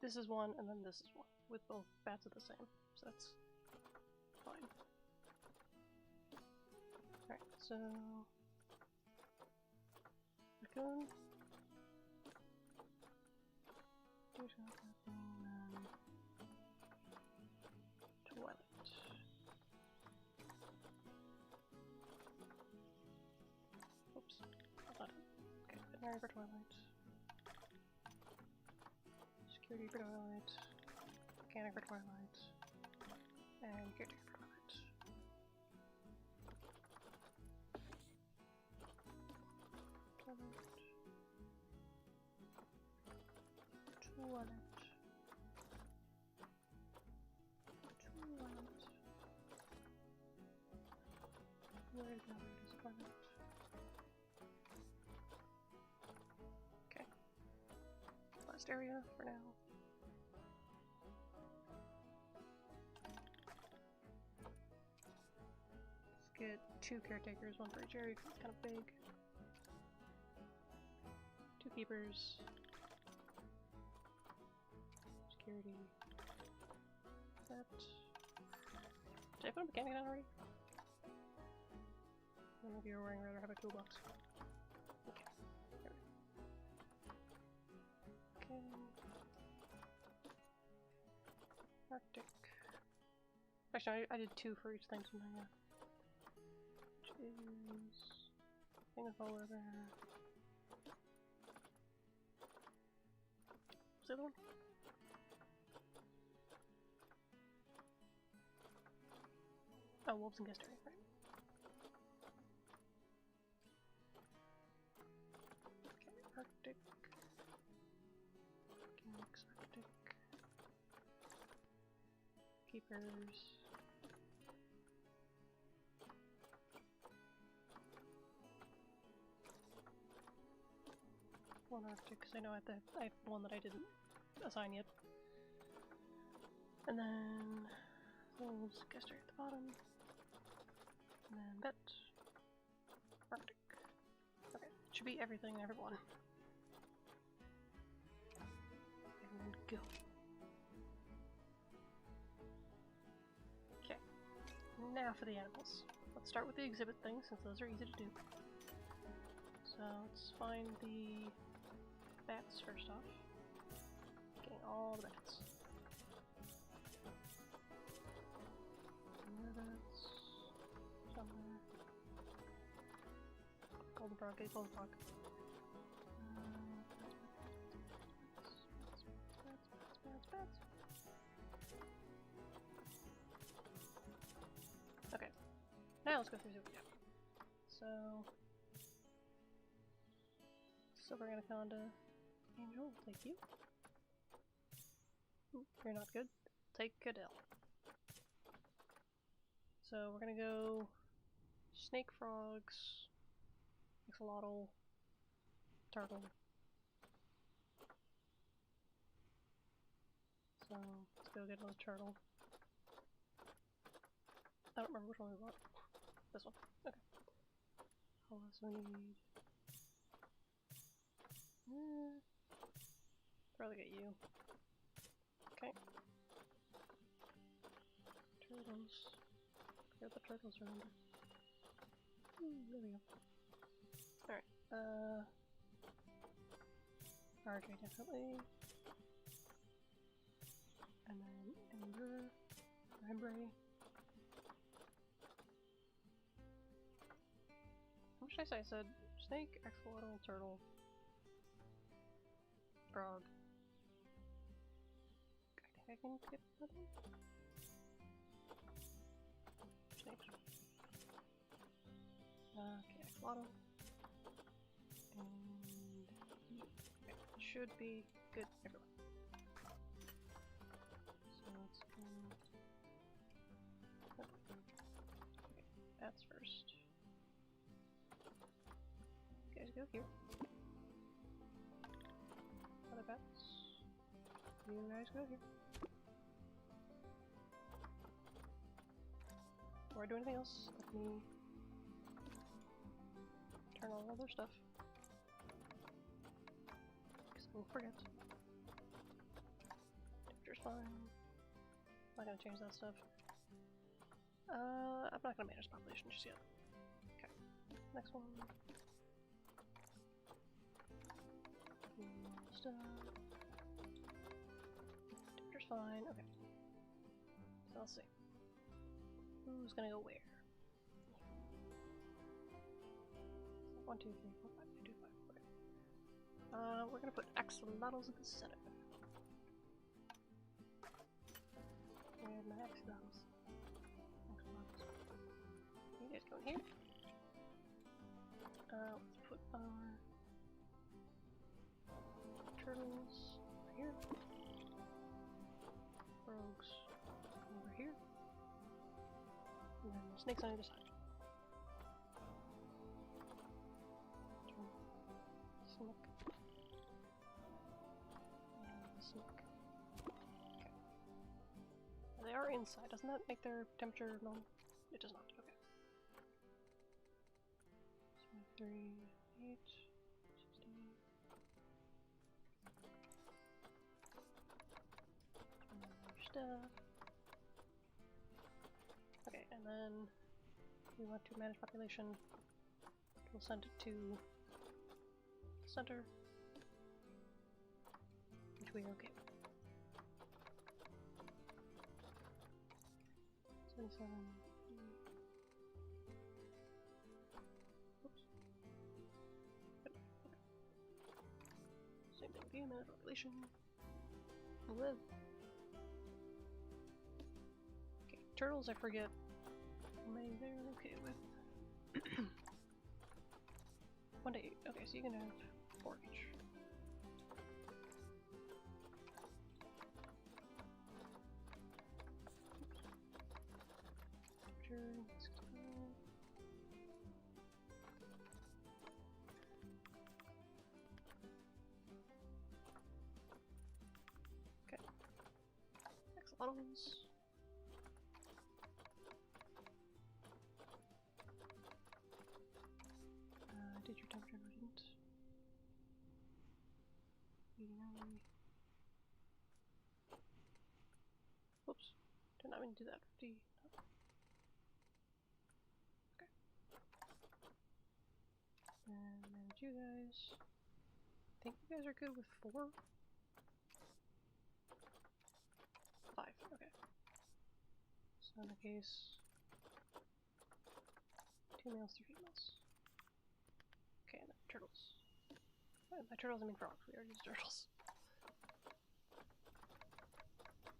This is 1, and then this is 1. With both bats at the same. So that's fine. Alright, so... Raccoon. Toilet. Oops. Hold on. Okay, veterinary for Twilight. Security for Twilight. Mechanic for Twilight. And caretaker for Twilight. Twilight. Twilight. Where is Twilight? Okay. Last area for now. Let's get 2 caretakers, 1 for each area because it's kind of big. 2 keepers. Security. That. Did I put a mechanic down already? None of you are wearing a rather heavy toolbox. Okay. There we go. Okay. Arctic. Actually, I did 2 for each thing, so yeah. Which is thing of polar bear. What's the other one? Oh, wolves and guest area, right? Okay, Arctic. Arctic. Keepers. One Arctic, because I know I have one that I didn't assign yet. And then wolves, guest area at the bottom. And then bet. Arctic. Okay, should be everything and everyone. And go. Okay, now for the animals. Let's start with the exhibit things, since those are easy to do. So let's find the bats first off. Getting all the bats. Somewhere. Golden frog, get golden frog. Bats. Okay, now let's go through the video. So, Silver Anaconda, Angel, will take you. Ooh, you're not good. Take Cadell. So we're gonna go snake, frogs, axolotl, turtle. So let's go get another turtle. I don't remember which one we bought. This one. Okay. I'll also need. Probably get you. Okay. Turtles. Where the turtles are under. There we go. Alright, RJ definitely. And then Ember. Embray. What should I say? I said snake, axolotl, turtle, frog. I think I can get that one. Snake. Okay, axolotl. And okay, should be good everywhere. So let's go. Okay, that's first. You guys go here. Other bats. You guys go here. Before I do anything else, let me turn on all their stuff. Because I will forget. Temperature's fine. Not gonna change that stuff. I'm not gonna manage population just yet. Okay. Next one. Stuff. Temperature's fine. Okay. So let's see. Who's gonna go where? 1, 2, 3, 4, 5, 2, 5. Okay. We're gonna put axolotls in the center. And my axolotls. You guys go in here. Let's put our turtles over here. Frogs over here. And then snakes on either side. Snake. And snake. Okay. They are inside. Doesn't that make their temperature normal? It does not. Okay. 3, 8, 16. Stuff. Okay, and then we want to manage population we'll send it to center, which we are okay with. 77. Oops. Yep. Okay. Same thing with you, minute population. Live. Okay, turtles I forget how many they're okay with. 1 to 8. Okay, so you can have 4 each. Okay. Axolotls. Did your temperature didn't? Whoops. Did not mean to do that. Okay. And manage you guys. I think you guys are good with 4? 5, okay. So in the case, 2 males, 3 females. Okay, and then turtles. By turtles I mean frogs, we already used turtles.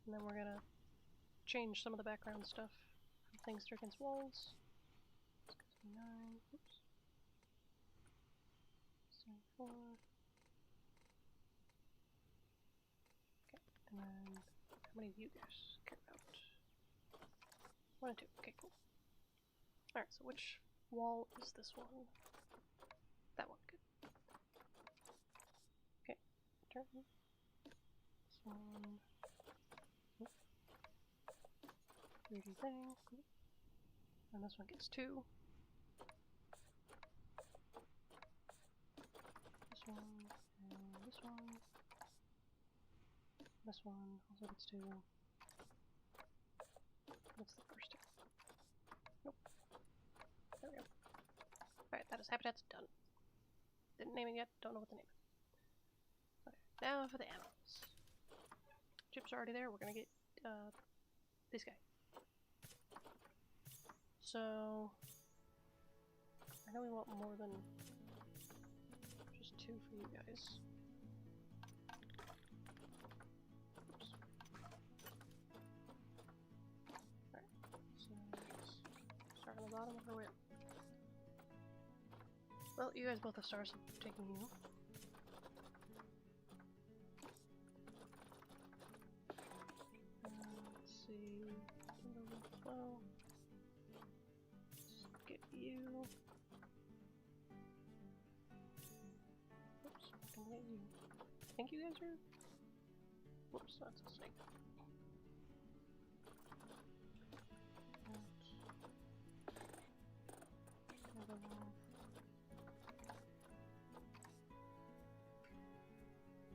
And then we're gonna change some of the background stuff from things that are against walls. Let's go to 9, oops. 74. Okay, and then how many of you guys care about? 1 and 2, okay, cool. Alright, so which wall is this one? That one, good. Okay, turn. This one. Oop. 3D thing, cool. And this one gets 2. This one, and this one. This one also gets 2. What's the first 2? Nope. There we go. Alright, that is habitats done. Didn't name it yet, don't know what to name it. Okay, now for the animals. Chips are already there, we're gonna get this guy. So I know we want more than just 2 for you guys. Oops. Alright, so start on the bottom of our way up. Well, you guys both have stars, so I'm taking you. Let's see. Well, let's get you. Oops, I can get you. I think you guys are. Whoops, that's a snake.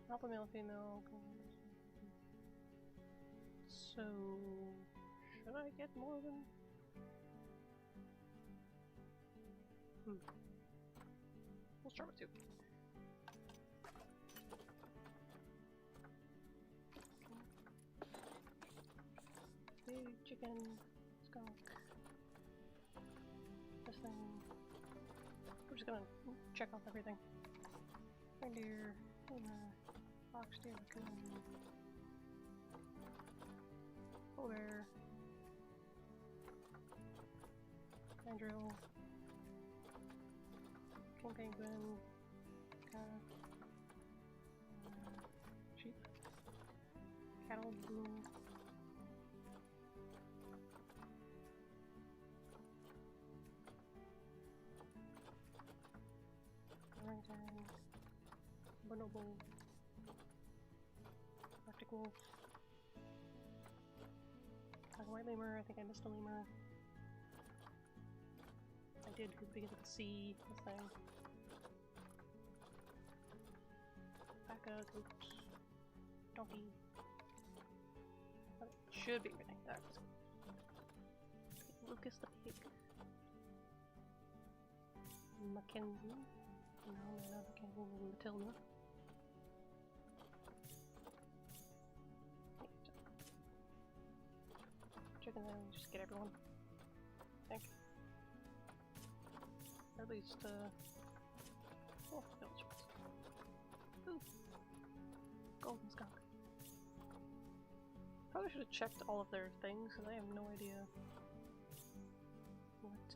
Alpha male, female. So, should I get more than? We'll start with 2. Big chicken, skunk. This thing. We're just gonna check off everything. Reindeer, fox, deer, raccoon. Polar bear. Mandrill. King penguin. Cat. Sheep. Cattle, blue. Orangutan. Bonobo. Arctic wolf. Black and white lemur. I think I missed a lemur. I did because I could see this thing. Alpaca, goat, donkey. That should be everything. Alright, let's go. Lucas the pig. Mackenzie. No, not Mackenzie, Matilda. Chicken there, we just get everyone. I think. Or at least, oh, village ones. Ooh. Golden skunk. Probably should have checked all of their things, because I have no idea what,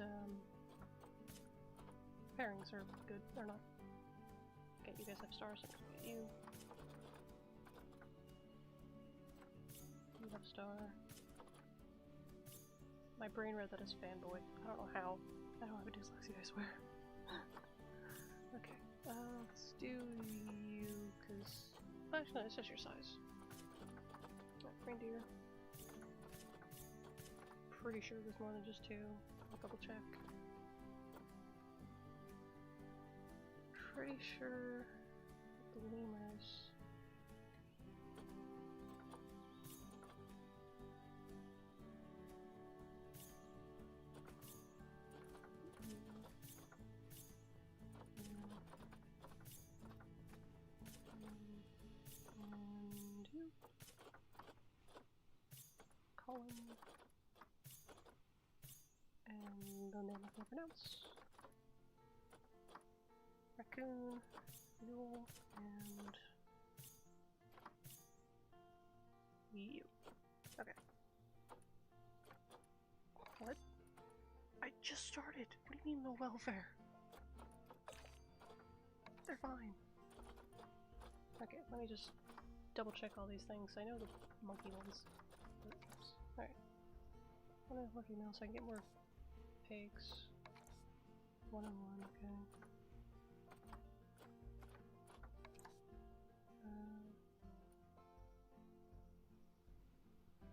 pairings are good or not. Okay, you guys have stars, so I'm gonna get you. You have a star. My brain read that as fanboy. I don't know how. I don't have a dyslexia, I swear. Okay, let's do you, because... Actually, no, it's just your size. Reindeer. Pretty sure there's more than just two. I'll double check. Pretty sure the lemurs. And you. Colin. And the name I can pronounce. Raccoon, mule, and you. Okay. What? I just started. What do you mean no welfare? They're fine. Okay, let me just double check all these things. I know the monkey ones. Oops. Alright. One and monkey now so I can get more pigs. 1 and 1, okay.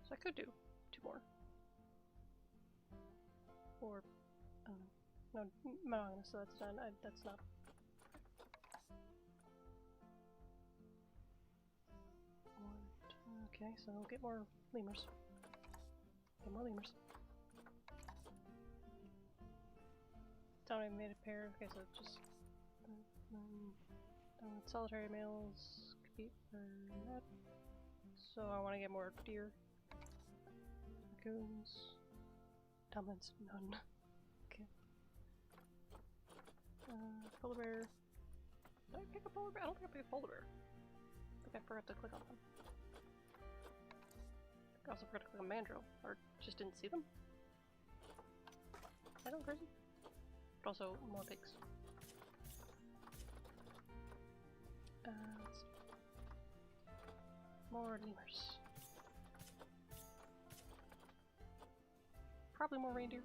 So I could do 2 more. Or, I don't know. No, so that's done. That's not. Okay, so we'll get more lemurs. Get more lemurs. Town I made a pair. Okay, so just solitary males compete for that. So I want to get more deer. Raccoons. Dumplings, none. Okay. Polar bear. Did I pick a polar bear? I don't think I picked a polar bear. I think I forgot to click on them. I also forgot to click on mandrill, or just didn't see them. I don't crazy. But also more pigs. Let's see. More lemurs. Probably more reindeer.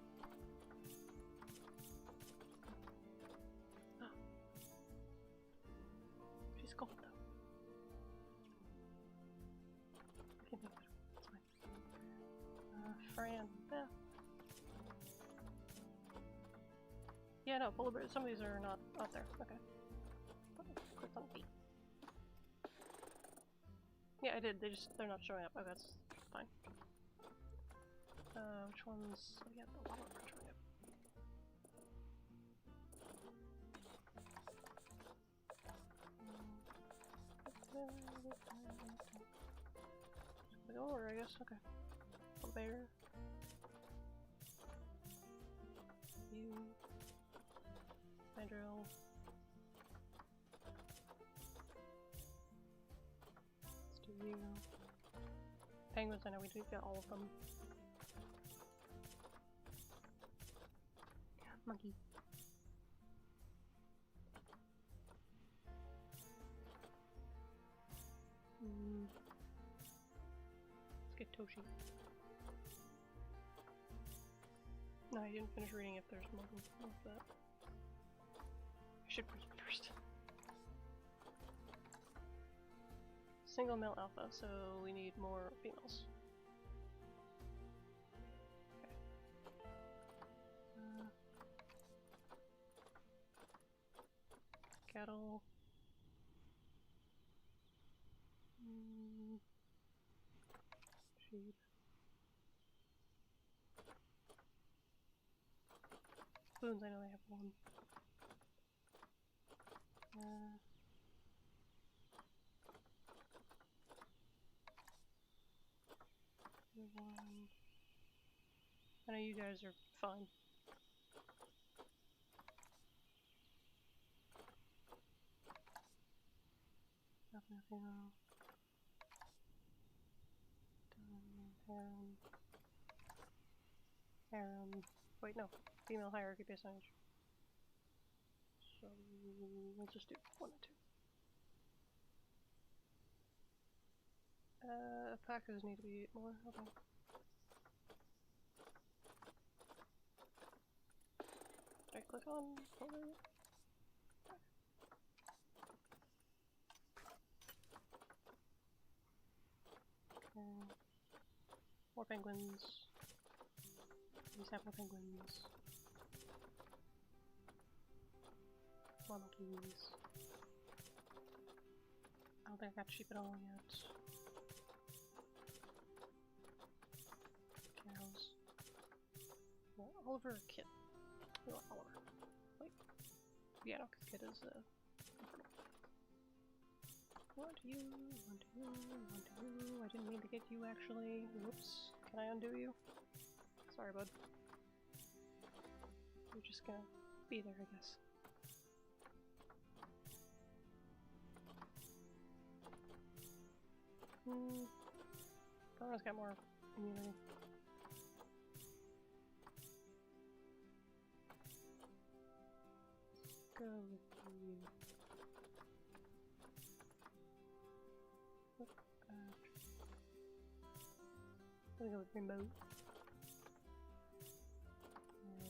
Oh. She's gold though. I can make better. That's fine. Fran. Yeah. Yeah, no, polar bears. Some of these are not out there. Okay. Click on feet. Yeah, I did. They're not showing up. Oh, that's fine. Which ones? Oh, yeah, the lot of them are showing up. Go over, I guess. Okay. A bear. You. Mandrill. Let's do you. Penguins, I know we did get all of them. Monkey. Let's get Toshi. No, I didn't finish reading if there's more of that. I should read first. Single male alpha, so we need more females. Cattle. Sheep. Spoons, I know they have one. I know you guys are fine. Nothing. Harem. Wait, no. Female hierarchy based on age. So let's just do 1 and 2. Packers need to be 8 more. Okay. Right click on folder. Okay. More penguins. These have more penguins. More monkeys. I don't think I got sheep at all yet. Cows. Well, Oliver or Kit? We want Oliver. Wait. Yeah, no, because Kit is infernal. Want you, want you, want you. I didn't mean to get you actually. Whoops. Can I undo you? Sorry, bud. You're just gonna be there, I guess. Donna's got more immunity. Go with you. I'm gonna go with Rainbow.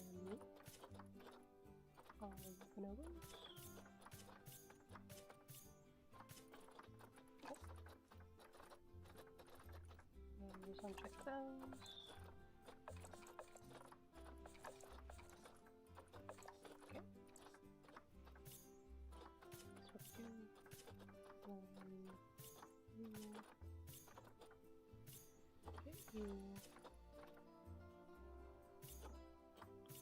And all vanillas. Okay. And just uncheck those. Okay. That's what you. You.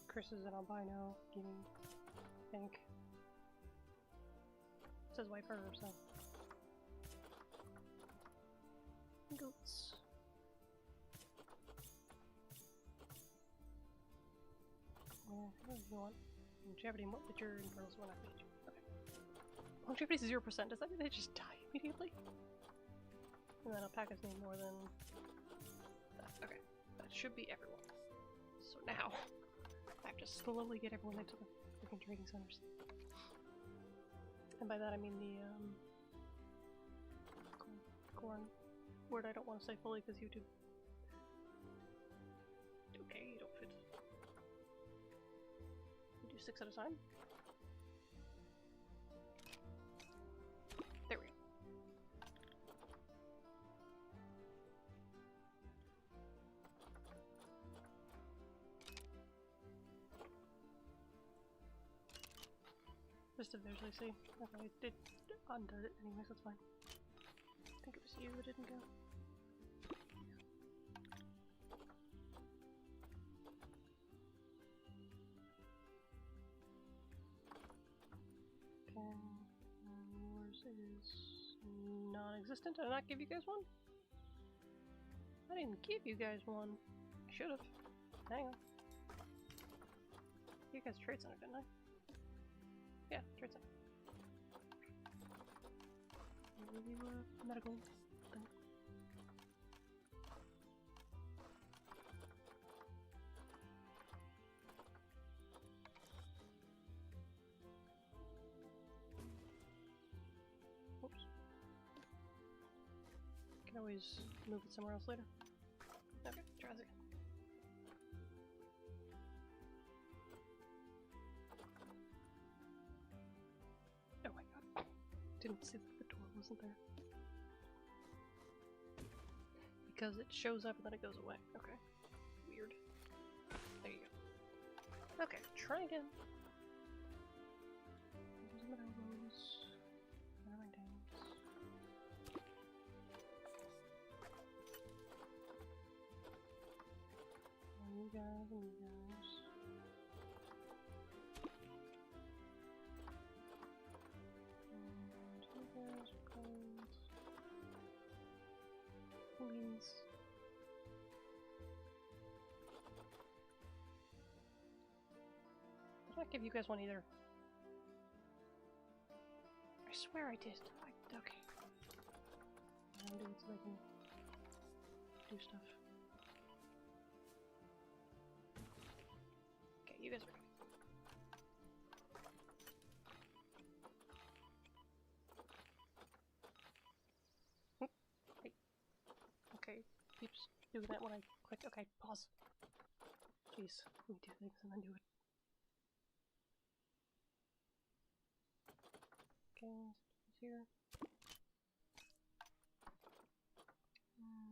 Chris is an albino, giving, I think. It says wipe her, so. Goats. What do you want? Longevity, what did your infernals want after you? Okay. Longevity is 0%, does that mean they just die immediately? And then alpacas need more than that. Okay. That should be everyone. So now, I have to slowly get everyone into the freaking trading centers. And by that I mean the, corn. Word I don't want to say fully because YouTube. Okay, you don't fit. We do 6 at a time. There we go. Just to visually see. Okay, it did undid it anyways, that's fine. I think it was you who didn't go. Okay, yours is non-existent. Did I not give you guys one? I didn't give you guys one. I should have. Hang on. You guys trade center, didn't I? Yeah, trade center. Maybe medical thing. Oops. Can always move it somewhere else later. Okay, try this again. Oh my god. Didn't see that the door wasn't there. Because it shows up and then it goes away. Okay. Weird. There you go. Okay, try again. There's my elbows. Where are my downs? And you guys, and you guys. And you guys are cold. Please. not give you guys one either. I swear I did. Okay. I'm gonna do it so they can do stuff. Okay, you guys are ready. Hey. Okay, keeps doing that when I click. Okay, pause. Jeez, we do things and then do it. Okay, it's here.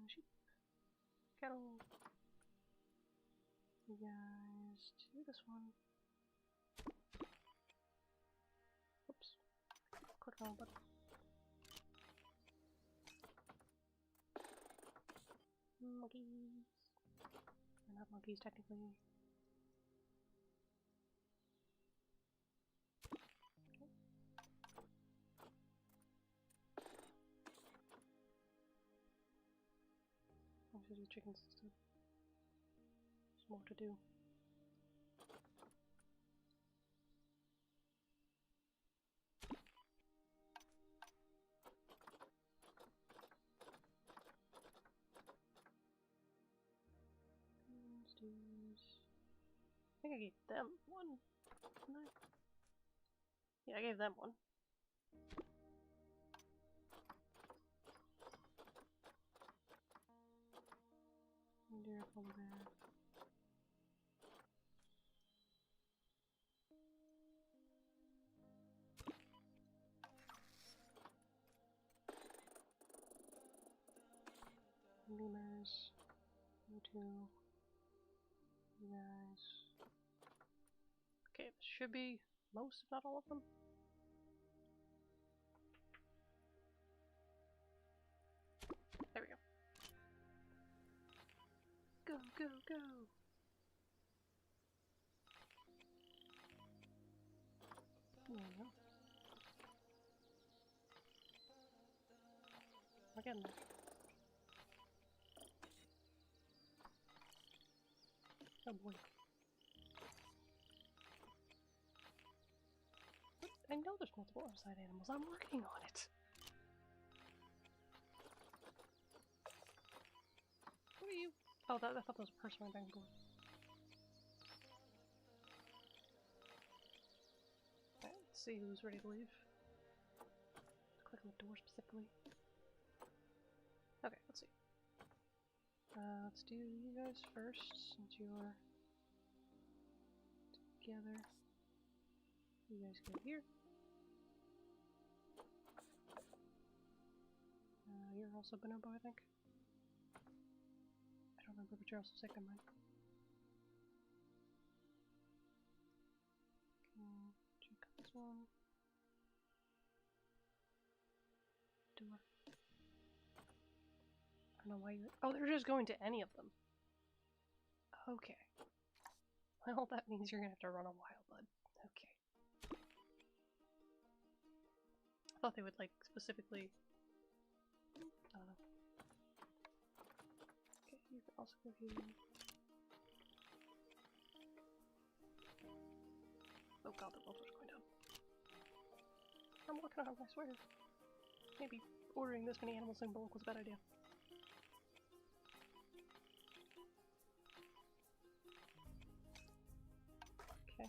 Sheep. Cattle. You guys do this one. Oops. Click on the button. Monkeys. They're not monkeys, technically. Okay. I should do chickens instead. There's more to do. I think I gave them one. Didn't I? Yeah, I gave them one. Deer, polar bear. Lemurs. You two. You guys. Okay, this should be most, if not all of them. There we go. Go, go, go! There we go. We're getting there. Oh boy. I know there's multiple outside animals. I'm working on it. What are you? Oh, I thought that was a person right back and forth. Alright, let's see who's ready to leave. Click on the door specifically. Okay, let's see. Let's do you guys first, since you're together. You guys go here. You're also bonobo, I think. I don't remember, but you're also sick in mine. Okay, check this one. Door. I don't know why you're. Oh, they're just going to any of them. Okay. Well, that means you're gonna have to run a while, bud. Okay. I thought they would, like, specifically. I don't know. Okay, you can also go here. Oh god, the welfare's going down. I'm working on it, I swear. Maybe ordering this many animals in bulk was a bad idea. Okay.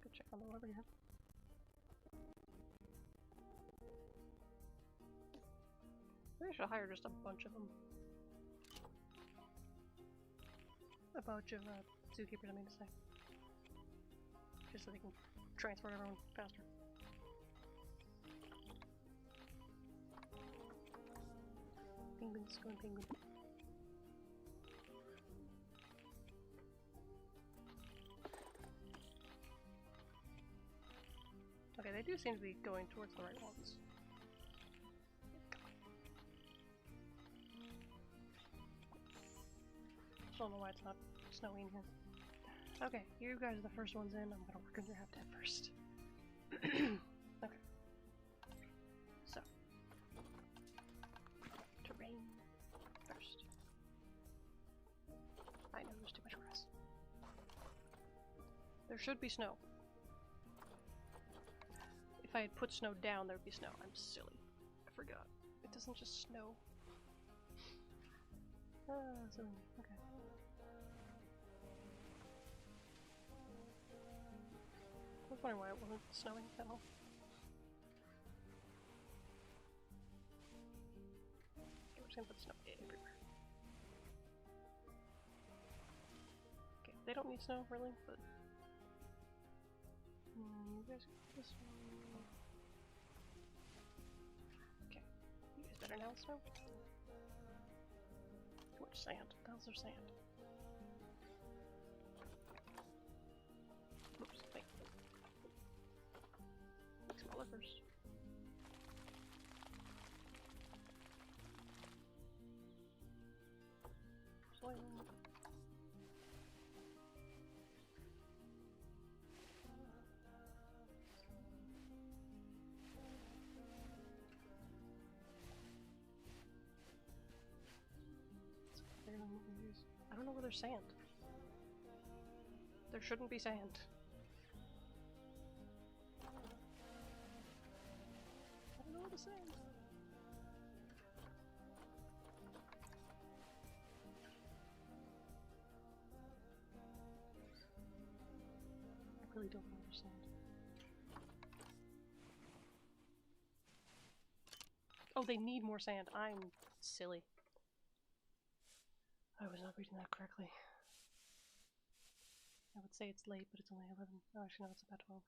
Go check on the one over here. Maybe I should hire just a bunch of them. A bunch of zookeepers, I mean to say. Just so they can transport everyone faster. Penguins, going penguin. Okay, they do seem to be going towards the right ones. I don't know why it's not snowy in here. Okay, you guys are the first ones in. I'm gonna work on your habitat first. Okay. So. There should be snow. If I had put snow down, there'd be snow. I'm silly. I forgot. It doesn't just snow. Ah, silly. Okay. I was wondering why it wasn't snowing at all. Okay, we're just gonna put snow everywhere. Okay, they don't need snow, really, but... you guys got this one. Okay, you guys better now snow. Too much sand. How's there sand? Oops, wait. Make smaller first. Soil. I don't know where there's sand. There shouldn't be sand. I don't know where the sand is. I really don't understand. Oh, they need more sand. I'm silly. I was not reading that correctly. I would say it's late, but it's only 11. Oh, actually, no, it's about 12.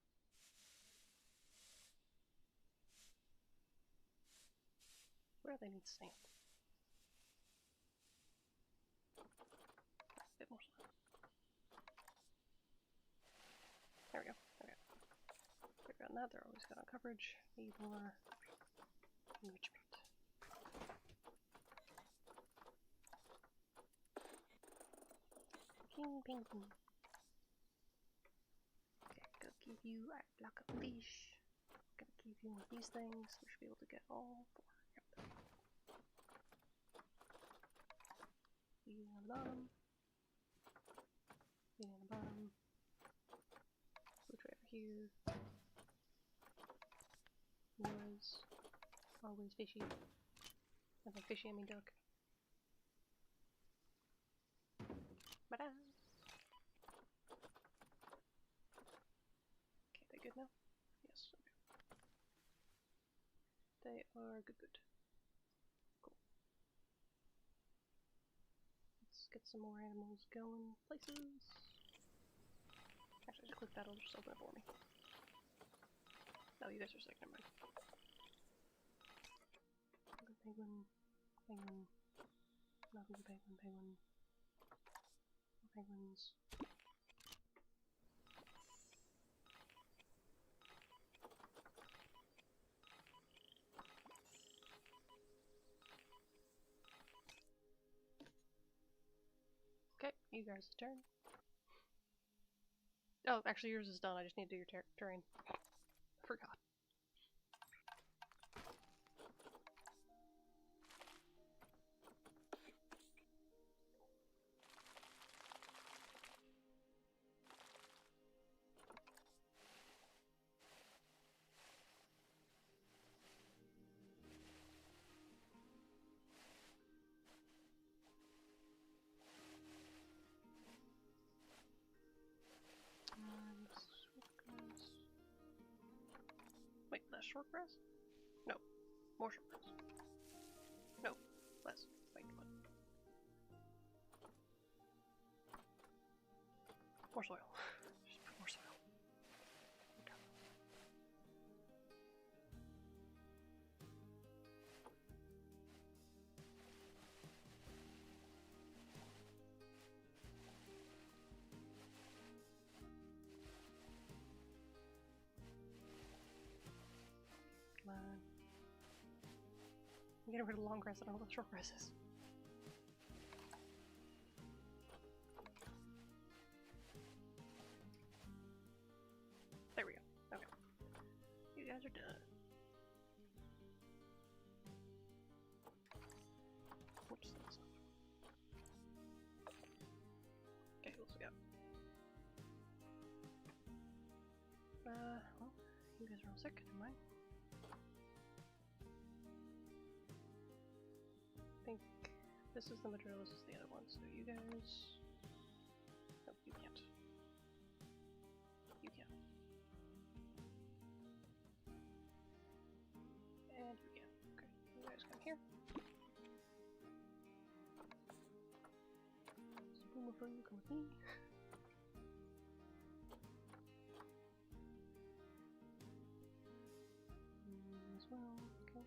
Where do they need sand? A bit more sand. There we go. Okay. Figure out that. They're always good on coverage. Need more enrichment. King penguin. Okay, gonna give you a block of fish. Gonna give you one of these things. We should be able to get all 4. Yep. Feeding on the bottom. Feeding on the bottom. Food tray over here. Was always fishy. And by fishy I mean duck. Bada! Okay, they good now? Yes, okay. They are good. Cool. Let's get some more animals going places. Actually, just click that, it'll just open it for me. No, you guys are sick, never mind. Penguin, penguin, not penguin, penguin. Penguins. Okay, you guys' turn. Oh, actually yours is done. I just need to do your terrain. I forgot. Wait, less short grass? No, more short grass. No, less. Wait, what? More soil. Just put more soil. Okay. Come on. I'm getting rid of the long grass, I don't know what the short grass is. There we go. Okay. You guys are done. Whoops, that's not. Okay, what else we got? Well, you guys are all sick, never mind. I think this is the Madrill, this is the other one, so you guys... Nope, you can't. You can. And you can. Okay, you guys come here. Spoon for you, come with me. As well, okay.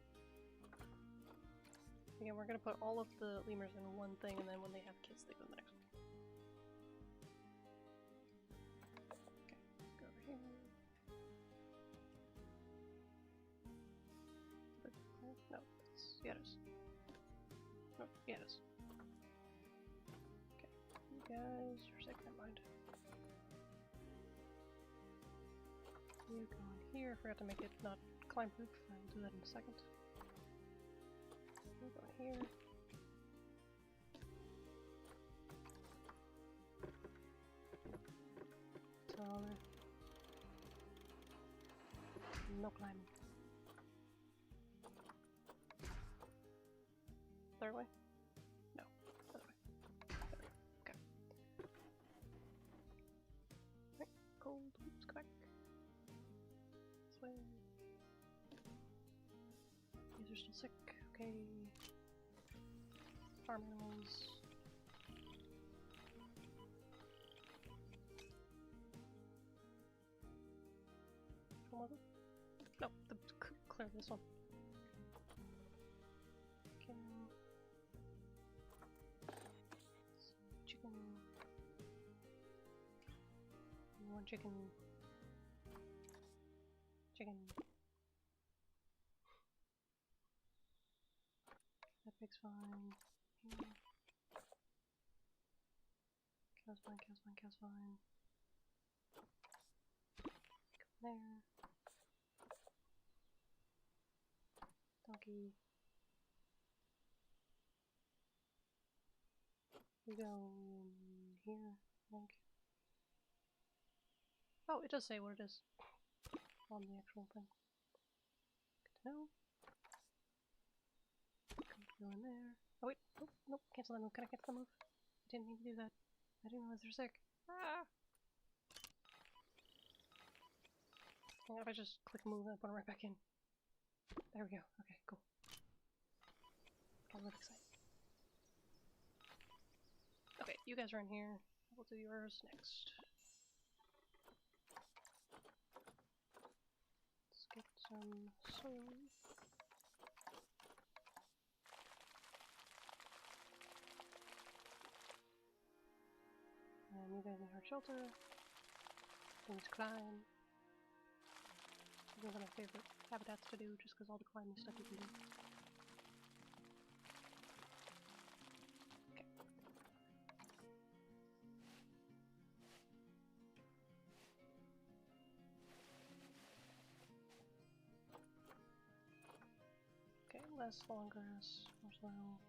Again, we're gonna put all of the lemurs in one thing, and then when they have kids, they go in the next one. Okay, go over here. No, it's Yados. No, Yados. Okay, you guys are sick, never mind. You go in here, forgot to make it not climb proof, I'll do that in a second. You go in here. So, no climbing. Third way? No, other way. There we go. Okay. Right, cold. Oops, go back. This way. These are still sick. Okay. Farm animals. One more? No, clear this one. Chicken. One chicken. Chicken. That pig's fine. Here. Cow's fine, cow's fine, cow's fine. Go there. Donkey. We go in here, I think. Oh, it does say what it is on the actual thing. Good to know. Go in there. Oh wait, nope, nope, cancel that move. Can I cancel the move? I didn't mean to do that. I didn't realize they're sick. Ah! What if I just click move and put them right back in? There we go. Okay, cool. I'm really excited. Okay, you guys are in here. We'll do yours next. Let's get some soil. And you guys need hard shelter. Things to climb. These are my favorite habitats to do, just because all the climbing stuff you can do. Okay. Okay, less long grass, more soil,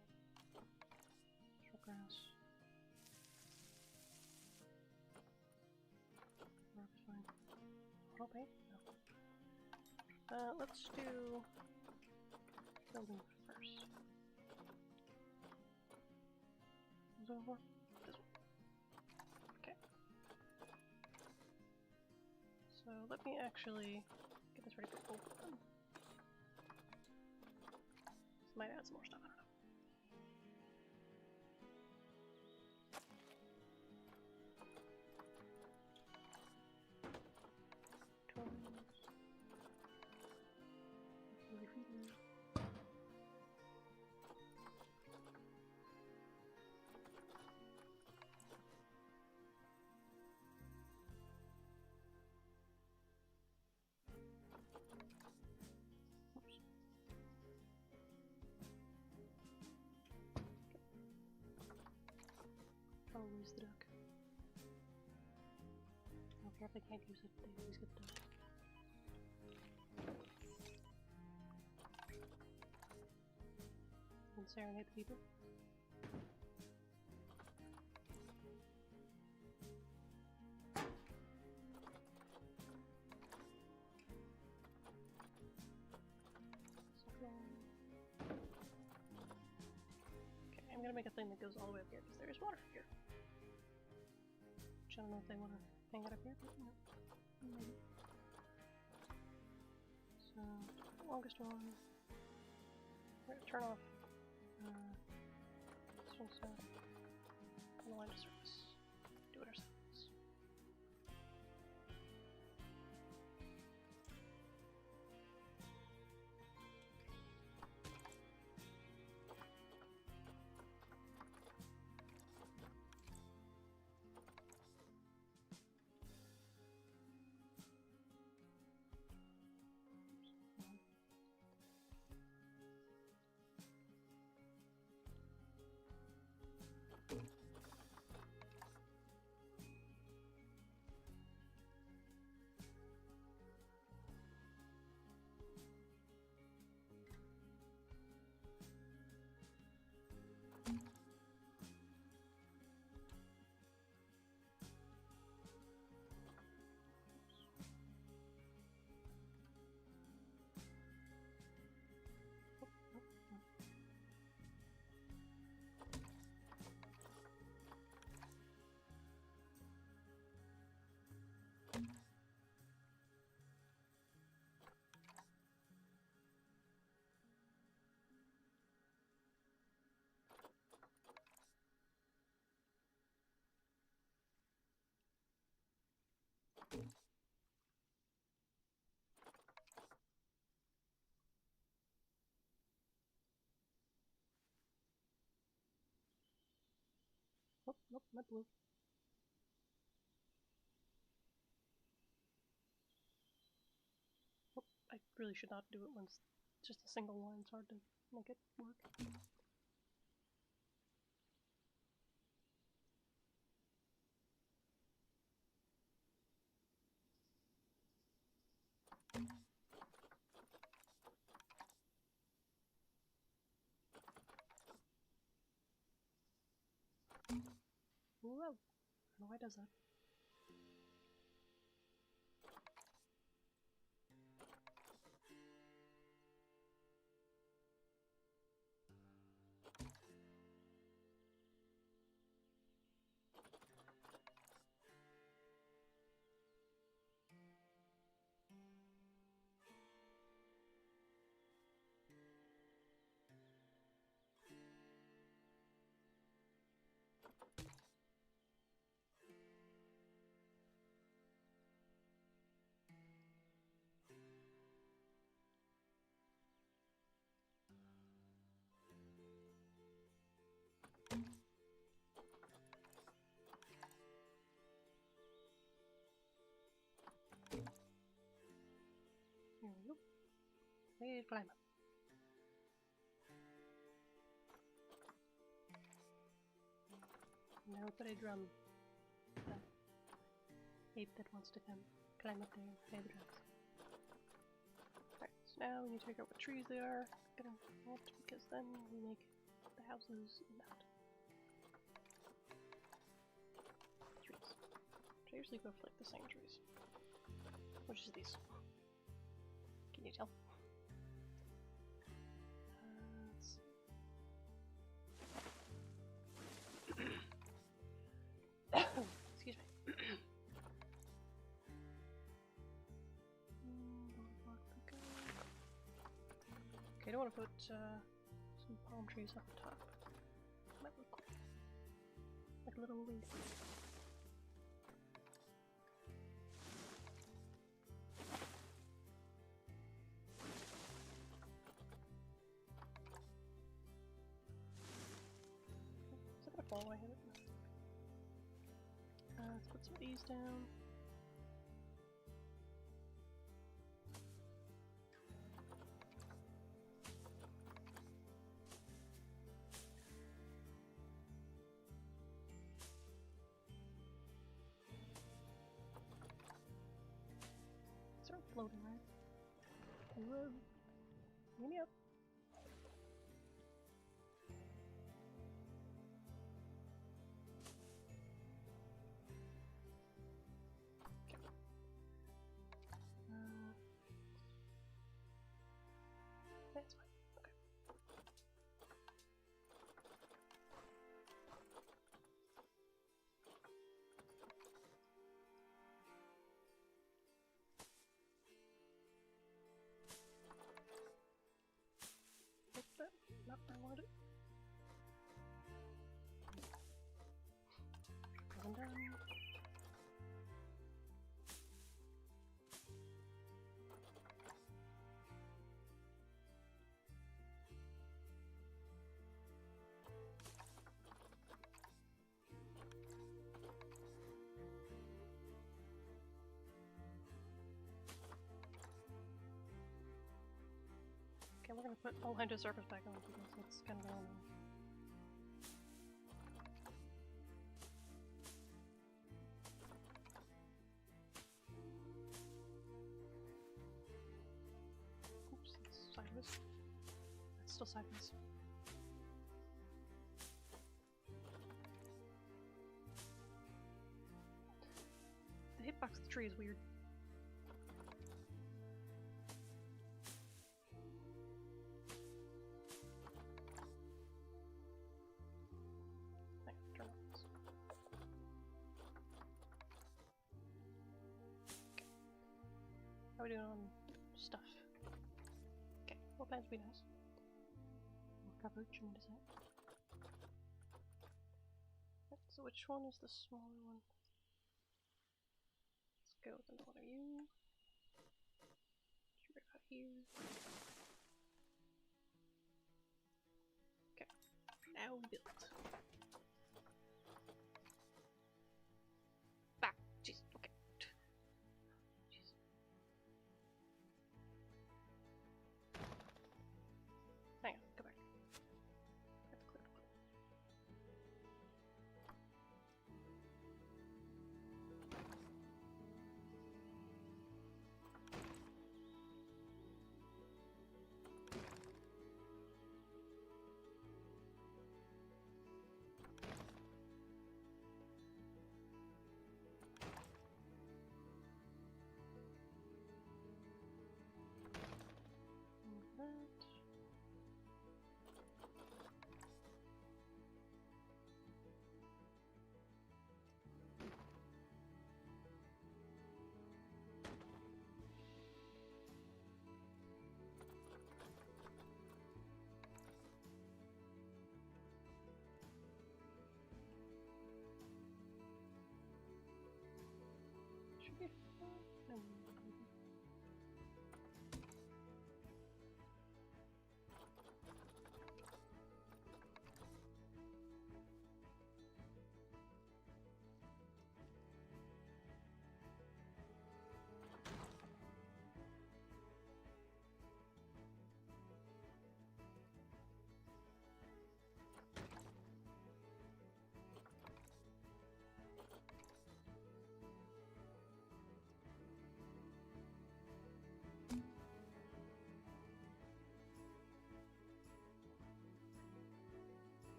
short grass. Rock is fine. Auto paint? No. Let's do building first. Is that one? This one. Okay. So let me actually get this ready for open. This might add some more stuff, I don't know. Use the duck. I don't care if they can't use it, they always get the duck. And serenade the people. make a thing that goes all the way up here, because there is water here. Which I don't know if they want to hang it up here, but you know, maybe. So, longest one. We're gonna turn off this one's on the line of service. Do it ourselves. Oh, nope, not blue. Oh, I really should not do it when it's just a single line. It's hard to make it work. Whoa! I don't know why it does that. Here we go. Hey, climb up. Now put a drum. Ape that wants to come climb up there and play the drums. Alright, so now we need to figure out what trees they are. Gonna want, because then we make the houses in that. Trees. I usually go for like the same trees. Which is these. Can you tell? Excuse me. Okay, I don't want to put some palm trees up top. Might look cool. Like a little wing. Is it gonna fall when I hit it? Let's put some of these down. Start floating, right? Hello? Meet me up. That's fine. Okay. gonna put all Hydra surface back on because it's kind of annoying. Oops, that's sideways. That's still sideways. The hitbox of the tree is weird. How are we doing on stuff? Okay, well, plans would be nice. More coverage, I mean to say. Right, so which one is the smaller one? Let's go with another one of you. Right about here. Okay, now built. Back, jeez, okay. Jeez. Hang on, go back. I have to clear the button. Should be fine.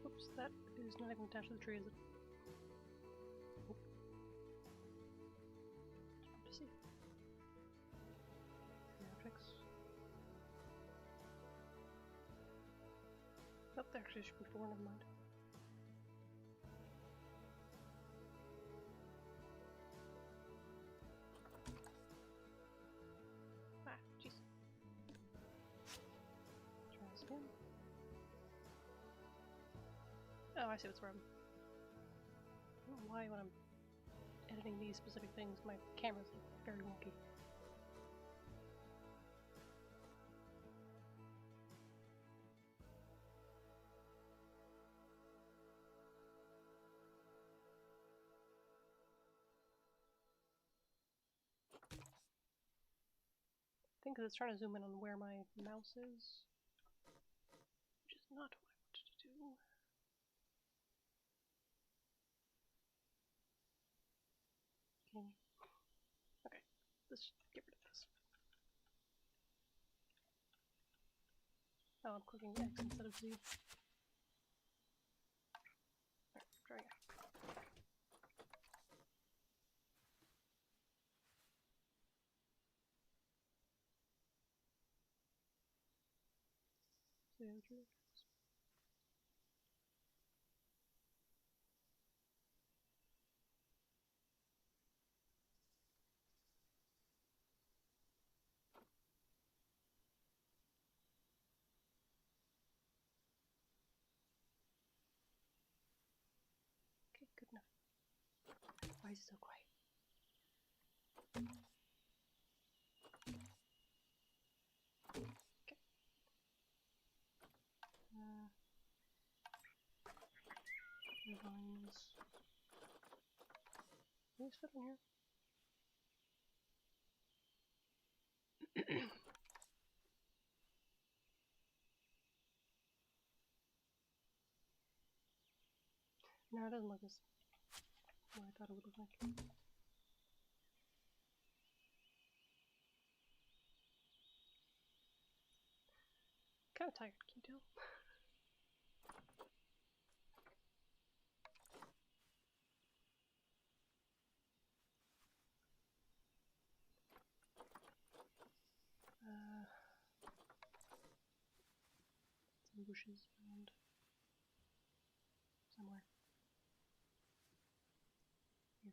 Oops, that is not even attached to the tree, is it? Nope. Just to see. Objects. Nope, there actually should be 4, never mind. Ah, jeez. Try this again. Oh, I see what's wrong. I don't know why when I'm editing these specific things, my camera's very wonky. I think because it's trying to zoom in on where my mouse is, which is not what I wanted to do. Okay, let's get rid of this. Oh, I'm clicking X instead of Z. Alright, try again. See how true. Okay, good enough. Why is it so quiet? Vines. Can these fit in here? No, it doesn't look as what I thought it would look like. Kind of tired, can you tell? Some bushes around somewhere. Here.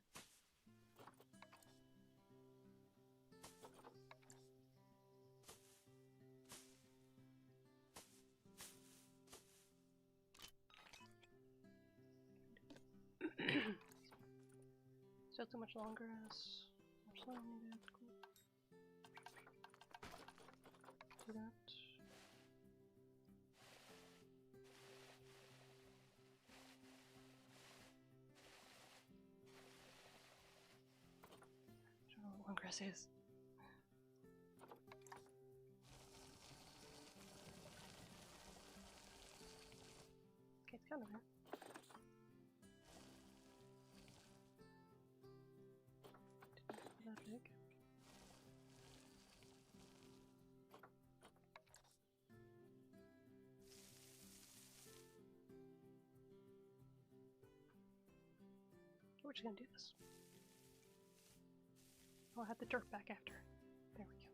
Still too much long grass. More slime needed. Cool. Do that. I don't know what long grass is. Okay, it's kind of there. That big. We're just gonna do this. I'll have the dirt back after. There we go.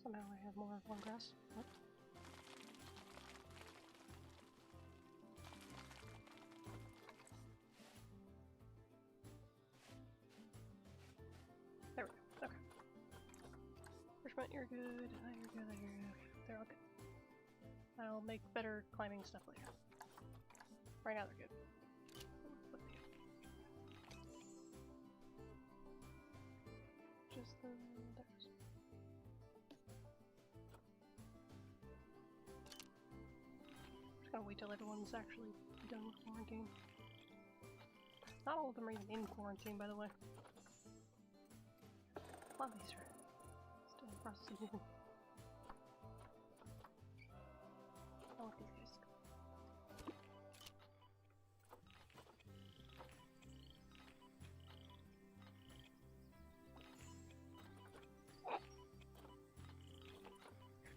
Somehow I have more long grass. What? There we go. Okay. Richmond, you're good. You're good. You're good. They're all good. I'll make better climbing stuff later. Right now they're good. Just the theirs. Just gotta wait till everyone's actually done with quarantine. Not all of them are even in quarantine, by the way. A lot of these are still in the process of moving. I want these guys to go.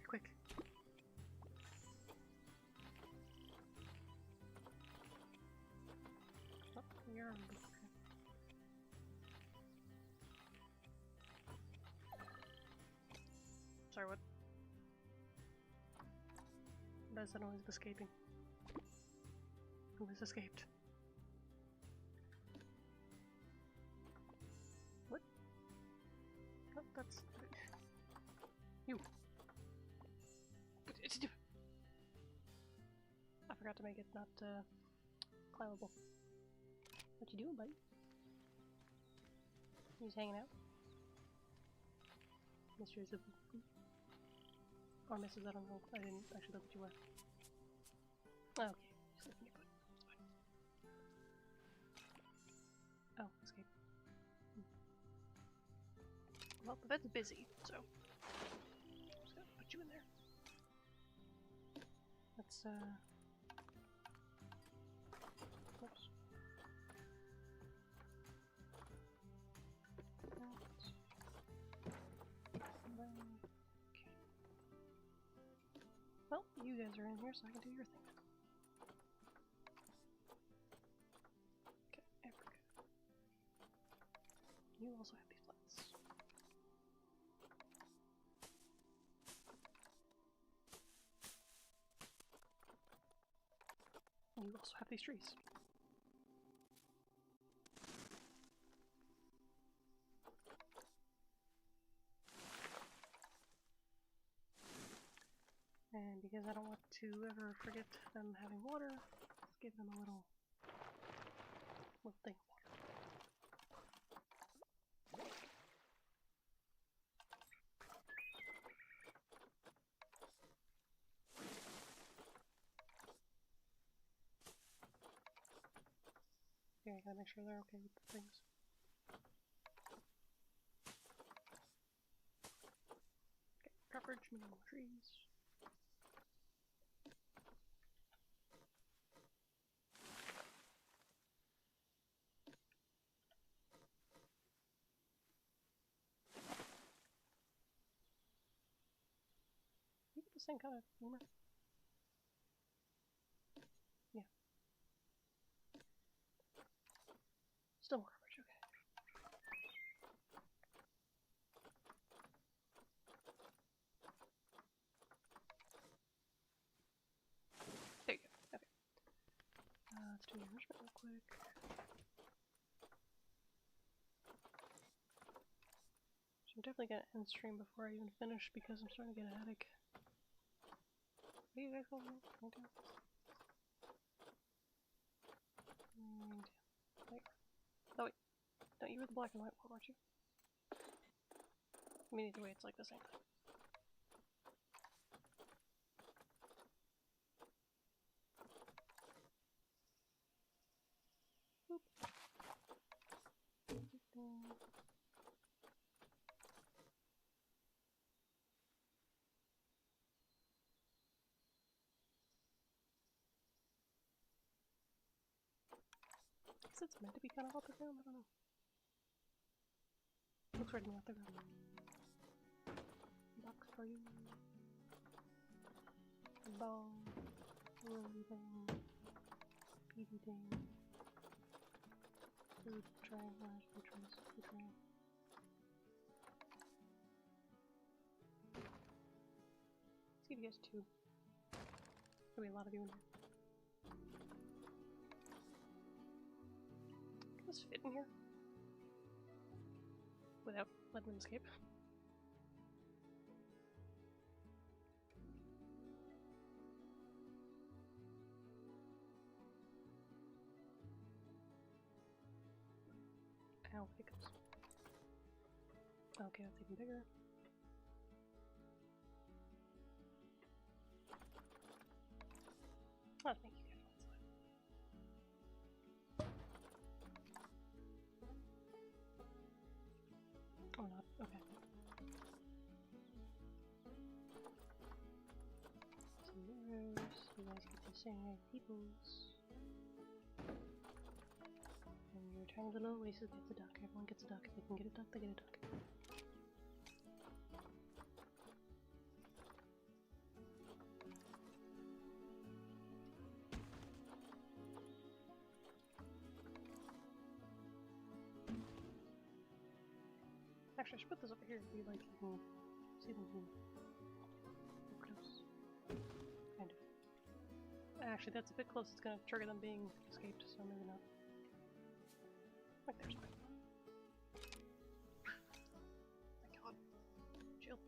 Quick. Oh, you're on the Sorry, what? What is that noise of escaping? Who has escaped? What? Oh, that's... You! I forgot to make it not, climbable. What you doing, buddy? He's hanging out? Mysteries of... Or Mrs. I don't know. I didn't actually look what you were. Oh, okay. Just looking at your foot. It's fine. Oh, escape. Well, the bed's busy, so... I'm just gonna put you in there. Let's, Oops. Well, you guys are in here, so I can do your thing. Okay, there we go. You also have these plants. You also have these trees. And because Because I don't want to ever forget them having water. Let's give them a little thing of water. Yeah, I gotta make sure they're okay with the things. Okay, coverage, minimal trees. You get the same kind of humor. Yeah. Still more coverage, okay. There you go. Okay. Let's do the enrichment real quick. So I'm definitely gonna end stream before I even finish because I'm starting to get a headache. What are you guys going on? Okay. And there you are. Oh wait. No, you were the black and white one, weren't you? I mean, either way, it's like the same thing. Boop. I guess it's meant to be kind of off the ground, I don't know. Looks right to me off the ground. Box for you. Bong. Rolly thing. PD thing. Food tray, large food trays, food tray. Let's give you guys two. There'll be a lot of you in here. Can this fit in here? Without letting them escape? Ow, hiccups. Okay, that's even bigger. Let's make you guys one side. Oh, not. Okay. Some mirrors. You guys get to say peoples. And your tiny little oasis gets a duck. Everyone gets a duck. If they can get a duck, they get a duck. Actually, I should put this over here if you like, you can see them up close. Kind of. Actually, that's a bit close. It's gonna trigger them being escaped, so maybe not. Like, there's one. My god. Chill.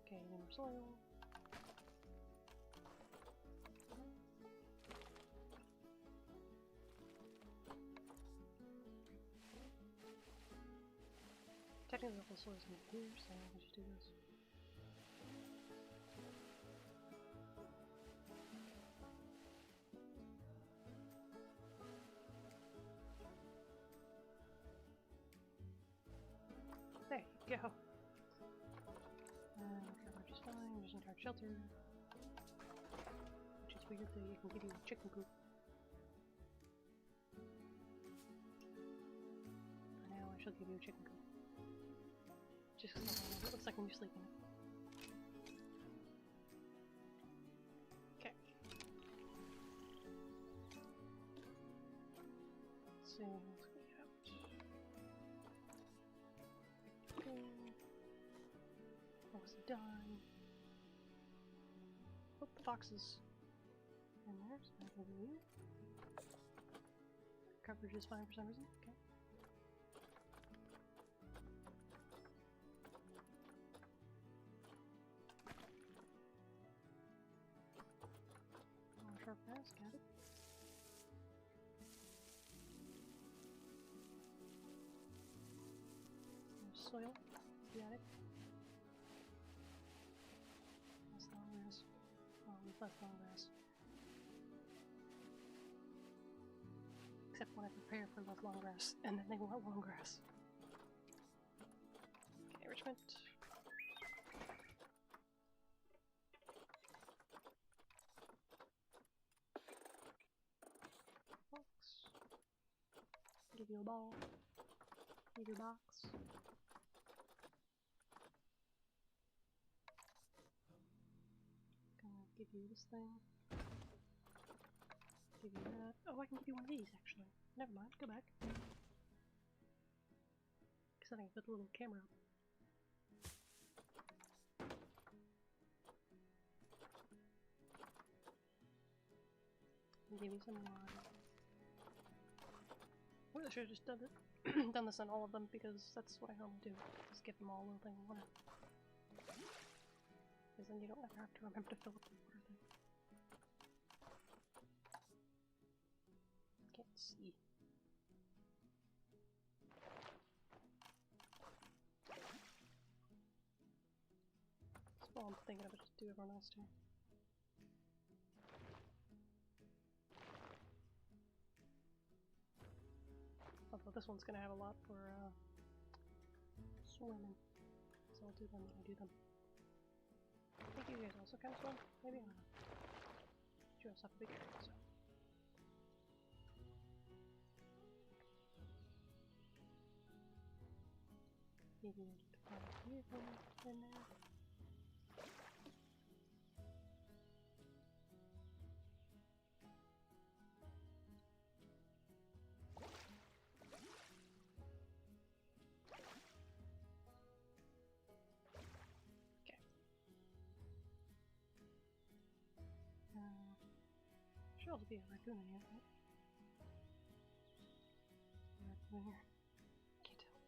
Okay, any more soil. Technically, the whole soil is in here, so I can just do this. There you go. Coverage is fine. There's an entire shelter. Which is weird that you can give you chicken coop. For now, I shall give you a chicken coop. Just because it looks like when you're sleeping. Okay. Let's see what else we have. Okay. Almost done. Oh, the foxes in there, so I can do you. Coverage is fine for some reason. Okay. grass, got it. There's soil, got it. Less long grass. Oh, with less long grass. Except when I prepare for less long grass, and then they want long grass. Okay, enrichment. Box. Give you a ball. Give you a box. Gonna give you this thing. Give you that. Oh, I can give you one of these actually. Never mind, go back. Because I think I put the little camera up. And give you some water. I really should have just done it. Done this on all of them because that's what I normally do. Just give them all a little thing of water. Because then you don't ever have to remember to fill up the water thing. Can't see. That's all I'm thinking of, it just do everyone else too. Although this one's gonna have a lot for swimming, so I'll do them when I do them. I think you guys also kind of swim, maybe? I don't know. You also have a big area, so. Maybe we'll just find a few things in there. Sure, it'll be a raccoon in here, right? Raccoon here. Can't tell.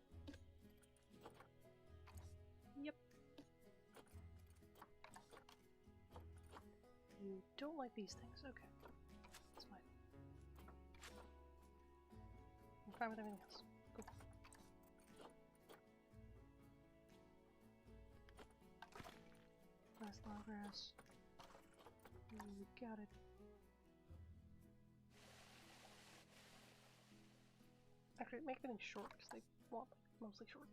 Yep. You don't like these things, okay. That's fine. I'm fine with everything else. Cool. Nice long grass. You got it. Actually, make everything short because they want like, mostly short.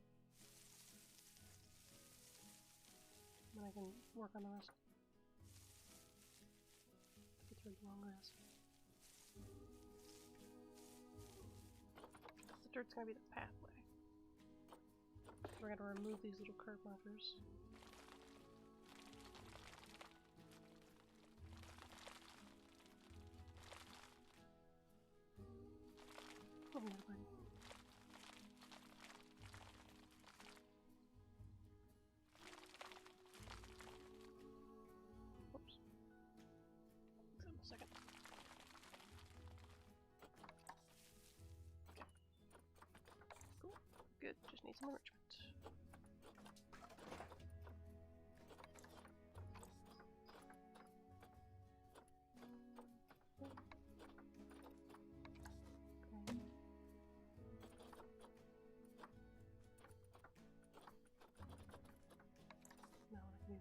Then I can work on the rest. Get through the long grass. The dirt's gonna be the pathway. We're gonna remove these little curb markers. Oh, no, buddy. Whoops. Give him a second. Okay. Cool. Good. Just need some enrichment.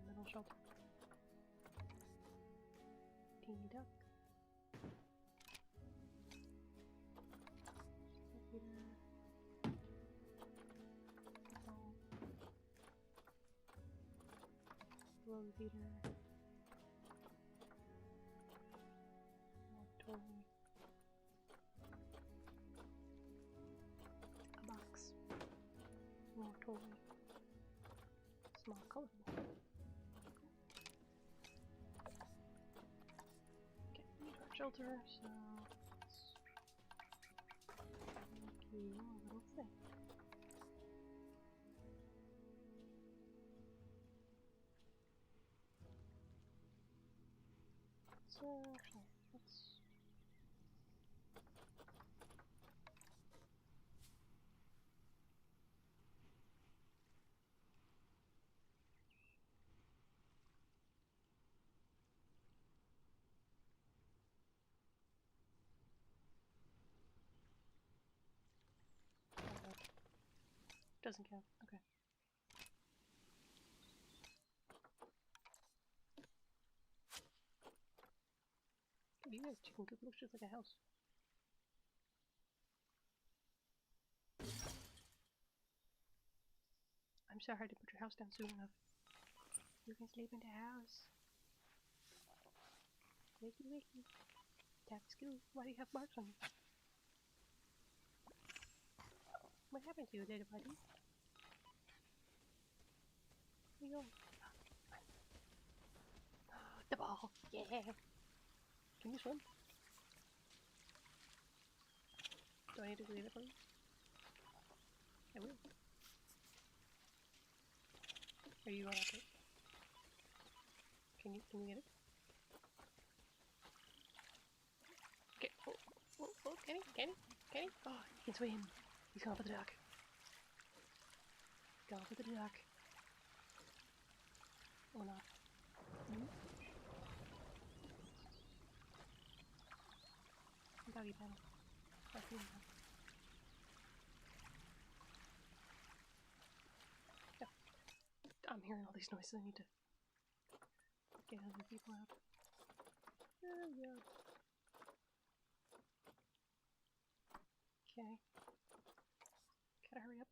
Middle shelter. Teeny duck. Blow feeder. Toy. A box. More toy. Small colorful. Shelter, so let's make you a little thing. So actually, let's Doesn't count. Okay. You guys' chicken coop looks just like a house. I'm sorry I didn't put your house down soon enough. You can sleep in the house. Wakey wakey. Tap school. Why do you have marks on you? What happened to you, little buddy? Where you going? The ball. Yeah. Can you swim? Do I need to leave it for you? I will. Are you going after it? Can you get it? Okay. Oh, Kenny? Oh, he can swim. He's going for the duck. Going for the duck. Or not. Doggy paddle. Yeah. I'm hearing all these noises. I need to get other people out. Oh, yeah. Okay. Gotta hurry up.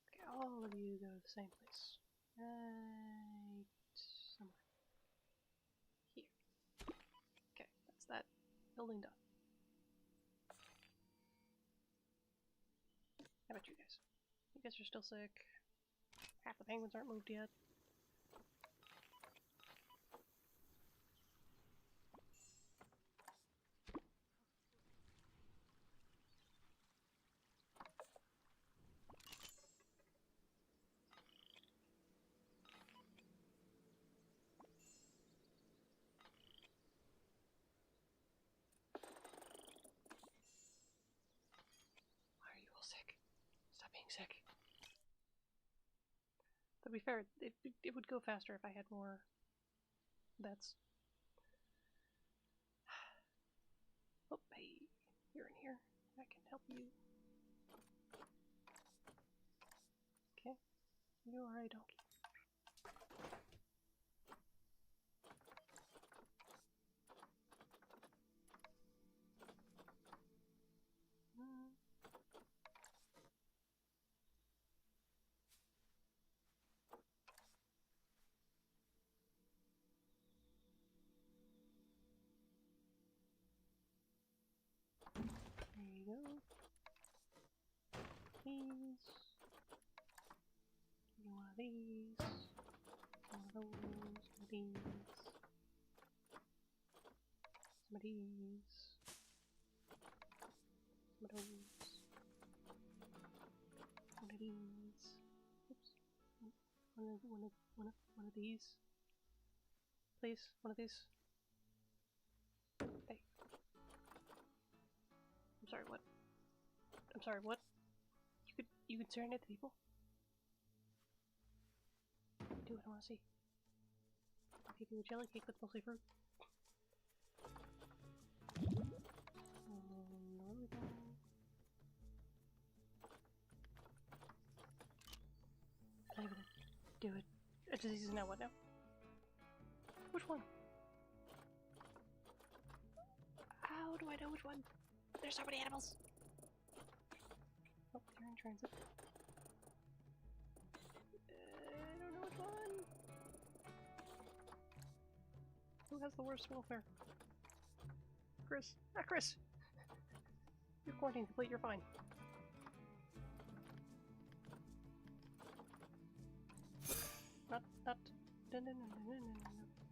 Okay, all of you go to the same place. Right somewhere. Here. Okay, that's that building done. How about you guys? You guys are still sick. Half the penguins aren't moved yet. Why are you all sick? Stop being sick. To be fair, it would go faster if I had more bets. Oh, hey, you're in here. I can help you. Okay, you are a donkey. There you go. These. Give me one of these. One of those. One of these. Some of these. Some of those. One of these. Oops. One of these. Please, one of these. Hey. I'm sorry, what? I'm sorry, what? You could serenade the people? Do what I want to see. I'll give you a jelly cake that's mostly fruit. Where we go? Not even do it. A disease is now what now? Which one? How do I know which one? There's so many animals! Oh, you're in transit. I don't know which one! Who has the worst welfare? Chris. Ah, Chris! You're quarantine complete, you're fine. Not. No.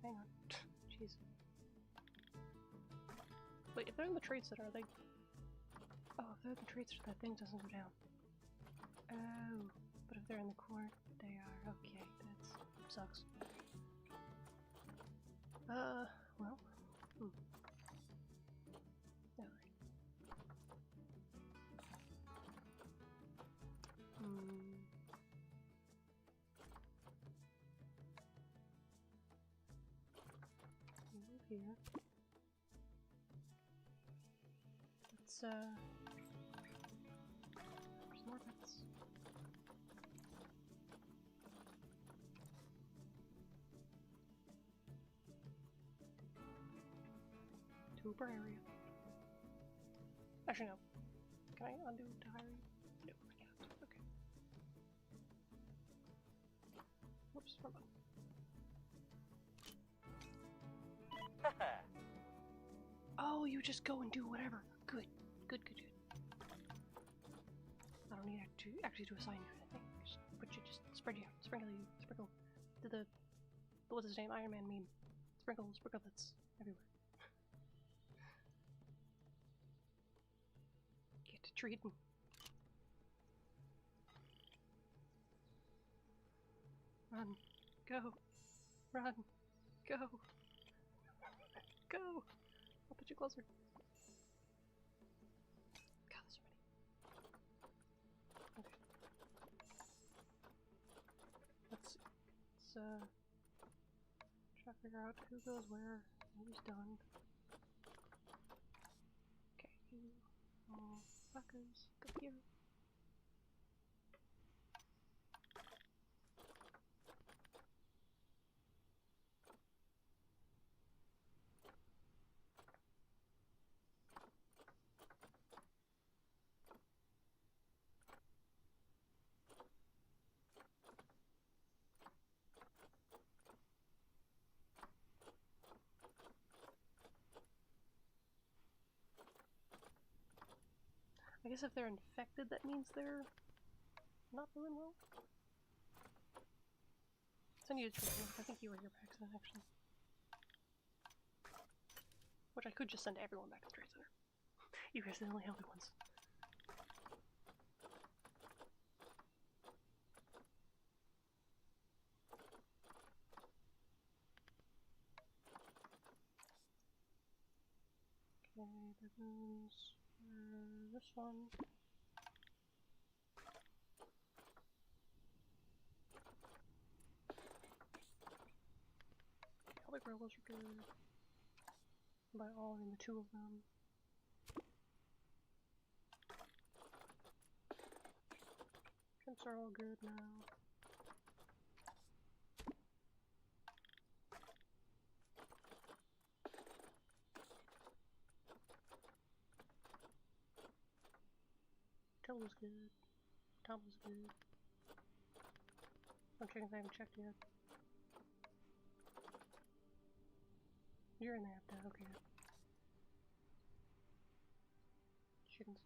Hang on. Jeez. Wait, if they're in the trade center, are they... Oh, if they're in the trade center, that thing doesn't go down. Oh, but if they're in the court, they are. Okay, that sucks. Well. Alright. Move here. There's more bits. Tuber area. Actually, no. Can I undo to hire you? No, I can't. Okay. Whoops, wrong button. Oh, you just go and do whatever. Good. Good, good, good. I don't need to actually to assign you anything. Just sprinkle to the what's his name? Iron Man meme. Sprinkle that's everywhere. Get to treating. Run. Go. Run. Go. Go. I'll put you closer. God, there's so many. Okay. Let's see. Let's try to figure out who goes where, who's done. Okay, you all fuckers, go here. I guess if they're infected, that means they're not doing well. Send you to treatment. I think you were here by accident, actually. Which I could just send everyone back to the trade center. You guys are the only healthy ones. Okay, the rooms are this one. All the gorillas are good. By all, I mean the two of them. Prints are all good now. Till was good. Tom was good. I'm checking if I haven't checked yet. You're in there, Dad. Okay. Chickens.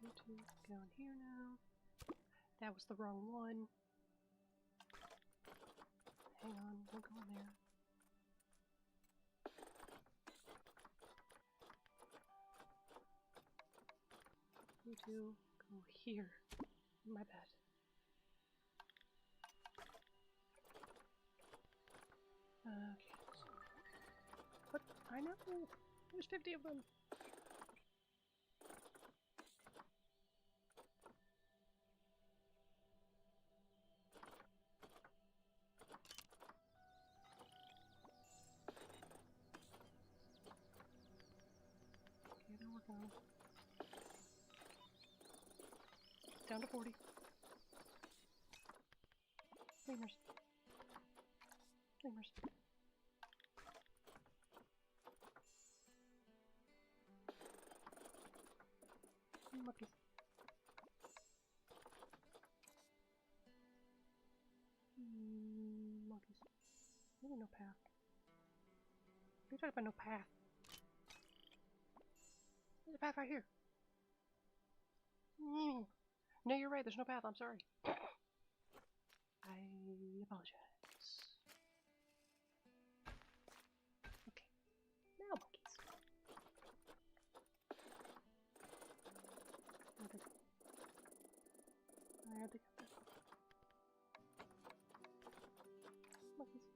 You two go in here now. That was the wrong one. Hang on, don't go in there. You two go here. My bad. Okay. What? I know! There's 50 of them! Okay, they're working on it. Down to 40. Lemurs. Lemurs. Monkeys. Monkeys. Maybe no path. What are you talking about, no path? There's a path right here. No, you're right, there's no path, I'm sorry. I apologize. Okay. Now monkeys. Okay. I had to get that. Monkeys.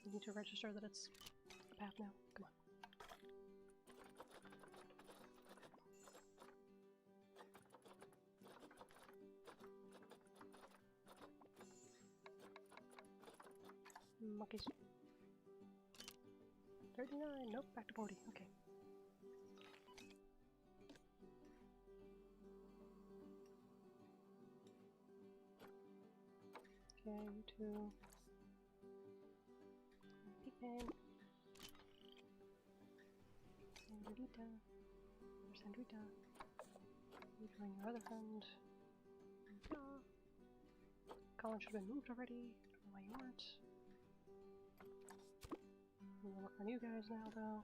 We need to register that it's a path now. Come on. monkeys. 39, nope, back to 40, okay. Okay, you two. Peepin. Sandrita. Or Sandrita. You join your other friend. Yeah. Colin should have been moved already. I don't know why you weren't. I'm gonna work on you guys now, though.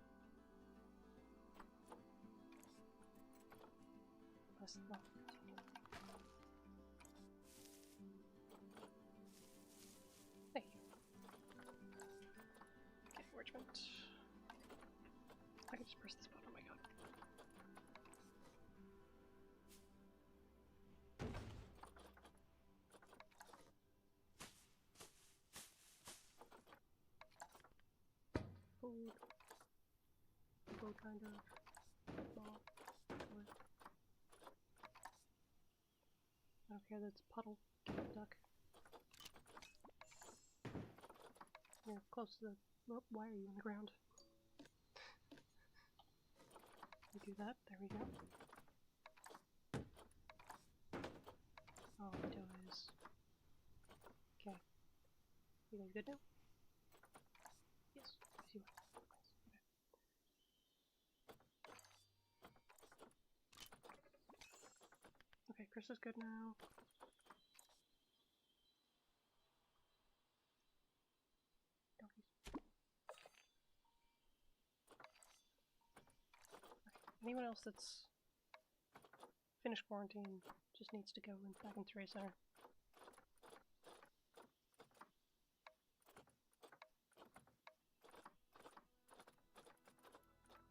That's not. Hey. Okay, Richmond. I can just press this button, oh my god. Food. Food, kind of. Ball. Wood. I don't care that it's puddle. Get the duck. You're close to the... Oh, why are you on the ground? We do that. There we go. All we do is... Okay. You guys good now? Yes. Yes, you are. Nice. Okay. Okay, Chris is good now. Donkeys. Okay. Anyone else that's finished quarantine just needs to go back into Trade Center.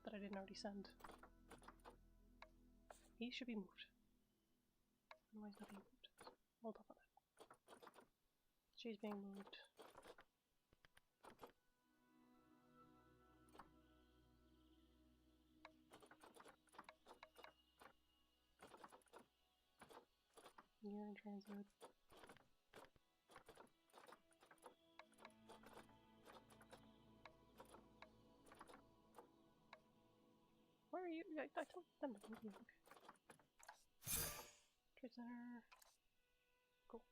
That I didn't already send. He should be moved. Why is not being moved? Hold up on that. She's being moved. You're in transit. Where are you? I told them to move you. Okay. Trade Center. Cool.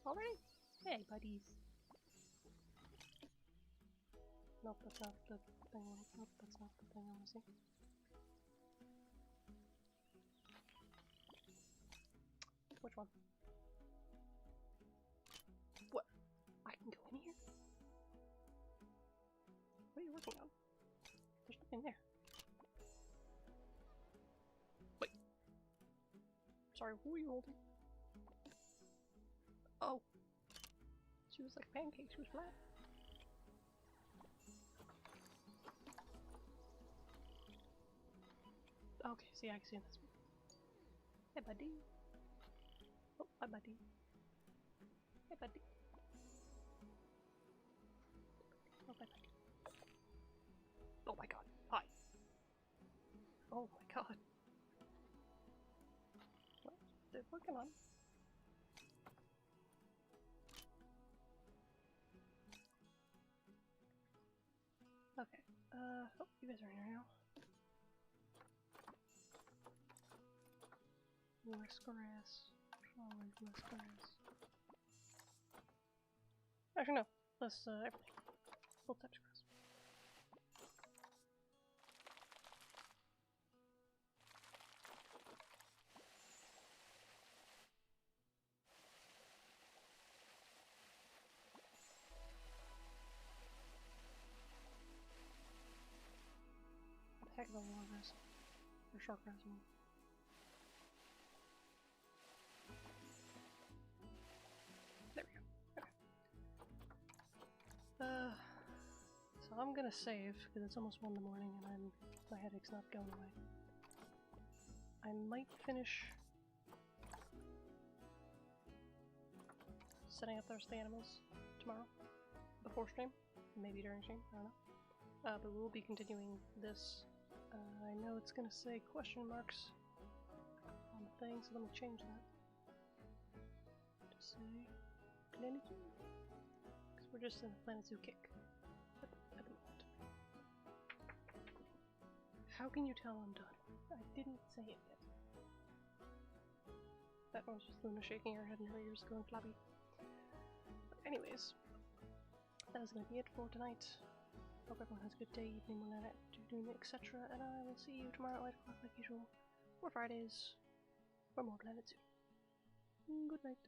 Already? Hey, buddies. Nope, that's not the thing. Nope, that's not the thing I want to see. Which one? What? I can go in here? What are you working on? There's nothing there. Wait. Sorry, who are you holding? Oh. She was like a pancake, she was flat. Okay, see, I can see this one. Hey, buddy. Oh, hi, buddy. Hey, buddy. Oh, bye, buddy. Oh my god. Hi. Oh my god. What? They're working on. Okay. Oh, you guys are in here now. Less grass. Always less grass. Actually, no. Less, everything. Full touch grass. What the heck is all long grass? Or short grass, I mean. There we go. Okay. So I'm gonna save, because it's almost 1 in the morning and my headache's not going away. I might finish setting up the rest of the animals tomorrow, before stream, maybe during stream, I don't know. But we'll be continuing this. I know it's gonna say question marks thing, so let me change that. To say Planet Zoo. Because we're just in a Planet Zoo kick at the moment. How can you tell I'm done? I didn't say it yet. That was just Luna shaking her head and her ears going floppy. But anyways, that is going to be it for tonight. Hope everyone has a good day, evening, morning, night, afternoon, etc. And I will see you tomorrow at 8 o'clock like usual, or Fridays, for more Planet Zoo. Good night.